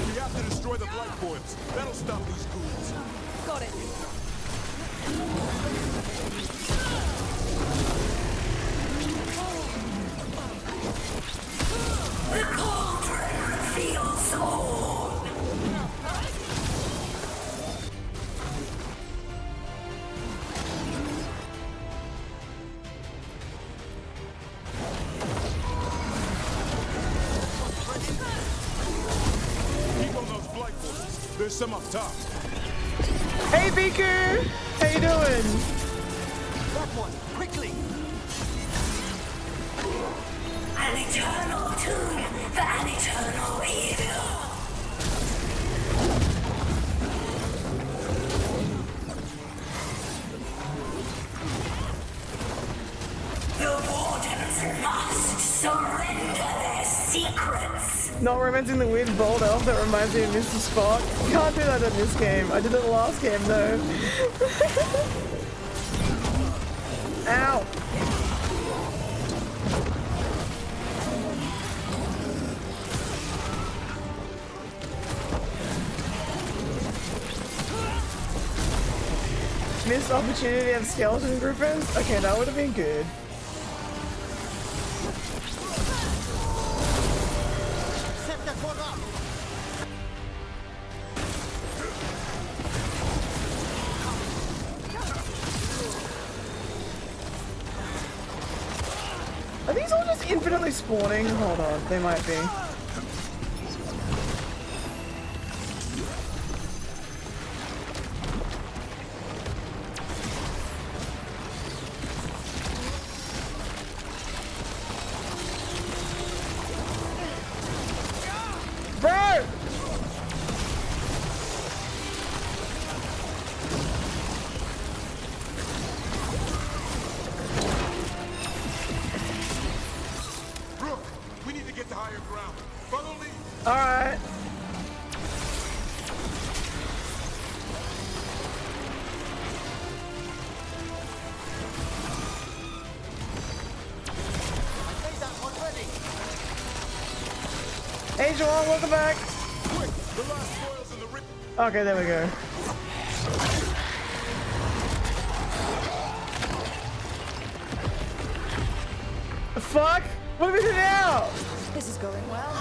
We have to destroy the blight boils. That'll stop these ghouls. Got it. The cauldron reveals all. Keep on those blight boils. There's some up top. Hey, Beaker! How you doing? That one, quickly! An eternal tomb for an eternal evil. The wardens must surrender their secrets. Not romancing the weird bald elf that reminds me of Mr. Spock. Can't do that in this game. I did it the last game though. Ow! Missed opportunity of skeleton griffins? Okay, that would have been good. Set that one up! Are these all just infinitely spawning? Hold on, they might be. Bro! Brooke, we need to get to higher ground. Follow me. Alright. Made that one ready! Hey Joel, welcome back. Quick, the last spoils in the ring. Okay, there we go. The fuck? What do we do now? This is going well.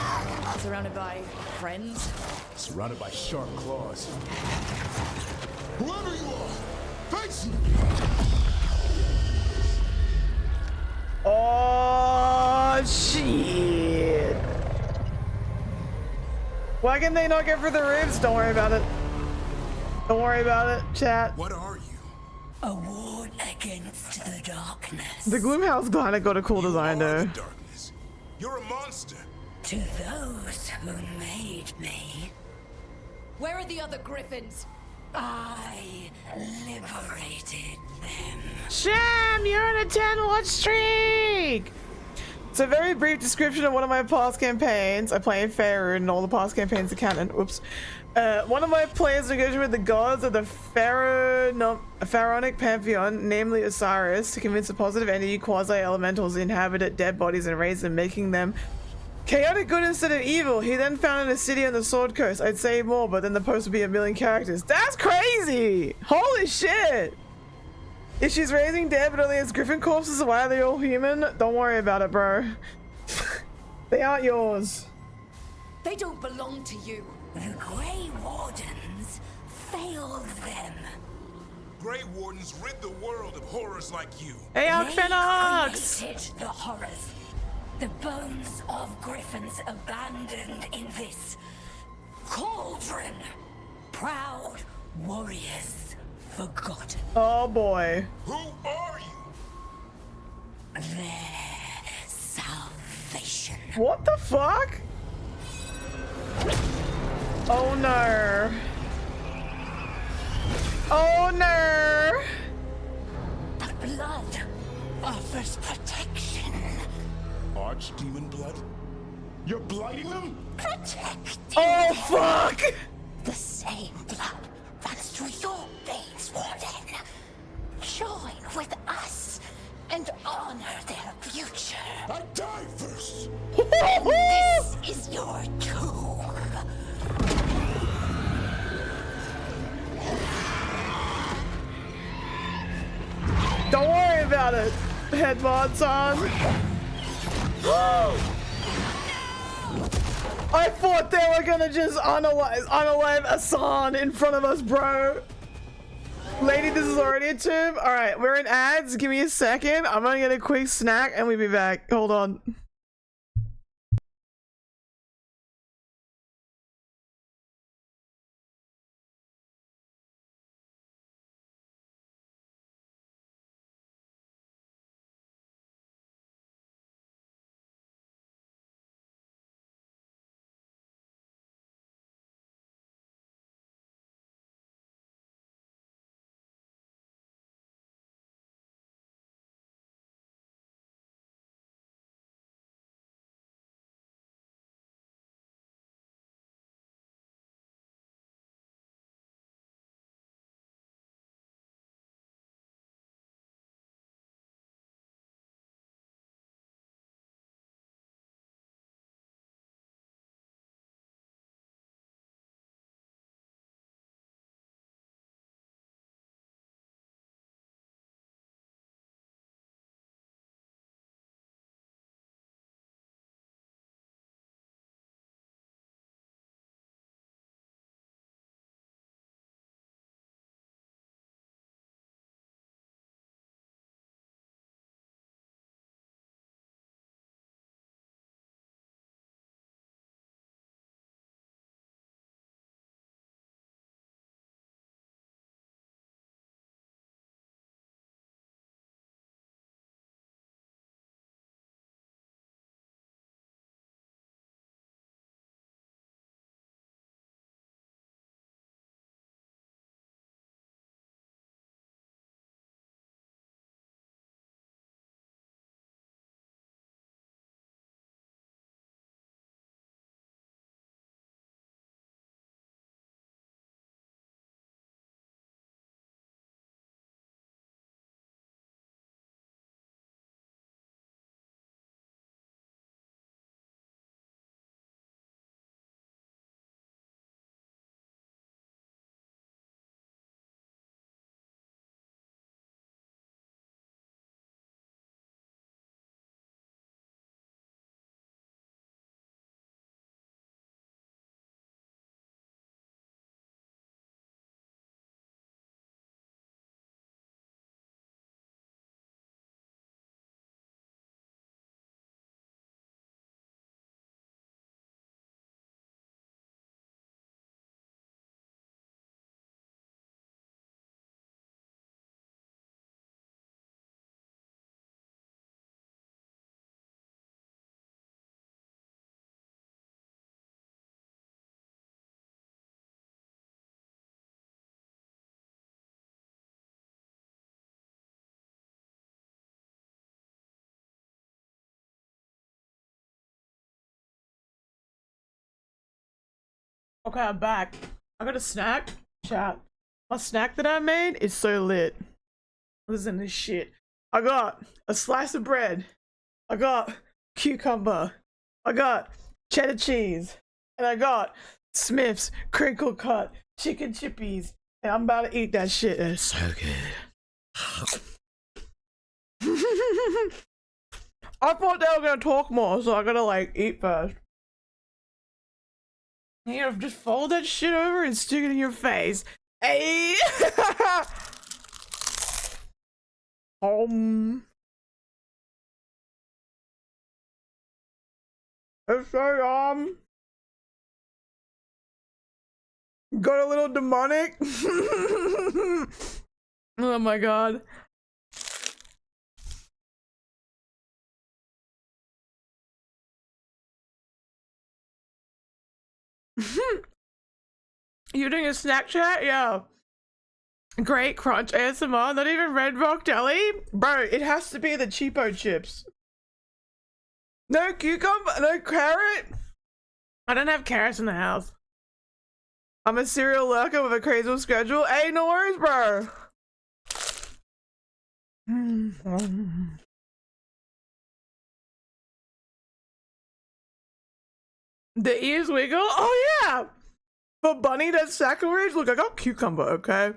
Surrounded by friends. Surrounded by sharp claws. Whoever you are, face me. Oh shit. Why can they not get through the ribs? Don't worry about it. Don't worry about it, chat. What are you? A ward against the darkness. The Gloomhouse kinda got a cool design though. Darkness. You're a monster. To those who made me. Where are the other griffins? I liberated them. Sham, you're on a 10-watch streak! It's a very brief description of one of my past campaigns. I play in Faerun and all the past campaigns are canon. Oops. One of my players negotiated with the gods of the pharaonic pantheon, namely Osiris, to convince a positive entity quasi-elementals to inhabit dead bodies and raise them, making them chaotic good instead of evil. He then founded a city on the Sword Coast. I'd say more, but then the post would be 1 million characters. That's crazy! Holy shit! If she's raising dead but only has griffin corpses, why are they all human? Don't worry about it, bro. They aren't yours. They don't belong to you. The Grey Wardens failed them. Grey Wardens rid the world of horrors like you. Hey, They Outfinox! created the horrors. The bones of griffins abandoned in this cauldron. Proud warriors forgotten. Oh boy. Who are you? Their salvation. What the fuck? Oh no. Oh no. The blood offers protection. Archdemon blood? You're blighting them? Protecting. Oh fuck! The same blood runs through your veins, Warden. Join with us and honor their future. I die first! This is your tomb. Don't worry about it. Head mods on. I thought they were gonna just unalive Asan in front of us, bro. Lady, this is already a tomb. Alright, we're in ads. Give me a second. I'm gonna get a quick snack and we'll be back. Hold on. Okay, I'm back. I got a snack. Chat. My snack that I made is so lit. Listen to this shit. I got a slice of bread. I got cucumber. I got cheddar cheese. And I got Smith's crinkle cut chicken chippies. And I'm about to eat that shit. And it's so good. I thought they were gonna talk more, so I gotta like eat first. You know, just fold that shit over and stick it in your face. Hey! It's so got a little demonic. Oh my god. You doing a snack chat? Yeah. Great crunch ASMR, not even Red Rock Deli? Bro, it has to be the cheapo chips. No cucumber, no carrot? I don't have carrots in the house. I'm a serial lurker with a crazy schedule. Hey, no worries, bro. The ears wiggle? Oh yeah! For bunny that's sacrilege? Look, I got cucumber, okay?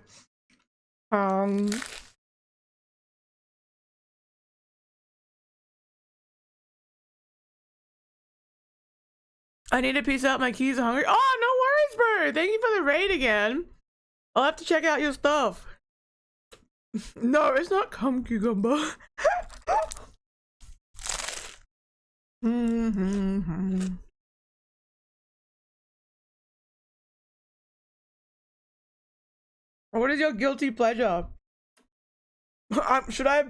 I need to piece out my keys. Hungry. Oh, no worries, bro. Thank you for the raid again. I'll have to check out your stuff. No, it's not cum cucumber. What is your guilty pleasure? Should I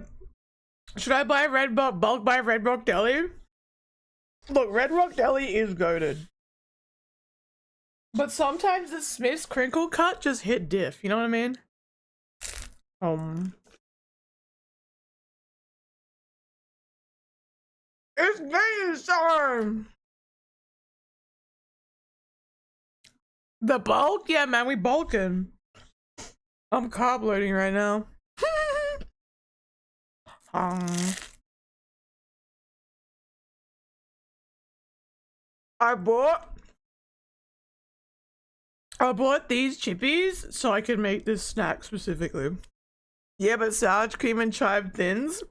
buy bulk buy Red Rock Deli? Look, Red Rock Deli is goated. But sometimes the Smith's crinkle cut just hit diff, you know what I mean? It's game time! The bulk? Yeah, man, we bulking. I'm carb loading right now. I bought these chippies so I could make this snack specifically. Yeah, but sour cream and chive thins,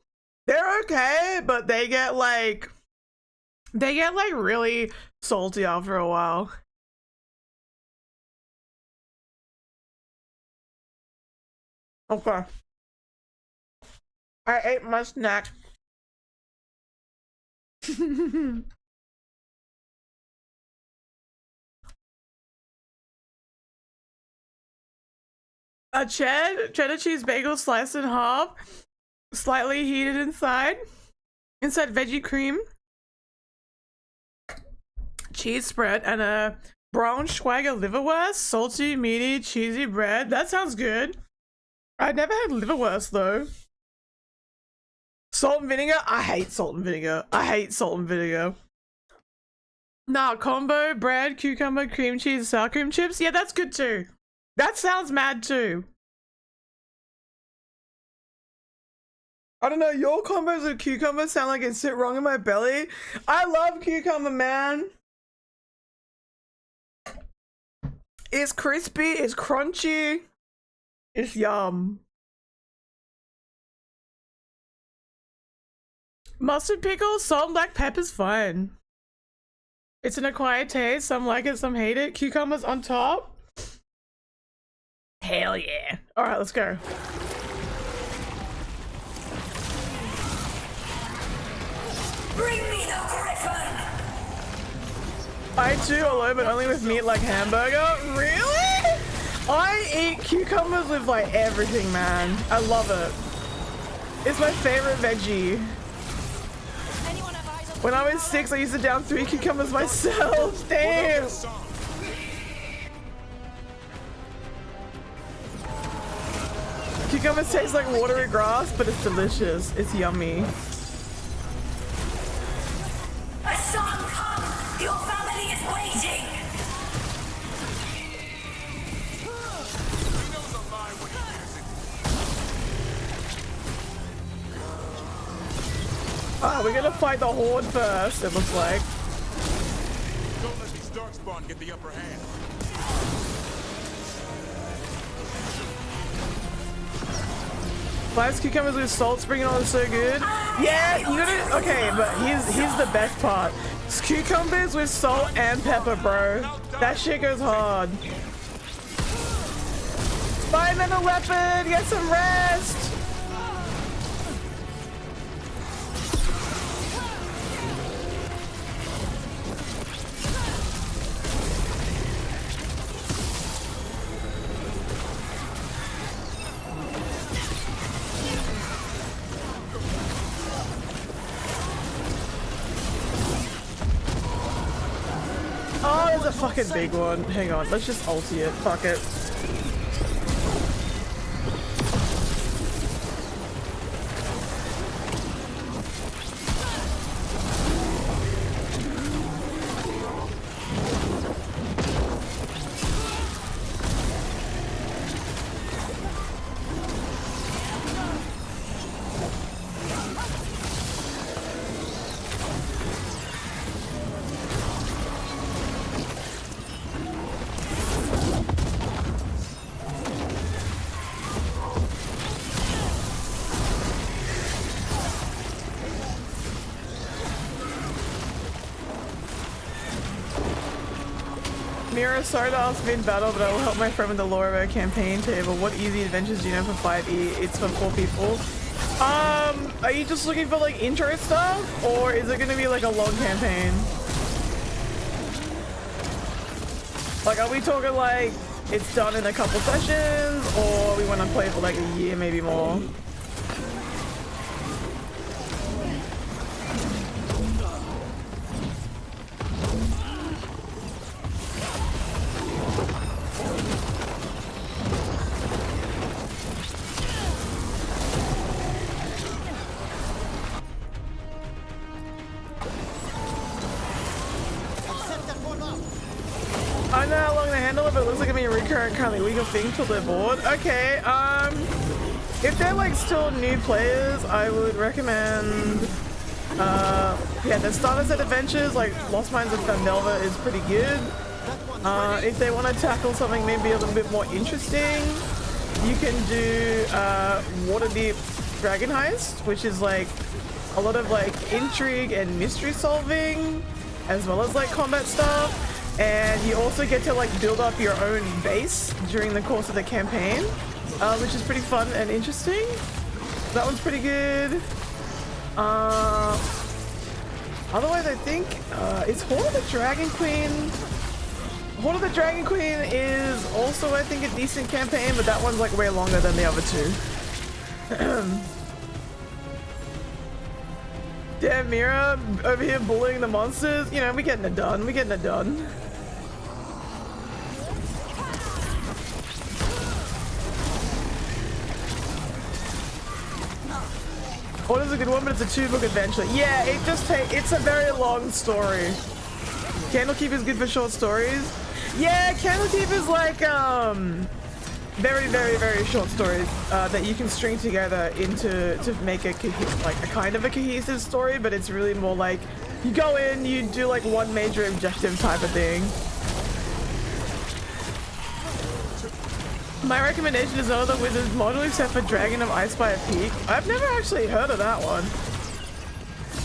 they're okay, but they get like really salty after a while. Okay. I ate my snack. A cheddar cheese bagel sliced in half, slightly heated inside veggie cream, cheese spread, and a Braunschweiger liverwurst, salty, meaty, cheesy bread. That sounds good. I never had liverwurst though. Salt and vinegar? I hate salt and vinegar. I hate salt and vinegar. Nah, combo, bread, cucumber, cream cheese, sour cream chips. Yeah, that's good too. That sounds mad too. I don't know, your combos of cucumber sound like it sit wrong in my belly. I love cucumber, man. It's crispy, it's crunchy, it's yum. Mustard pickles, salt and black pepper's fine. It's an acquired taste, some like it, some hate it. Cucumbers on top. Hell yeah. Alright, let's go. Bring me the griffin! I too, although but only with meat like hamburger. Really? I eat cucumbers with like everything, man. I love it. It's my favorite veggie. When I was 6, I used to down 3 cucumbers myself. Damn. Cucumbers taste like watery grass, but it's delicious. It's yummy. A son come! Your family is waiting! we're gonna fight the Horde first, it looks like. Don't let these darkspawn get the upper hand. Slice cucumbers with salt springing on is so good. Yeah, you gotta. Okay, but here's the best part. It's cucumbers with salt and pepper, bro. That shit goes hard. Find another weapon. Get some rest. Oh, there's a fucking big one. Hang on, let's just ulti it. Fuck it. Meera, sorry to ask me in battle, but I will help my friend with the lore of our campaign table. What easy adventures do you know for 5e? It's for 4 people. Are you just looking for like intro stuff, or is it gonna be like a long campaign? Like, are we talking like it's done in a couple sessions, or we want to play for like a year, maybe more? I don't know how long they handle it, but it looks like I'm being recurrent currently week of thing till they're bored. Okay, if they're like still new players, I would recommend yeah, the starter set adventures like Lost Mines of Fandelver is pretty good. If they want to tackle something maybe a little bit more interesting, you can do Waterdeep Dragon Heist, which is like a lot of like intrigue and mystery solving, as well as like combat stuff. And you also get to like build up your own base during the course of the campaign, which is pretty fun and interesting. That one's pretty good. Otherwise, I think it's Horde of the Dragon Queen. Horde of the Dragon Queen is also, I think, a decent campaign, but that one's like way longer than the other two. Damn, Meera over here bullying the monsters. You know, we're getting it done. We're getting it done. What is a good one, but it's a 2-book adventure. Yeah, it's a very long story. Candlekeep is good for short stories. Yeah, Candlekeep is like very, very, very short stories that you can string together to make a kind of a cohesive story, but it's really more like you go in, you do like one major objective type of thing. My recommendation is another Wizards module except for Dragon of Icespire Peak. I've never actually heard of that one.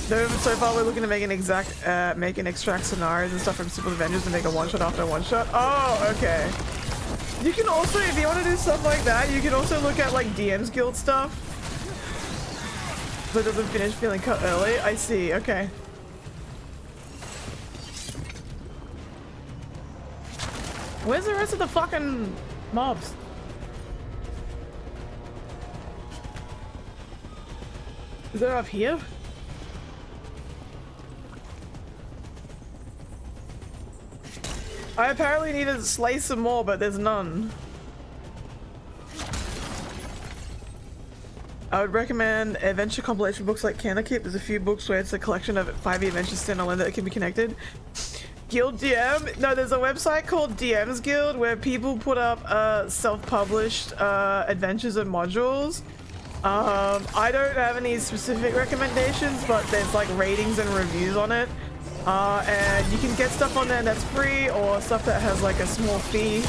Though so far we're looking to make an extract scenarios and stuff from Simple Adventures and make a one-shot after one-shot. Oh, okay. You can also, if you want to do stuff like that, you can also look at like DM's Guild stuff. So it doesn't finish feeling cut early. I see, okay. Where's the rest of the fucking mobs? Is there up here? I apparently need to slay some more, but there's none. I would recommend adventure compilation books like Candlekeep. There's a few books where it's a collection of 5e adventures standalone that can be connected. Guild DM? No, there's a website called DM's Guild where people put up self-published adventures and modules. I don't have any specific recommendations, but there's like ratings and reviews on it. And you can get stuff on there that's free or stuff that has like a small fee.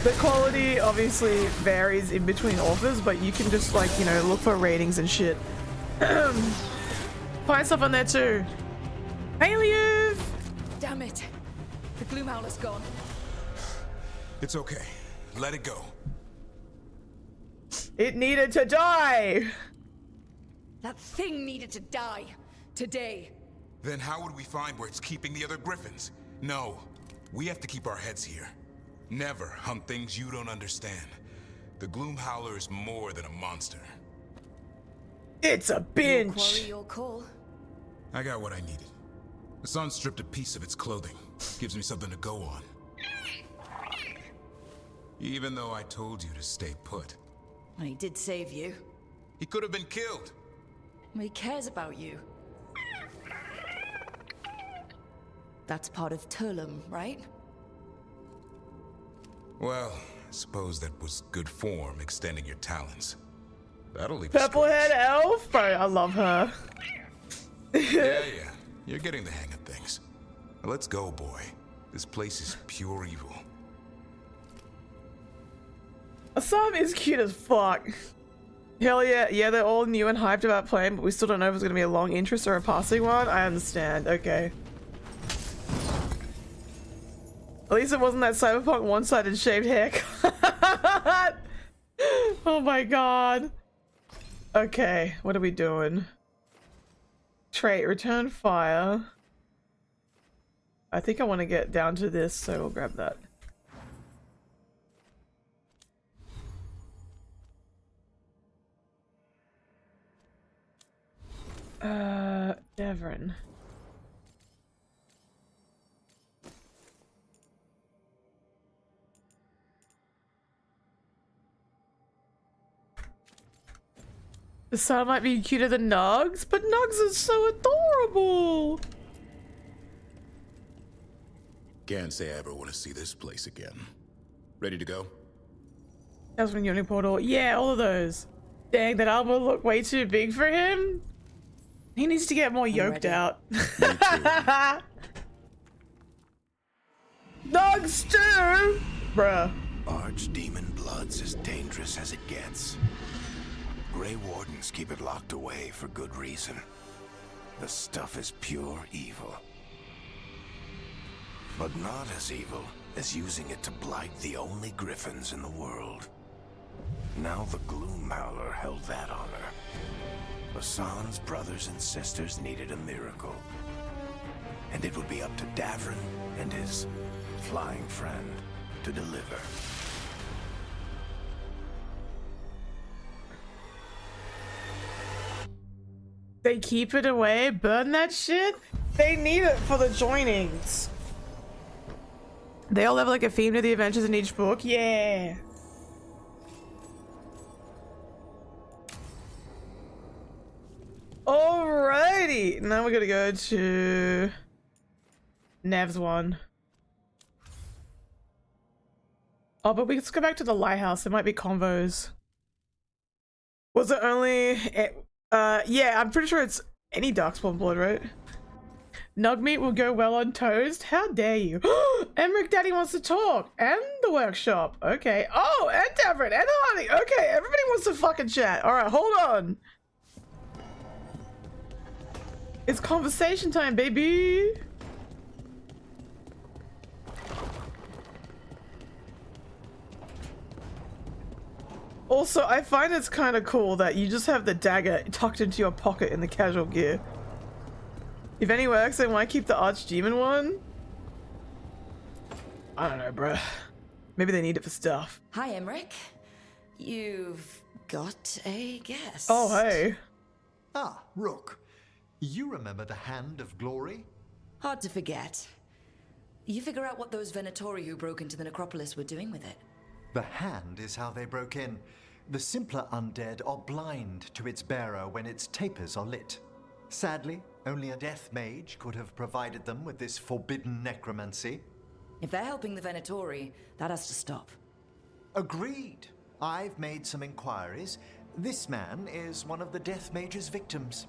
The quality obviously varies in between authors, but you can just like, you know, look for ratings and shit. Find stuff on there too. Alien! Damn it. The Gloom Howler's gone. It's okay. Let it go. It needed to die! That thing needed to die. Today. Then how would we find where it's keeping the other griffins? No. We have to keep our heads here. Never hunt things you don't understand. The Gloom Howler is more than a monster. It's a binge! Your quarry, your call. I got what I needed. The sun stripped a piece of its clothing. Gives me something to go on. Even though I told you to stay put. He did save you. He could have been killed. He cares about you. That's part of Turlum, right? Well, I suppose that was good form, extending your talons. That'll leave Purple-haired elf? Bro, I love her. Yeah. You're getting the hang of things. Now let's go, boy. This place is pure evil. Assam is cute as fuck. Hell yeah, they're all new and hyped about playing, but we still don't know if it's gonna be a long interest or a passing one. I understand, okay. At least it wasn't that cyberpunk one-sided shaved haircut. Oh my god. Okay, what are we doing? Trait, return fire. I think I want to get down to this, so we'll grab that. Devon. The sun might be cuter than Nugs, but Nugs is so adorable. Can't say I ever want to see this place again. Ready to go? That was from Yoni Portal. Yeah, all of those. Dang, that armor looked way too big for him. He needs to get more yoked out. Nugs stew! Bruh. Archdemon blood's as dangerous as it gets. Grey Wardens keep it locked away for good reason. The stuff is pure evil. But not as evil as using it to blight the only griffins in the world. Now the Gloom Howler held that honor. Hassan's brothers and sisters needed a miracle. And it would be up to Davrin and his flying friend to deliver. They keep it away, burn that shit? They need it for the joinings. They all have like a theme to the adventures in each book? Yeah. Alrighty, now we're gonna go to Nev's one. Oh, but let's go back to the lighthouse. There might be convos. Was it only... yeah, I'm pretty sure it's any Darkspawn blood, right? Nug meat will go well on toast? How dare you? Emmerich Daddy wants to talk. And the workshop. Okay. Oh, and Davrin and Hardy. Okay, everybody wants to fucking chat. Alright, hold on. It's conversation time, baby. Also, I find it's kind of cool that you just have the dagger tucked into your pocket in the casual gear. If any works, then why keep the Archdemon one? I don't know, bruh. Maybe they need it for stuff. Hi, Emmerich. You've got a guest. Oh, hey. Ah, Rook. You remember the Hand of Glory? Hard to forget. You figure out what those Venatori who broke into the necropolis were doing with it. The hand is how they broke in. The simpler undead are blind to its bearer when its tapers are lit. Sadly, only a death mage could have provided them with this forbidden necromancy. If they're helping the Venatori, that has to stop. Agreed. I've made some inquiries. This man is one of the Death Mage's victims.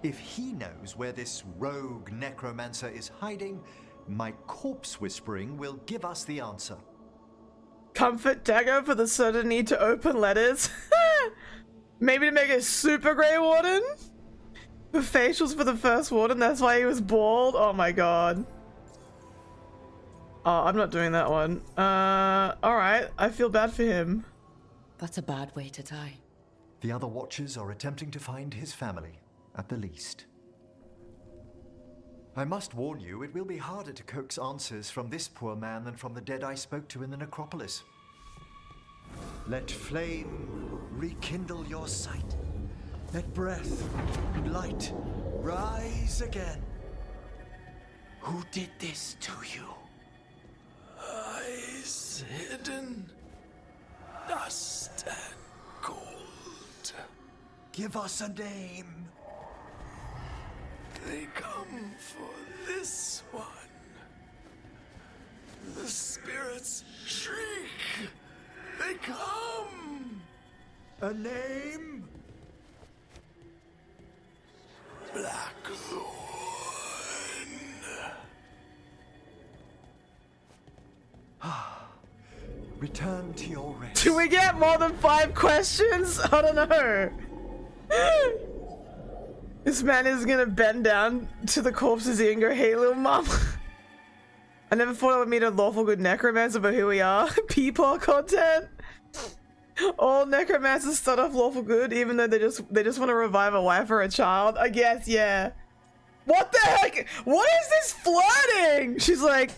If he knows where this rogue necromancer is hiding, my corpse whispering will give us the answer. Comfort dagger for the sudden need to open letters. Maybe to make a super Grey Warden? The facials for the first Warden, that's why he was bald? Oh my god. Oh, I'm not doing that one. Alright, I feel bad for him. That's a bad way to die. The other Watchers are attempting to find his family, at the least. I must warn you, it will be harder to coax answers from this poor man than from the dead I spoke to in the necropolis. Let flame rekindle your sight. Let breath and light rise again. Who did this to you? Eyes hidden, dust and gold. Give us a name. They come for this one. The spirits shriek. They come. A name? Blackthorn. Return to your rest. Do we get more than 5 questions? I don't know. This man is gonna bend down to the corpse's ear and go, hey little mum. I never thought I would meet a lawful good necromancer, but here we are. Peepaw content. All necromancers start off lawful good, even though they just want to revive a wife or a child. I guess, yeah. What the heck? What is this flirting? She's like,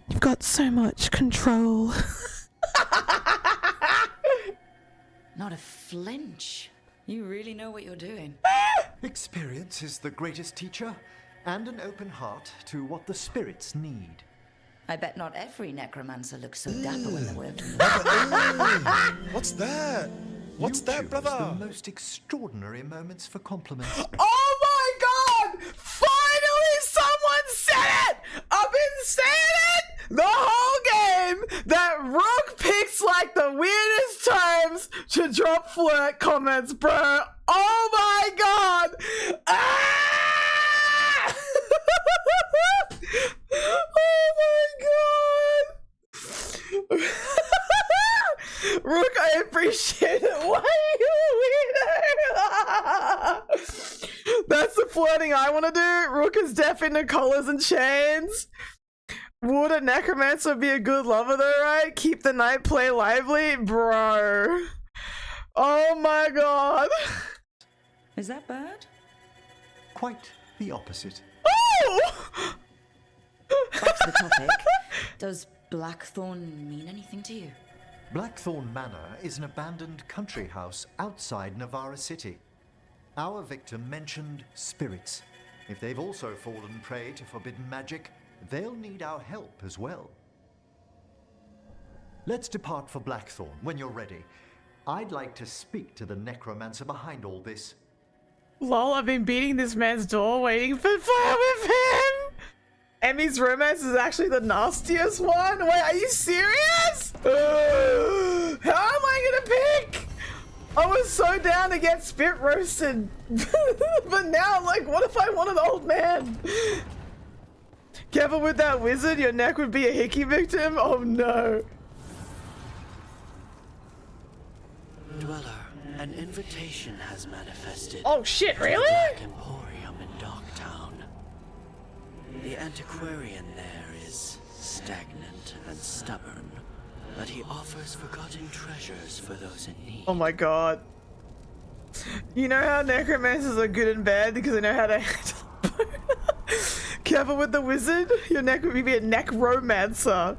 you've got so much control. Not a flinch. You really know what you're doing. Experience is the greatest teacher, and an open heart to what the spirits need. I bet not every necromancer looks so dapper when they're working. What's that? What's that, brother? The most extraordinary moments for compliments. Oh my god! Finally someone said it! I've been saying it the whole game that Rook picks like the weirdest times to drop flirt comments, bro. Oh my god! Ah! Oh my god! Rook, I appreciate it. Why are you a weirdo? That's the flirting I want to do. Rook is deaf into collars and chains. Would a necromancer be a good lover though, right? Keep the night play lively? Bro. Oh my god. Is that bad? Quite the opposite. Oh! Back to the topic. Does Blackthorn mean anything to you? Blackthorn Manor is an abandoned country house outside Navarra City. Our victim mentioned spirits. If they've also fallen prey to forbidden magic, they'll need our help as well. Let's depart for Blackthorn when you're ready. I'd like to speak to the necromancer behind all this. Lol, I've been beating this man's door waiting for fire with him! Emmy's romance is actually the nastiest one? Wait, are you serious? How am I gonna pick? I was so down to get spit roasted. But now I'm like, what if I want an old man? Careful with that wizard, your neck would be a hickey victim? Oh no. Dweller, an invitation has manifested. Oh shit, really? Black Emporium in Darktown. The antiquarian there is stagnant and stubborn, but he offers forgotten treasures for those in need. Oh my god. You know how necromancers are good and bad because they know how to handle Careful with the wizard, your neck would be a necromancer.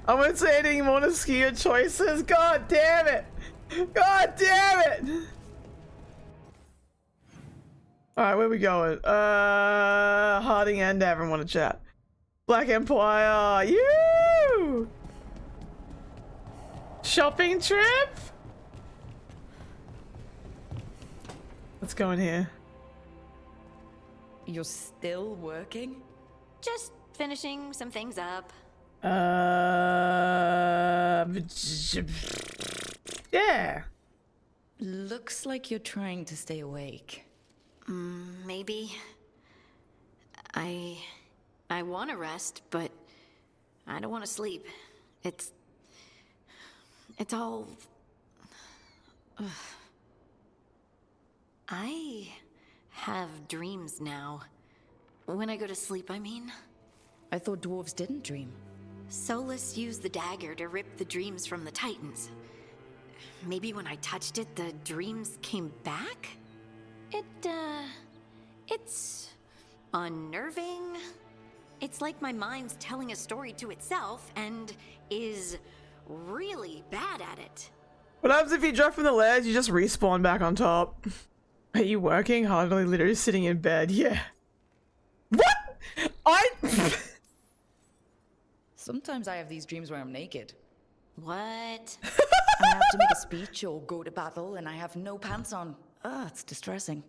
I won't say anything more to skew your choices. God damn it. God damn it! Alright, where we going? Harding and Davin want to chat. Black Empire, you! Shopping trip? Let's go in here. You're still working? Just finishing some things up. Yeah. Looks like you're trying to stay awake. Maybe. I want to rest, but I don't want to sleep. It's all... Ugh. I have dreams now. When I go to sleep, I mean. I thought dwarves didn't dream. Solus used the dagger to rip the dreams from the Titans. Maybe when I touched it, the dreams came back? It's unnerving. It's like my mind's telling a story to itself and is really bad at it. What happens if you drop from the ledge, you just respawn back on top? Are you working? Hardly literally sitting in bed. Yeah. What? Sometimes I have these dreams where I'm naked. What? And I have to make a speech or go to battle and I have no pants on. It's distressing.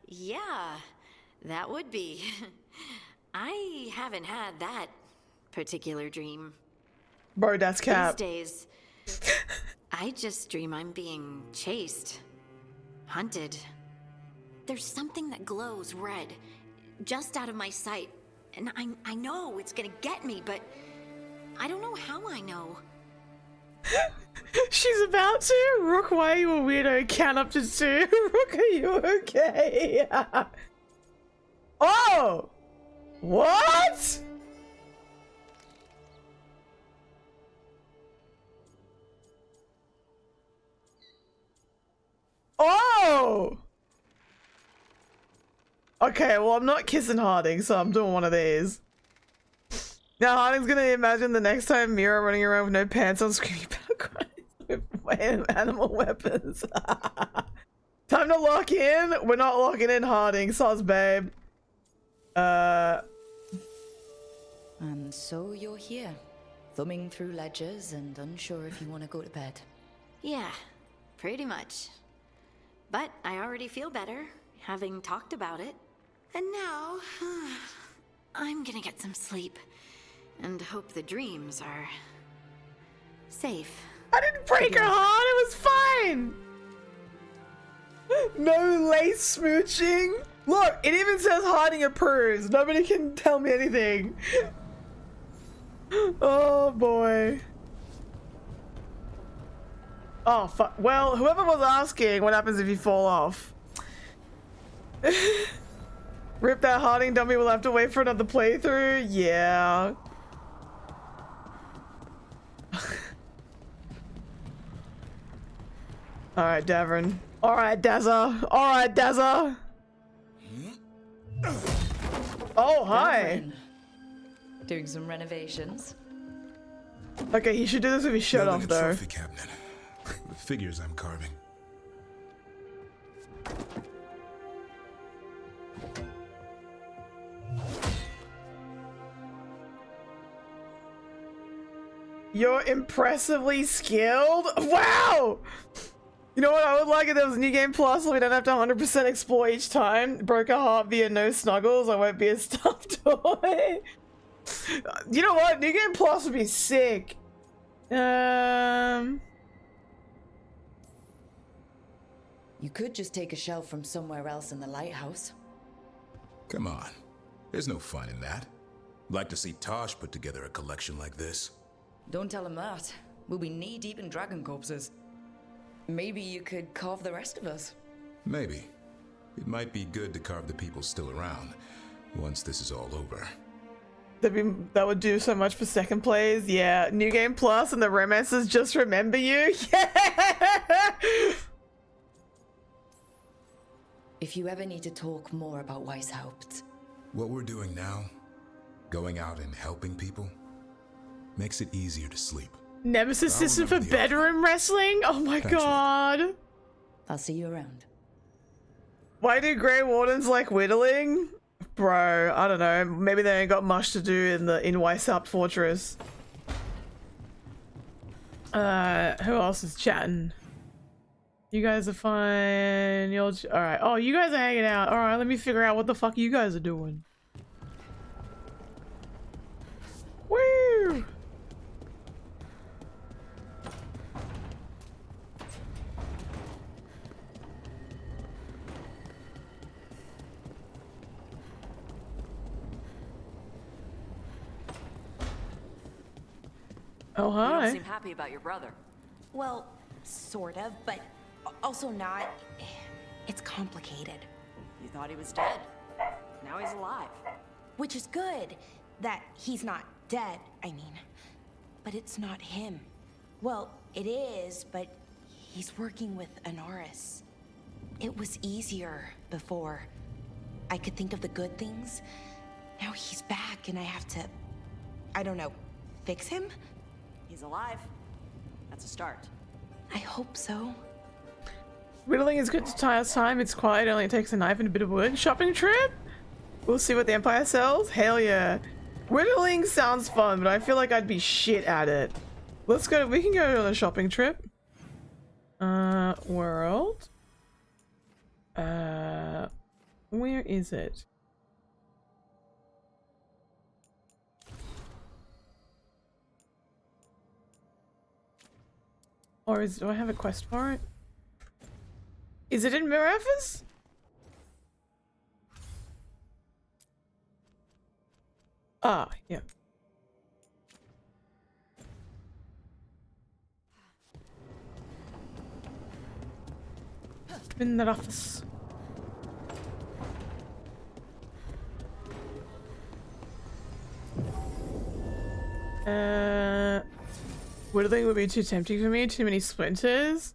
Yeah, that would be. I haven't had that particular dream. Bro, that's cap. These days, I just dream I'm being chased, hunted. There's something that glows red, just out of my sight, and I know it's gonna get me, but I don't know how I know. She's about to? Rook, why are you a weirdo? Count up to 2. Rook, are you okay? Oh! What? Oh! Okay, well, I'm not kissing Harding, so I'm doing one of these. Now Harding's gonna imagine the next time Meera running around with no pants on screaming battle cries with animal weapons. Time to lock in. We're not locking in Harding, soz babe. And so you're here, thumbing through ledgers and unsure if you want to go to bed. Yeah, pretty much. But I already feel better, having talked about it. And now, I'm gonna get some sleep. And hope the dreams are safe. I didn't break her heart, it was fine! No lace smooching. Look, it even says Harding approves. Nobody can tell me anything. Oh boy. Oh fuck. Well, whoever was asking what happens if you fall off. Rip that Harding dummy, we'll have to wait for another playthrough? Yeah. Alright, Davern. Alright, Dazza. Alright, Dazza. Oh, hi. Davern. Doing some renovations. Okay, he should do this with his shirt off, though. Trophy cabinet. The figures I'm carving. You're impressively skilled? Wow! You know what I would like if there was New Game Plus so we don't have to 100% explore each time? Broke a heart via no snuggles, I won't be a stuffed toy. You know what? New Game Plus would be sick. You could just take a shelf from somewhere else in the lighthouse. Come on. There's no fun in that. Like to see Tosh put together a collection like this. Don't tell him that. We'll be knee-deep in dragon corpses. Maybe you could carve the rest of us. Maybe. It might be good to carve the people still around, once this is all over. That would do so much for second plays. Yeah, New Game Plus and the romances just remember you. Yeah! If you ever need to talk more about Weishaupt. What we're doing now, going out and helping people, makes it easier to sleep. Nemesis system for bedroom wrestling? Oh my god. I'll see you around. Why do Grey Wardens like whittling? Bro, I don't know. Maybe they ain't got much to do in Weishaupt Fortress. Who else is chatting? You guys are fine. You'll alright. Oh, you guys are hanging out. Alright, let me figure out what the fuck you guys are doing. Woo! Oh, You hi. don't seem happy about your brother. Well, sort of, but also not. It's complicated. You thought he was dead. Now he's alive. Which is good that he's not dead, I mean. But it's not him. Well, it is, but he's working with Anaris. It was easier before. I could think of the good things. Now he's back and I have to, I don't know, fix him? He's alive. That's a start. I hope so. Whittling is good to tie us time. It's quiet. It only takes a knife and a bit of wood. Shopping trip? We'll see what the Empire sells. Hell yeah. Whittling sounds fun, but I feel like I'd be shit at it. Let's go. We can go on a shopping trip. World. Where is it? Or do I have a quest for it? Is it in Mirafis? Ah, yeah. In the office. Whittling would be too tempting for me. Too many splinters.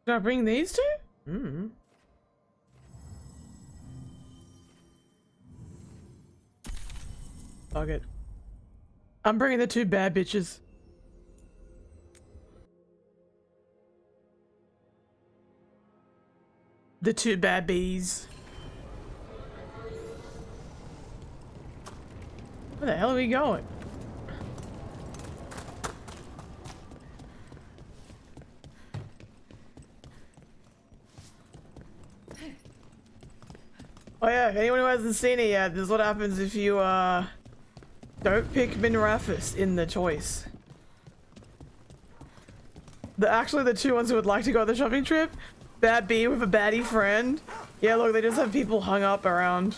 Did I bring these two? Hmm. Fuck it. I'm bringing the two bad bitches. The two bad bees. Where the hell are we going? Oh yeah, anyone who hasn't seen it yet, this is what happens if you don't pick Minrafis in the choice. Actually the two ones who would like to go on the shopping trip, Bad Bee with a baddie friend. Yeah, look, they just have people hung up around.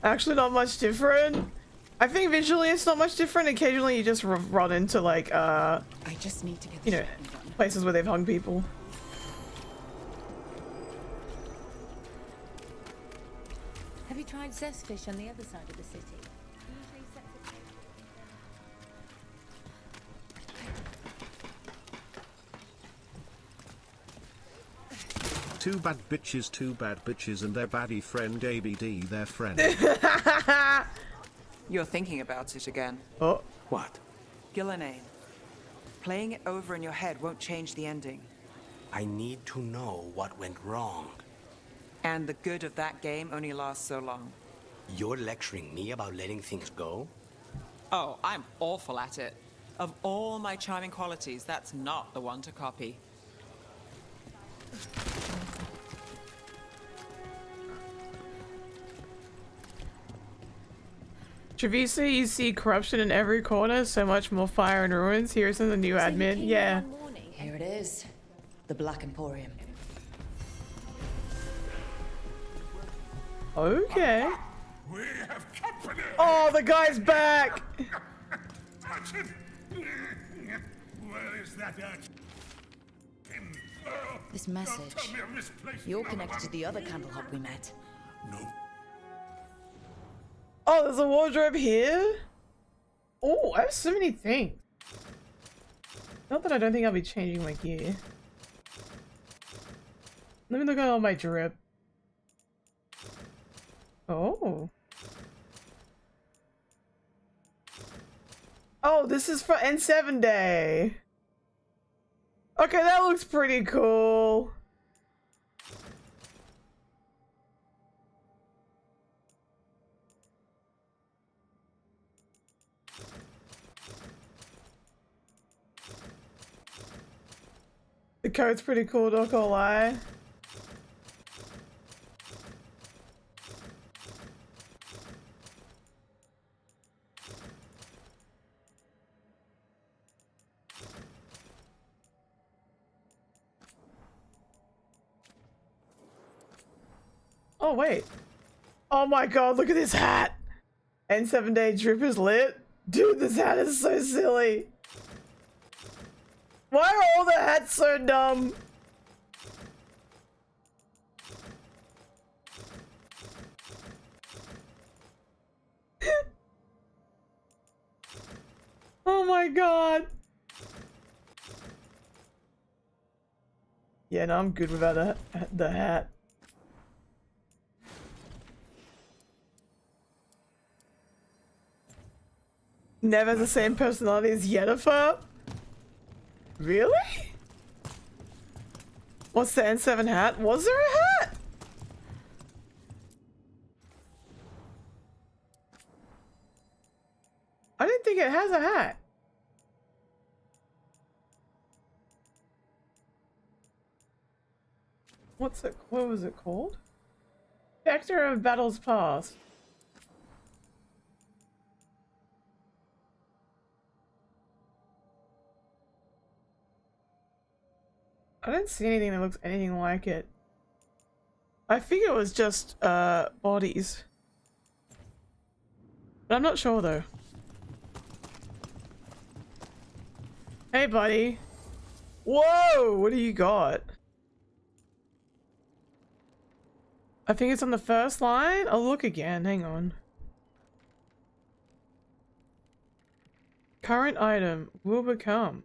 Actually not much different. I think visually it's not much different. Occasionally you just run into like I just need to get you know, places where they've hung people. Have you tried Zestfish on the other side of the city? Two bad bitches and their baddie friend ABD their friend. You're thinking about it again. Oh. What? Gillenane. Playing it over in your head won't change the ending. I need to know what went wrong. And the good of that game only lasts so long. You're lecturing me about letting things go? Oh, I'm awful at it. Of all my charming qualities, that's not the one to copy. Trevisa, you see corruption in every corner, so much more fire and ruins. Here's the new admin. Yeah. Here it is. The Black Emporium. Okay. We have company. Oh, the guy's back. Touch it. Where is that at? This message. You're connected to the other Candlehop we met. No. Oh, there's a wardrobe here. Oh, I have so many things. Not that I don't think I'll be changing my gear. Let me look at all my drip. Oh. Oh, this is for N7 Day. Okay, that looks pretty cool. The coat's pretty cool, not gonna lie. Oh wait. Oh my god, look at this hat! And 7-day drip is lit? Dude, this hat is so silly. Why are all the hats so dumb? Oh my god. Yeah, no, I'm good without the hat. Never the same personality as Yennefer? Really? What's the N7 hat? Was there a hat? I didn't think it has a hat. What was it called? Vector of Battles Past. I don't see anything that looks anything like it. I think it was just bodies. But I'm not sure though. Hey buddy. Whoa, what do you got? I think it's on the first line. I'll look again, hang on. Current item will become.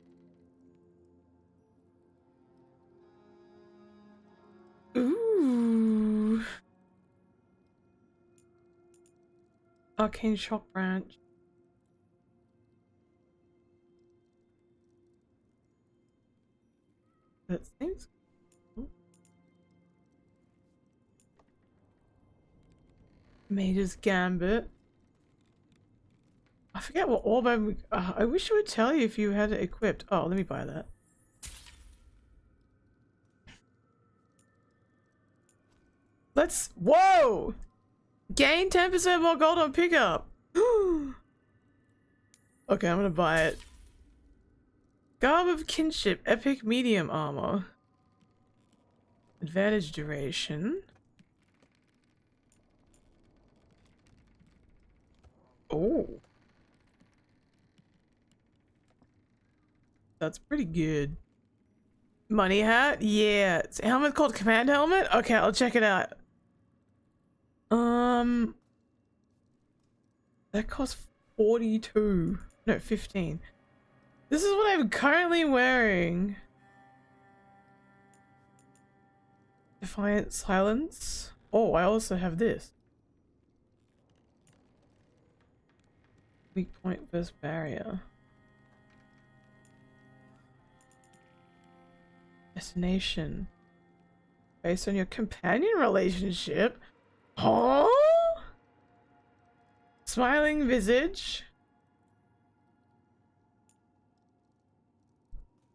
Ooh. Arcane Shock Branch. That seems cool. Mage's Gambit. I forget what orb I wish it would tell you if you had it equipped. Oh, let me buy that. Let's. Whoa! Gain 10% more gold on pickup. Okay, I'm gonna buy it. Garb of Kinship, Epic Medium Armor. Advantage duration. Oh. That's pretty good. Money hat? Yeah. It's a helmet called Command Helmet? Okay, I'll check it out. That costs 42. No, 15. This is what I'm currently wearing. Defiant Silence. Oh, I also have this. Weak point versus barrier. Destination. Based on your companion relationship. Huh? Smiling visage.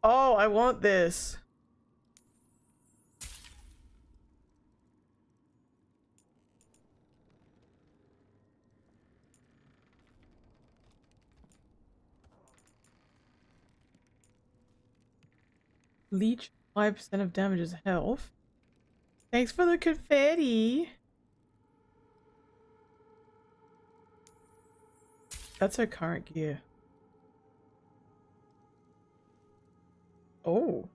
Oh, I want this. Leech 5% of damage is health. Thanks for the confetti. That's her current gear. Oh.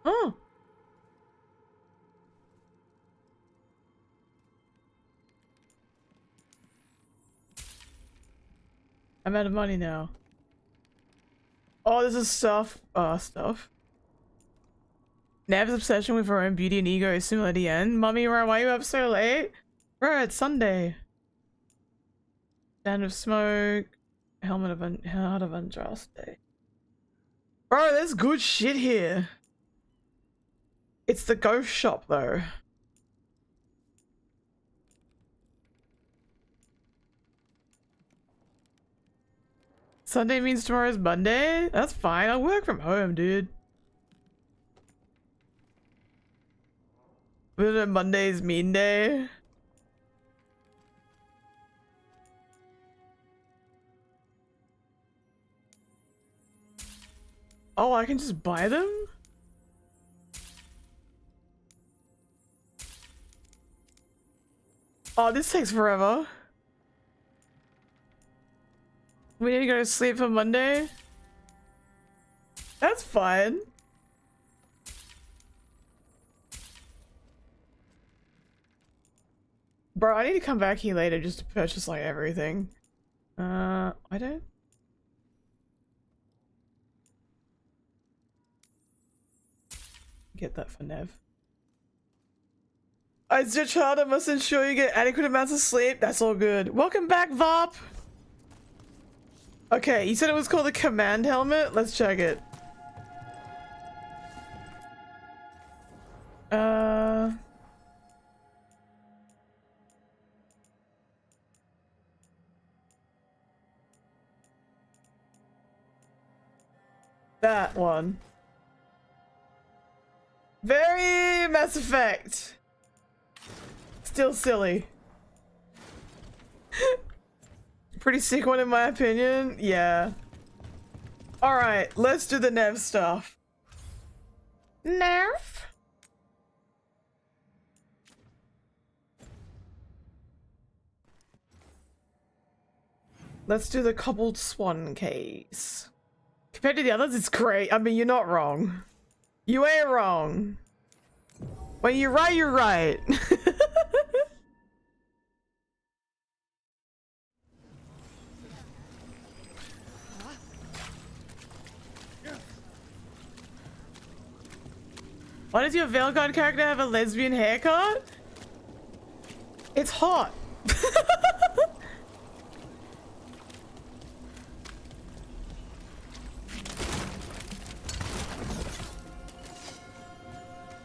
Oh. I'm out of money now. Oh, this is stuff. Stuff. Nav's obsession with her own beauty and ego is similar to Yen. Mummy, why are you up so late? Bro, it's Sunday. Stand of smoke. Helmet of Heart of Andraste. Bro, there's good shit here. It's the ghost shop though. Sunday means tomorrow's Monday? That's fine. I'll work from home, dude. Isn't Monday's mean day? Oh, I can just buy them? Oh, this takes forever. We need to go to sleep for Monday? That's fine. Bro, I need to come back here later just to purchase like everything. I don't. Get that for Nev. As your child, I must ensure you get adequate amounts of sleep. That's all good. Welcome back, Vop! Okay, you said it was called a command helmet? Let's check it. That one. Very Mass Effect. Still silly. Pretty sick one in my opinion. Yeah. Alright, let's do the Nev stuff. Nerf? Let's do the cobbled swan case. Compared to the others, it's great. I mean, you're not wrong. You ain't wrong. When you're right, you're right. Why does your Veilguard character have a lesbian haircut? It's hot.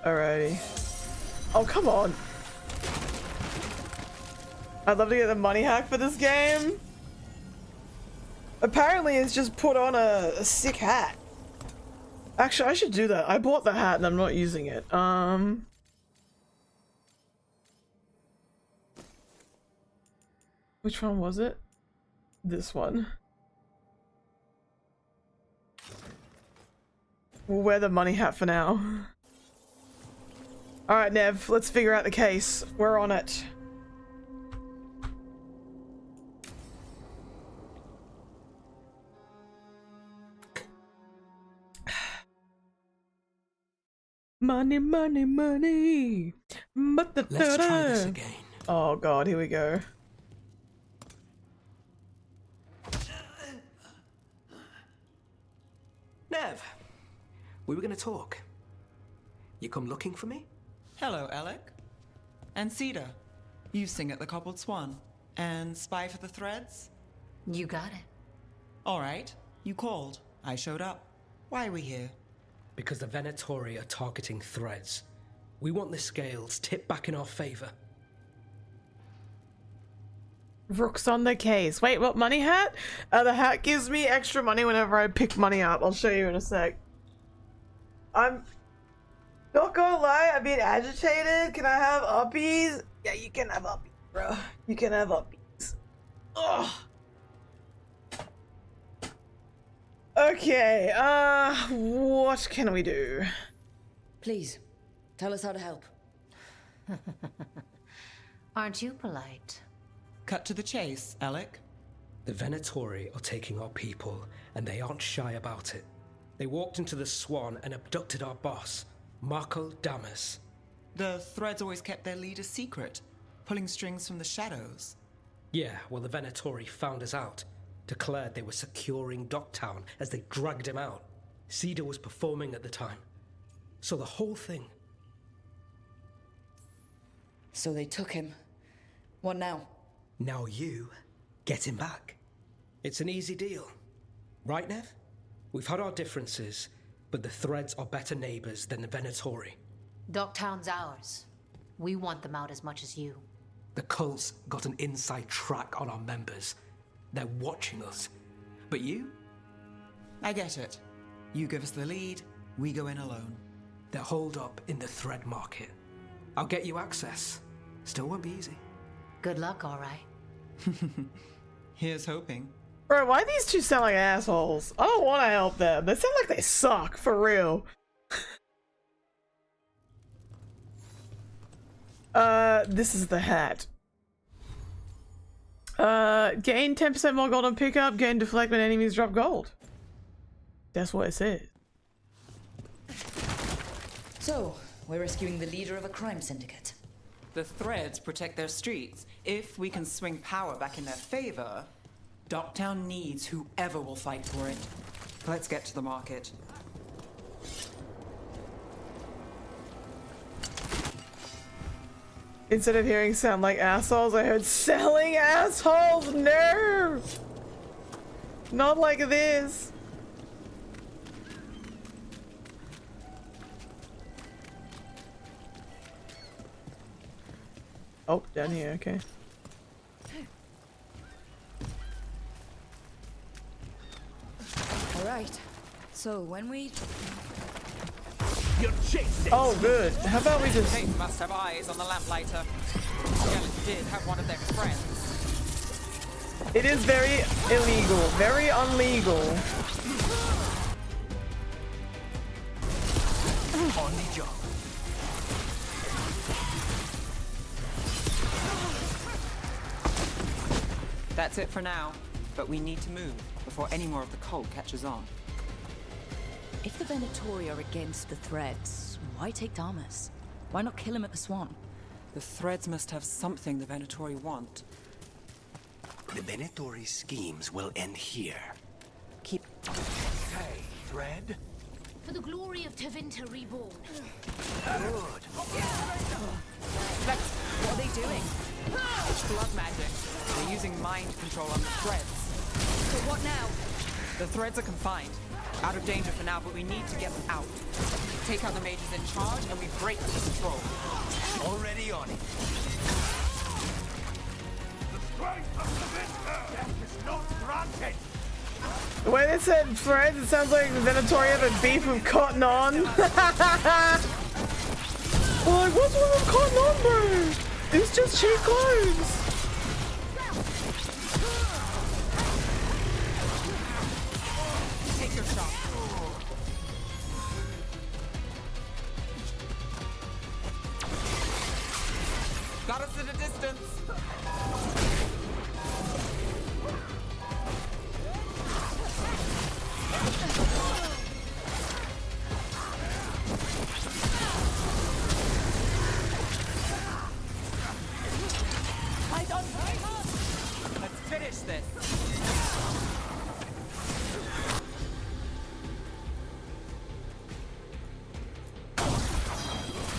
Alrighty. Oh, come on. I'd love to get the money hack for this game. Apparently it's just put on a sick hat. Actually, I should do that. I bought the hat and I'm not using it. Which one was it? This one. We'll wear the money hat for now. Alright, Nev, let's figure out the case. We're on it. Money, money, money. Let's try this again. Oh god, here we go. Nev, we were gonna talk. You come looking for me? Hello, Alec. And Cedar. You sing at the Cobbled Swan. And spy for the threads? You got it. Alright, you called. I showed up. Why are we here? Because the Venatori are targeting threads. We want the scales tipped back in our favor. Rook's on the case. Wait, what money hat? The hat gives me extra money whenever I pick money up. I'll show you in a sec. I'm not gonna lie, I've been agitated. Can I have uppies? Yeah, you can have uppies, bro. You can have uppies. Ugh. Okay, what can we do? Please, tell us how to help. Aren't you polite? Cut to the chase, Alec. The Venatori are taking our people, and they aren't shy about it. They walked into the Swan and abducted our boss, Marco Damas. The threads always kept their leader secret, pulling strings from the shadows. Yeah, well, the Venatori found us out. Declared they were securing Docktown as they dragged him out. Cedar was performing at the time. So the whole thing. So they took him. What now? Now you get him back. It's an easy deal. Right, Nev? We've had our differences, but the threads are better neighbors than the Venatori. Docktown's ours. We want them out as much as you. The cult's got an inside track on our members. They're watching us. But you? I get it. You give us the lead, we go in alone. They're holed up in the thread market. I'll get you access. Still won't be easy. Good luck, alright. Here's hoping. Bro, why these two sound like assholes? I don't want to help them. They sound like they suck, for real. This is the hat. Gain 10% more gold on pickup, gain deflect when enemies drop gold. That's what it says. So, we're rescuing the leader of a crime syndicate. The threads protect their streets. If we can swing power back in their favor, Docktown needs whoever will fight for it. Let's get to the market. Instead of hearing sound like assholes, I heard selling assholes. No! Not like this. Oh, down here, okay. Alright, so when we... Oh, good. How about we just... They must have eyes on the lamplighter. Skeleton did have one of their friends. It is very illegal, very unlegal. On the job. That's it for now, but we need to move before any more of the cult catches on. If the Venatori are against the threads, why take Damas? Why not kill him at the Swan? The threads must have something the Venatori want. The Venatori schemes will end here. Keep... Hey, Thread. For the glory of Tevinter Reborn. Good. What are they doing? It's blood magic. They're using mind control on the threads. So what now? The threads are confined. Out of danger for now, but we need to get them out. Take out the mages in charge and we break the control. Already on it. The strength of the Vista is not granted. The way they said threads, it sounds like the Venatori have a beef with Cotton On. Well, like, what's wrong with Cotton On, bro? It's just cheap clothes. Take your shot. Got us at a distance. Let's finish this.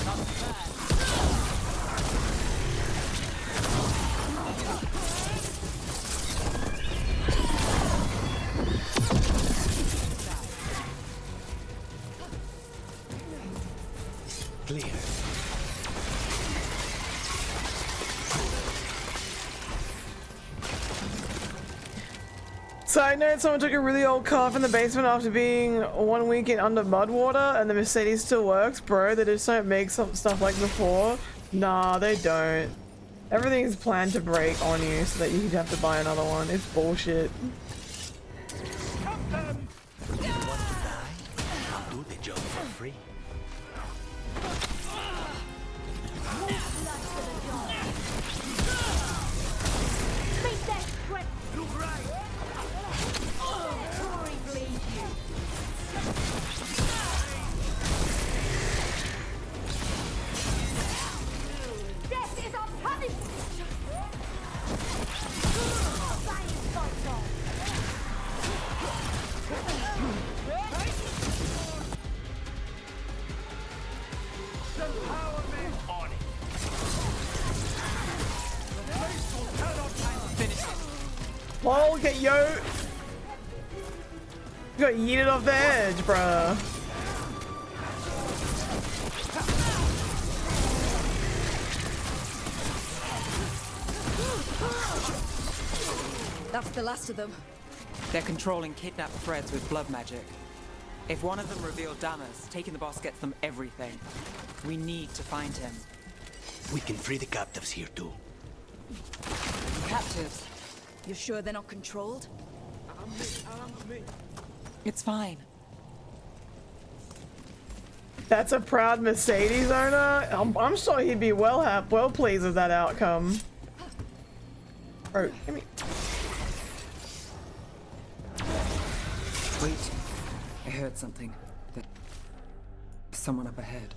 Not bad. Clear. Side note, someone took a really old car from the basement after being 1 week in under mud water and the Mercedes still works. Bro, they just don't make some stuff like before. Nah, they don't. Everything's planned to break on you so that you have to buy another one. It's bullshit. Want to die? I'll do the job for free. Make that threat look right. Glory bleed you. Death is our punishment. Science fights on. The power men on it. The face will turn on time. Finish it. Lol, get yo. You got yeeted off the edge, bruh. That's the last of them. They're controlling kidnapped threads with blood magic. If one of them revealed Damas, taking the boss gets them everything. We need to find him. We can free the captives here too. Captives? You're sure they're not controlled? It's fine. That's a proud Mercedes owner. I'm sure he'd be well pleased with that outcome. Bro, give me. Wait, I heard something. There's someone up ahead.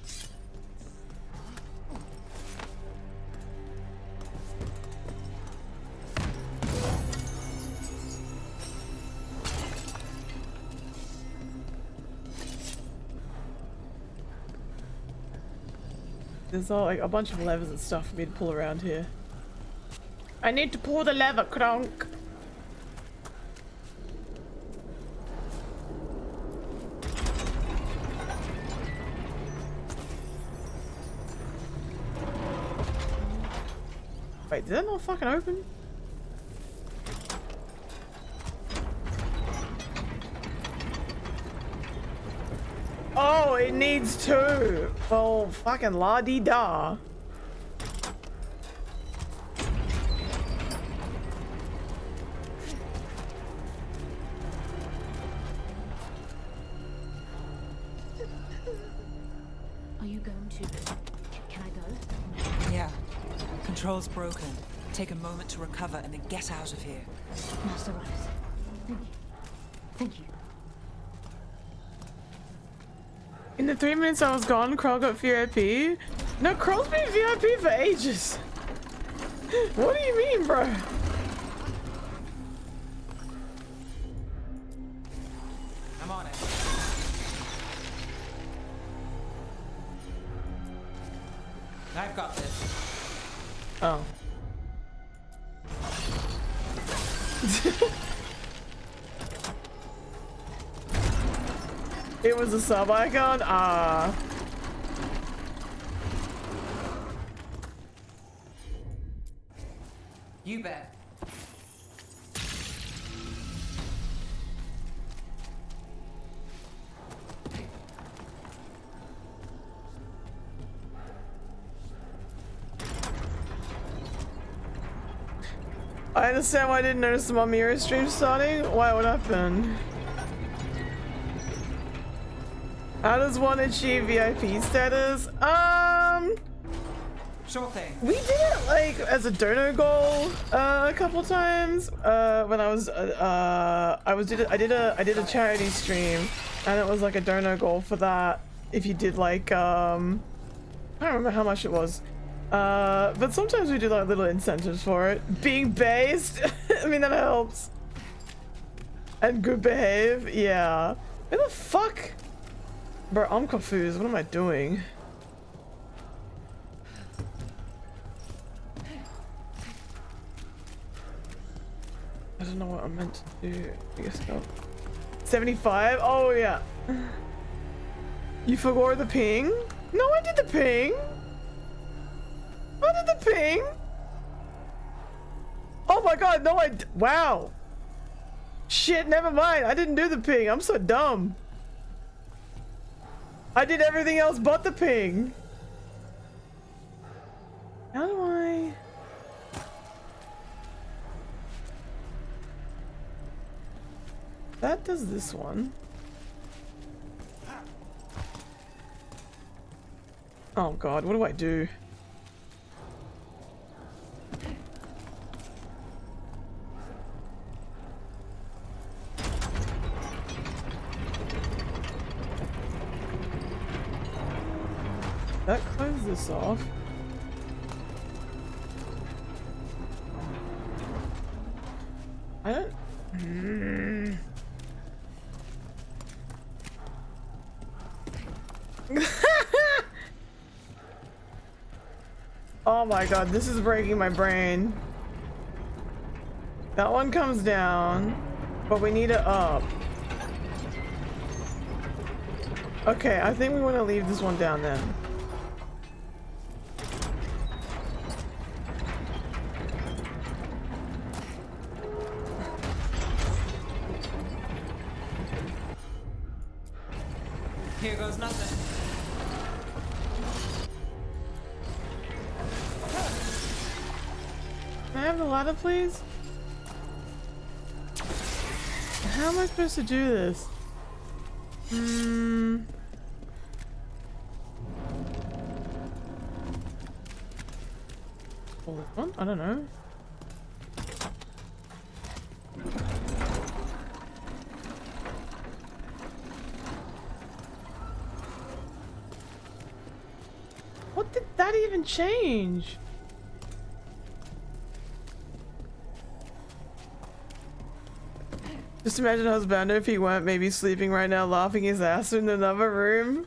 There's all, like a bunch of levers and stuff for me to pull around here. I need to pull the lever, Kronk. Wait, did that not fucking open? Oh, it needs two. Well, fucking la-dee-da. Are you going to... Can I go? Yeah. Control's broken. Take a moment to recover and then get out of here. Master Rise. Thank you. Thank you. In the 3 minutes I was gone, Kroll got VIP. No, Kroll's been VIP for ages. What do you mean, bro? I'm on it. I've got this. Oh. It was a sub icon? Ah. You bet. I understand why I didn't notice the Meera stream starting. Why? What happened? How does one achieve VIP status? Sure thing. We did it like as a dono goal a couple times when I was I did a charity stream, and it was like a dono goal for that. If you did like I don't remember how much it was, but sometimes we do like little incentives for it. Being based, I mean that helps. And good behave, yeah. Where the fuck? Bro, I'm confused. What am I doing? I don't know what I'm meant to do. I guess not. 75? Oh, yeah. You forgot the ping? No, I did the ping. I did the ping. Oh my god, no, wow. Shit, never mind. I didn't do the ping. I'm so dumb. I did everything else but the ping. How do I... That does this one. Oh god, what do I do? That closes this off. I don't... Oh my god, this is breaking my brain. That one comes down, but we need it up. Okay, I think we want to leave this one down then. Here goes nothing. Can I have the ladder, please? How am I supposed to do this? Hold on, I don't know. What did that even change? Just imagine husband if he weren't maybe sleeping right now, laughing his ass in another room.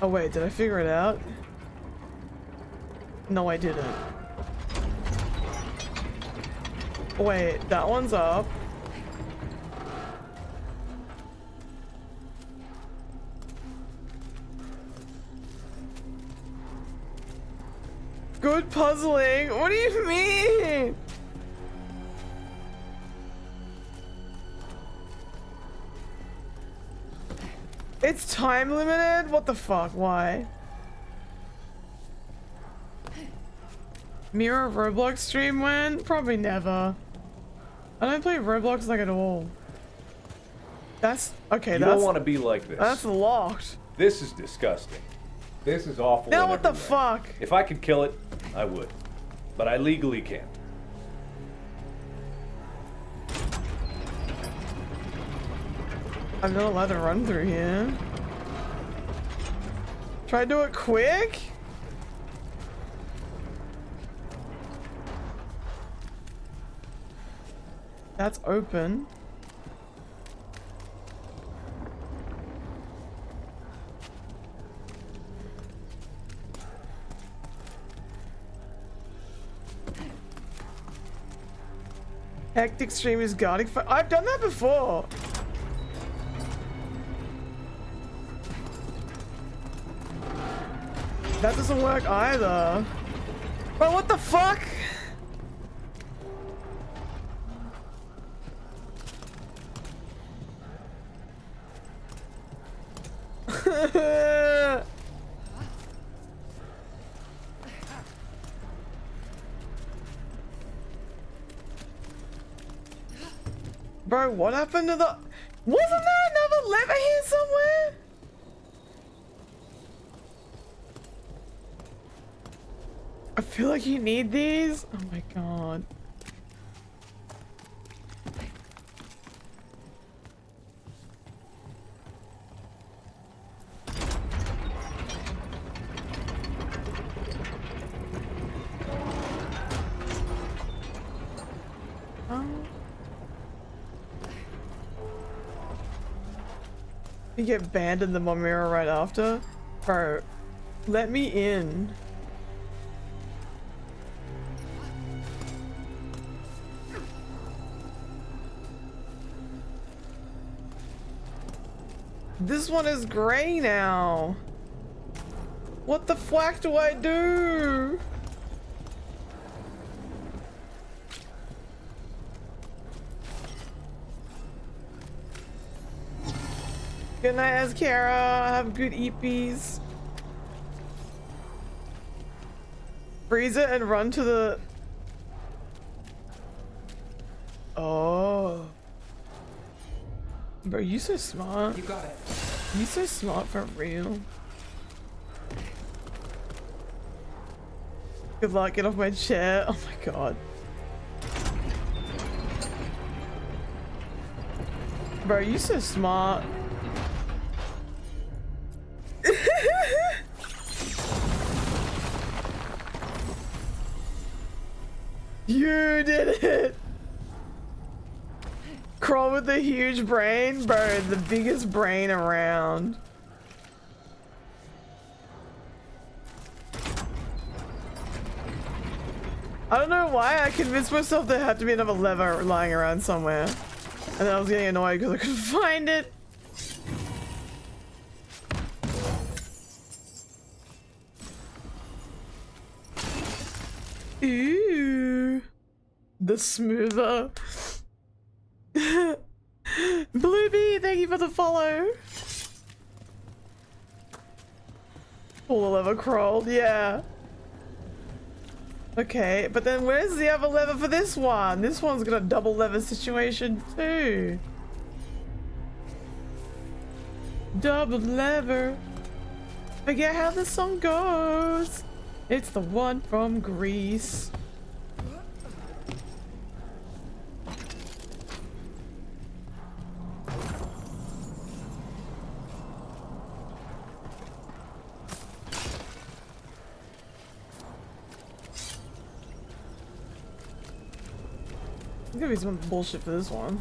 Oh wait, did I figure it out? No, I didn't. Wait, that one's up. Good puzzling. What do you mean? It's time limited? What the fuck? Why? Meera Roblox stream when? Probably never. I don't play Roblox like at all. That's okay. You That's, don't want to be like this. That's locked. This is disgusting. This is awful. Now what the fuck? If I could kill it, I would. But I legally can't. I'm not allowed to run through here. Try to do it quick? That's open. Hectic stream is guarding for— I've done that before. That doesn't work either. Bro, what the fuck? Bro, what happened to the— wasn't there another lever here somewhere? I feel like you need these. Oh my god. You get banned in the Meera right after? Bro, let me in. This one is gray now. What the flack do I do? Good night, Azkara. Have good eepies. Freeze it and run to the— oh. Bro, you so smart. You got it. You so smart for real. Good luck, get off my chair. Oh my god. Bro, you so smart. You did it! Crawl with the huge brain? Bro, the biggest brain around. I don't know why I convinced myself there had to be another lever lying around somewhere. And then I was getting annoyed because I couldn't find it. Ooh. The smoother. Bluebee, thank you for the follow. Pull the lever, crawled, yeah. Okay, but then where's the other lever for this one? This one's got a double lever situation too. Double lever. Forget how the song goes. It's the one from Greece. There's gonna be some bullshit for this one.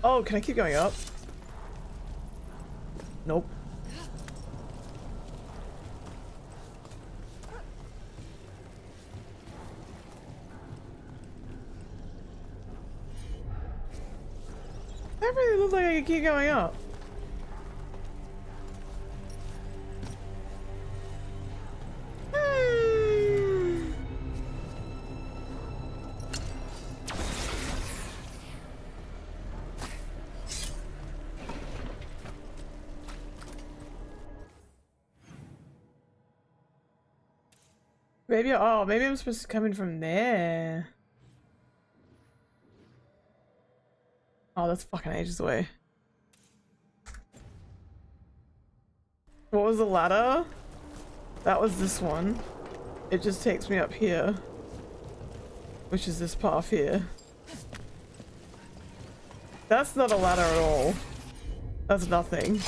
Oh, can I keep going up? Nope. That really looks like I can keep going up. Maybe, oh, maybe I'm supposed to come in from there. Oh, that's fucking ages away. What was the ladder? That was this one. It just takes me up here. Which is this path here. That's not a ladder at all. That's nothing.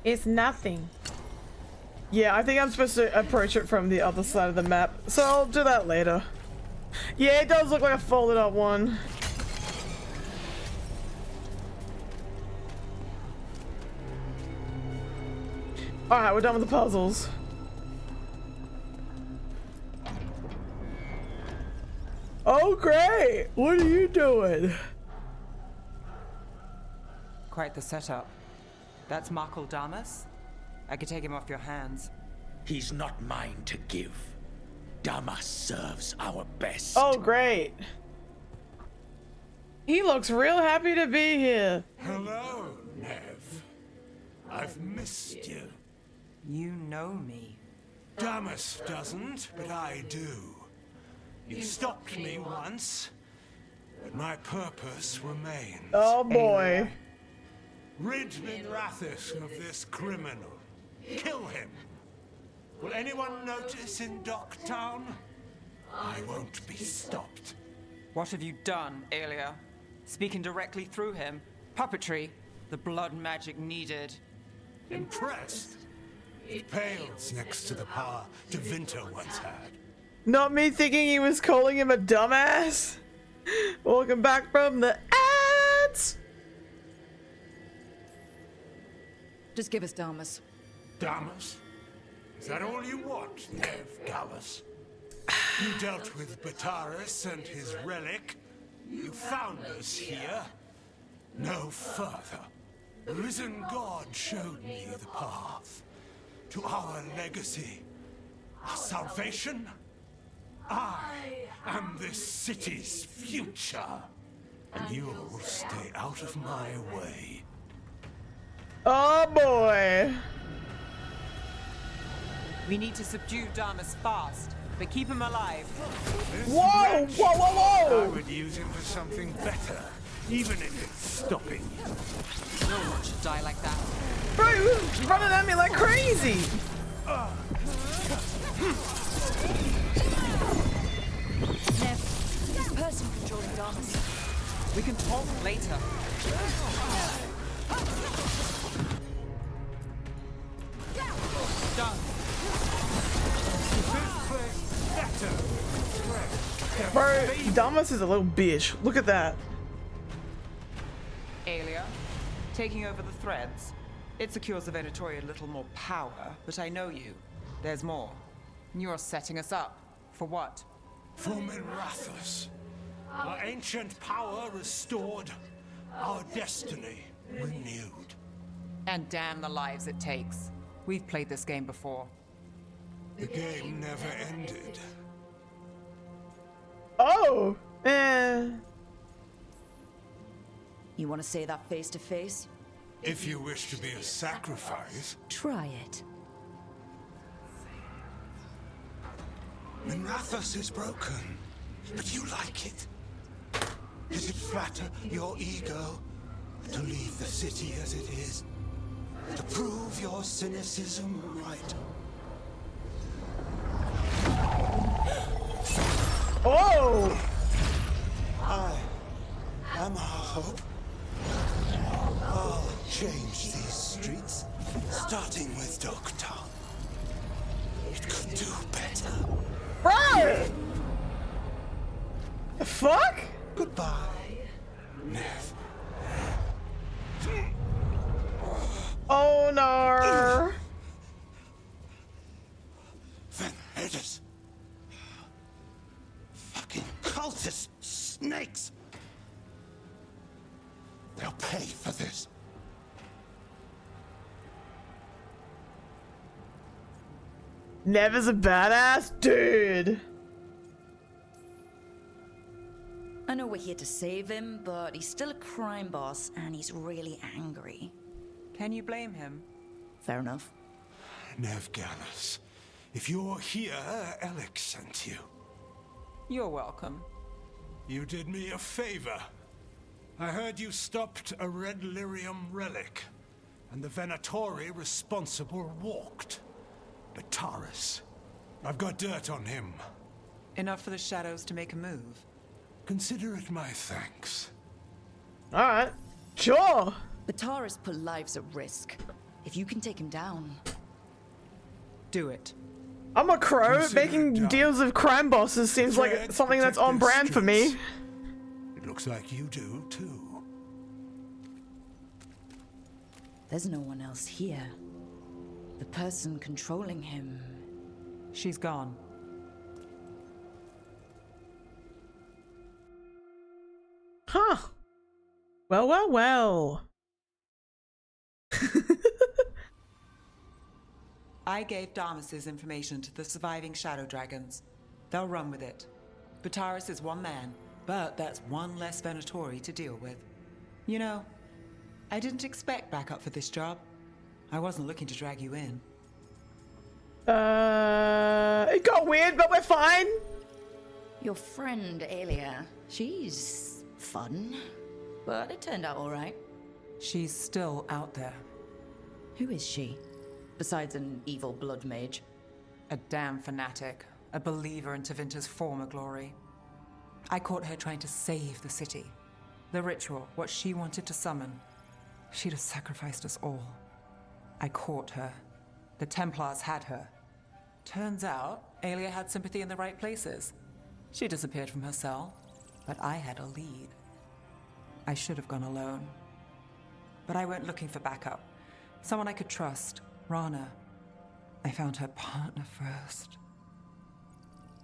It's nothing. Yeah, I think I'm supposed to approach it from the other side of the map, so I'll do that later. Yeah, it does look like a folded up one. Alright, we're done with the puzzles. Oh great! What are you doing? Quite the setup. That's Markle Damas? I could take him off your hands. He's not mine to give. Damas serves our best. Oh, great. He looks real happy to be here. Hello, Nev. I've missed you. You know me. Damas doesn't, but I do. You stopped me once, but my purpose remains. Oh boy. Rid Minrathis of this criminal. Kill him. Will anyone notice in Docktown? I won't be stopped. What have you done, Aelia? Speaking directly through him? Puppetry? The blood magic needed? Impressed? It pales next to the power Devinter once had. Not me thinking he was calling him a dumbass. Welcome back from the ads. Just give us Damas. Damas? Is that all you want, Nev Gallus? You dealt with Bataris and his relic. You found us here. No further. The risen God showed me the path to our legacy, our salvation. I am this city's future, and you'll stay out of my way. Oh boy. We need to subdue Damas fast, but keep him alive. Whoa! Whoa, whoa, whoa! I would use him for something better, even if it's stopping you. No one should die like that. Bro, he was running at me like crazy! Nev, this person controlling Damas. We can talk later. Done. Bro, Damas is a little bitch. Look at that. Aelia, taking over the threads. It secures the Venatori a little more power, but I know you. There's more. You're setting us up. For what? For Minrathis. Our ancient power restored. our destiny renewed. And damn the lives it takes. We've played this game before. The game never ended. Oh! You want to say that face to face? If you wish to be a sacrifice. Try it. Minrathos is broken, but you like it. Does it flatter your ego to leave the city as it is? To prove your cynicism right? Oh! I am our hope. I'll change these streets, starting with Doctor. It could do better. Bro! The fuck? Goodbye, Nev. Oh no! Venhedders. Fucking cultist snakes. They'll pay for this. Nev is a badass dude. I know we're here to save him, but he's still a crime boss and he's really angry. Can you blame him? Fair enough. Nev Gallus, if you're here, Alec sent you. You're welcome. You did me a favor. I heard you stopped a red lyrium relic, and the Venatori responsible walked. Bataris. I've got dirt on him. Enough for the shadows to make a move. Consider it my thanks. Alright. Sure. Bataris put lives at risk. If you can take him down... Do it. I'm a crow. Consider Making it done. deals with crime bosses seems like Dread something that's on protect brand their for me. streets. It looks like you do, too. There's no one else here. The person controlling him... She's gone. Huh. Well, well, well. I gave Damas's information to the surviving shadow dragons. They'll run with it. Bataris is one man, but that's one less Venatori to deal with. You know, I didn't expect backup for this job. I wasn't looking to drag you in. It got weird, but we're fine. Your friend, Aelia, she's fun, but it turned out alright. She's still out there. Who is she? Besides an evil blood mage. A damn fanatic. A believer in Tevinter's former glory. I caught her trying to save the city. The ritual, what she wanted to summon. She'd have sacrificed us all. I caught her. The Templars had her. Turns out, Aelia had sympathy in the right places. She disappeared from her cell, but I had a lead. I should have gone alone. But I went looking for backup. Someone I could trust. Rana. I found her partner first.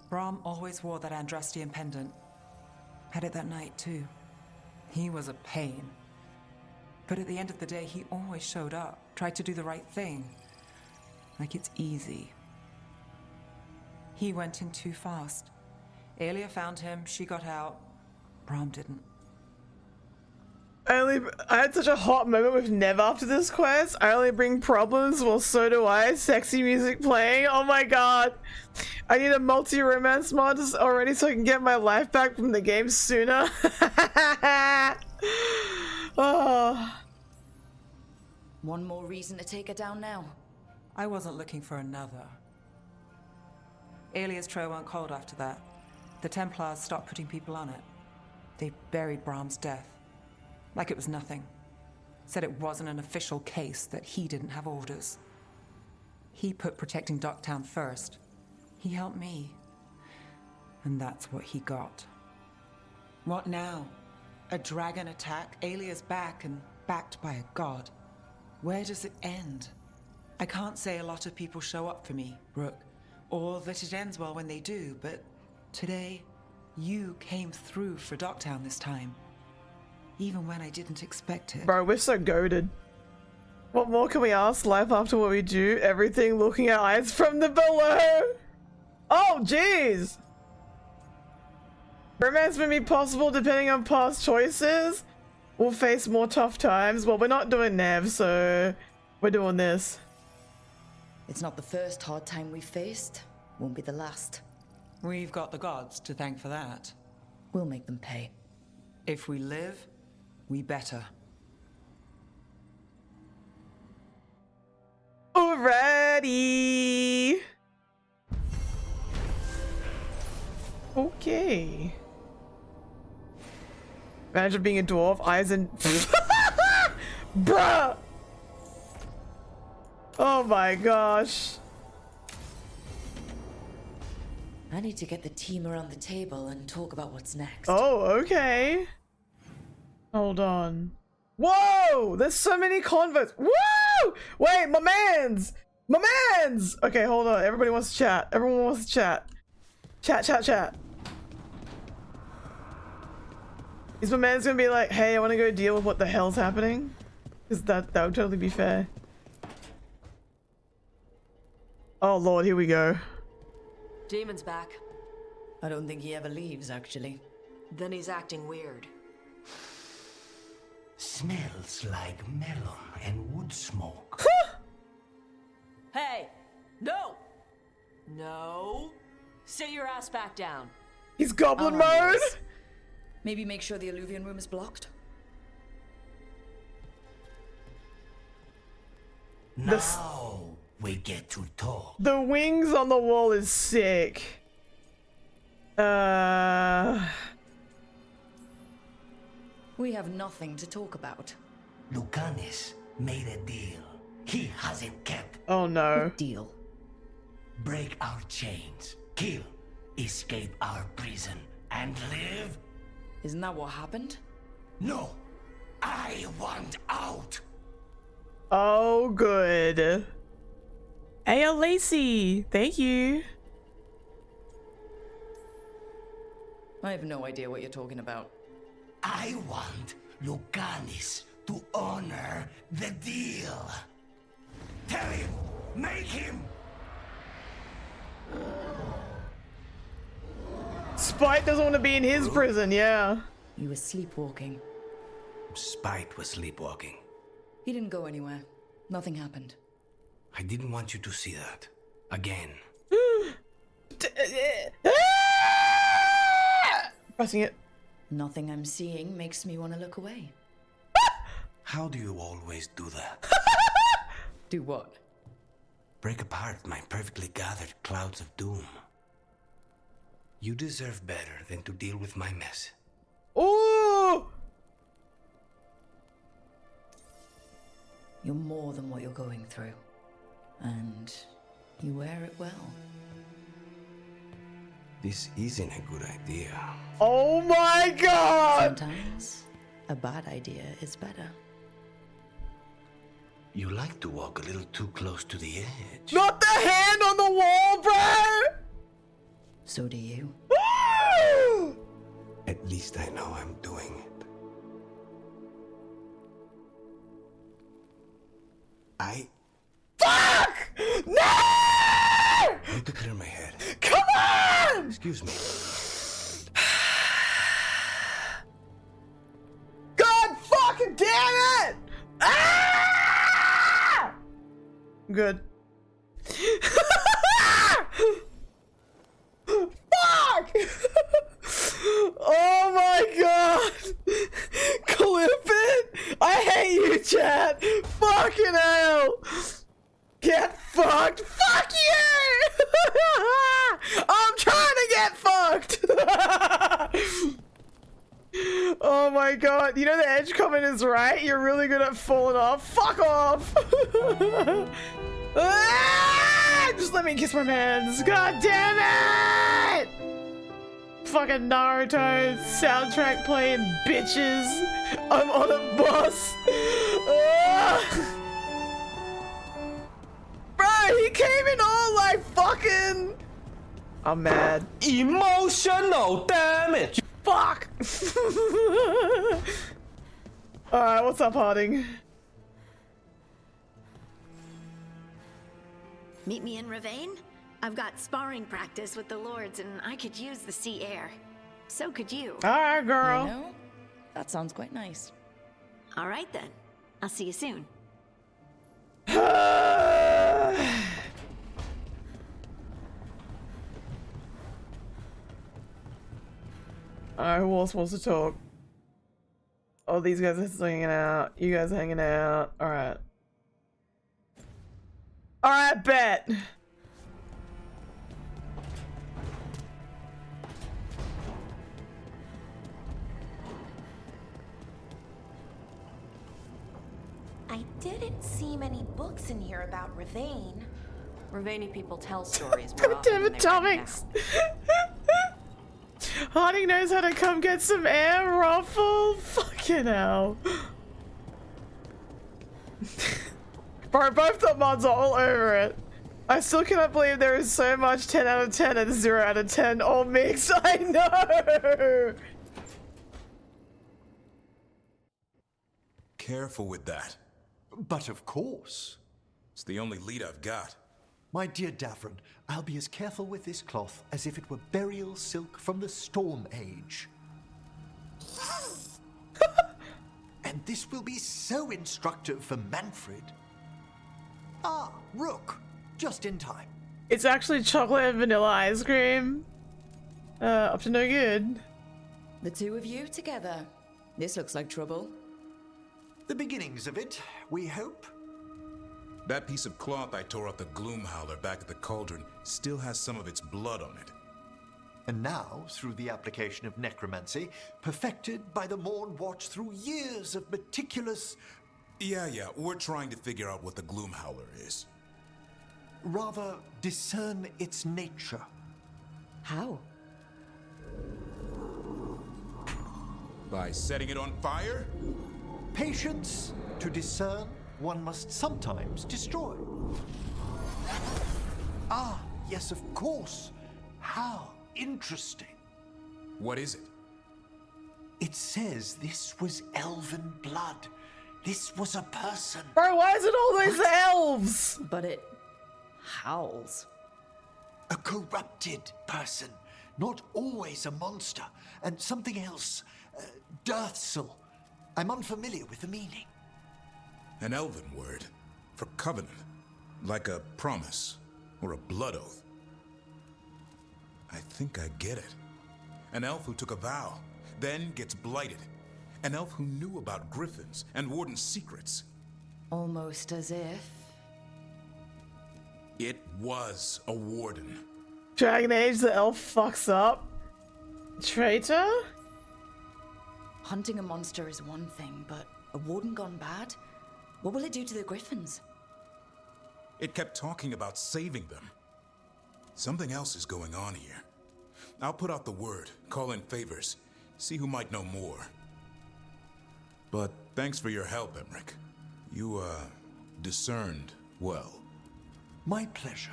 Brahm always wore that Andrastian pendant. Had it that night, too. He was a pain. But at the end of the day, he always showed up, tried to do the right thing. Like it's easy. He went in too fast. Aelia found him, she got out. Brahm didn't. I had such a hot moment with Nev after this quest. I only bring problems, well so do I. Sexy music playing. Oh my god. I need a multi-romance mod already so I can get my life back from the game sooner. Oh. One more reason to take her down now. I wasn't looking for another. Aelia's trail went cold after that. The Templars stopped putting people on it. They buried Brahm's death. Like it was nothing. Said it wasn't an official case, that he didn't have orders. He put protecting Docktown first. He helped me. And that's what he got. What now? A dragon attack, Aelia's back and backed by a god. Where does it end? I can't say a lot of people show up for me, Rook, or that it ends well when they do, but today, you came through for Docktown this time. even when I didn't expect it. Bro, we're so goated. What more can we ask? Life after what we do, everything looking at eyes from the below. Oh, jeez. Romance may be possible depending on past choices. We'll face more tough times. Well, we're not doing Nev, so we're doing this. It's not the first hard time we've faced. Won't be the last. We've got the gods to thank for that. We'll make them pay. If we live, we better. Alrighty. Okay. Imagine being a dwarf, eyes and bruh. Oh my gosh. I need to get the team around the table and talk about what's next. Oh, okay. Hold on. Whoa! There's so many converts. Woo! Wait, my mans! My mans! Okay, hold on. Everybody wants to chat. Everyone wants to chat. Chat. Is my man's gonna be like, hey, I want to go deal with what the hell's happening? Because that would totally be fair. Oh lord, here we go. Demon's back. I don't think he ever leaves, actually. Then he's acting weird. Smells like melon and wood smoke. Hey! No! No! Sit your ass back down. He's goblin mode? Maybe make sure the Illuvian room is blocked? Now we get to talk. The wings on the wall is sick. We have nothing to talk about. Lucanis made a deal he hasn't kept. Oh no. What deal? Break our chains, kill, escape our prison, and live? Isn't that what happened? No, I want out. Oh, good. Hey, Lacey, thank you. I have no idea what you're talking about. I want Lucanis to honor the deal. Tell him, make him. Spite doesn't want to be in his prison, yeah. You were sleepwalking. Spite was sleepwalking. He didn't go anywhere. Nothing happened. I didn't want you to see that. Again. Pressing it. Nothing I'm seeing makes me want to look away. How do you always do that? Do what? Break apart my perfectly gathered clouds of doom. You deserve better than to deal with my mess. Ooh! You're more than what you're going through. And you wear it well. This isn't a good idea. Oh my god! Sometimes a bad idea is better. You like to walk a little too close to the edge. Not the hand on the wall, bro! So do you. At least I know I'm doing it. Fuck! No! I need to clear my head. Come on! Excuse me. God fucking damn it! Ah! Good. Fuck! Oh my god! Clip it! I hate you, chat! Fucking hell! Get fucked! Fuck you! I'm trying to get fucked! Oh my god, you know the edge comment is right? You're really good at falling off. Fuck off! Ah! Just let me kiss my mans. God damn it! Fucking Naruto soundtrack playing, bitches. I'm on a bus. Ah! Bro, he came in all like fucking... I'm mad. Emotional damage. Fuck! Alright, what's up, Harding? Meet me in Ravane? I've got sparring practice with the lords and I could use the sea air. So could you. Alright, girl. You know, that sounds quite nice. All right then. I'll see you soon. Alright, who else wants to talk? Oh, these guys are still hanging out. You guys are hanging out. Alright. Alright, bet. I didn't see many books in here about Ravane. Ravani people tell stories more often than they write Atomics. Harding knows how to come get some air, Ruffle. Fucking hell. Bro, both the mods are all over it. I still cannot believe there is so much 10 out of 10 and 0 out of 10 all mixed. I know. Careful with that. But of course. It's the only lead I've got. My dear Davron, I'll be as careful with this cloth as if it were burial silk from the Storm Age. And this will be so instructive for Manfred. Ah, Rook, just in time. It's actually chocolate and vanilla ice cream. Up to no good. The two of you together. This looks like trouble. The beginnings of it, we hope. That piece of cloth I tore off the Gloom Howler back at the cauldron still has some of its blood on it. And now, through the application of necromancy, perfected by the Morn Watch through years of meticulous... Yeah, we're trying to figure out what the Gloom Howler is. Rather, discern its nature. How? By setting it on fire? Patience. To discern, one must sometimes destroy. Ah, yes, of course. How interesting. What is it? It says this was elven blood. This was a person. Bro, why is it always the elves? But it howls. A corrupted person. Not always a monster. And something else. Dirthsel. I'm unfamiliar with the meaning. An elven word for covenant, like a promise or a blood oath. I think I get it. An elf who took a vow, then gets blighted. An elf who knew about griffins and warden's secrets. Almost as if... It was a warden. Dragonage, the elf fucks up. Traitor? Hunting a monster is one thing, but a warden gone bad? What will it do to the griffins? It kept talking about saving them. Something else is going on here. I'll put out the word, call in favors, see who might know more. But thanks for your help, Emmerich. You, discerned well. My pleasure.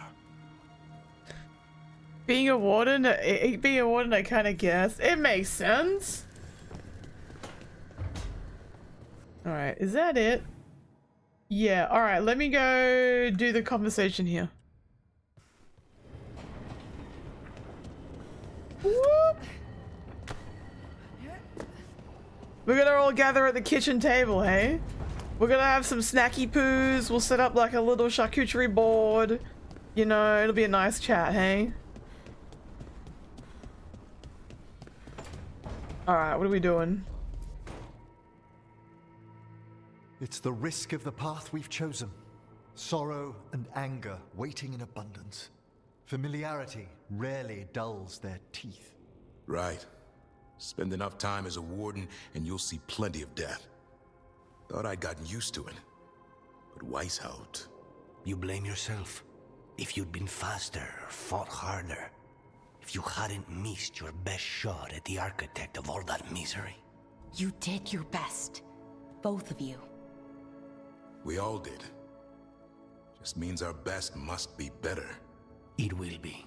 Being a warden, I kind of guess. It makes sense. Alright, is that it? Yeah, alright, let me go do the conversation here. Whoop. We're gonna all gather at the kitchen table, hey? We're gonna have some snacky poos, we'll set up like a little charcuterie board. You know, it'll be a nice chat, hey? Alright, what are we doing? It's the risk of the path we've chosen. Sorrow and anger waiting in abundance. Familiarity rarely dulls their teeth. Right. Spend enough time as a warden and you'll see plenty of death. Thought I'd gotten used to it. But Weishaupt... You blame yourself. If you'd been faster or fought harder. If you hadn't missed your best shot at the architect of all that misery. You did your best. Both of you. We all did. Just means our best must be better. It will be.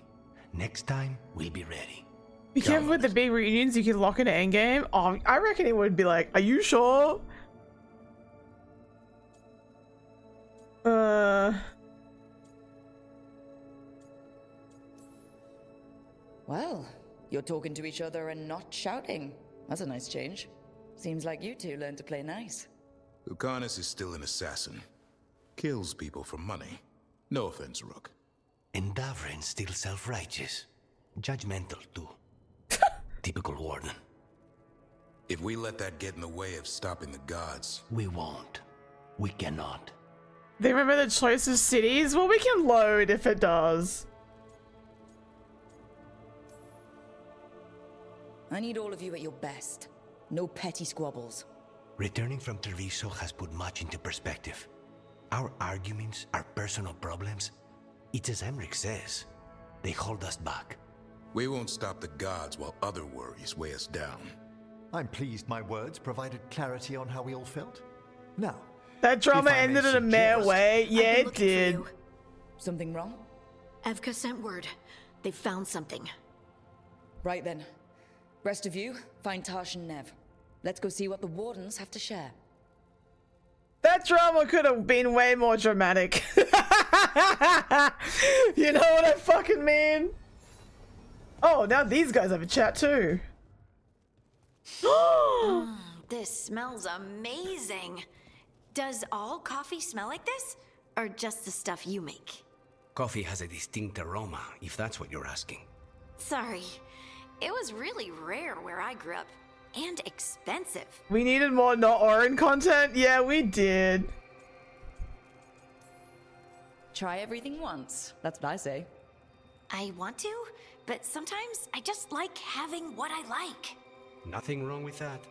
Next time, we'll be ready. Be careful with the big reunions, you can lock into endgame. Oh, I reckon it would be like, are you sure? Well, you're talking to each other and not shouting. That's a nice change. Seems like you two learned to play nice. Lucanus is still an assassin. Kills people for money. No offense, Rook. And Davrin's still self-righteous. Judgmental, too. Typical warden. If we let that get in the way of stopping the gods... We won't. We cannot. They remember the choice of cities? Well, we can load if it does. I need all of you at your best. No petty squabbles. Returning from Treviso has put much into perspective. Our arguments, our personal problems, it's as Emmerich says. They hold us back. We won't stop the gods while other worries weigh us down. I'm pleased my words provided clarity on how we all felt. Now, that drama ended in a mere way. Yeah, it did. Something wrong? Evka sent word. They found something. Right then. Rest of you, find Tash and Nev. Let's go see what the wardens have to share. That drama could have been way more dramatic. You know what I fucking mean? Oh, now these guys have a chat too. This smells amazing. Does all coffee smell like this? Or just the stuff you make? Coffee has a distinct aroma, if that's what you're asking. Sorry. It was really rare where I grew up. And expensive. We needed more not Orin content? Yeah, we did. Try everything once. That's what I say. I want to, but sometimes I just like having what I like. Nothing wrong with that.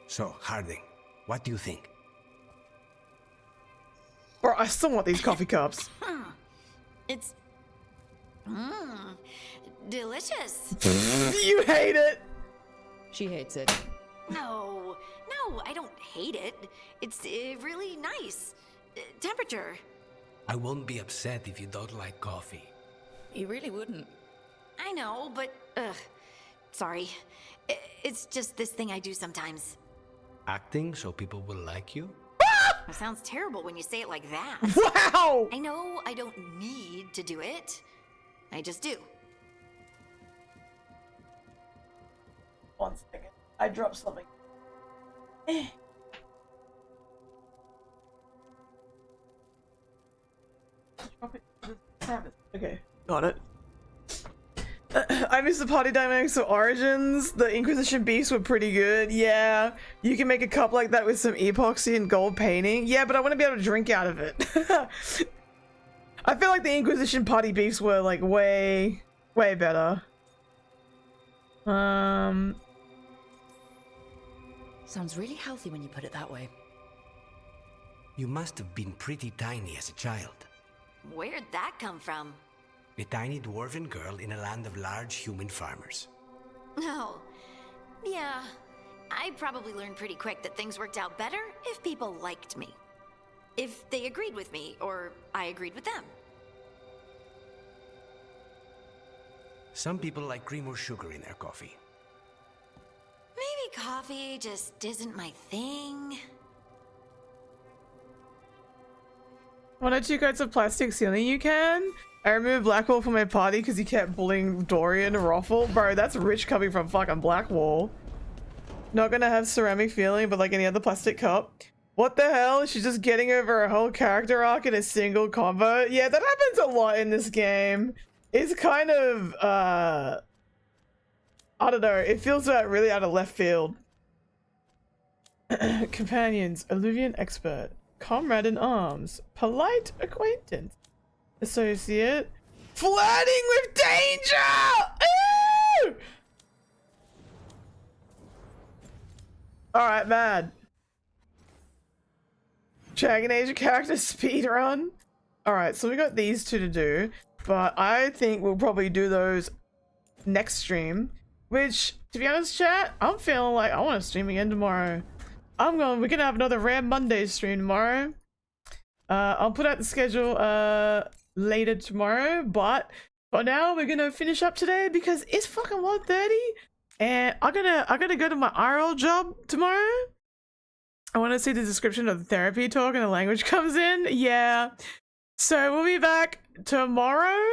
So, Harding, what do you think? Bro, I still want these coffee cups. It's... delicious. You hate it. She hates it. No, I don't hate it. It's really nice. Temperature. I won't be upset if you don't like coffee. You really wouldn't. I know, but sorry. It's just this thing I do sometimes. Acting so people will like you? It sounds terrible when you say it like that. Wow! I know I don't need to do it. I just do. 1 second. I dropped something. Okay, got it. I miss the party dynamics of Origins. The Inquisition beasts were pretty good. Yeah, you can make a cup like that with some epoxy and gold painting. Yeah, but I want to be able to drink out of it. I feel like the Inquisition party beasts were like way better. Sounds really healthy when you put it that way. You must have been pretty tiny as a child. Where'd that come from? A tiny dwarven girl in a land of large human farmers. Oh, yeah. I probably learned pretty quick that things worked out better if people liked me. If they agreed with me, or I agreed with them. Some people like cream or sugar in their coffee. Maybe coffee just isn't my thing. 1 or 2 coats of plastic ceiling you can? I removed Blackwall from my party because he kept bullying Dorian and Roffle. Bro, that's rich coming from fucking Blackwall. Not gonna have ceramic feeling, but like any other plastic cup. What the hell? She's just getting over a whole character arc in a single combo? Yeah, that happens a lot in this game. It's kind of, I don't know. It feels really out of left field. Companions, Alluvian expert, comrade in arms, polite acquaintance, associate, flirting with danger! Ooh! Alright, mad. Dragonage character speedrun. Alright, so we got these 2 to do, but I think we'll probably do those next stream. Which, to be honest, chat, I'm feeling like I want to stream again tomorrow. We're gonna have another Ram Monday stream tomorrow. I'll put out the schedule later tomorrow, but for now we're gonna finish up today because it's fucking 1:30 and I gotta go to my IRL job tomorrow. I want to see the description of the therapy talk and the language comes in. Yeah. So we'll be back tomorrow.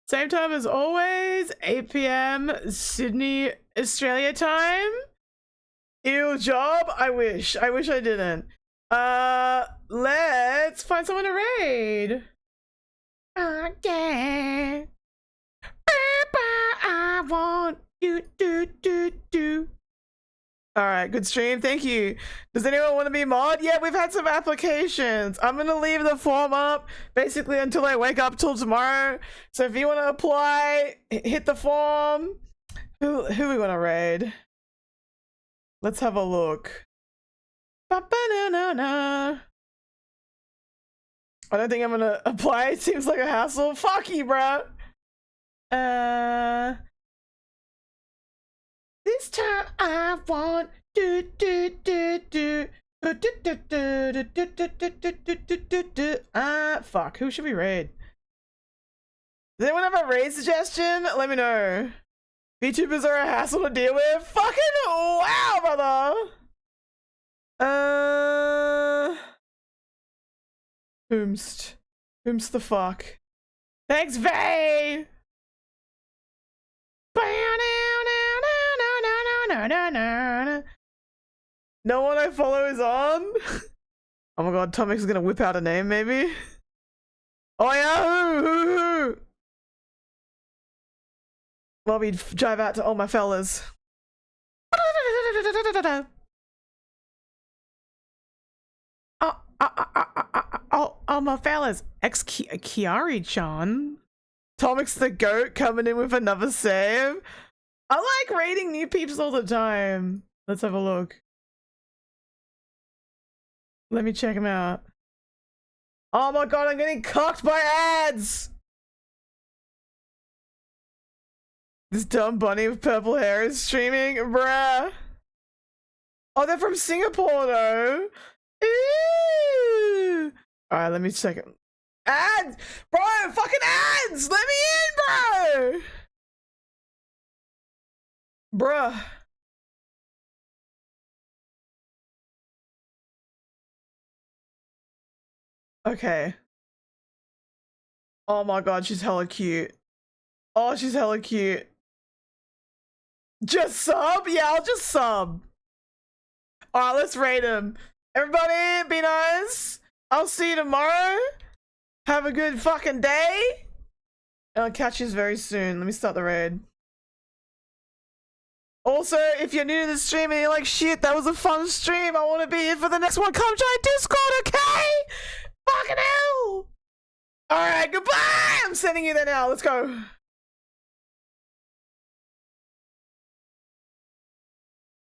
Same time as always. 8 p.m. Sydney, Australia time. Ew, job. I wish I didn't. Let's find someone to raid. Yeah. I want you do. Alright, good stream, thank you. Does anyone want to be mod? Yeah, we've had some applications. I'm gonna leave the form up basically until I wake up till tomorrow. So if you want to apply, hit the form. Who we want to raid? Let's have a look. Ba-ba-na-na-na. I don't think I'm gonna apply. It seems like a hassle. Fuck you, bruh. This time I want fuck, who should we raid? Does anyone have a raid suggestion? Let me know. VTubers are a hassle to deal with. Fucking wow, brother. Whomst the fuck? Thanks, Vay. No one I follow is on. Oh my god, Tomic's gonna whip out a name, maybe. Oh yeah, who? Well, we drive out to all my fellas. Oh my fellas. Kiari-chan. Tomic's the goat coming in with another save. I like raiding new peeps all the time. Let's have a look. Let me check him out. Oh my god, I'm getting cocked by ads! This dumb bunny with purple hair is streaming, bruh. Oh, they're from Singapore though. Ew. Alright, let me check it. Ads! Bro, fucking ads! Let me in, bro! Bruh. Okay. Oh my god, she's hella cute. Oh, she's hella cute. Just sub? Yeah, I'll just sub. Alright, let's raid him. Everybody, be nice. I'll see you tomorrow. Have a good fucking day. And I'll catch you very soon. Let me start the raid. Also, if you're new to the stream and you're like, shit, that was a fun stream, I want to be here for the next one, come join Discord, okay? Fucking hell! Alright, goodbye! I'm sending you there now, let's go.